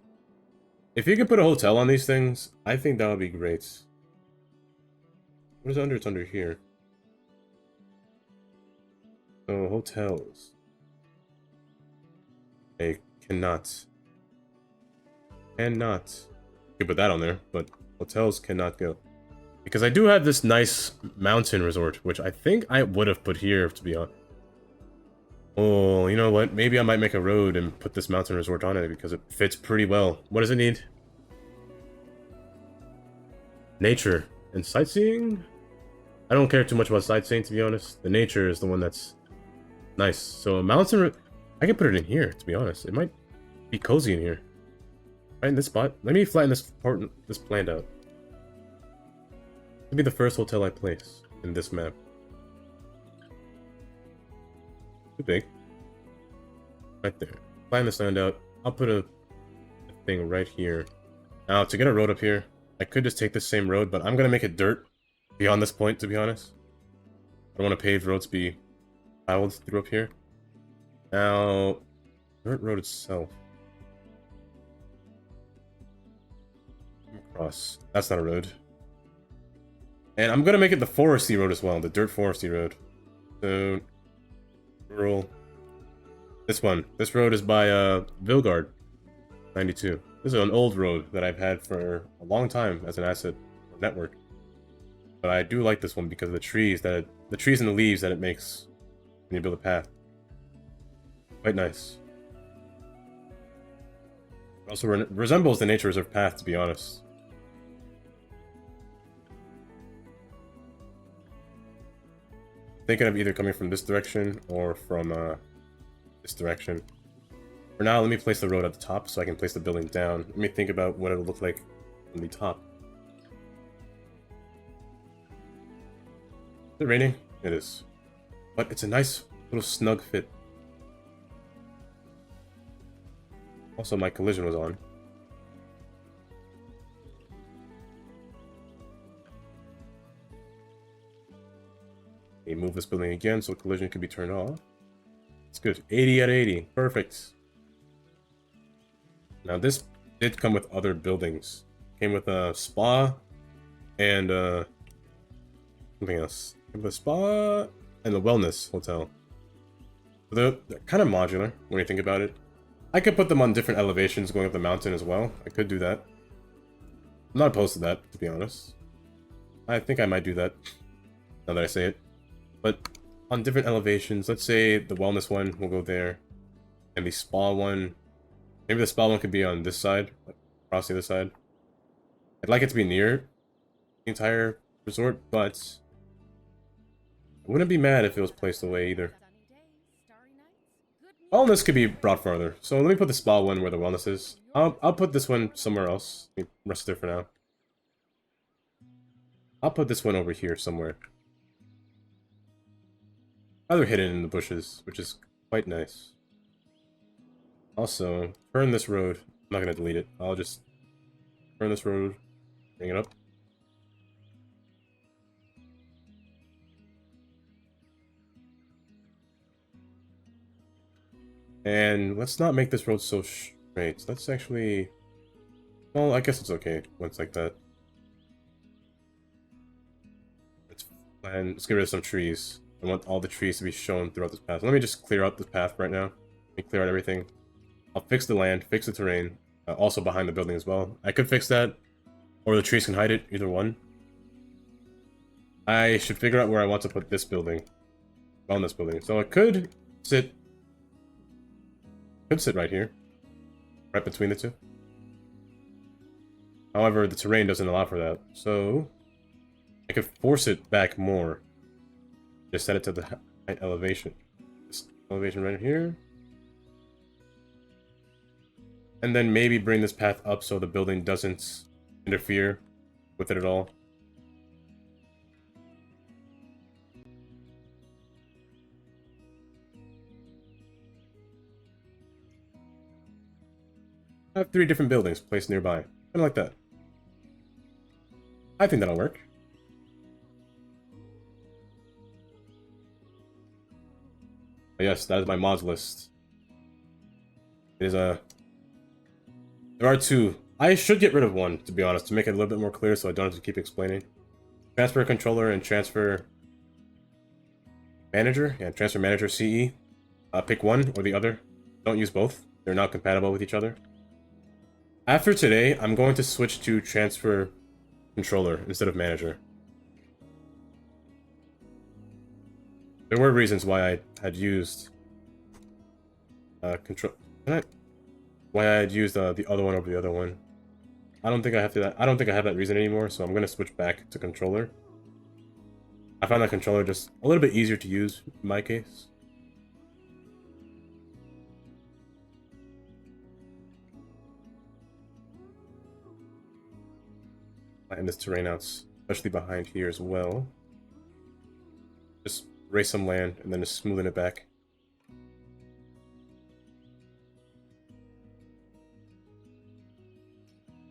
If you could put a hotel on these things, I think that would be great. What is under? It's under here. So, hotels. I cannot. Cannot. You can put that on there, but hotels cannot go. Because I do have this nice mountain resort, which I think I would have put here, to be honest. Oh, you know what? Maybe I might make a road and put this mountain resort on it because it fits pretty well. What does it need? Nature and sightseeing? I don't care too much about sightseeing, to be honest. The nature is the one that's nice. So a mountain... I can put it in here, to be honest. It might be cozy in here. Right in this spot. Let me flatten this plant out. This will be the first hotel I place in this map. Too big. Right there. Flatten this land out. I'll put a thing right here. Now, to get a road up here, I could just take this same road, but I'm going to make it dirt beyond this point, to be honest. I don't want to paved roads be traveled through up here. Now, dirt road itself. Across. That's not a road. And I'm going to make it the foresty road as well, the dirt foresty road. So, rural. This one. This road is by Vilgard 92. This is an old road that I've had for a long time as an asset network. But I do like this one because of the trees and the leaves that it makes when you build a path. Quite nice. It also resembles the nature reserve path, to be honest. Thinking of either coming from this direction or from this direction. For now, let me place the road at the top so I can place the building down. Let me think about what it'll look like on the top. Is it raining? It is. But it's a nice little snug fit. Also, my collision was on. Let me move this building again so collision can be turned off. It's good. 80 out of 80. Perfect. Now this did come with other buildings. Came with a spa and something else. Came with a spa and a wellness hotel. They're kind of modular when you think about it. I could put them on different elevations going up the mountain as well. I could do that. I'm not opposed to that, to be honest. I think I might do that, now that I say it. But on different elevations, let's say the wellness one will go there. And the spa one... Maybe the spa one could be on this side, across the other side. I'd like it to be near the entire resort, but... I wouldn't be mad if it was placed away either. Wellness could be brought farther. So let me put the spa one where the wellness is. I'll put this one somewhere else. Let me rest there for now. I'll put this one over here somewhere. Either hidden in the bushes, which is quite nice. Also, turn this road. I'm not going to delete it. I'll just turn this road, bring it up. And let's not make this road so straight. Let's actually... Well, I guess it's okay when it's like that. Let's get rid of some trees. I want all the trees to be shown throughout this path. Let me just clear out this path right now. Let me clear out everything. I'll fix the land, fix the terrain. Also behind the building as well. I could fix that. Or the trees can hide it, either one. I should figure out where I want to put this building. On this building. So it could sit... Could sit right here. Right between the two. However, the terrain doesn't allow for that. So... I could force it back more. Just set it to the height elevation. This elevation right here. And then maybe bring this path up so the building doesn't interfere with it at all. I have 3 different buildings placed nearby. Kind of like that. I think that'll work. But yes, that is my mods list. It is a... There are 2. I should get rid of one, to be honest, to make it a little bit more clear so I don't have to keep explaining. Transfer controller and transfer manager. Yeah, transfer manager CE. Pick one or the other. Don't use both. They're not compatible with each other. After today, I'm going to switch to transfer controller instead of manager. There were reasons why I had used control. Why I had used the other one over the other one. I don't think I have to. I don't think I have that reason anymore. So I'm gonna switch back to controller. I found that controller just a little bit easier to use in my case. Flatten this terrain out, especially behind here as well. Just raise some land and then just smoothing it back.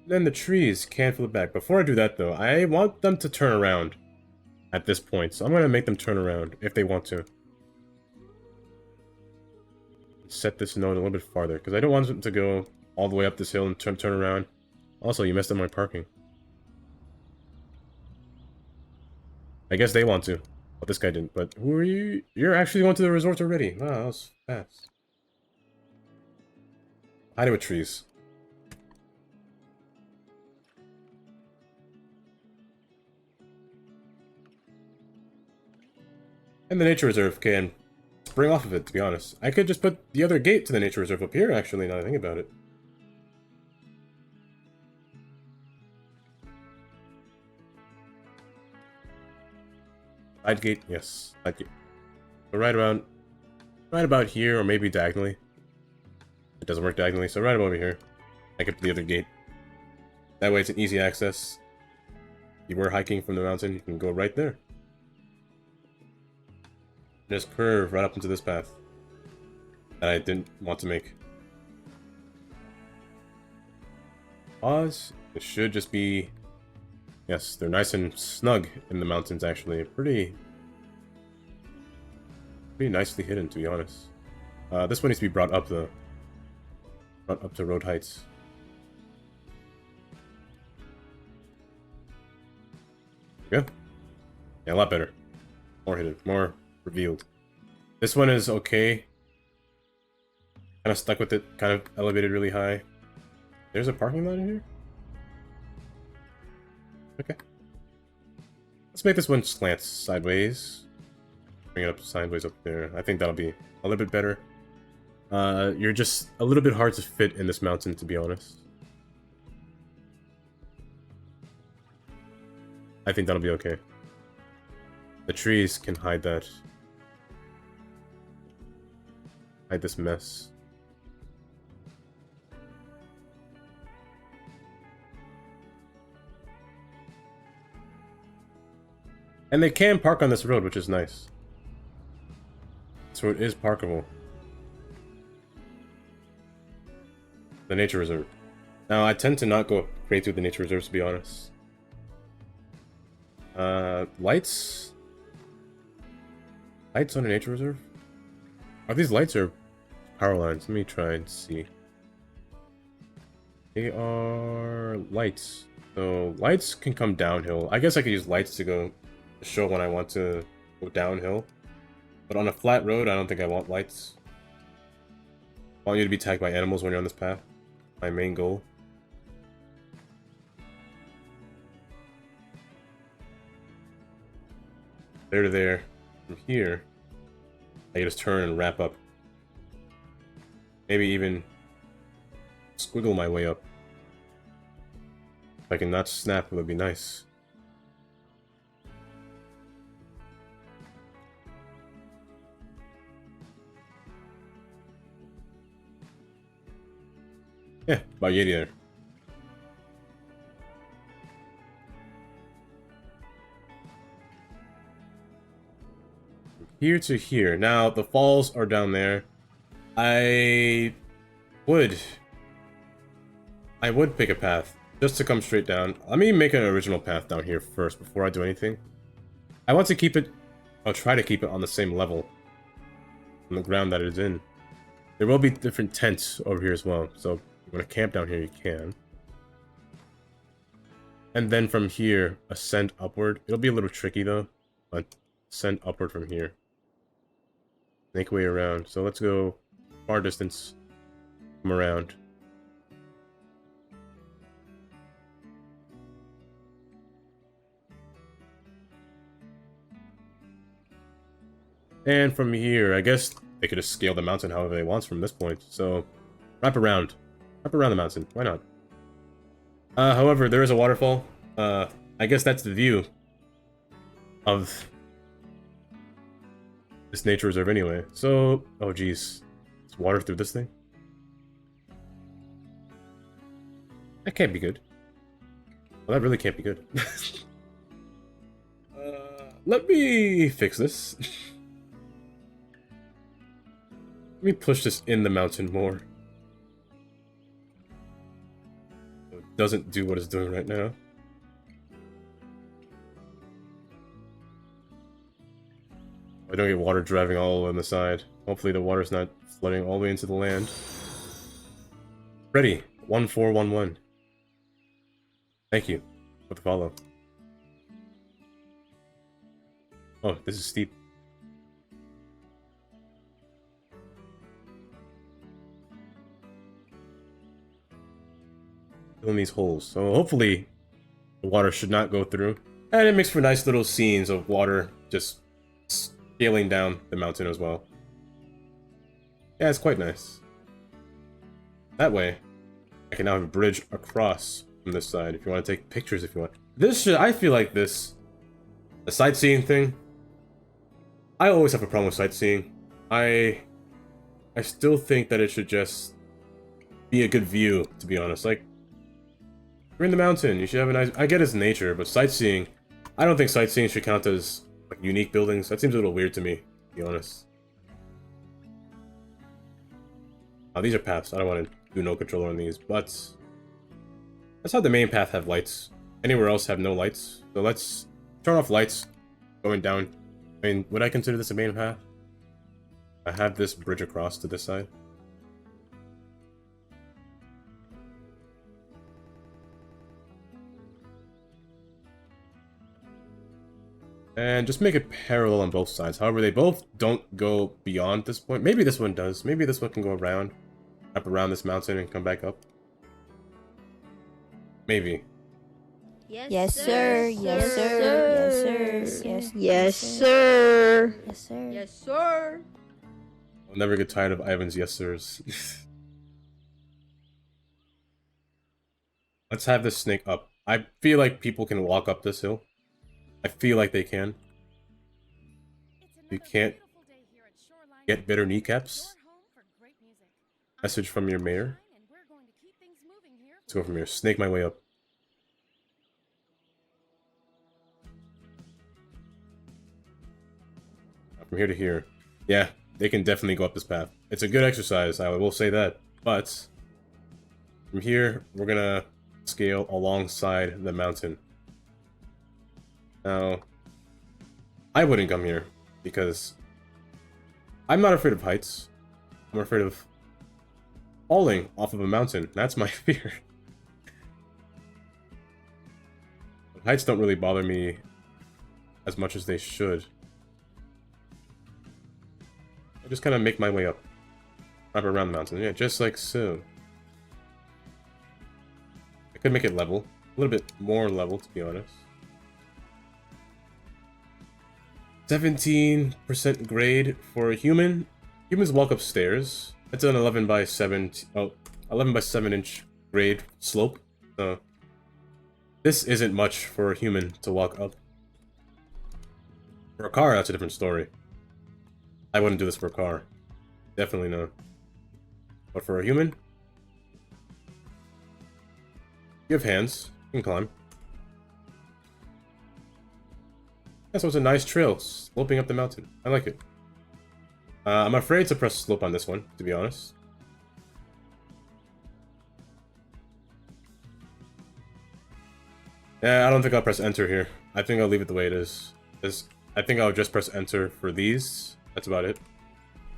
Then the trees can flip back. Before I do that though, I want them to turn around at this point. So I'm going to make them turn around if they want to. Set this node a little bit farther because I don't want them to go all the way up this hill and turn around. Also, you messed up my parking. I guess they want to. But this guy didn't. But who are you? You're actually going to the resort already. Wow, that was fast. Hide it with trees. And the nature reserve can spring off of it, to be honest. I could just put the other gate to the nature reserve up here, actually, now that I think about it. Side gate, yes. Side gate. So right about here, or maybe diagonally. It doesn't work diagonally, so right about over here. I could put the other gate. That way it's an easy access. If you were hiking from the mountain, you can go right there. Just curve right up into this path that I didn't want to make. Pause. It should just be... Yes, they're nice and snug in the mountains, actually. Pretty nicely hidden, to be honest. This one needs to be brought up, though. Brought up to road heights. There we go. Yeah, a lot better. More hidden. More revealed. This one is okay. Kind of stuck with it. Kind of elevated really high. There's a parking lot in here? Okay. Let's make this one slant sideways. Bring it up sideways up there. I think that'll be a little bit better. You're just a little bit hard to fit in this mountain, to be honest. I think that'll be okay. The trees can hide that. Hide this mess. And they can park on this road, which is nice. So it is parkable. The nature reserve. Now, I tend to not go straight through the nature reserves, to be honest. Lights? Lights on a nature reserve? Are these lights or power lines? Let me try and see. They are lights. So lights can come downhill. I guess I could use lights to go show when I want to go downhill. But on a flat road, I don't think I want lights. I want you to be tagged by animals when you're on this path. My main goal. There to there. From here, I can just turn and wrap up. Maybe even squiggle my way up. If I can not snap, it would be nice. Yeah, about Yeti there. Here to here. Now, the falls are down there. I would pick a path just to come straight down. Let me make an original path down here first before I do anything. I want to keep it, I'll try to keep it on the same level on the ground that it's in. There will be different tents over here as well, so if you want to camp down here, you can. And then from here, ascend upward. It'll be a little tricky though, but ascend upward from here. Make way around. So let's go far distance, come around. And from here, I guess they could just scale the mountain however they want from this point. So, wrap around the mountain. Why not? However, there is a waterfall. I guess that's the view of this nature reserve anyway. So, oh geez, it's water through this thing. That can't be good. Well, that really can't be good. Let me fix this. Let me push this in the mountain more. So it doesn't do what it's doing right now. I don't get water driving all on the side. Hopefully the water's not flooding all the way into the land. Ready. 1411. Thank you for the follow. Oh, this is steep. Filling these holes. So hopefully the water should not go through. And it makes for nice little scenes of water just scaling down the mountain as well. Yeah, it's quite nice. That way, I can now have a bridge across from this side if you want to take pictures if you want. This should, I feel like this, the sightseeing thing, I always have a problem with sightseeing. I still think that it should just be a good view, to be honest. Like, you're in the mountain, you should have a nice... I get it's nature, but sightseeing... I don't think sightseeing should count as like unique buildings. That seems a little weird to me, to be honest. Oh, these are paths. I don't want to do no controller on these, but... let's have the main path have lights. Anywhere else have no lights. So let's turn off lights going down. I mean, would I consider this a main path? I have this bridge across to this side. And just make it parallel on both sides. However, they both don't go beyond this point. Maybe this one does. Maybe this one can go around. Up around this mountain and come back up. Maybe. Yes, sir. Yes, sir. Yes, sir. Yes, sir. Yes, sir. Yes, sir. I'll never get tired of Ivan's yes, sirs. Let's have this snake up. I feel like people can walk up this hill. I feel like they can. You can't get better kneecaps. Message from your mayor. Let's go from here. Snake my way up. From here to here. Yeah, they can definitely go up this path. It's a good exercise, I will say that. But from here, we're gonna scale alongside the mountain. Now, I wouldn't come here because I'm not afraid of heights. I'm afraid of falling off of a mountain. That's my fear. Heights don't really bother me as much as they should. I just kind of make my way up around the mountain. Yeah, just like so. I could make it level. A little bit more level, to be honest. 17% grade for a human. Humans walk upstairs. That's an 11 by 7 inch grade slope. So this isn't much for a human to walk up. For a car, that's a different story. I wouldn't do this for a car. Definitely not. But for a human, You have hands. You can climb. Yeah, so it's a nice trail sloping up the mountain. I like it. I'm afraid to press slope on this one, to be honest. Yeah, I don't think I'll press enter here. I think I'll leave it the way it is. I think I'll just press enter for these. That's about it.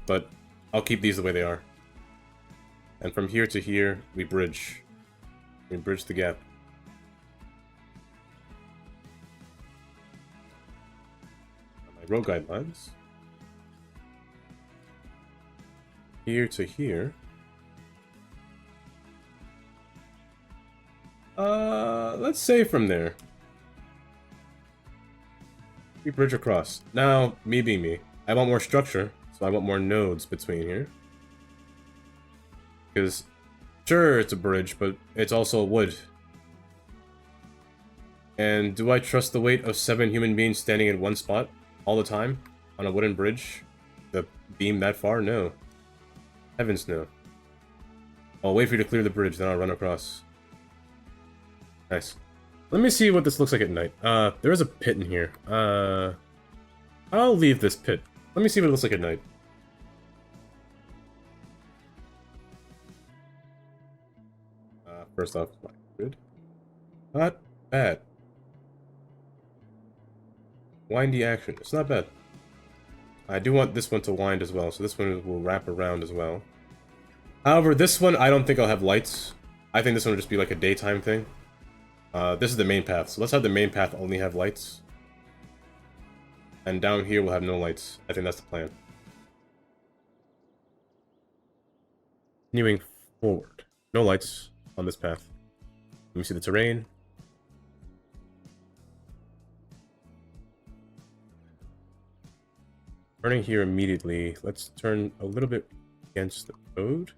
But I'll keep these the way they are. And from here to here, we bridge. We bridge the gap. My road guidelines. Here to here. Let's say from there. We bridge across. Now, me being me, I want more structure, so I want more nodes between here. Because, sure, it's a bridge, but it's also wood. And do I trust the weight of 7 human beings standing in one spot all the time on a wooden bridge? The beam that far? No. Heavens no. I'll wait for you to clear the bridge, then I'll run across. Nice. Let me see what this looks like at night. There is a pit in here. I'll leave this pit. Let me see what it looks like at night. First off, good. Not bad. Windy action. It's not bad. I do want this one to wind as well, so this one will wrap around as well. However, this one, I don't think I'll have lights. I think this one will just be like a daytime thing. This is the main path, so let's have the main path only have lights. And down here we'll have no lights. I think that's the plan. Continuing forward. No lights on this path. Let me see the terrain. Turning here immediately. Let's turn a little bit against the road.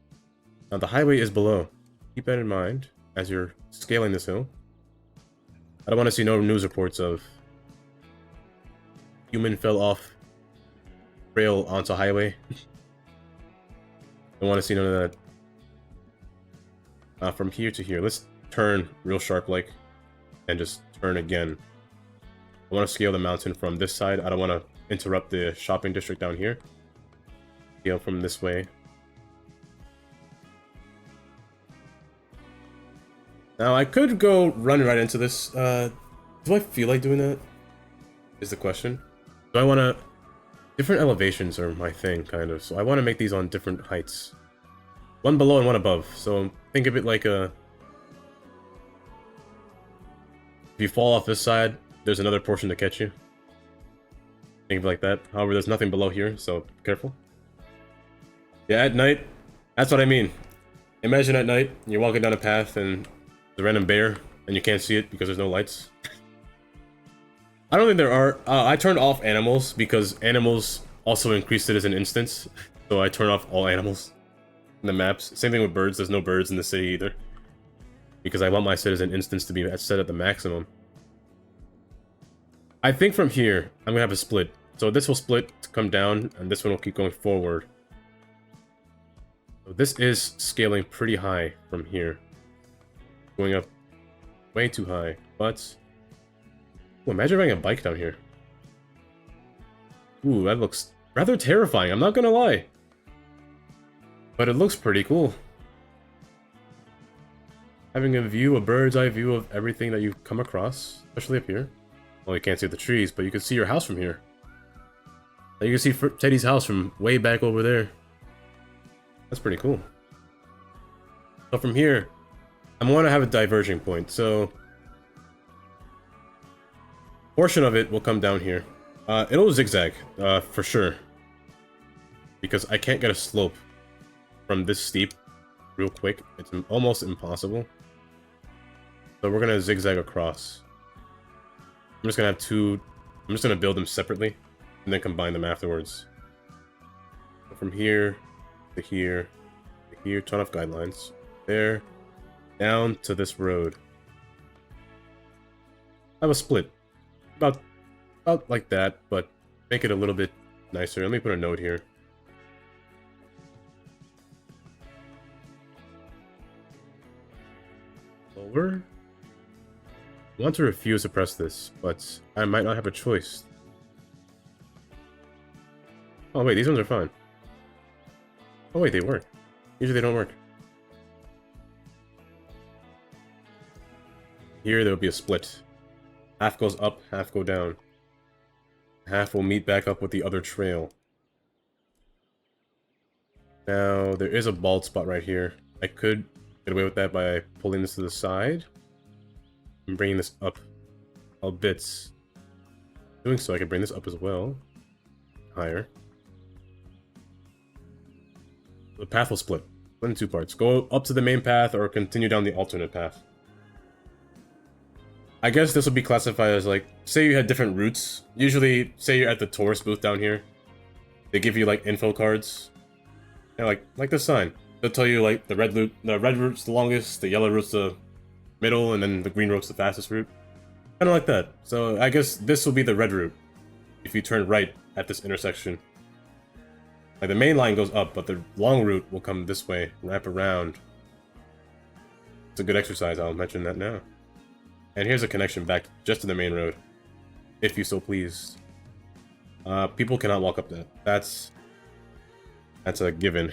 Now the highway is below. Keep that in mind as you're scaling this hill. I don't want to see no news reports of human fell off trail onto highway. Don't want to see none of that. From here to here, let's turn real sharp like and just turn again. I want to scale the mountain from this side. I don't want to interrupt the shopping district down here. Scale from this way. Now, I could go run right into this. Do I feel like doing that? Is the question. Do I want to... Different elevations are my thing, kind of. So I want to make these on different heights. One below and one above. So think of it like a... If you fall off this side, there's another portion to catch you. Think of it like that. However, there's nothing below here, so be careful. Yeah, at night, that's what I mean. Imagine at night, you're walking down a path and the random bear, and you can't see it because there's no lights. I don't think there are. I turned off animals because animals also increased it as an instance. So I turn off all animals in the maps. Same thing with birds. There's no birds in the city either. Because I want my citizen instance to be set at the maximum. I think from here, I'm going to have a split. So this will split to come down, and this one will keep going forward. So this is scaling pretty high from here. Going up way too high, but... Ooh, imagine riding a bike down here. Ooh, that looks rather terrifying, I'm not gonna lie. But it looks pretty cool. Having a view, a bird's eye view of everything that you come across, especially up here. Well, you can't see the trees, but you can see your house from here. And you can see Teddy's house from way back over there. That's pretty cool. So from here, I want to have a diverging point, so... Portion of it will come down here. It'll zigzag, for sure. Because I can't get a slope from this steep real quick. It's almost impossible. So we're gonna zigzag across. I'm just gonna have two... I'm just gonna build them separately, and then combine them afterwards. So from here, to here, to here, turn off guidelines. There, down to this road. I have a split. About like that, but make it a little bit nicer. Let me put a note here. Lower. I want to refuse to press this, but I might not have a choice. Oh wait, these ones are fine. Oh wait, they work. Usually they don't work. Here there will be a split. Half goes up, half go down. Half will meet back up with the other trail. Now, there is a bald spot right here. I could get away with that by pulling this to the side and bringing this up a bit. Doing so, I can bring this up as well. Higher. The path will split. Split in two parts. Go up to the main path or continue down the alternate path. I guess this would be classified as like, say you had different routes. Usually, say you're at the tourist booth down here. They give you like info cards. Yeah, like this sign. They'll tell you like the red route's the longest, the yellow route's the middle, and then the green route's the fastest route. Kind of like that. So I guess this will be the red route if you turn right at this intersection. Like the main line goes up, but the long route will come this way, wrap around. It's a good exercise, I'll mention that now. And here's a connection back just to the main road, if you so please. People cannot walk up that. That's a given.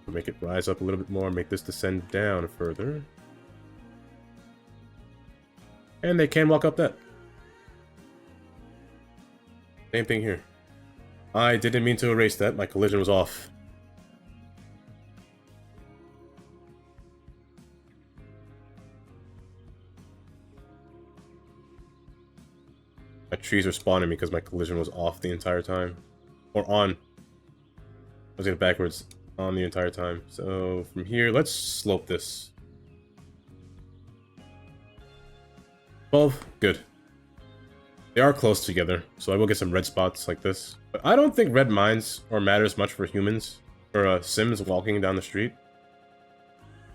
Make it rise up a little bit more, make this descend down further. And they can walk up that. Same thing here. I didn't mean to erase that, my collision was off. My trees are spawning because my collision was off the entire time. Or on. I was getting backwards on the entire time. So from here, let's slope this. 12, good. They are close together, so I will get some red spots like this. But I don't think red mines or matters much for humans, or Sims walking down the street.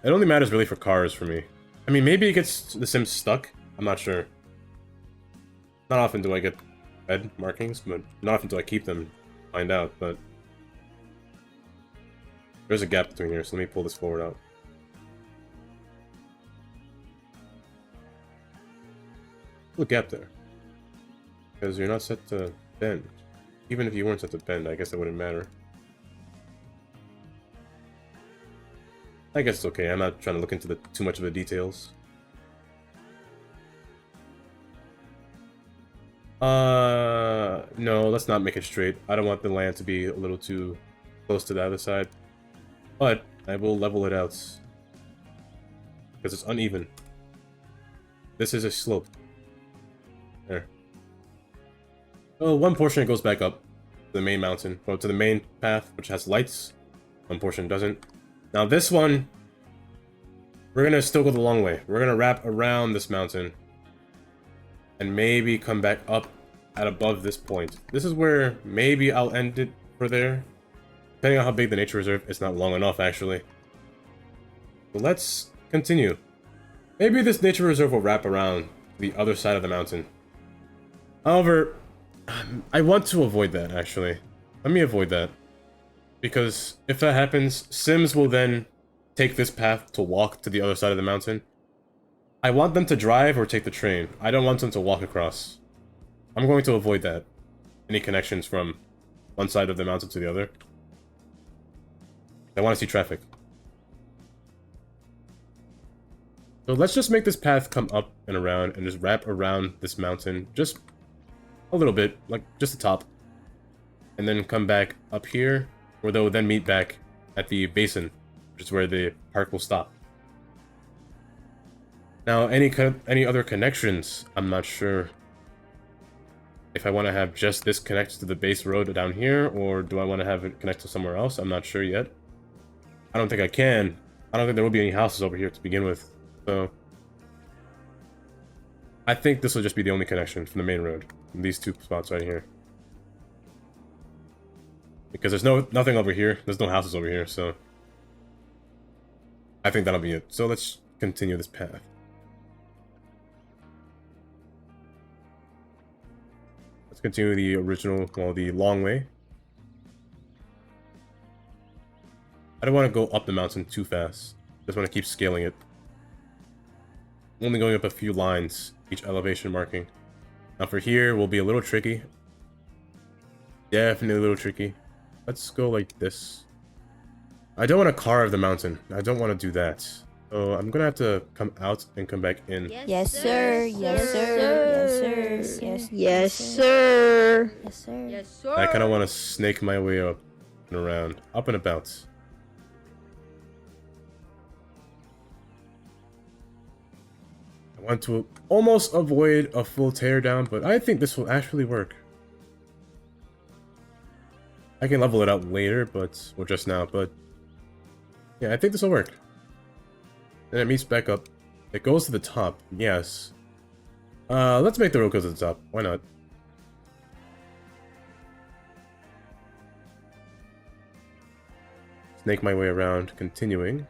It only matters really for cars for me. I mean, maybe it gets the Sims stuck. I'm not sure. Not often do I get red markings, but not often do I keep them. Find out, but there's a gap between here, so let me pull this forward out. Little gap there. Because you're not set to bend. Even if you weren't set to bend, I guess that wouldn't matter. I guess it's okay, I'm not trying to look into too much of the details. No, let's not make it straight. I don't want the land to be a little too close to the other side. But I will level it out. Because it's uneven. This is a slope. There. Oh, one portion goes back up to the main mountain. Well, to the main path, which has lights. One portion doesn't. Now this one, we're gonna still go the long way. We're gonna wrap around this mountain. And maybe come back up at above this point. This is where maybe I'll end it for there. Depending on how big the nature reserve, it's not long enough actually. So let's continue. Maybe this nature reserve will wrap around the other side of the mountain. However, I want to avoid that actually. Let me avoid that. Because if that happens, Sims will then take this path to walk to the other side of the mountain. I want them to drive or take the train. I don't want them to walk across. I'm going to avoid that. Any connections from one side of the mountain to the other. I want to see traffic. So let's just make this path come up and around and just wrap around this mountain. Just a little bit, like just the top. And then come back up here, where they'll then meet back at the basin, which is where the park will stop. Now, any other connections, I'm not sure. If I want to have just this connect to the base road down here, or do I want to have it connect to somewhere else? I'm not sure yet. I don't think I can. I don't think there will be any houses over here to begin with. So I think this will just be the only connection from the main road. From these two spots right here. Because there's nothing over here. There's no houses over here, so I think that'll be it. So let's continue this path. Let's continue the original, well, the long way. I don't want to go up the mountain too fast. Just want to keep scaling it. I'm only going up a few lines. each elevation marking. Now for here, will be a little tricky. Definitely a little tricky. Let's go like this. I don't want to carve the mountain. I don't want to do that. So I'm gonna have to come out and come back in. Yes, sir. Yes, sir. Yes, sir. Yes, sir. Yes, sir. Yes, sir. I kind of want to snake my way up and around, up and about. I want to almost avoid a full teardown, but I think this will actually work. I can level it out later, but or just now, but yeah, I think this will work. Then it meets back up. It goes to the top, yes. Let's make the road go to the top. Why not? Snake my way around, continuing.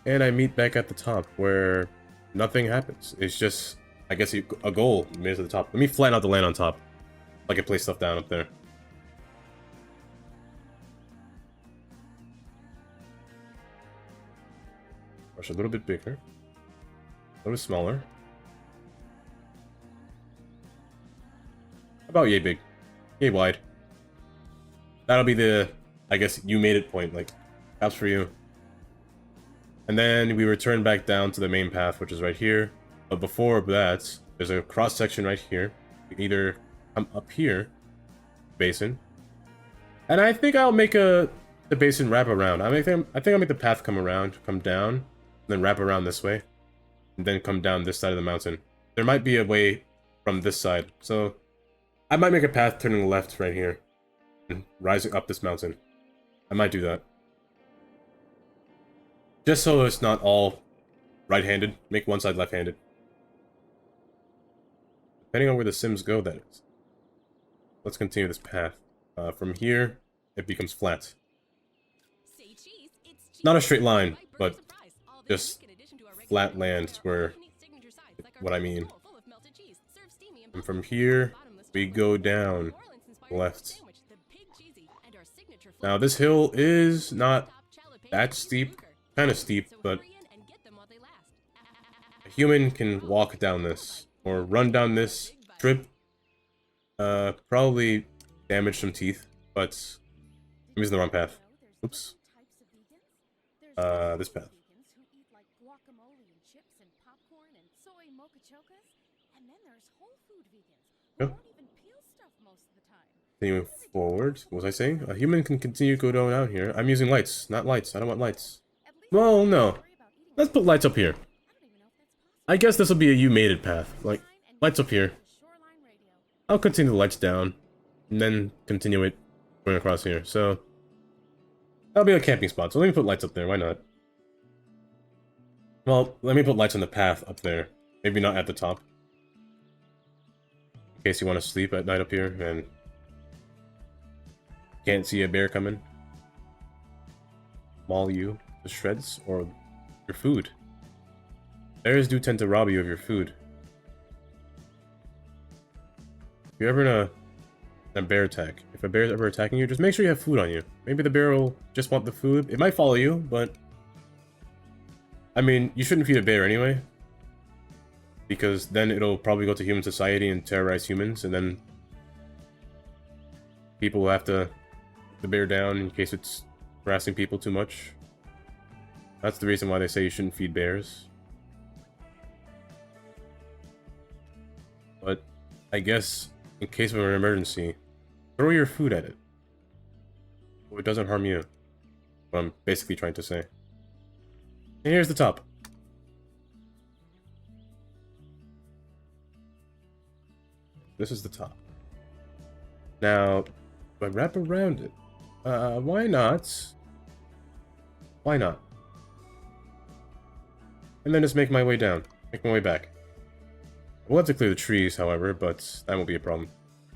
And I meet back at the top, where nothing happens. It's just, I guess, a goal made it to the top. Let me flatten out the land on top. I can place stuff down up there. Brush a little bit bigger. A little bit smaller. About yay big. Yay wide. That'll be the, I guess, you made it point. Like, perhaps for you. And then we return back down to the main path, which is right here. But before that, there's a cross section right here. You can either come up here, basin, and I think I'll make the basin wrap around. I think I'll make the path come around, come down, then wrap around this way, and then come down this side of the mountain. There might be a way from this side, so I might make a path turning left right here, and rising up this mountain. I might do that. Just so it's not all right-handed, make one side left-handed. Depending on where the Sims go, that is. Let's continue this path. From here, it becomes flat. Not a straight line, but just flat land where, what I mean. And from here, we go down left. Now this hill is not that steep. Kind of steep, but a human can walk down this or run down this, trip, probably damage some teeth, but I'm using the wrong path. Oops. This path. Yep. Continuing forward, what was I saying? A human can continue to go down here. I'm using lights, not lights. I don't want lights. Well, no. Let's put lights up here. I guess this will be a you made it path. Like, lights up here. I'll continue the lights down, and then continue it going across here. So, that'll be a camping spot. So let me put lights up there. Why not? Well, let me put lights on the path up there. Maybe not at the top. In case you want to sleep at night up here, and can't see a bear coming. Maul you to shreds, or your food. Bears do tend to rob you of your food. If you're ever in a bear attack, if a bear is ever attacking you, just make sure you have food on you. Maybe the bear will just want the food. It might follow you, but I mean, you shouldn't feed a bear anyway, because then it'll probably go to human society and terrorize humans, and then people will have to put the bear down in case it's harassing people too much. That's the reason why they say you shouldn't feed bears. But I guess in case of an emergency, throw your food at it. So it doesn't harm you. What I'm basically trying to say. And here's the top. This is the top. Now, if I wrap around it, why not? Why not? And then just make my way down. Make my way back. We'll have to clear the trees, however, but that won't be a problem.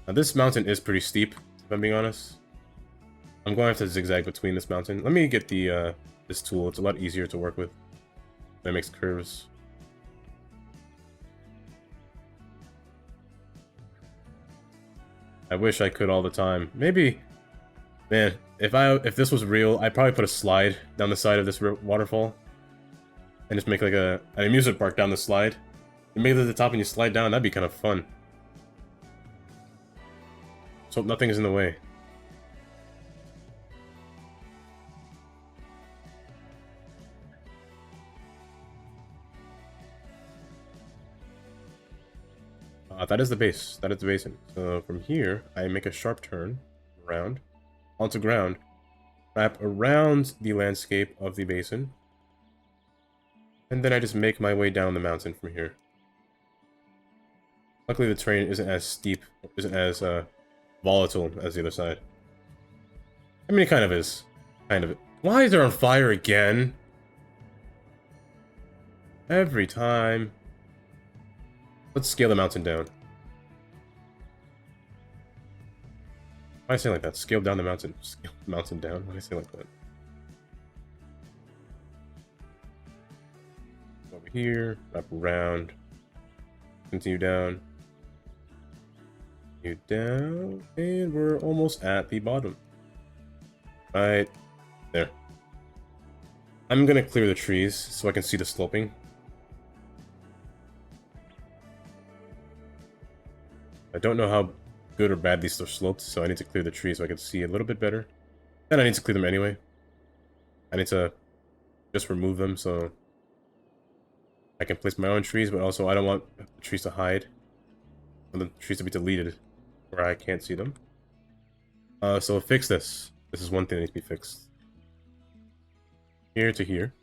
Now, this mountain is pretty steep, if I'm being honest. I'm going to have to zigzag between this mountain. Let me get the this tool. It's a lot easier to work with. That makes curves. I wish I could all the time. Maybe, man, if this was real, I'd probably put a slide down the side of this waterfall. And just make like an amusement park down the slide. You make it to the top and you slide down, that'd be kind of fun. So nothing is in the way. That is the base. That is the basin. So from here, I make a sharp turn around onto ground, wrap around the landscape of the basin, and then I just make my way down the mountain from here. Luckily, the terrain isn't as steep, isn't as volatile as the other side. I mean, it kind of is. Kind of. Why is there on fire again? Every time. Let's scale the mountain down. Why do I say like that? Scale down the mountain. Scale the mountain down? Why do I say like that? Over here, wrap around, continue down, and we're almost at the bottom. Right there. I'm gonna clear the trees so I can see the sloping. I don't know how good or bad these are sloped, so I need to clear the trees so I can see a little bit better. And I need to clear them anyway. I need to just remove them so I can place my own trees, but also I don't want the trees to hide. I want the trees to be deleted where I can't see them. So fix this. This is one thing that needs to be fixed. Here to here.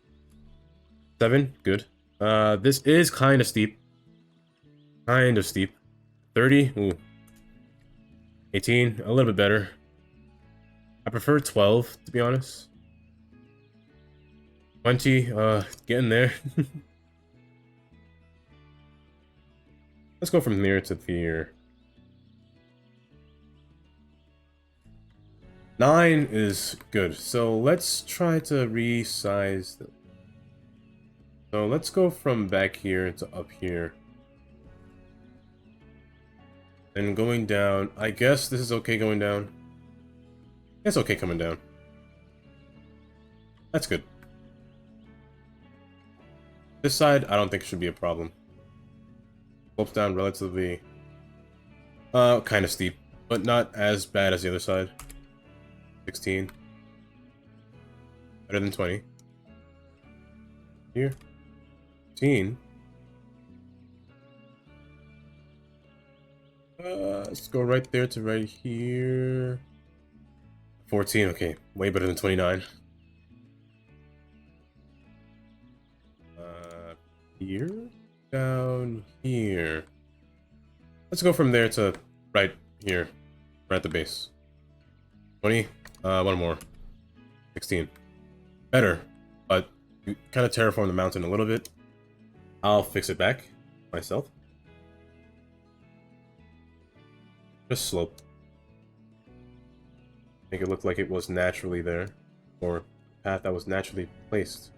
7, good. This is kind of steep. Kind of steep. 30, ooh. 18, a little bit better. I prefer 12, to be honest. 20, getting there. Let's go from here to here. 9 is good, so let's try to resize them. So let's go from back here to up here. And going down, I guess this is okay going down. It's okay coming down. That's good. This side, I don't think should be a problem. Slopes down relatively, kind of steep, but not as bad as the other side. 16. Better than 20. Here. 15. Let's go right there to right here. 14, okay. Way better than 29. Here? Down here. Let's go from there to right here. Right at the base. 20. One more. 16. Better, but you kind of terraform the mountain a little bit. I'll fix it back myself. Just slope. Make it look like it was naturally there, or path that was naturally placed.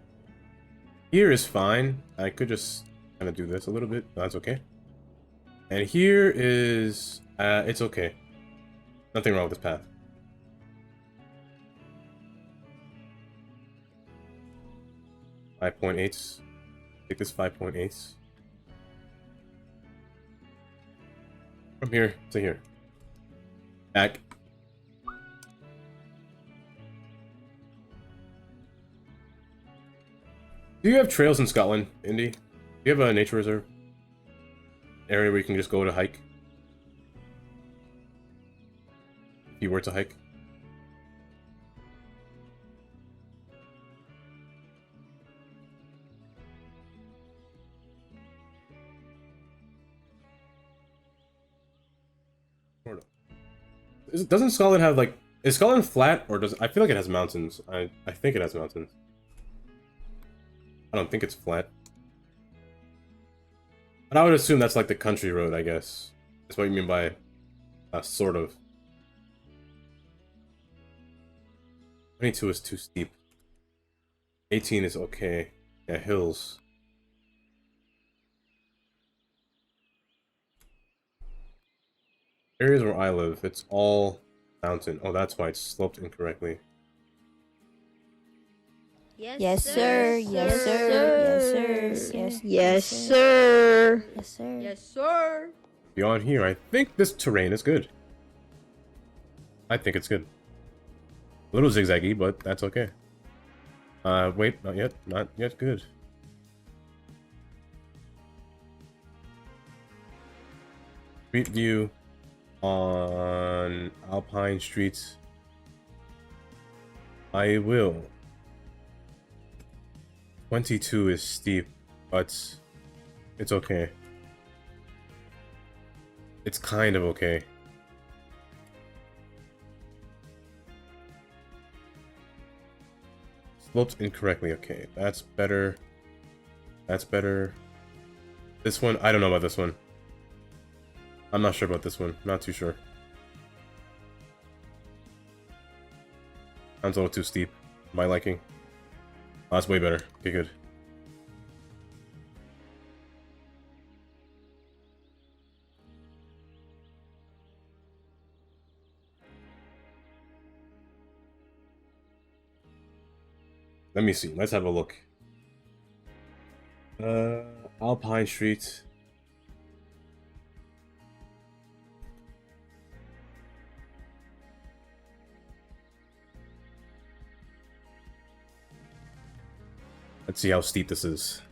Here is fine. I could just kind of do this a little bit. No, that's okay. And here is it's okay. Nothing wrong with this path. .8. Take this 5.8. From here to here. Back. Do you have trails in Scotland, Indy? Do you have a nature reserve? Area where you can just go to hike? If you were to hike? Doesn't Scotland have, like... Is Scotland flat, or does... I feel like it has mountains. I think it has mountains. I don't think it's flat. But I would assume that's like the country road, I guess. That's what you mean by... sort of. 22 is too steep. 18 is okay. Yeah, hills. Areas where I live, it's all mountain. Oh, that's why it's sloped incorrectly. Yes, sir. Yes, sir. Yes, sir. Yes, sir. Beyond here, I think this terrain is good. I think it's good. A little zigzaggy, but that's okay. Wait, not yet. Not yet good. Street view on Alpine Street. I will. 22 is steep, but it's okay. It's kind of okay. Sloped incorrectly. Okay, that's better. That's better. This one, I don't know about this one. I'm not sure about this one. Not too sure. Sounds a little too steep. My liking. Oh, that's way better. Okay, good. Let me see. Let's have a look. Alpine Street. Let's see how steep this is.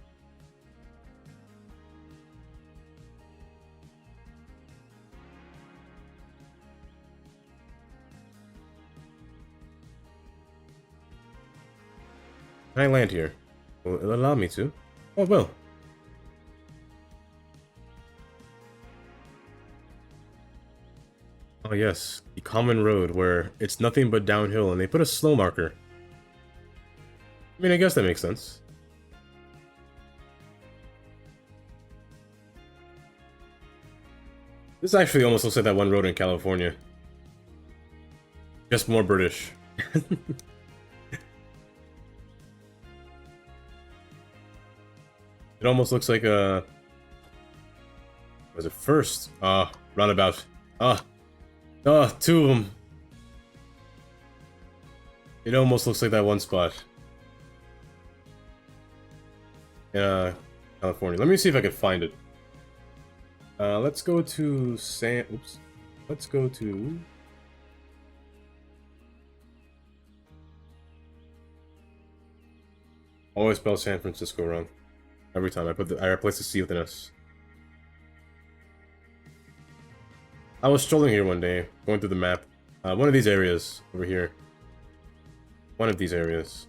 Can I land here? Will it allow me to? Oh, well. Oh, yes. The common road where it's nothing but downhill and they put a slow marker. I mean, I guess that makes sense. This actually almost looks like that one road in California. Just more British. It almost looks like a... Was it first? Roundabout. Two of them. It almost looks like that one spot. In California. Let me see if I can find it. Let's go to Oops. Let's go to... Always spell San Francisco wrong. Every time I replace the C with an S. I was strolling here one day, going through the map. One of these areas over here. One of these areas.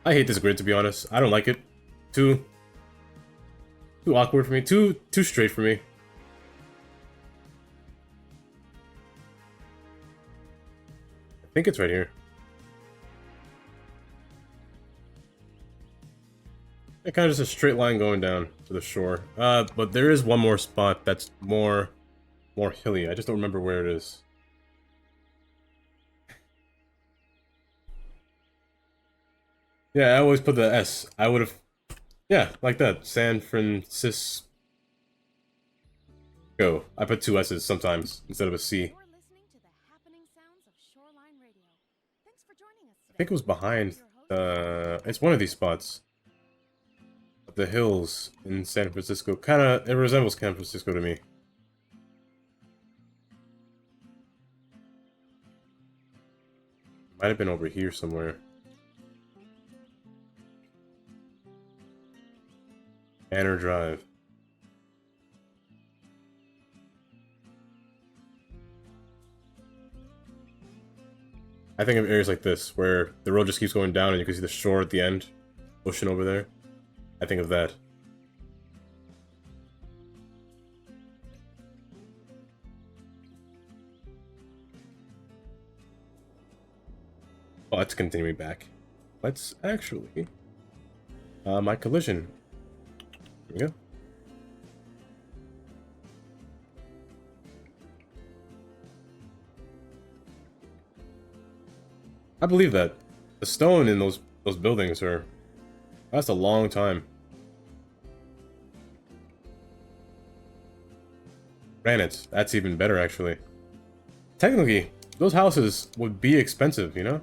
I hate this grid, to be honest. I don't like it. Too awkward for me. Too straight for me. I think it's right here. It's kind of just a straight line going down to the shore. But there is one more spot that's more hilly. I just don't remember where it is. Yeah, I always put the S. I would have... Yeah, like that. San Francisco. I put two S's sometimes instead of a C. You're listening to the happening sounds of Shoreline Radio. Thanks for joining us today. I think it was behind it's one of these spots. The hills in San Francisco. Kinda, it resembles San Francisco to me. Might have been over here somewhere. Banner Drive. I think of areas like this, where the road just keeps going down and you can see the shore at the end. Ocean over there. I think of that. Oh, let's continue back. Let's actually... my collision. Here we go. I believe that. The stone in those buildings are... That's a long time. Granite. That's even better, actually. Technically, those houses would be expensive, you know?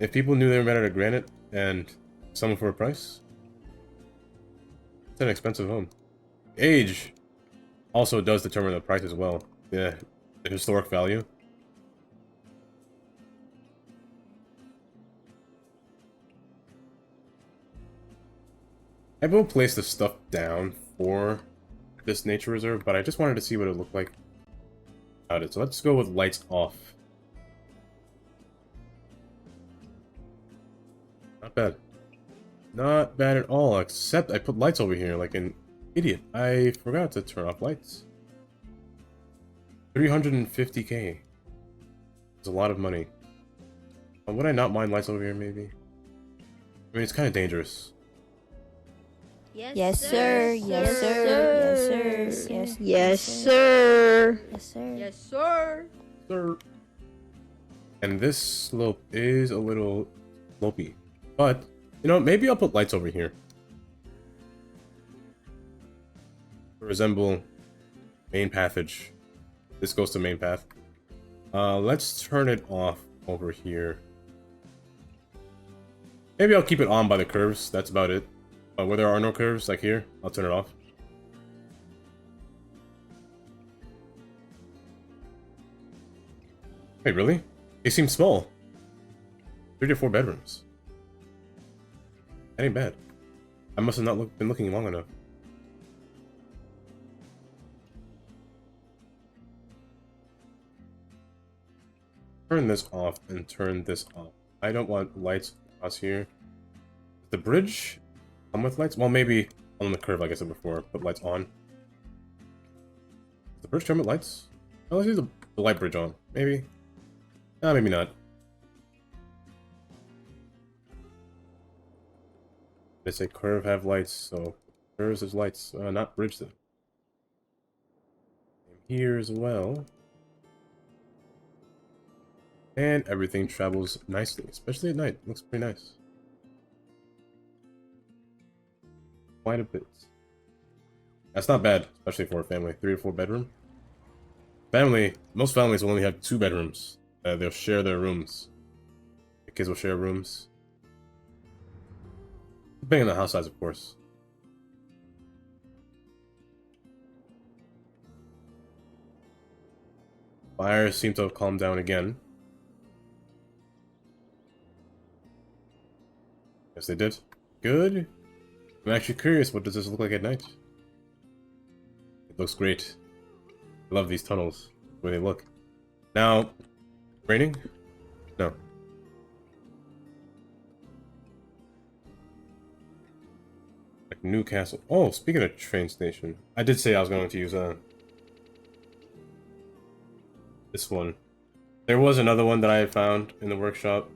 If people knew they were made out of granite and selling for a price, it's an expensive home. Age also does determine the price as well. Yeah, the historic value. I will place the stuff down for this nature reserve, but I just wanted to see what it looked like about it. So let's go with lights off. Not bad. Not bad at all, except I put lights over here like an idiot. I forgot to turn off lights. 350k. It's a lot of money. Would I not mind lights over here, maybe? I mean, it's kind of dangerous. Yes, sir. Yes, sir. Yes, sir. Yes, sir. Yes, sir. Yes, sir. Sir. And this slope is a little slopey. But, you know, maybe I'll put lights over here. To resemble main pathage. This goes to main path. Let's turn it off over here. Maybe I'll keep it on by the curves. That's about it. Where there are no curves, like here, I'll turn it off. Wait, really? They seem small. 3 to 4 bedrooms. That ain't bad. I must have not been looking long enough. Turn this off and turn this off. I don't want lights across here. The bridge come with lights? Well, maybe on the curve, like I said before, put lights on. Does the bridge come with lights? Oh, let's use the light bridge on. Maybe. No, maybe not. They say curve have lights, so curves has lights. Not bridge then. And here as well. And everything travels nicely, especially at night. Looks pretty nice. Quite a bit. That's not bad, especially for a family. 3 to 4 bedroom. Most families will only have 2 bedrooms. They'll share their rooms. The kids will share rooms. Depending on the house size, of course. Fires seem to have calmed down again. Yes, they did. Good. I'm actually curious, what does this look like at night? It looks great. I love these tunnels, the way they look. Now, raining? No. Like Newcastle. Oh, speaking of train station, I did say I was going to use this one. There was another one that I had found in the workshop.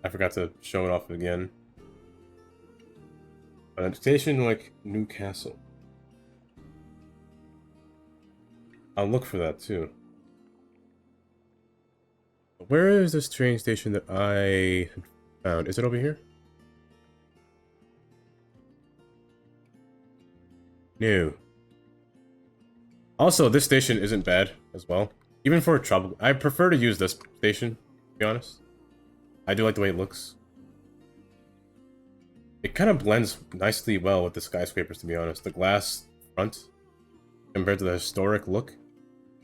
I forgot to show it off again. A station like Newcastle. I'll look for that too. Where is this train station that I found? Is it over here? No. Also, this station isn't bad as well. Even for a trouble, I prefer to use this station, to be honest. I do like the way it looks. It kind of blends nicely well with the skyscrapers, to be honest. The glass front, compared to the historic look.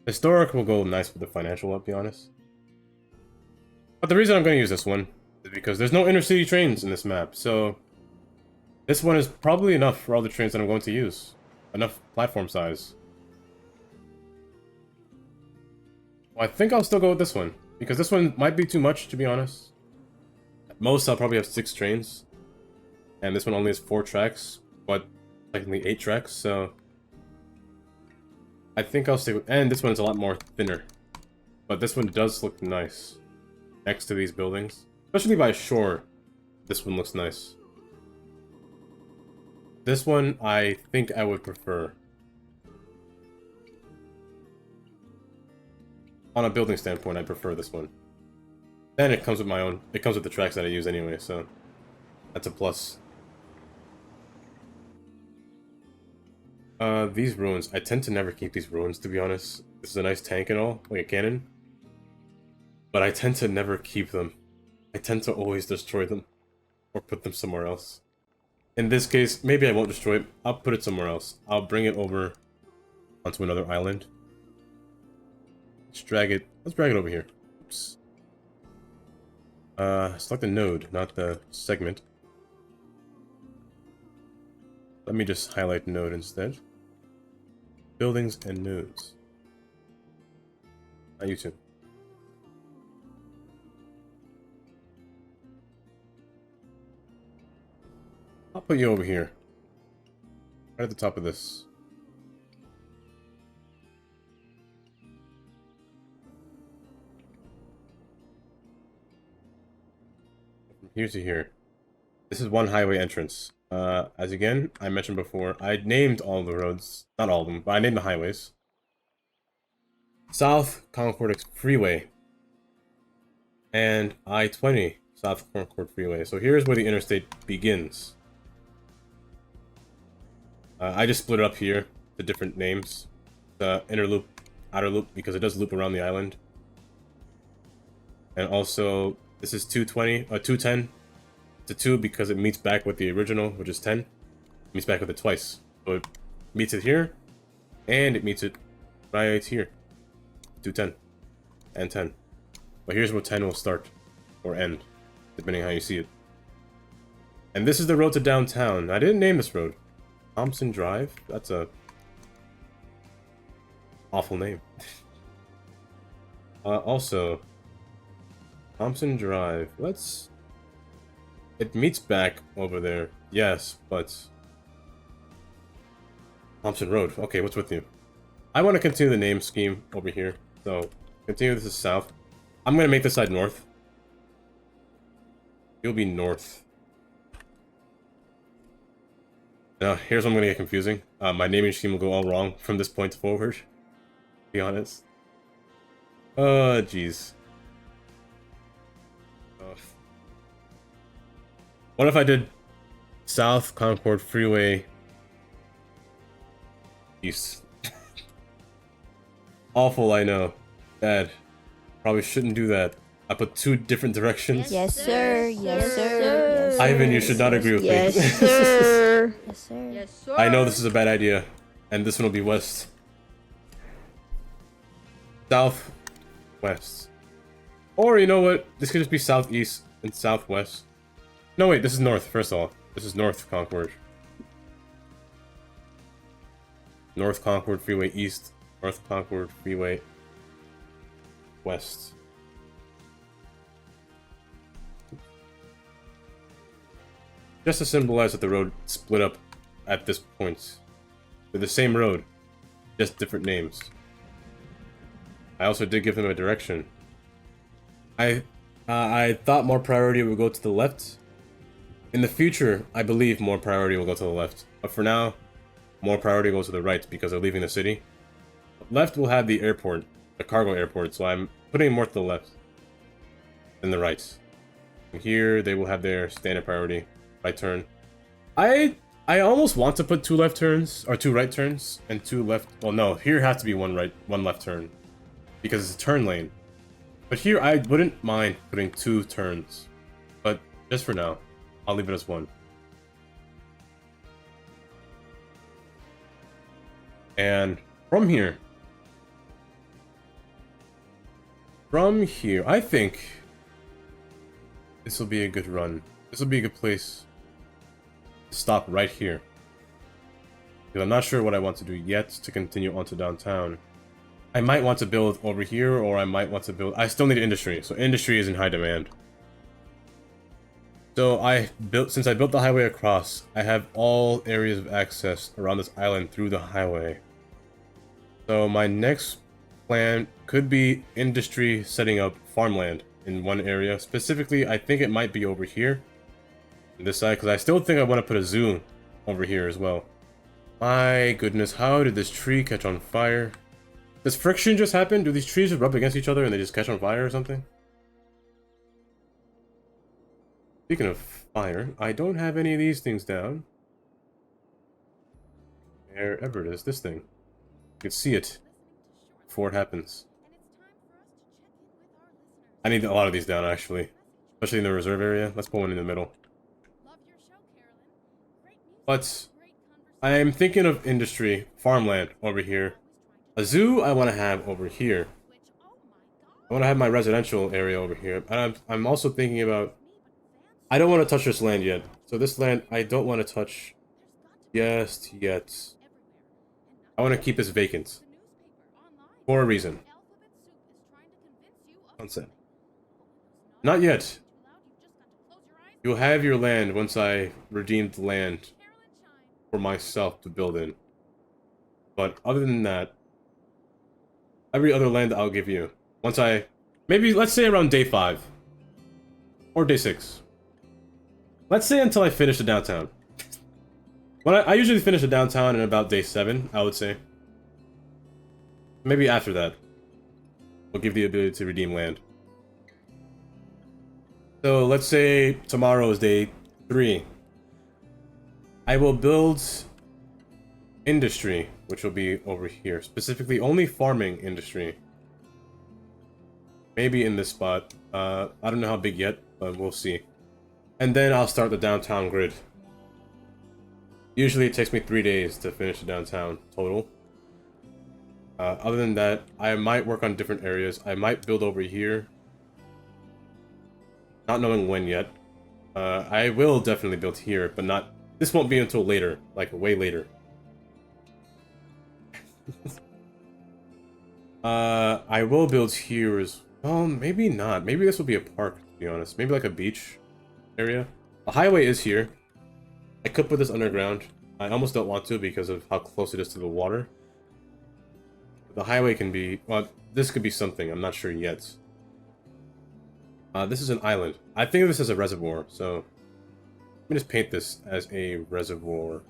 Historic will go nice with the financial, I'll be honest. But the reason I'm going to use this one is because there's no intercity trains in this map, so this one is probably enough for all the trains that I'm going to use. Enough platform size. Well, I think I'll still go with this one, because this one might be too much, to be honest. At most, I'll probably have 6 trains. And this one only has 4 tracks, but technically 8 tracks, so I think I'll stay with. And this one is a lot more thinner, but this one does look nice next to these buildings, especially by shore. This one looks nice. This one I think I would prefer on a building standpoint. I prefer this one. And it comes with my own. It comes with the tracks that I use anyway, so that's a plus. These ruins. I tend to never keep these ruins, to be honest. This is a nice tank and all, like a cannon. But I tend to never keep them. I tend to always destroy them. Or put them somewhere else. In this case, maybe I won't destroy it. I'll put it somewhere else. I'll bring it over onto another island. Let's drag it over here. Oops. Select the node, not the segment. Let me just highlight node instead. Buildings and nodes. Not you two. I'll put you over here. Right at the top of this. From here to here. This is one highway entrance. As again, I mentioned before, I named all the roads. Not all of them, but I named the highways. South Concord Freeway. And I-20 South Concord Freeway. So here's where the interstate begins. I just split it up here to different names. The inner loop, outer loop, because it does loop around the island. And also, this is 210 to 2 because it meets back with the original, which is 10. It meets back with it twice. So it meets it here, and it meets it right here. 210 and 10. But here's where 10 will start or end, depending on how you see it. And this is the road to downtown. I didn't name this road. Thompson Drive? That's a awful name. Also, Thompson Drive. It meets back over there. Yes, but Thompson Road. Okay, what's with you? I want to continue the name scheme over here. So, continue this is south. I'm going to make this side north. You'll be north. Now, here's where I'm going to get confusing. My naming scheme will go all wrong from this point forward. To be honest. Oh, jeez. What if I did South Concord Freeway East? Awful, I know. Bad. Probably shouldn't do that. I put two different directions. Yes, sir. Yes, sir. Yes, sir. Ivan, you should not agree with me. Yes, sir. Yes, sir. Yes, sir. I know this is a bad idea, and this one will be west. Southwest. Or, you know what? This could just be southeast and southwest. No, wait, this is north, first of all. This is North Concord. North Concord Freeway East. North Concord Freeway West. Just to symbolize that the road split up at this point. They're the same road, just different names. I also did give them a direction. I thought more priority would go to the left. In the future, I believe more priority will go to the left. But for now, more priority goes to the right because they're leaving the city. Left will have the airport, the cargo airport, so I'm putting more to the left than the right. And here, they will have their standard priority. Right turn. I almost want to put two left turns or two right turns and two left. Well, no, here has to be one left turn because it's a turn lane. But here I wouldn't mind putting two turns, but just for now, I'll leave it as one. And from here, I think this will be a good run. This will be a good place. Stop right here. Because I'm not sure what I want to do yet to continue on to downtown. I might want to build over here, or I might want to build... I still need industry, so industry is in high demand. So since I built the highway across, I have all areas of access around this island through the highway. So my next plan could be industry setting up farmland in one area. Specifically, I think it might be over here. This side, because I still think I want to put a zoo over here as well. My goodness, how did this tree catch on fire? Does friction just happen? Do these trees just rub against each other and they just catch on fire or something? Speaking of fire, I don't have any of these things down. Wherever it is, this thing. You can see it before it happens. I need a lot of these down, actually. especially in the reserve area. Let's put one in the middle. Love your show, Carolyn. Great music, But great conversation. I am thinking of industry, farmland over here. A zoo I want to have over here. Which, oh my god. I want to have my residential area over here. And I'm also thinking about... I don't want to touch this land yet. So this land, I don't want to touch just yet. I want to keep this vacant. For a reason. Sunset. Not yet. You'll have your land once I redeem the land for myself to build in. But other than that, every other land I'll give you. Once I... Maybe, let's say around day 5. Or day 6. Let's say until I finish the downtown. When I usually finish the downtown in about day 7, I would say. Maybe after that. We'll give the ability to redeem land. So let's say tomorrow is day 3. I will build industry, which will be over here. Specifically, only farming industry. Maybe in this spot. I don't know how big yet, but we'll see. And then I'll start the downtown grid. Usually it takes me 3 days to finish the downtown total. Other than that, I might work on different areas. I might build over here. Not knowing when yet. I will definitely build here, but not... This won't be until later. Like, way later. I will build here as... Well, maybe not. Maybe this will be a park, to be honest. Maybe like a beach area. A highway is here. I could put this underground. I almost don't want to because of how close it is to the water. The highway can be... Well, this could be something. I'm not sure yet. This is an island. I think of this as a reservoir, so... Let me just paint this as a reservoir.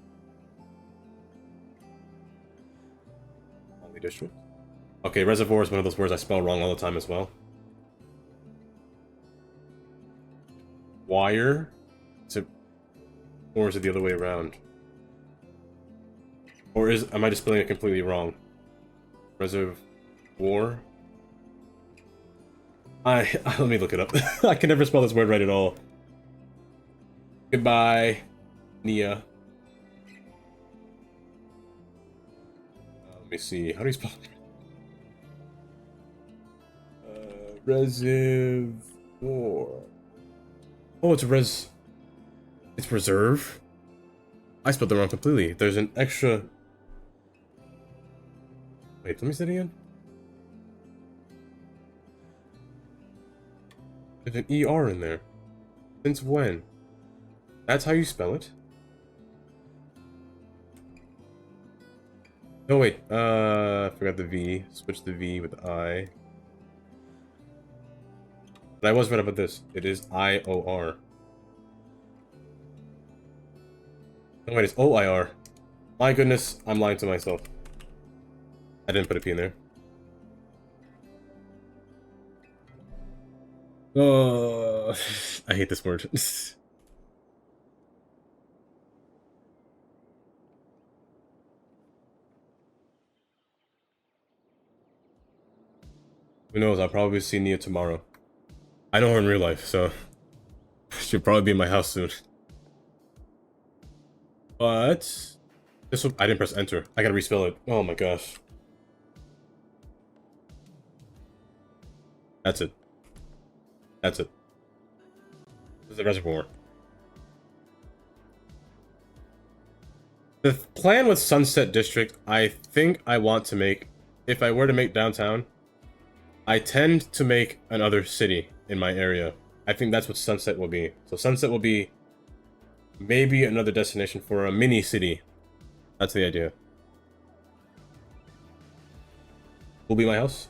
Only district. Okay, reservoir is one of those words I spell wrong all the time as well. Wire? Is it... Or is it the other way around? Or am I just spelling it completely wrong? Reservoir? Let me look it up. I can never spell this word right at all. Goodbye, Nia. Let me see. How do you spell it? Reservoir. Oh, it's It's reserve? I spelled it wrong completely. There's an extra... Wait, let me say it again. There's an ER in there. Since when? That's how you spell it? No, wait. I forgot the V. Switch the V with the I. But I was right about this. It is IOR. No, wait, it's OIR. My goodness, I'm lying to myself. I didn't put a P in there. Oh, I hate this word. Who knows, I'll probably see Nia tomorrow. I know her in real life, so... She'll probably be in my house soon. But... I didn't press enter. I gotta respell it. Oh my gosh. That's it. That's it. This is the reservoir. The plan with Sunset District, I think I want to make... If I were to make downtown... I tend to make another city in my area. I think that's what Sunset will be. So Sunset will be maybe another destination for a mini city. That's the idea. Will be my house.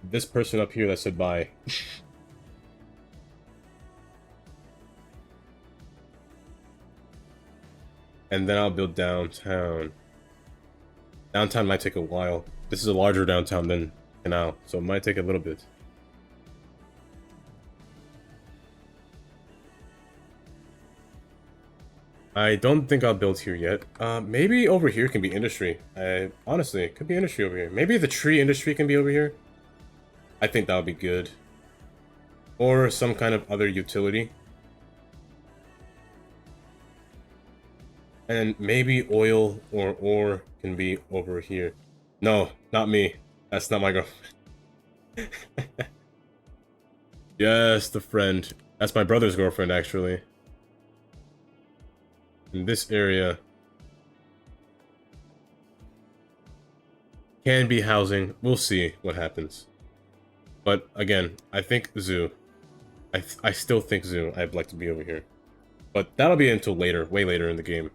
This person up here that said bye. And then I'll build downtown. Downtown might take a while. This is a larger downtown than Canal, so it might take a little bit. I don't think I'll build here yet. Maybe over here can be industry. Honestly, it could be industry over here. Maybe the tree industry can be over here. I think that would be good. Or some kind of other utility. And maybe oil or ore can be over here. No, not me. That's not my girlfriend. Yes, the friend. That's my brother's girlfriend, actually. In this area. Can be housing. We'll see what happens. But again, I think zoo. I still think zoo. I'd like to be over here. But that'll be until later, way later in the game.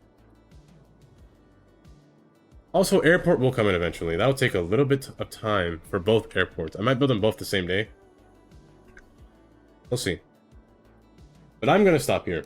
Also, airport will come in eventually. That'll take a little bit of time for both airports. I might build them both the same day. We'll see. But I'm gonna stop here.